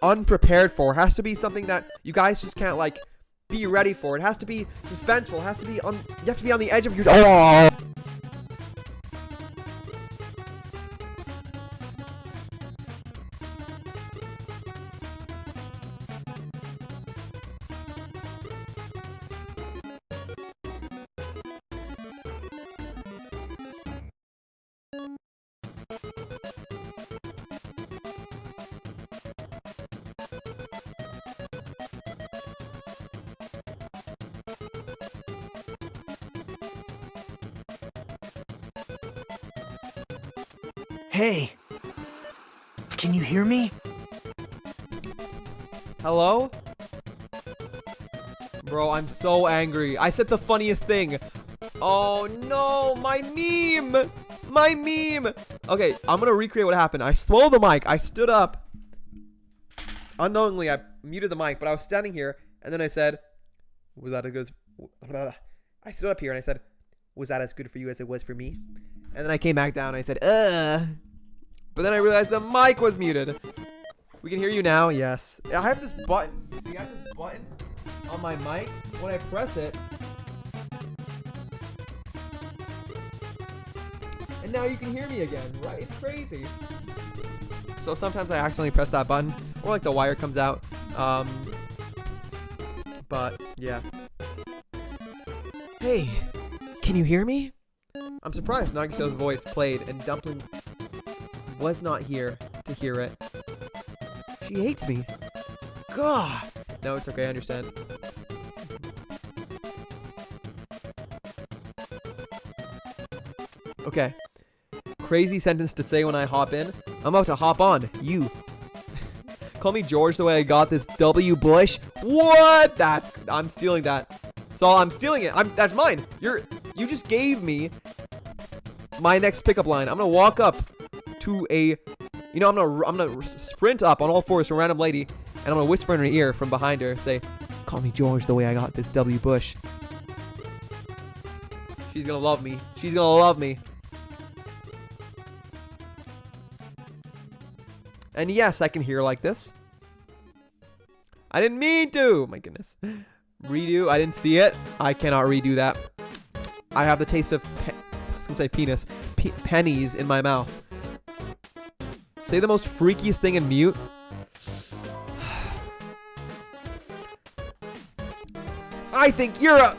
unprepared for. It has to be something that you guys just can't like be ready for. It has to be suspenseful. It has to be on, you have to be on the edge of your... Oh! Hey, can you hear me? Hello? Bro, I'm so angry. I said the funniest thing. Oh no, my meme! My meme! Okay, I'm gonna recreate what happened. I swallowed the mic. I stood up. Unknowingly, I muted the mic, but I was standing here, and then I said, was that as good as... I stood up here and I said, was that as good for you as it was for me? And then I came back down and I said, But then I realized the mic was muted. We can hear you now, yes. I have this button. See, I have this button on my mic. When I press it, and now you can hear me again, right? It's crazy. So sometimes I accidentally press that button, or like the wire comes out. But yeah. Hey, can you hear me? I'm surprised Nagiso's voice played and Dumpling was not here to hear it. She hates me. God. No, it's okay. I understand. Okay. Crazy sentence to say when I hop in. I'm about to hop on. You. Call me George the way I got this W. Bush. What? I'm stealing that. So I'm stealing it. That's mine. You just gave me my next pickup line. I'm gonna walk up to a, you know, I'm gonna sprint up on all fours to a random lady, and I'm gonna whisper in her ear from behind her, say, "Call me George the way I got this W. Bush." She's gonna love me. She's gonna love me. And yes, I can hear like this. I didn't mean to. My goodness. Redo. I didn't see it. I cannot redo that. I have the taste of, I was gonna say penis, pennies in my mouth. Say the most freakiest thing in mute. I think you're a...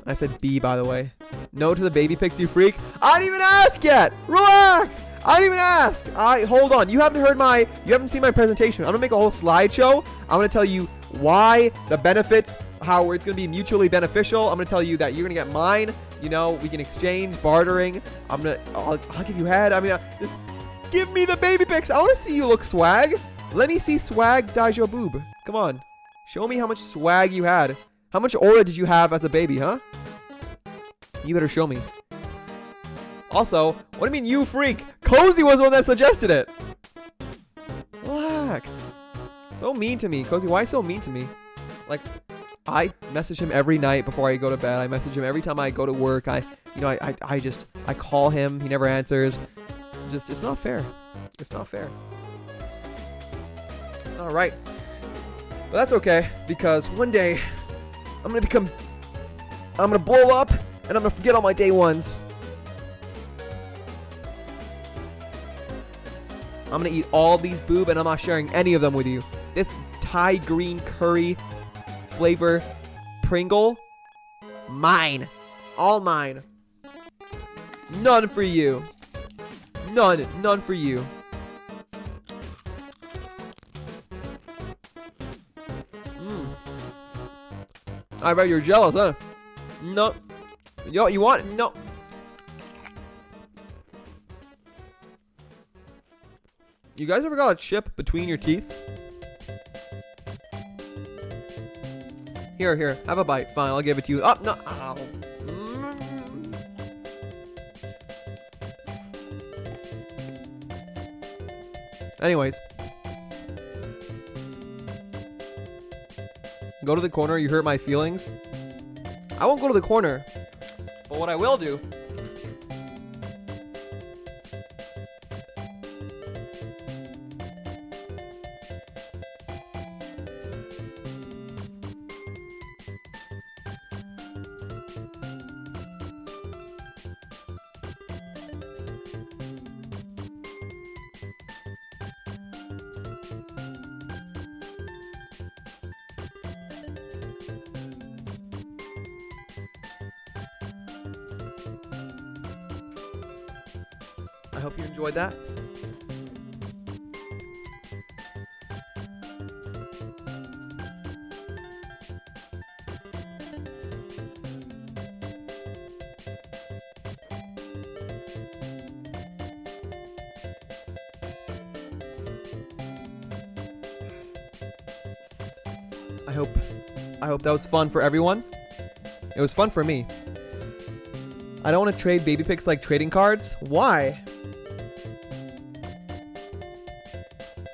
I said B, by the way. No to the baby pics, you freak. I didn't even ask yet. Relax. I didn't even ask. Hold on. You haven't seen my presentation. I'm gonna make a whole slideshow. I'm gonna tell you why, the benefits, how it's gonna be mutually beneficial. I'm gonna tell you that you're gonna get mine. You know, we can exchange, bartering. I'll give you head. I mean, just give me the baby pics. I want to see you look swag. Let me see swag, Daijo Boob. Come on. Show me how much swag you had. How much aura did you have as a baby, huh? You better show me. Also, what do you mean you freak? Cozy was the one that suggested it. Relax. So mean to me. Cozy, why so mean to me? Like, I message him every night before I go to bed. I message him every time I go to work. I call him. He never answers. It's not fair. It's not fair. It's not right. But that's okay, because one day I'm gonna blow up and I'm gonna forget all my day ones. I'm gonna eat all these, boob, and I'm not sharing any of them with you. This Thai green curry flavor Pringle, mine. All mine. None for you. None for you. I bet you're jealous, huh? No. Yo, you want? No. You guys ever got a chip between your teeth? Here, have a bite. Fine, I'll give it to you. Oh, no. Ow. Anyways. Go to the corner, you hurt my feelings. I won't go to the corner. But what I will do... I hope you enjoyed that. I hope that was fun for everyone. It was fun for me. I don't want to trade baby pics like trading cards. Why?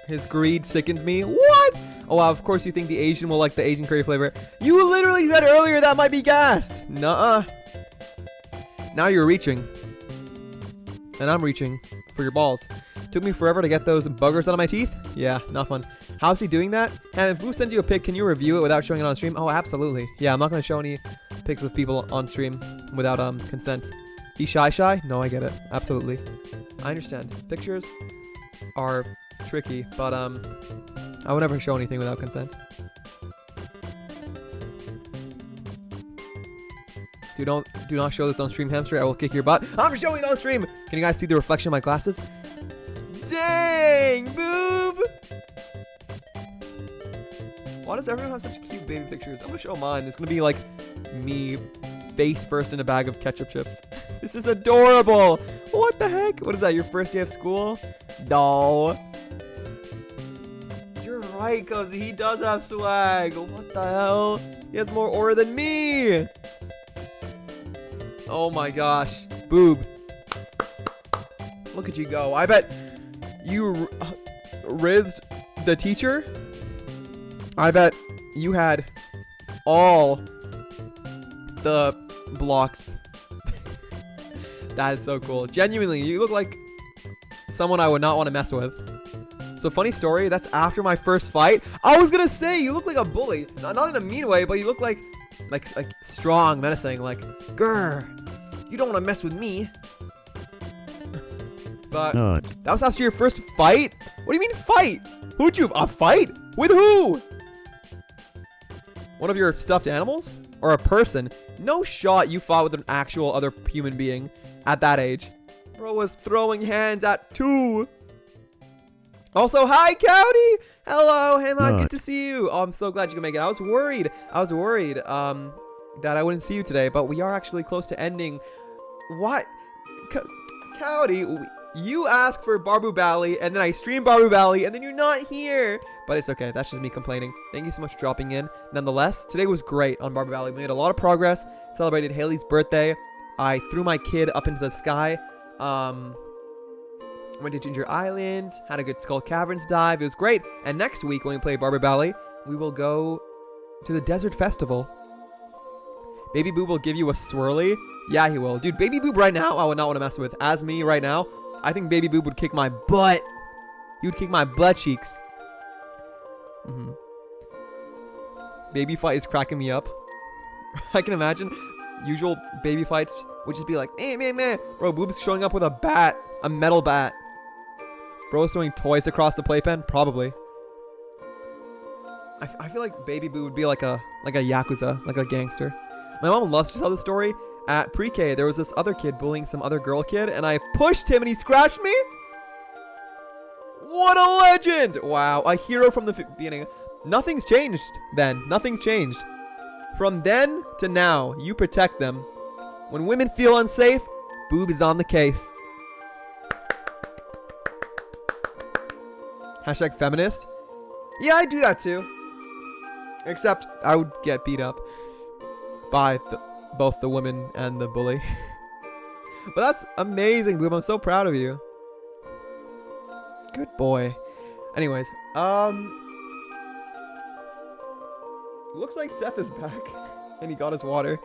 His greed sickens me. What? Oh wow, of course you think the Asian will like the Asian curry flavor. You literally said earlier that might be gas. Nuh-uh. Now you're reaching. And I'm reaching for your balls. Took me forever to get those buggers out of my teeth. Yeah, not fun. How's he doing that? And if Boo sends you a pic, can you review it without showing it on stream? Oh, absolutely. Yeah, I'm not going to show any pics with people on stream without consent. He shy? No, I get it. Absolutely. I understand. Pictures are tricky, but I would never show anything without consent. Do not show this on stream, hamster. I will kick your butt. I'm showing it on stream. Can you guys see the reflection of my glasses? Dang, boob. Why does everyone have such cute baby pictures? I'm gonna show mine. It's gonna be like me face first in a bag of ketchup chips. This is adorable. What the heck? What is that? Your first day of school? No. You're right, Cozy. He does have swag. What the hell? He has more aura than me. Oh my gosh. Boob. Look at you go. I bet you rizzed the teacher. I bet you had all the blocks. That is so cool. Genuinely, you look like someone I would not want to mess with. So funny story, that's after my first fight. I was gonna say, you look like a bully. Not in a mean way, but you look like strong, menacing, like, grr, you don't want to mess with me. But that was after your first fight? What do you mean fight? Who'd you, a fight? With who? One of your stuffed animals? Or a person? No shot you fought with an actual other human being at that age. Bro was throwing hands at 2. Also, hi, Cowdy! Hello, Hamad, good to see you. Oh, I'm so glad you can make it. I was worried that I wouldn't see you today, but we are actually close to ending. What? Cowdy, you asked for Barbu Bally, and then I stream Barbu Bally, and then you're not here. But it's okay. That's just me complaining. Thank you so much for dropping in. Nonetheless, today was great on Barbu Bally. We made a lot of progress. Celebrated Haley's birthday. I threw my kid up into the sky. Went to Ginger Island. Had a good Skull Caverns dive. It was great. And next week, when we play Barbu Bally, we will go to the Desert Festival. Baby Boob will give you a swirly. Yeah, he will. Dude, Baby Boob right now, I would not want to mess with. As me right now, I think Baby Boob would kick my butt. He would kick my butt cheeks. Baby fight is cracking me up. I can imagine usual baby fights would just be like, meh. Bro, Boob's showing up with a bat. A metal bat. Bro was throwing toys across the playpen? Probably. I feel like Baby Boo would be like a yakuza, like a gangster. My mom loves to tell the story. At pre-K, there was this other kid bullying some other girl kid, and I pushed him and he scratched me? What a legend! Wow, a hero from the beginning. Nothing's changed then. Nothing's changed. From then to now, you protect them. When women feel unsafe, Boob is on the case. Hashtag feminist. Yeah, I do that too. Except I would get beat up by both the women and the bully. But that's amazing, Boob. I'm so proud of you. Good boy. Anyways, looks like Seth is back. And he got his water.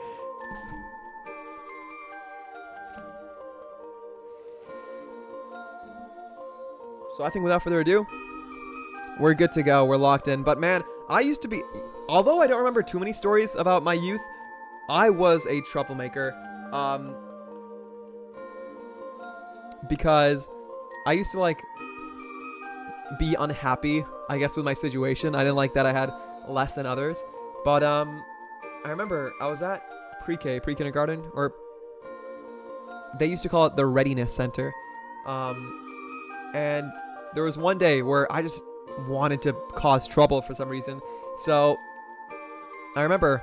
So I think without further ado, we're good to go. We're locked in. But man, I used to be... Although I don't remember too many stories about my youth, I was a troublemaker. Because I used to, like, be unhappy, I guess, with my situation. I didn't like that I had less than others. But, I remember I was at pre-kindergarten, or they used to call it the Readiness Center. And there was one day where I just wanted to cause trouble for some reason. So I remember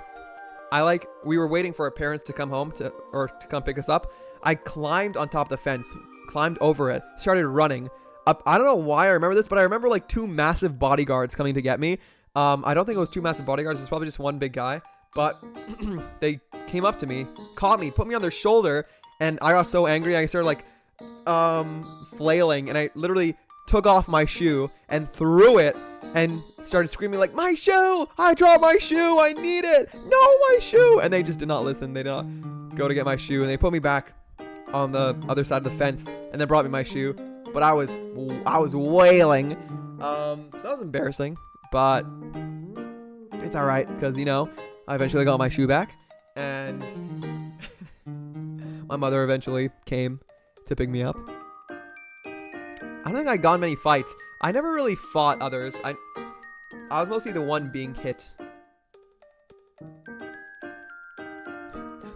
we were waiting for our parents to come home to come pick us up. I climbed on top of the fence, climbed over it, started running up. I don't know why I remember this, but I remember like 2 massive bodyguards coming to get me. I don't think it was 2 massive bodyguards. It was probably just one big guy, but they came up to me, caught me, put me on their shoulder, and I got so angry. I started like flailing, and I literally took off my shoe and threw it and started screaming like, my shoe, I dropped my shoe, I need it, no, my shoe. And they just did not listen. They did not go to get my shoe, and they put me back on the other side of the fence and then brought me my shoe. But I was wailing. So that was embarrassing, but it's all right, because you know, I eventually got my shoe back, and my mother eventually came to pick me up. I don't think I got in many fights. I never really fought others. I was mostly the one being hit.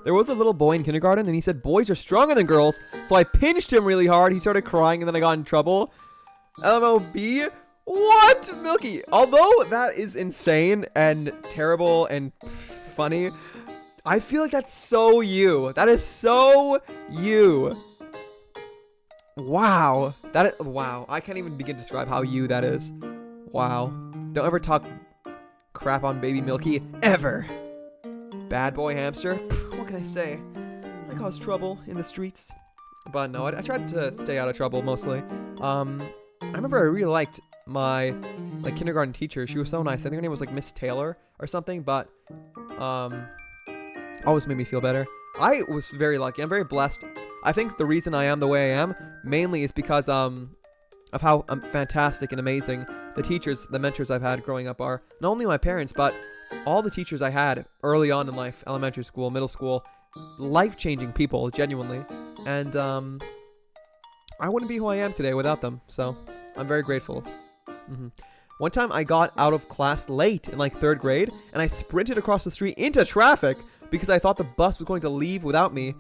There was a little boy in kindergarten, and he said boys are stronger than girls, so I pinched him really hard. He started crying, and then I got in trouble. LMOB? What? Milky. Although that is insane and terrible and funny, I feel like that's so you. That is so you. Wow. Wow. I can't even begin to describe how you that is. Wow. Don't ever talk crap on baby Milky. Ever. Bad boy hamster. What can I say? I cause trouble in the streets. But no, I tried to stay out of trouble mostly. I remember I really liked my kindergarten teacher. She was so nice. I think her name was like Miss Taylor or something, but always made me feel better. I was very lucky. I'm very blessed. I think the reason I am the way I am mainly is because of how fantastic and amazing the teachers, the mentors I've had growing up are. Not only my parents, but all the teachers I had early on in life, elementary school, middle school, life-changing people, genuinely. And I wouldn't be who I am today without them, so I'm very grateful. One time I got out of class late in like 3rd grade, and I sprinted across the street into traffic because I thought the bus was going to leave without me.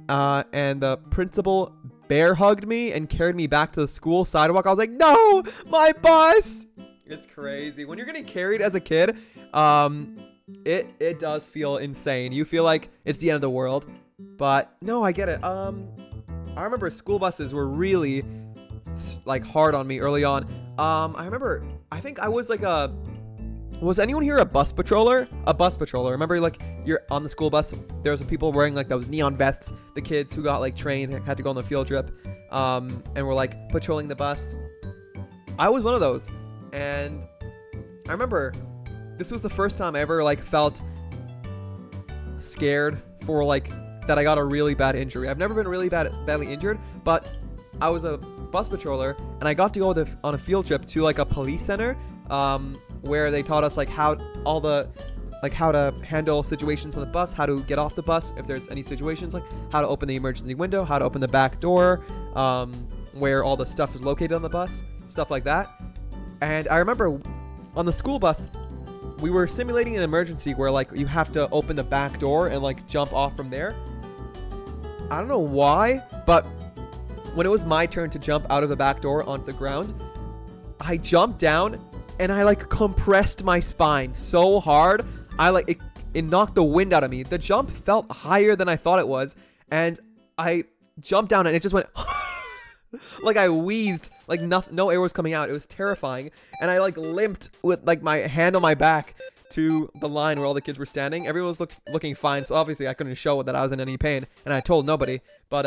And the principal bear hugged me and carried me back to the school sidewalk. I was like, no, my bus. It's crazy. When you're getting carried as a kid, it does feel insane. You feel like it's the end of the world. But no, I get it. I remember school buses were really like hard on me early on. I remember, I think I was like was anyone here a bus patroller? A bus patroller. Remember, like, you're on the school bus, there was some people wearing like those neon vests, the kids who got like trained, had to go on the field trip, and were like patrolling the bus. I was one of those, and I remember this was the first time I ever like felt scared for like that I got a really bad injury. I've never been really badly injured, but I was a bus patroller, and I got to go on a field trip to like a police center, where they taught us like how to handle situations on the bus, how to get off the bus if there's any situations, like how to open the emergency window, how to open the back door, where all the stuff is located on the bus. stuff like that. And I remember on the school bus, we were simulating an emergency where like you have to open the back door and like jump off from there. I don't know why, but when it was my turn to jump out of the back door onto the ground, I jumped down and I like compressed my spine so hard. It knocked the wind out of me. The jump felt higher than I thought it was, and I jumped down and it just went like I wheezed, like no air was coming out. It was terrifying, and I like limped with like my hand on my back to the line where all the kids were standing. Everyone was looking fine, so obviously I couldn't show that I was in any pain, and I told nobody. But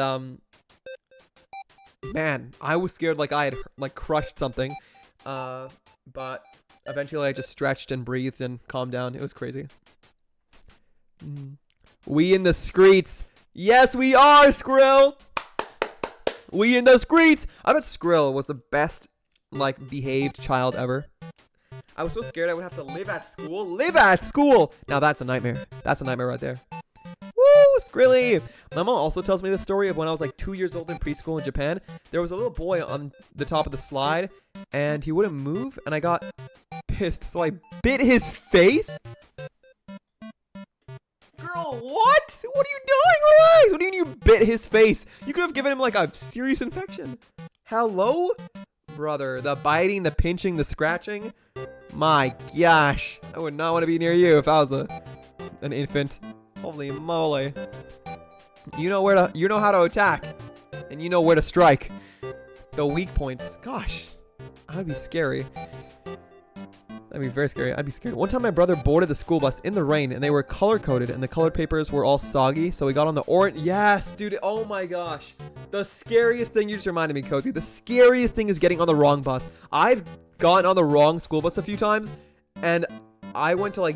man, I was scared like I had like crushed something. But eventually I just stretched and breathed and calmed down. It was crazy. We in the streets. Yes, we are, Skrill. We in the streets. I bet Skrill was the best, like, behaved child ever. I was so scared I would have to live at school. Live at school! Now that's a nightmare. That's a nightmare right there. Woo, Skrilly! My mom also tells me the story of when I was like 2 years old in preschool in Japan. There was a little boy on the top of the slide, and he wouldn't move, and I got pissed, so I bit his face. Girl, what? What are you doing? Relax! What do you mean you bit his face? You could have given him like a serious infection. Hello? Brother, the biting, the pinching, the scratching. My gosh. I would not want to be near you if I was an infant. Holy moly. You know how to attack. And you know where to strike. The weak points. Gosh. That'd be scary. That'd be very scary. I'd be scared. One time my brother boarded the school bus in the rain and they were color coded and the colored papers were all soggy. So we got on the orange. Yes, dude. Oh my gosh. The scariest thing, you just reminded me, Cozy. The scariest thing is getting on the wrong bus. I've gotten on the wrong school bus a few times and I went to like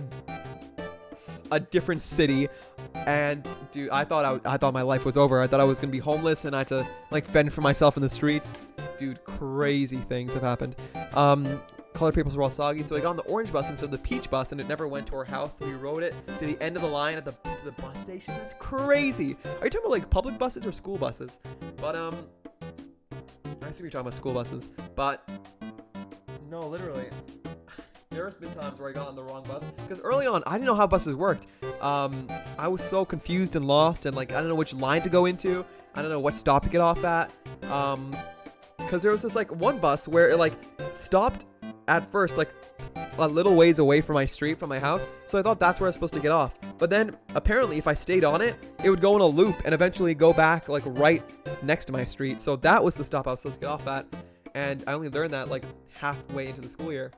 a different city, and dude, I thought my life was over. I thought I was gonna be homeless and I had to like fend for myself in the streets. Dude, crazy things have happened. Color papers were all soggy, so we got on the orange bus instead of the peach bus, and it never went to our house. So we rode it to the end of the line to the bus station. That's crazy. Are you talking about like public buses or school buses? But I assume you're talking about school buses. But no, literally. There's been times where I got on the wrong bus because early on I didn't know how buses worked. I was so confused and lost, and like I don't know which line to go into. I don't know what stop to get off at. Because there was this like one bus where it like stopped at first like a little ways away from my street, from my house. So I thought that's where I was supposed to get off. But then apparently if I stayed on it, it would go in a loop and eventually go back like right next to my street. So that was the stop I was supposed to get off at. And I only learned that like halfway into the school year.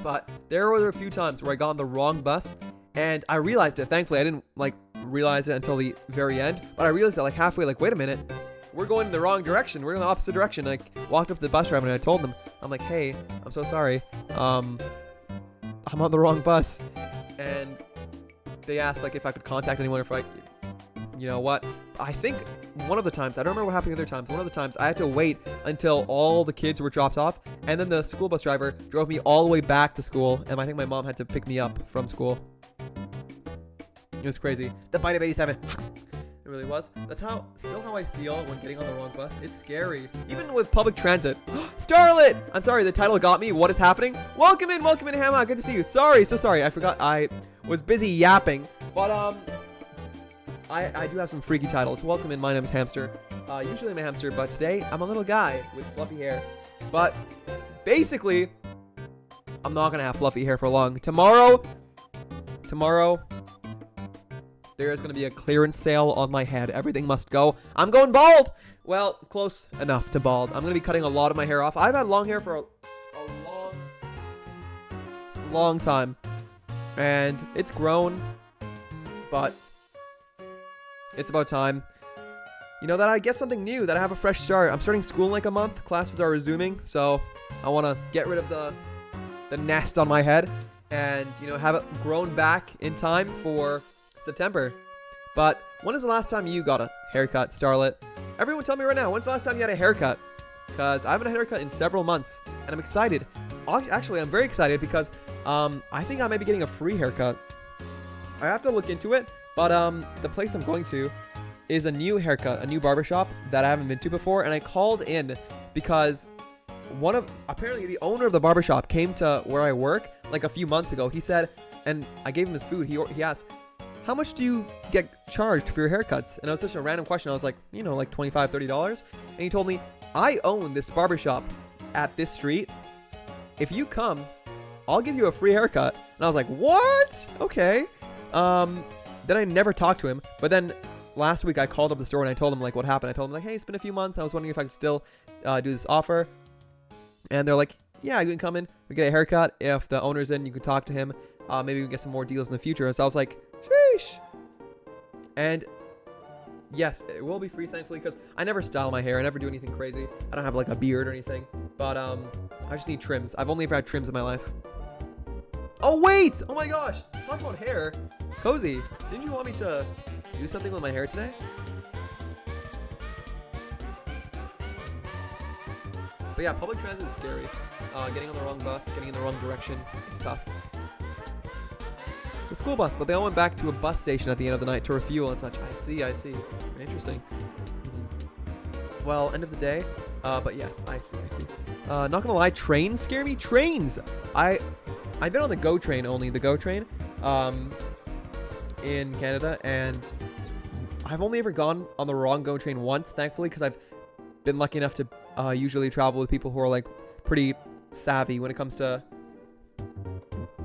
But there were a few times where I got on the wrong bus and I realized it. Thankfully, I didn't like realize it until the very end. But I realized that like halfway, like, wait a minute, we're going in the wrong direction. We're in the opposite direction. I walked up to the bus driver and I told them, I'm like, hey, I'm so sorry. I'm on the wrong bus. And they asked like if I could contact anyone, or if I, you know what? I think one of the times, I don't remember what happened the other times. One of the times I had to wait until all the kids were dropped off. And then the school bus driver drove me all the way back to school. And I think my mom had to pick me up from school. It was crazy. The bite of 87. It really was. That's still how I feel when getting on the wrong bus. It's scary. Even with public transit. Starlet! I'm sorry, the title got me. What is happening? Welcome in, Hamma. Good to see you. Sorry, so sorry. I forgot I was busy yapping. But, I do have some freaky titles. Welcome in, my name is Hamster. Usually I'm a hamster, but today I'm a little guy with fluffy hair. But, basically, I'm not gonna have fluffy hair for long. Tomorrow, there's going to be a clearance sale on my head. Everything must go. I'm going bald! Well, close enough to bald. I'm going to be cutting a lot of my hair off. I've had long hair for a long time. And it's grown. But it's about time. You know, that I get something new. That I have a fresh start. I'm starting school in like a month. Classes are resuming. So I want to get rid of the nest on my head. And, you know, have it grown back in time for September. But when is the last time you got a haircut, Starlet? Everyone tell me right now, when's the last time you had a haircut? Because I haven't had a haircut in several months, and I'm excited. Actually, I'm very excited because I think I might be getting a free haircut. I have to look into it, but the place I'm going to is a new haircut, a new barbershop that I haven't been to before, and I called in because apparently the owner of the barbershop came to where I work like a few months ago. He said, and I gave him his food. He asked, how much do you get charged for your haircuts? And it was such a random question. I was like, you know, like $25, $30. And he told me, I own this barbershop at this street. If you come, I'll give you a free haircut. And I was like, what? Okay. Then I never talked to him. But then last week I called up the store and I told him like what happened. I told him like, hey, it's been a few months. I was wondering if I could still do this offer. And they're like, yeah, you can come in. We get a haircut. If the owner's in, you can talk to him. Maybe we can get some more deals in the future. So I was like, sheesh. And yes, it will be free, thankfully, because I never style my hair. I never do anything crazy. I don't have like a beard or anything. But I just need trims. I've only ever had trims in my life. Oh, wait! Oh my gosh! Talk about hair. Cozy, didn't you want me to do something with my hair today? But yeah, public transit is scary. Getting on the wrong bus, getting in the wrong direction, it's tough. The school bus, but they all went back to a bus station at the end of the night to refuel and such. I see. Interesting. Well, end of the day. But yes, I see. Not gonna lie, trains scare me. Trains! I've been on the GO train only, the GO train, in Canada, and I've only ever gone on the wrong GO train once, thankfully, because I've been lucky enough to usually travel with people who are like pretty savvy when it comes to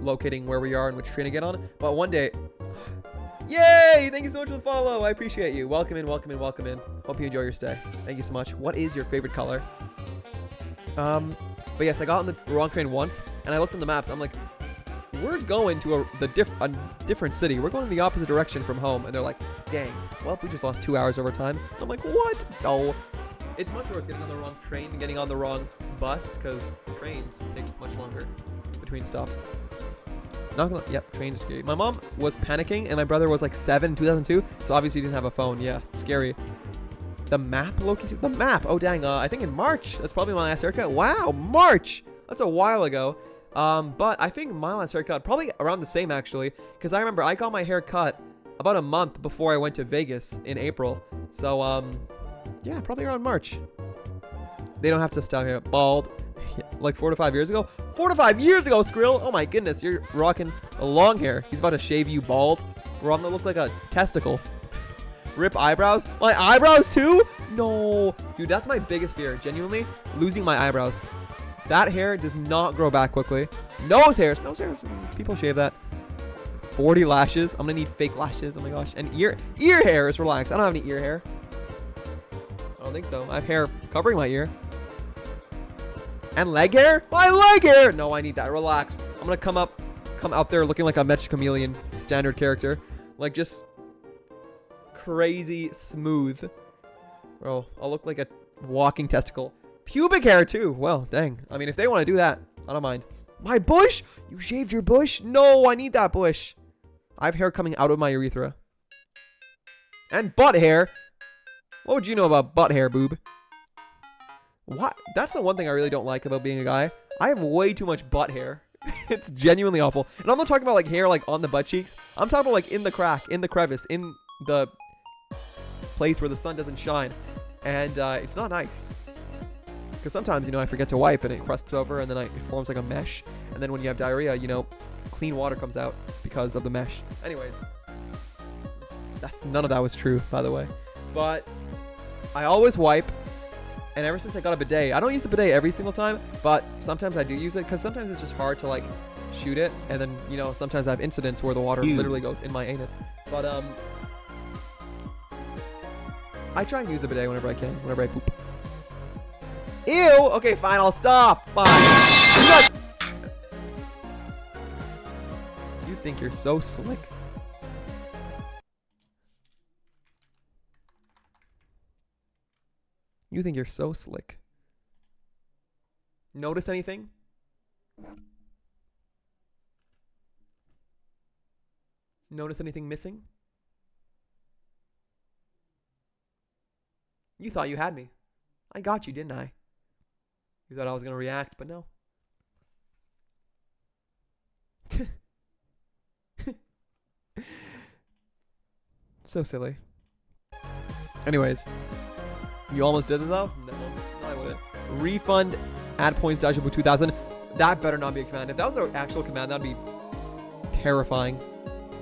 locating where we are and which train to get on. But one day, yay! Thank you so much for the follow. I appreciate you. Welcome in. Hope you enjoy your stay. Thank you so much. What is your favorite color? But yes, I got on the wrong train once, and I looked on the maps. I'm like, we're going to a different city. We're going in the opposite direction from home. And they're like, dang, well, we just lost 2 hours over time. I'm like, what? No. It's much worse getting on the wrong train than getting on the wrong bus, because trains take much longer between stops. Not gonna, yep, trains are scary. My mom was panicking, and my brother was like 7 in 2002, so obviously he didn't have a phone. Yeah, scary. The map, Loki? The map. Oh, dang. I think in March. That's probably my last haircut. Wow, March. That's a while ago. But I think my last haircut, probably around the same, actually. Because I remember I got my hair cut about a month before I went to Vegas in April. So, yeah, probably around March. They don't have to style hair bald. Like 4 to 5 years ago? 4 to 5 years ago, Skrill! Oh my goodness, you're rocking a long hair. He's about to shave you bald. We're all gonna look like a testicle. Rip eyebrows? My eyebrows too? No. Dude, that's my biggest fear. Genuinely, losing my eyebrows. That hair does not grow back quickly. Nose hairs. People shave that. 40 lashes. I'm gonna need fake lashes. Oh my gosh. And ear hairs. Relax. I don't have any ear hair. I don't think so. I have hair covering my ear. And leg hair? My leg hair! No, I need that. Relax. I'm gonna come out there looking like a Metch Chameleon standard character. Like, just crazy smooth. Bro, I'll look like a walking testicle. Pubic hair, too. Well, dang. I mean, if they want to do that, I don't mind. My bush? You shaved your bush? No, I need that bush. I have hair coming out of my urethra. And butt hair. What would you know about butt hair, boob? What? That's the one thing I really don't like about being a guy. I have way too much butt hair. It's genuinely awful. And I'm not talking about like hair like on the butt cheeks. I'm talking about like in the crack, in the crevice, in the place where the sun doesn't shine. And it's not nice. Because sometimes, you know, I forget to wipe and it crusts over and then it forms like a mesh. And then when you have diarrhea, you know, clean water comes out because of the mesh. Anyways. None of that was true, by the way. But I always wipe. And ever since I got a bidet, I don't use the bidet every single time, but sometimes I do use it because sometimes it's just hard to like shoot it. And then, you know, sometimes I have incidents where the water literally goes in my anus. But I try and use the bidet whenever I can, whenever I poop. Ew! Okay, fine, I'll stop. Fine. You think you're so slick. You think you're so slick. Notice anything? Notice anything missing? You thought you had me. I got you, didn't I? You thought I was going to react, but no. So silly. Anyways. You almost did it though? No, I wouldn't. Refund Add points Dajibu 2000. That better not be a command. If that was an actual command, that'd be terrifying.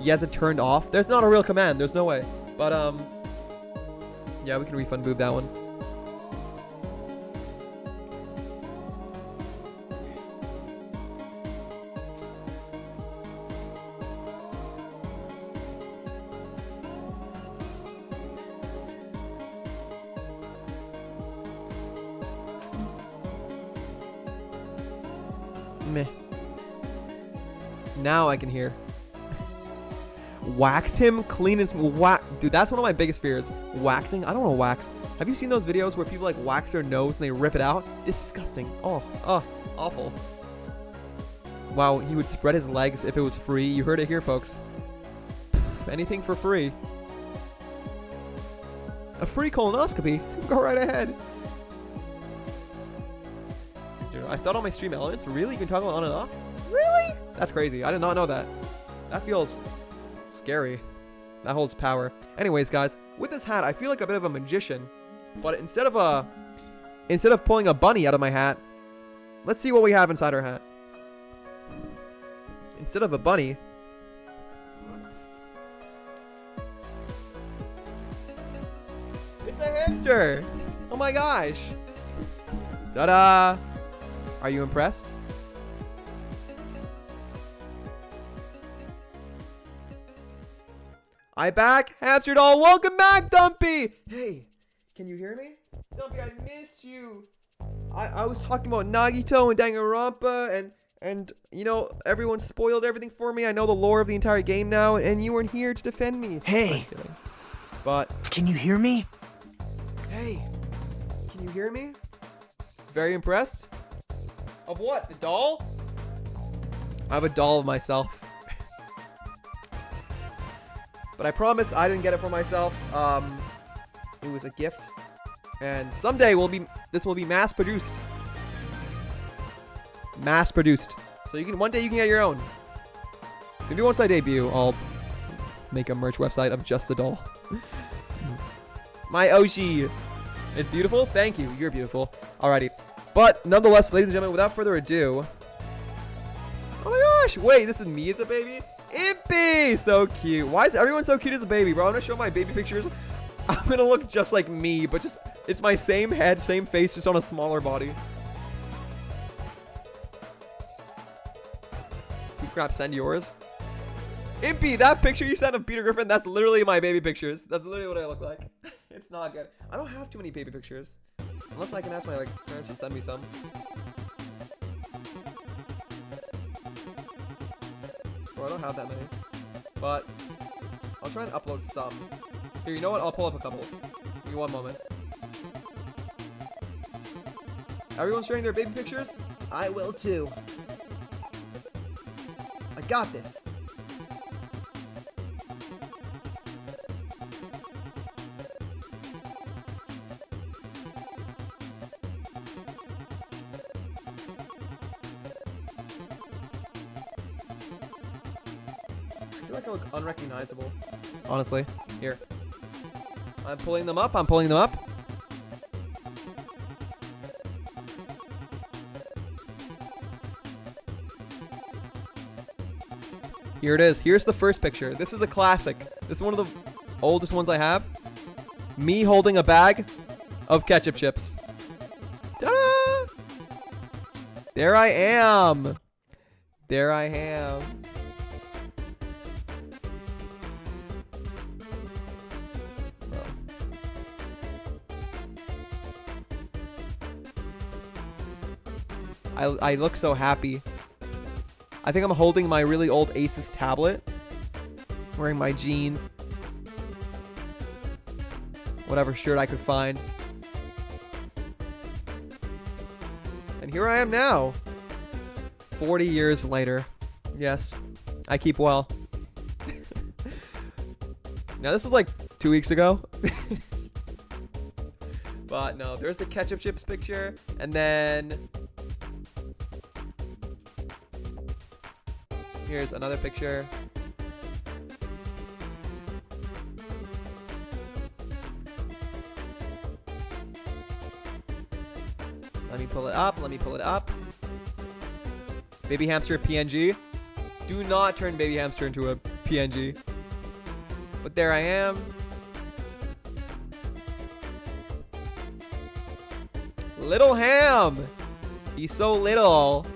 He has it turned off. There's not a real command. There's no way. But, yeah, we can refund boob that one. Meh. Now I can hear. Wax him, clean and smooth. Dude, that's one of my biggest fears. Waxing. I don't want to wax. Have you seen those videos where people like wax their nose and they rip it out? Disgusting. Oh, awful. Wow, he would spread his legs if it was free. You heard it here, folks. Anything for free. A free colonoscopy. Go right ahead. Dude, I saw it on my stream elements. Really? You can toggle on and off? Really? That's crazy. I did not know that. That feels scary. That holds power. Anyways, guys, with this hat, I feel like a bit of a magician. But instead of pulling a bunny out of my hat, let's see what we have inside our hat. Instead of a bunny, it's a hamster. Oh my gosh. Ta-da. Are you impressed? I back, hamster doll. Welcome back, Dumpy. Hey, can you hear me? Dumpy, I missed you. I was talking about Nagito and Danganronpa and you know, everyone spoiled everything for me. I know the lore of the entire game now, and you weren't here to defend me. Hey. But Can you hear me? hey, can you hear me? Very impressed. Of what? The doll? I have a doll of myself. But I promise I didn't get it for myself. It was a gift. And someday this will be mass produced. Mass produced. So one day you can get your own. Maybe once I debut, I'll make a merch website of just the doll. My OG is beautiful. Thank you. You're beautiful. Alrighty. But nonetheless, ladies and gentlemen, without further ado. Oh my gosh. Wait, this is me as a baby? Yibbee! So cute. Why is everyone so cute as a baby, bro? I'm gonna show my baby pictures. I'm gonna look just like me, but just it's my same head, same face, just on a smaller body. Crap, send yours. Yibbee, that picture you sent of Peter Griffin, that's literally my baby pictures. That's literally what I look like. It's not good. I don't have too many baby pictures. Unless I can ask my parents to send me some. I don't have that many, but I'll try and upload some. Here, you know what? I'll pull up a couple. Give me one moment. Everyone's sharing their baby pictures? I will too. I got this. I feel like I look unrecognizable. Honestly. Here. I'm pulling them up. I'm pulling them up. Here it is. Here's the first picture. This is a classic. This is one of the oldest ones I have. Me holding a bag of ketchup chips. Ta-da! There I am. There I am. I look so happy. I think I'm holding my really old Asus tablet. Wearing my jeans. Whatever shirt I could find. And here I am now. 40 years later. Yes. I keep well. Now this was like 2 weeks ago. But no, there's the ketchup chips picture. And then here's another picture. Let me pull it up. Let me pull it up. Baby hamster PNG. Do not turn baby hamster into a PNG. But there I am. Little Ham. He's so little.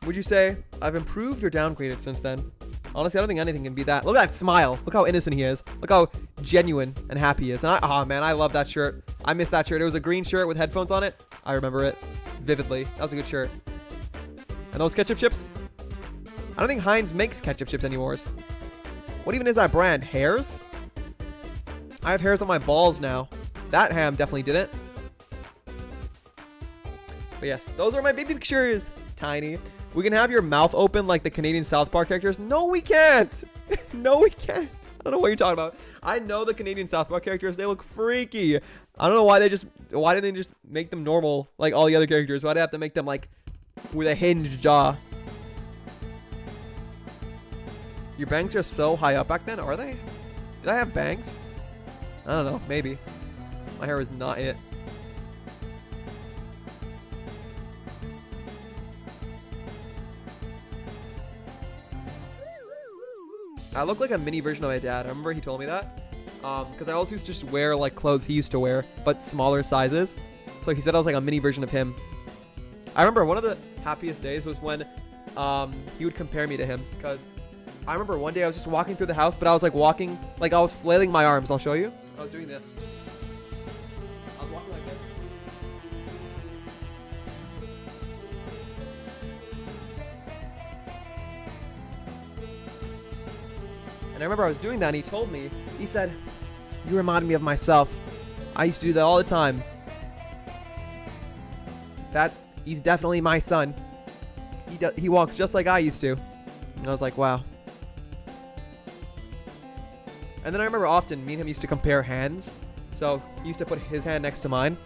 Would you say I've improved or downgraded since then? Honestly, I don't think anything can beat that. Look at that smile. Look how innocent he is. Look how genuine and happy he is. And oh man, I love that shirt. I miss that shirt. It was a green shirt with headphones on it. I remember it vividly. That was a good shirt. And those ketchup chips? I don't think Heinz makes ketchup chips anymore. What even is that brand? Hairs? I have hairs on my balls now. That ham definitely didn't. But yes, those are my baby pictures. Tiny. We can have your mouth open like the Canadian South Park characters. No, we can't. No, we can't. I don't know what you're talking about. I know the Canadian South Park characters. They look freaky. I don't know why why didn't they just make them normal like all the other characters? Why'd they have to make them like with a hinged jaw? Your bangs are so high up back then, are they? Did I have bangs? I don't know. Maybe. My hair was not it. I look like a mini version of my dad. I remember he told me that. Because I also used to just wear like clothes he used to wear, but smaller sizes. So he said I was like a mini version of him. I remember one of the happiest days was when he would compare me to him. Because I remember one day I was just walking through the house, but I was like walking, like I was flailing my arms. I'll show you. I was doing this. I was walking like this. And I remember I was doing that and he told me, he said, "You remind me of myself. I used to do that all the time. He's definitely my son. He walks just like I used to." And I was like, wow. And then I remember often me and him used to compare hands. So he used to put his hand next to mine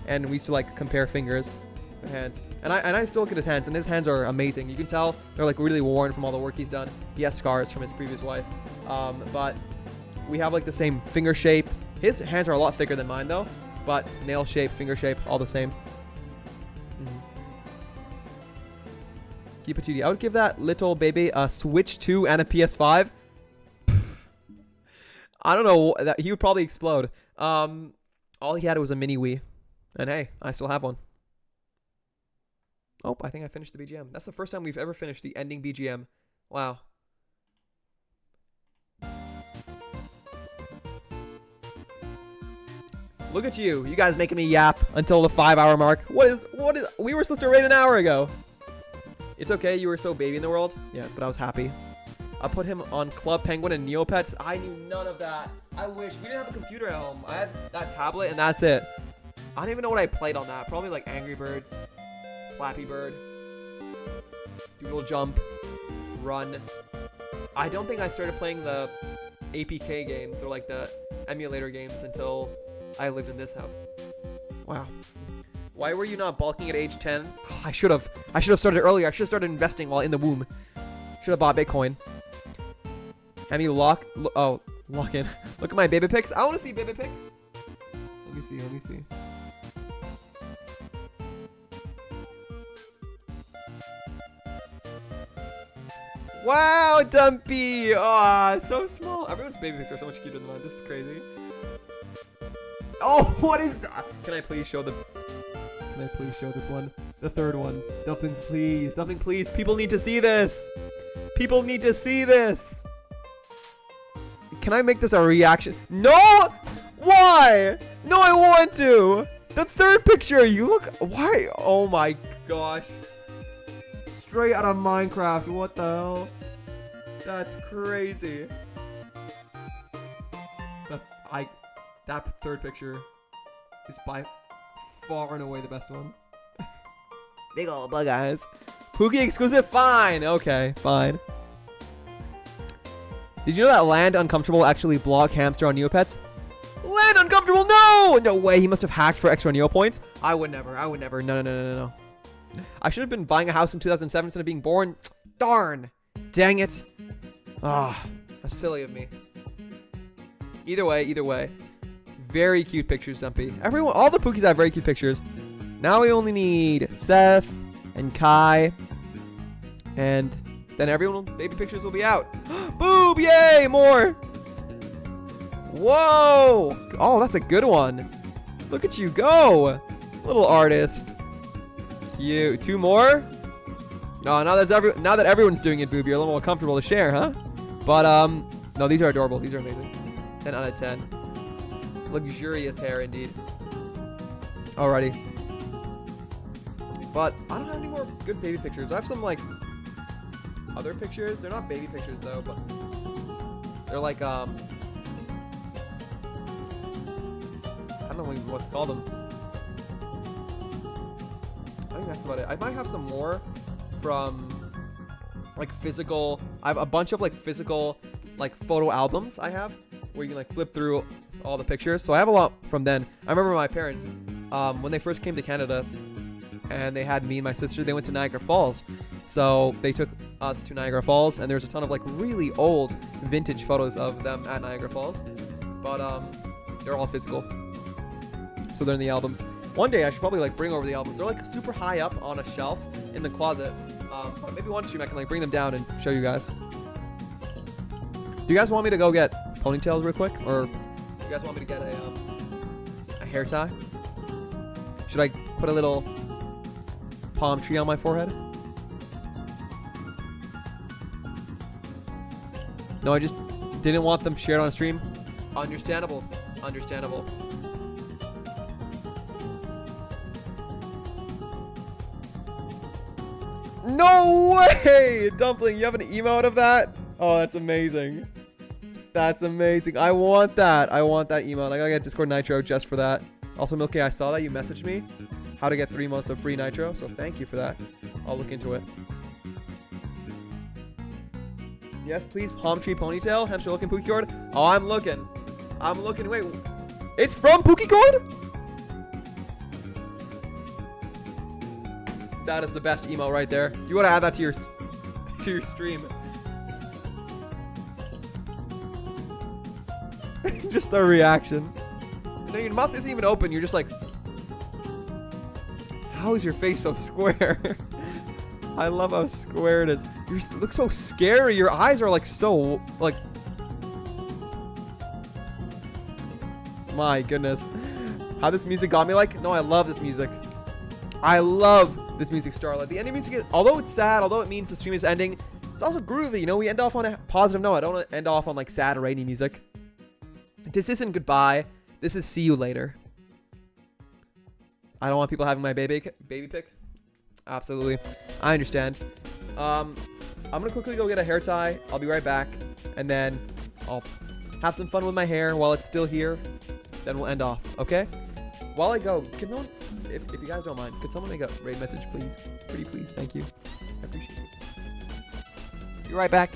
and we used to like compare fingers and hands. And I still look at his hands, and his hands are amazing. You can tell they're like really worn from all the work he's done. He has scars from his previous wife. But we have like the same finger shape. His hands are a lot thicker than mine though, but nail shape, finger shape, all the same. Keep it 2D. I would give that little baby a Switch 2 and a PS5. I don't know. He would probably explode. All he had was a mini Wii. And hey, I still have one. Oh, I think I finished the BGM. That's the first time we've ever finished the ending BGM. Wow. Look at you. You guys making me yap until the 5-hour mark. What is, we were supposed to rate an hour ago. It's okay, you were so baby in the world. Yes, but I was happy. I put him on Club Penguin and Neopets. I knew none of that. I wish. We didn't have a computer at home. I had that tablet and that's it. I don't even know what I played on that. Probably like Angry Birds, Flappy Bird, Doodle Jump, Run. I don't think I started playing the APK games or like the emulator games until I lived in this house. Wow. Why were you not bulking at age 10? I should have started earlier. I should have started investing while in the womb. Should have bought Bitcoin. Hammy lock in. Look at my baby pics. I want to see baby pics. Let me see. Wow, Dumpy. Oh, so small. Everyone's baby pics are so much cuter than mine. This is crazy. Oh, what is that? Can I please show this one? The third one. Dumpling, please. Dumpling, please. People need to see this. People need to see this. Can I make this a reaction? No! Why? No, I want to. The third picture. You look. Why? Oh my gosh. Straight out of Minecraft. What the hell? That's crazy. That third picture is by far and away the best one. Big ol' bug eyes. Pookie exclusive? Fine. Okay, fine. Did you know that Land Uncomfortable actually blocked Hamster on Neopets? Land Uncomfortable? No! No way. He must have hacked for extra Neo points. I would never. No. I should have been buying a house in 2007 instead of being born. Darn. Dang it. Ah, how silly of me. Either way. Very cute pictures, Dumpy. Everyone, all the Pookies have very cute pictures. Now we only need Seth and Kai. And then baby pictures will be out. Boob, yay, more. Whoa. Oh, that's a good one. Look at you go. Little artist. Cute. 2 more? No, now that everyone's doing it, Boob, you're a little more comfortable to share, huh? But, no, these are adorable. These are amazing. 10 out of 10. Luxurious hair, indeed. Alrighty. But I don't have any more good baby pictures. I have some, like, other pictures. They're not baby pictures, though, but they're like, I don't know what to call them. I think that's about it. I might have some more from, like, physical. I have a bunch of, like, physical, like, photo albums I have where you can, like, flip through all the pictures. So I have a lot from then. I remember my parents, when they first came to Canada and they had me and my sister, they went to Niagara Falls. So they took us to Niagara Falls, and there's a ton of, like, really old vintage photos of them at Niagara Falls. But they're all physical. So they're in the albums. One day I should probably, like, bring over the albums. They're, like, super high up on a shelf in the closet. But maybe one stream I can, like, bring them down and show you guys. Do you guys want me to go get ponytails real quick? Or do you guys want me to get a hair tie? Should I put a little palm tree on my forehead? No, I just didn't want them shared on stream. Understandable. Understandable. No way! Dumpling, you have an emote of that? Oh, that's amazing. That's amazing. I want that. I want that emote. I gotta get Discord Nitro just for that. Also, Milky, I saw that you messaged me how to get 3 months of free Nitro, so thank you for that. I'll look into it. Yes, please. Palm tree ponytail. Hamster looking Pookie Cord. Oh, I'm looking. I'm looking. Wait. It's from Pookie Cord? That is the best email right there. You gotta add that to your stream. Just the reaction. No, your mouth isn't even open. You're just like, how is your face so square? I love how square it is. You look so scary. Your eyes are like so, like, my goodness. How this music got me like? No, I love this music. I love this music, Starlight. The ending music is, although it's sad, although it means the stream is ending, it's also groovy. You know, we end off on a positive note. I don't want to end off on, like, sad or rainy music. This isn't goodbye. This is see you later. I don't want people having my baby pic. Absolutely. I understand. I'm going to quickly go get a hair tie. I'll be right back. And then I'll have some fun with my hair while it's still here. Then we'll end off. Okay? While I go, can no one, if you guys don't mind, could someone make a raid message, please? Pretty please. Thank you. I appreciate it. Be right back.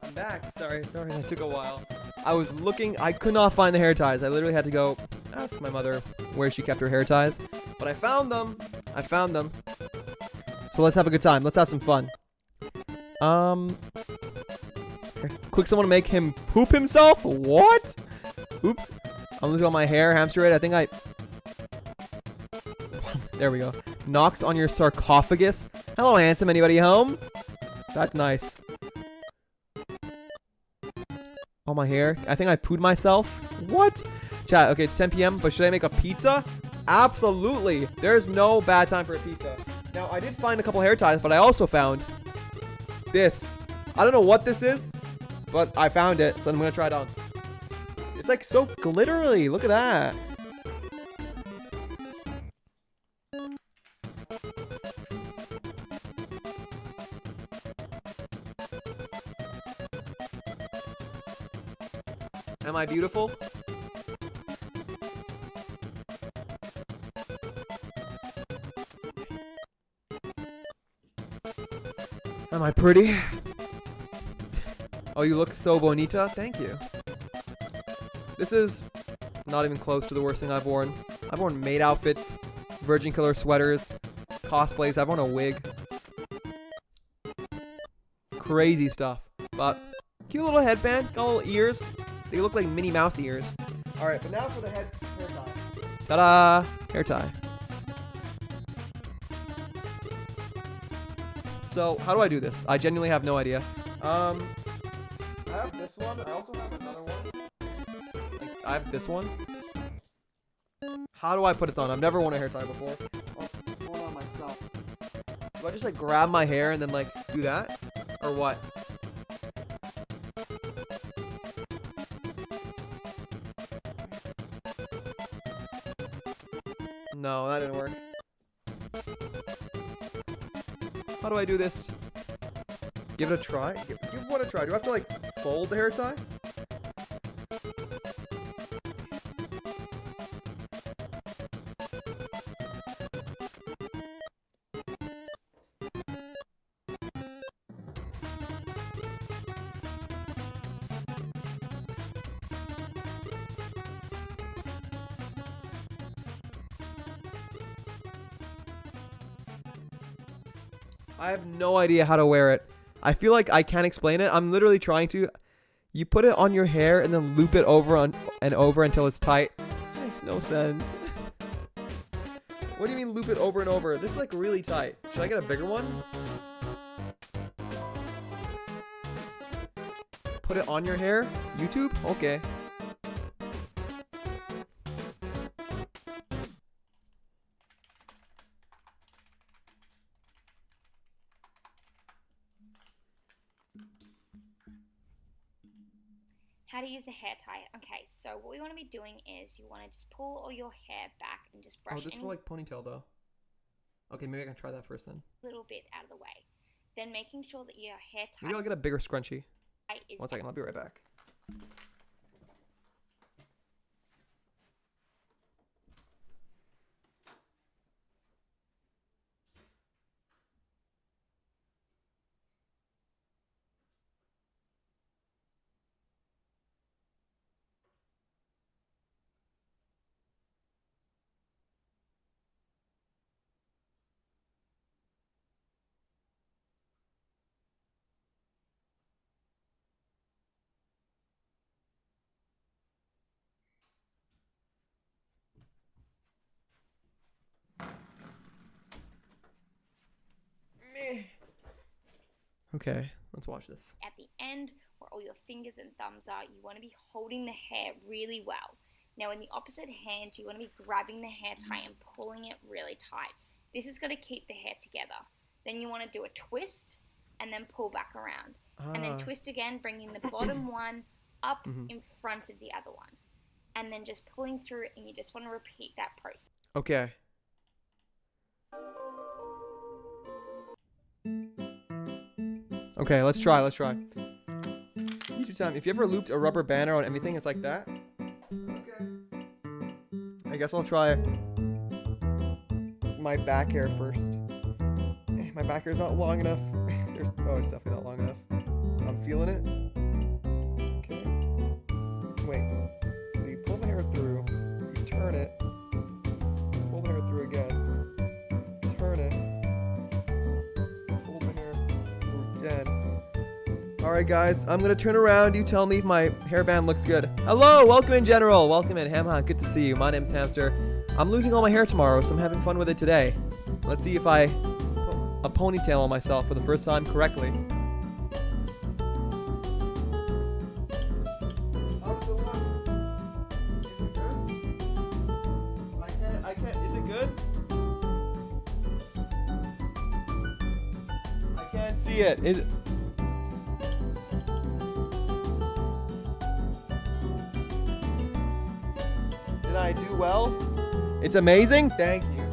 I'm back. Sorry, that took a while. I was looking, I could not find the hair ties. I literally had to go ask my mother where she kept her hair ties. But I found them. So let's have a good time. Let's have some fun. Quick, someone to make him poop himself? What? Oops. I'm losing all my hair. Hamster raid. I think I... There we go. Knocks on your sarcophagus. Hello, handsome. Anybody home? That's nice. All my hair. I think I pooed myself. What? Chat, okay, it's 10 p.m., but should I make a pizza? Absolutely. There's no bad time for a pizza. Now, I did find a couple hair ties, but I also found this. I don't know what this is, but I found it, so I'm going to try it on. It's like so glittery. Look at that. Am I beautiful? Am I pretty? Oh, you look so bonita. Thank you. This is not even close to the worst thing I've worn. I've worn maid outfits, virgin killer sweaters, cosplays. I've worn a wig. Crazy stuff. But cute little headband. Got little ears. They look like Minnie Mouse ears. Alright, but now for the hair tie. Ta-da! Hair tie. So, how do I do this? I genuinely have no idea. I have this one. I also have another one. Like, I have this one. How do I put it on? I've never worn a hair tie before. I'll put it on myself. Do I just like grab my hair and then like do that? Or what? No, that didn't work. How do I do this? Give it a try? Give what a try? Do I have to like fold the hair tie? I have no idea how to wear it. I feel like I can't explain it. I'm literally trying to. You put it on your hair and then loop it over and over until it's tight. Makes no sense. What do you mean loop it over and over? This is like really tight. Should I get a bigger one? Put it on your hair? YouTube? Okay. How to use a hair tie. Okay, so what we want to be doing is you want to just pull all your hair back and just brush Oh, this is for like ponytail though. Okay, maybe I can try that first then. a little bit out of the way. Then making sure that your hair tie Maybe I'll get a bigger scrunchie. is 1 second, I'll be right back. Okay, let's watch this. At the end, where all your fingers and thumbs are, you want to be holding the hair really well. Now in the opposite hand, you want to be grabbing the hair tie and pulling it really tight. This is going to keep the hair together. Then you want to do a twist and then pull back around. And then twist again, bringing the bottom one up in front of the other one. And then just pulling through, and you just want to repeat that process. Okay. Okay, let's try. YouTube time. If you ever looped a rubber band around anything, it's like that. Okay. I guess I'll try my back hair first. My back hair's not long enough. It's definitely not long enough. I'm feeling it. Okay. Wait. So you pull the hair through. You turn it. Pull the hair through again. Turn it. Pull the hair through again. Alright guys, I'm gonna turn around. You tell me if my hairband looks good. Hello, welcome in general. Welcome in Hamha. Good to see you. My name's Hamster. I'm losing all my hair tomorrow, so I'm having fun with it today. Let's see if I put a ponytail on myself for the first time correctly. I can't. Is it good? I can't see it. Did I do well? It's amazing? Thank you.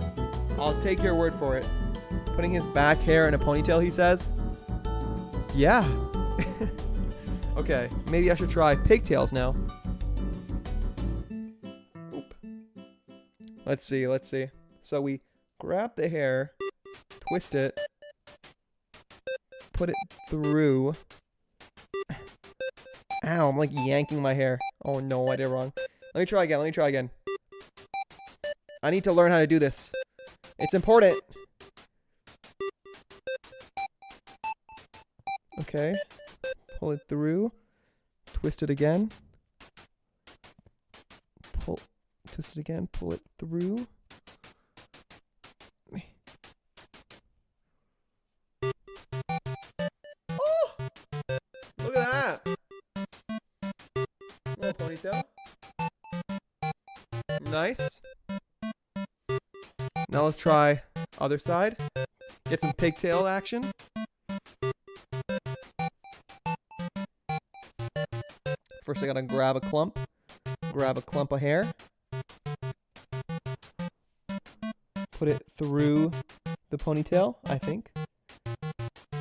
I'll take your word for it. Putting his back hair in a ponytail, he says? Yeah. Okay, maybe I should try pigtails now. Oop. Let's see. So we grab the hair, twist it, put it through. Ow, I'm like yanking my hair. Oh no, I did it wrong. Let me try again. I need to learn how to do this. It's important. Okay. Pull it through. Twist it again. Twist it again. Pull it through. Oh! Look at that. Little ponytail. Nice. Now let's try other side. Get some pigtail action. First I gotta grab a clump of hair. Put it through the ponytail, I think.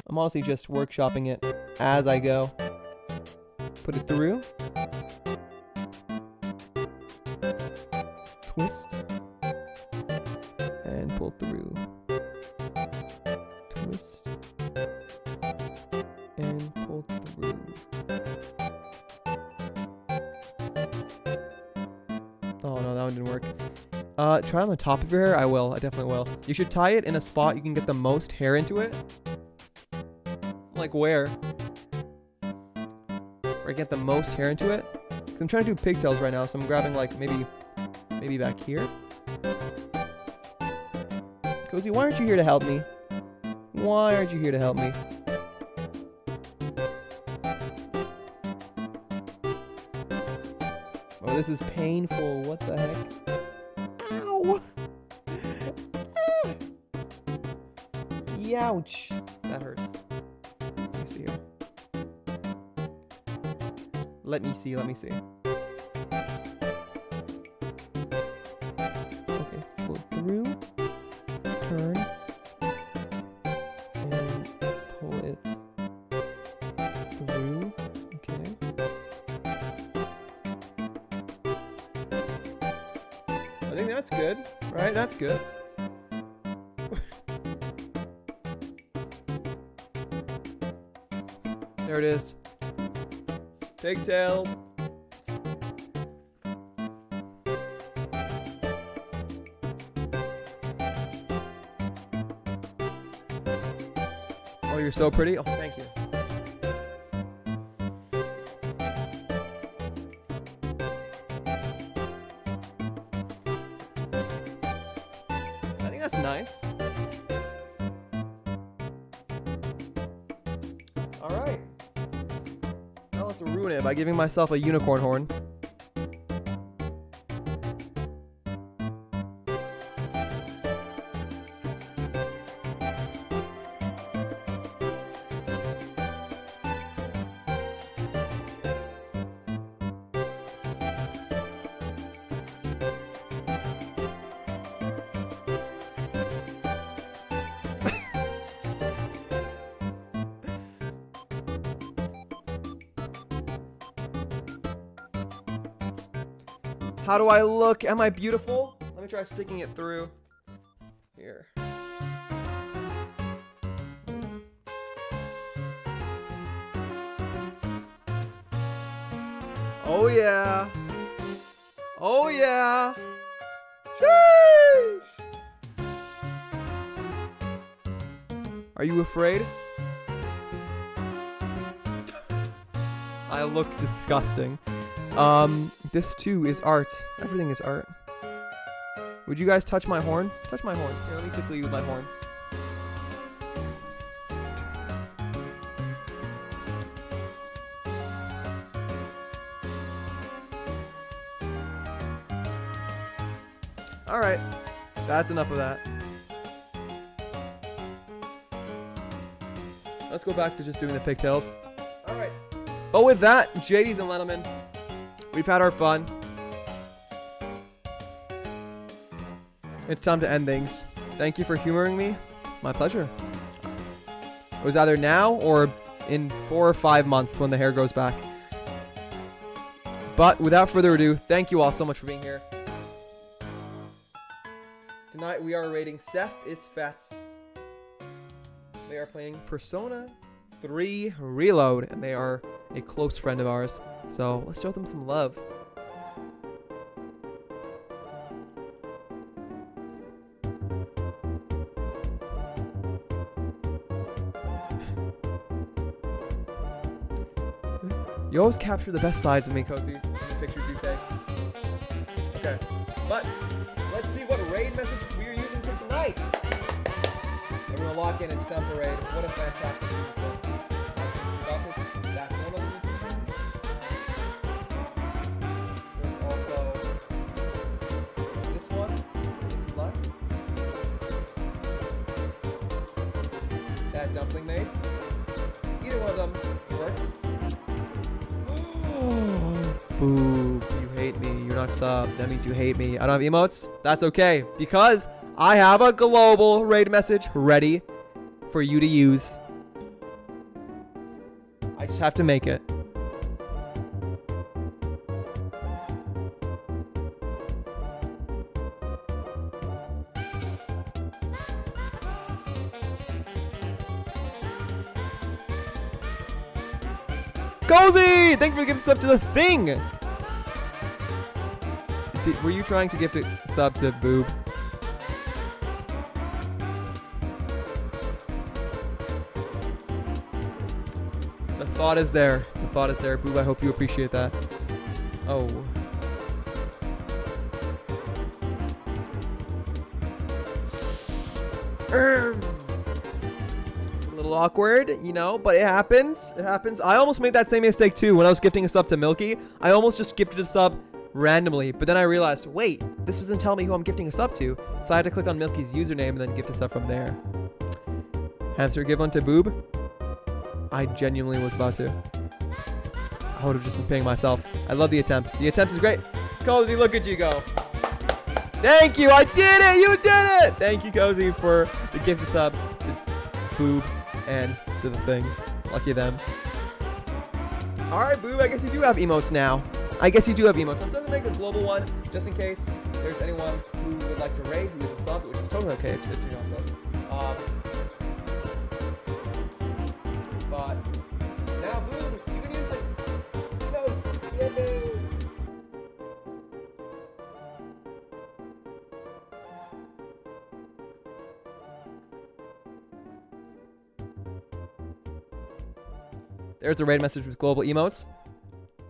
I'm honestly just workshopping it as I go. Put it through. Twist. And pull through. Twist. And pull through. Oh no, that one didn't work. Try on the top of your hair. I will. I definitely will. You should tie it in a spot you can get the most hair into it. Like where? Where I get the most hair into it. 'Cause I'm trying to do pigtails right now, so I'm grabbing like maybe back here. Cozy, why aren't you here to help me? Why aren't you here to help me? Oh, this is painful. What the heck? Ow! Youch! That hurts. Let me see here. Let me see. Okay, pull it through. Turn. And pull it through. Okay. I think that's good, right? That's good. There it is. Pigtails. Oh, you're so pretty. Oh, thank you. I think that's nice. wants to ruin it by giving myself a unicorn horn. How do I look? Am I beautiful? Let me try sticking it through. Here. Oh yeah. Oh yeah. Sheesh. Are you afraid? I look disgusting. This too is art. Everything is art. Would you guys touch my horn? Touch my horn. Here, let me tickle you with my horn. Alright. That's enough of that. Let's go back to just doing the pigtails. Alright. But with that, JDs and Lenneman, we've had our fun. It's time to end things. Thank you for humoring me. My pleasure. It was either now or in 4 or 5 months when the hair grows back. But without further ado, thank you all so much for being here. Tonight we are rating Seth is Fess. They are playing Persona 3 Reload, and they are a close friend of ours. So let's show them some love. You always capture the best sides of me, Cozy, in the pictures you take. Okay, but let's see what raid message we are using for tonight. And we're gonna lock in and stump the raid. What a fantastic thing. That's one of them. There's also this one, left. That dumpling made. Either one of them works. Boo, you hate me. You're not subbed. That means you hate me. I don't have emotes. That's okay, because I have a global raid message ready for you to use. I just have to make it. Cozy! Thank you for the gift sub to the thing! Were you trying to gift a sub to Boob? The thought is there. The thought is there. Boob, I hope you appreciate that. Oh. Awkward, you know, but it happens. It happens. I almost made that same mistake too when I was gifting a sub to Milky. I almost just gifted a sub randomly, but then I realized, wait, this doesn't tell me who I'm gifting a sub to. So I had to click on Milky's username and then gift a sub from there. Hamster, give one to Boob. I genuinely was about to. I would have just been paying myself. I love the attempt. The attempt is great. Cozy, look at you go. Thank you. I did it. You did it. Thank you, Cozy, for the gift a sub to Boob and to the thing. Lucky them. Alright, Boob, I guess you do have emotes now. I guess you do have emotes. I'm still gonna make a global one just in case there's anyone who would like to raid who isn't subbed, which is totally okay if you're not subbed. But now, Boob, you can use it. Emotes. Yibbee! There's the raid message with global emotes.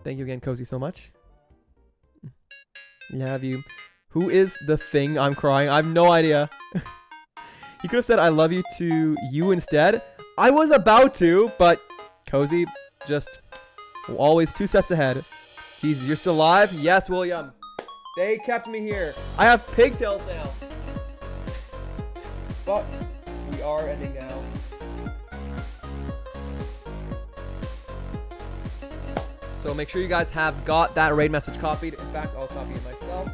Thank you again, Cozy, so much. Love you. Who is the thing? I'm crying. I have no idea. You could have said I love you to you instead. I was about to, but Cozy just Always 2 steps ahead. Jesus, you're still alive? Yes, William. They kept me here. I have pigtails now. But we are ending now. So make sure you guys have got that raid message copied. In fact, I'll copy it myself.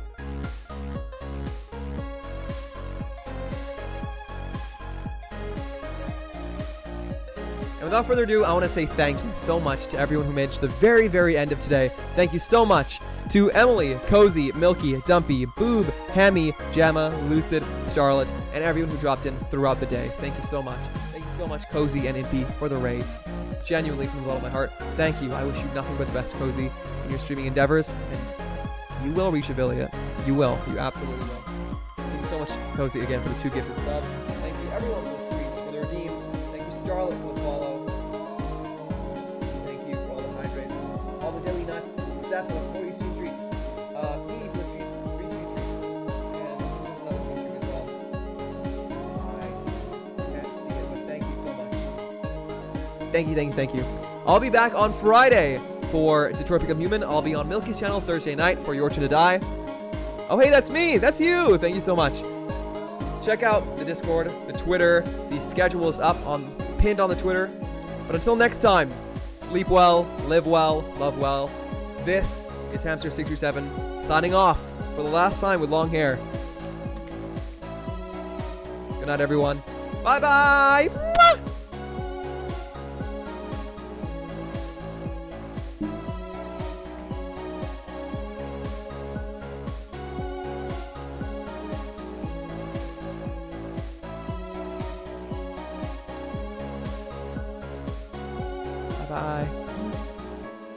And without further ado, I want to say thank you so much to everyone who made it to the very, very end of today. Thank you so much to Emily, Cozy, Milky, Dumpy, Boob, Hammy, Jamma, Lucid, Starlet, and everyone who dropped in throughout the day. Thank you so much. Thank you so much, Cozy and Impy, for the raids. Genuinely, from the bottom of my heart, thank you. I wish you nothing but the best, Cozy, in your streaming endeavors, and you will reach affiliate. You will. You absolutely will. Thank you so much, Cozy, again, for the 2 gifted subs. Thank you, everyone, for the streams, for the redeems. Thank you, Starlet, for the follow. Thank you for all the hydrates. All the Deli Nuts. Seth, for the 40 stream treat. Edie for the street, 3 street treat. And another stream treat as well. I can't see it, but thank you so much. Thank you, thank you, thank you. I'll be back on Friday for Detroit Become Human. I'll be on Milky's channel Thursday night for Your Turn to Die. Oh, hey, that's me. That's you. Thank you so much. Check out the Discord, the Twitter. The schedule is up pinned on the Twitter. But until next time, sleep well, live well, love well. This is Hamster637 signing off for the last time with long hair. Good night, everyone. Bye-bye. Bye.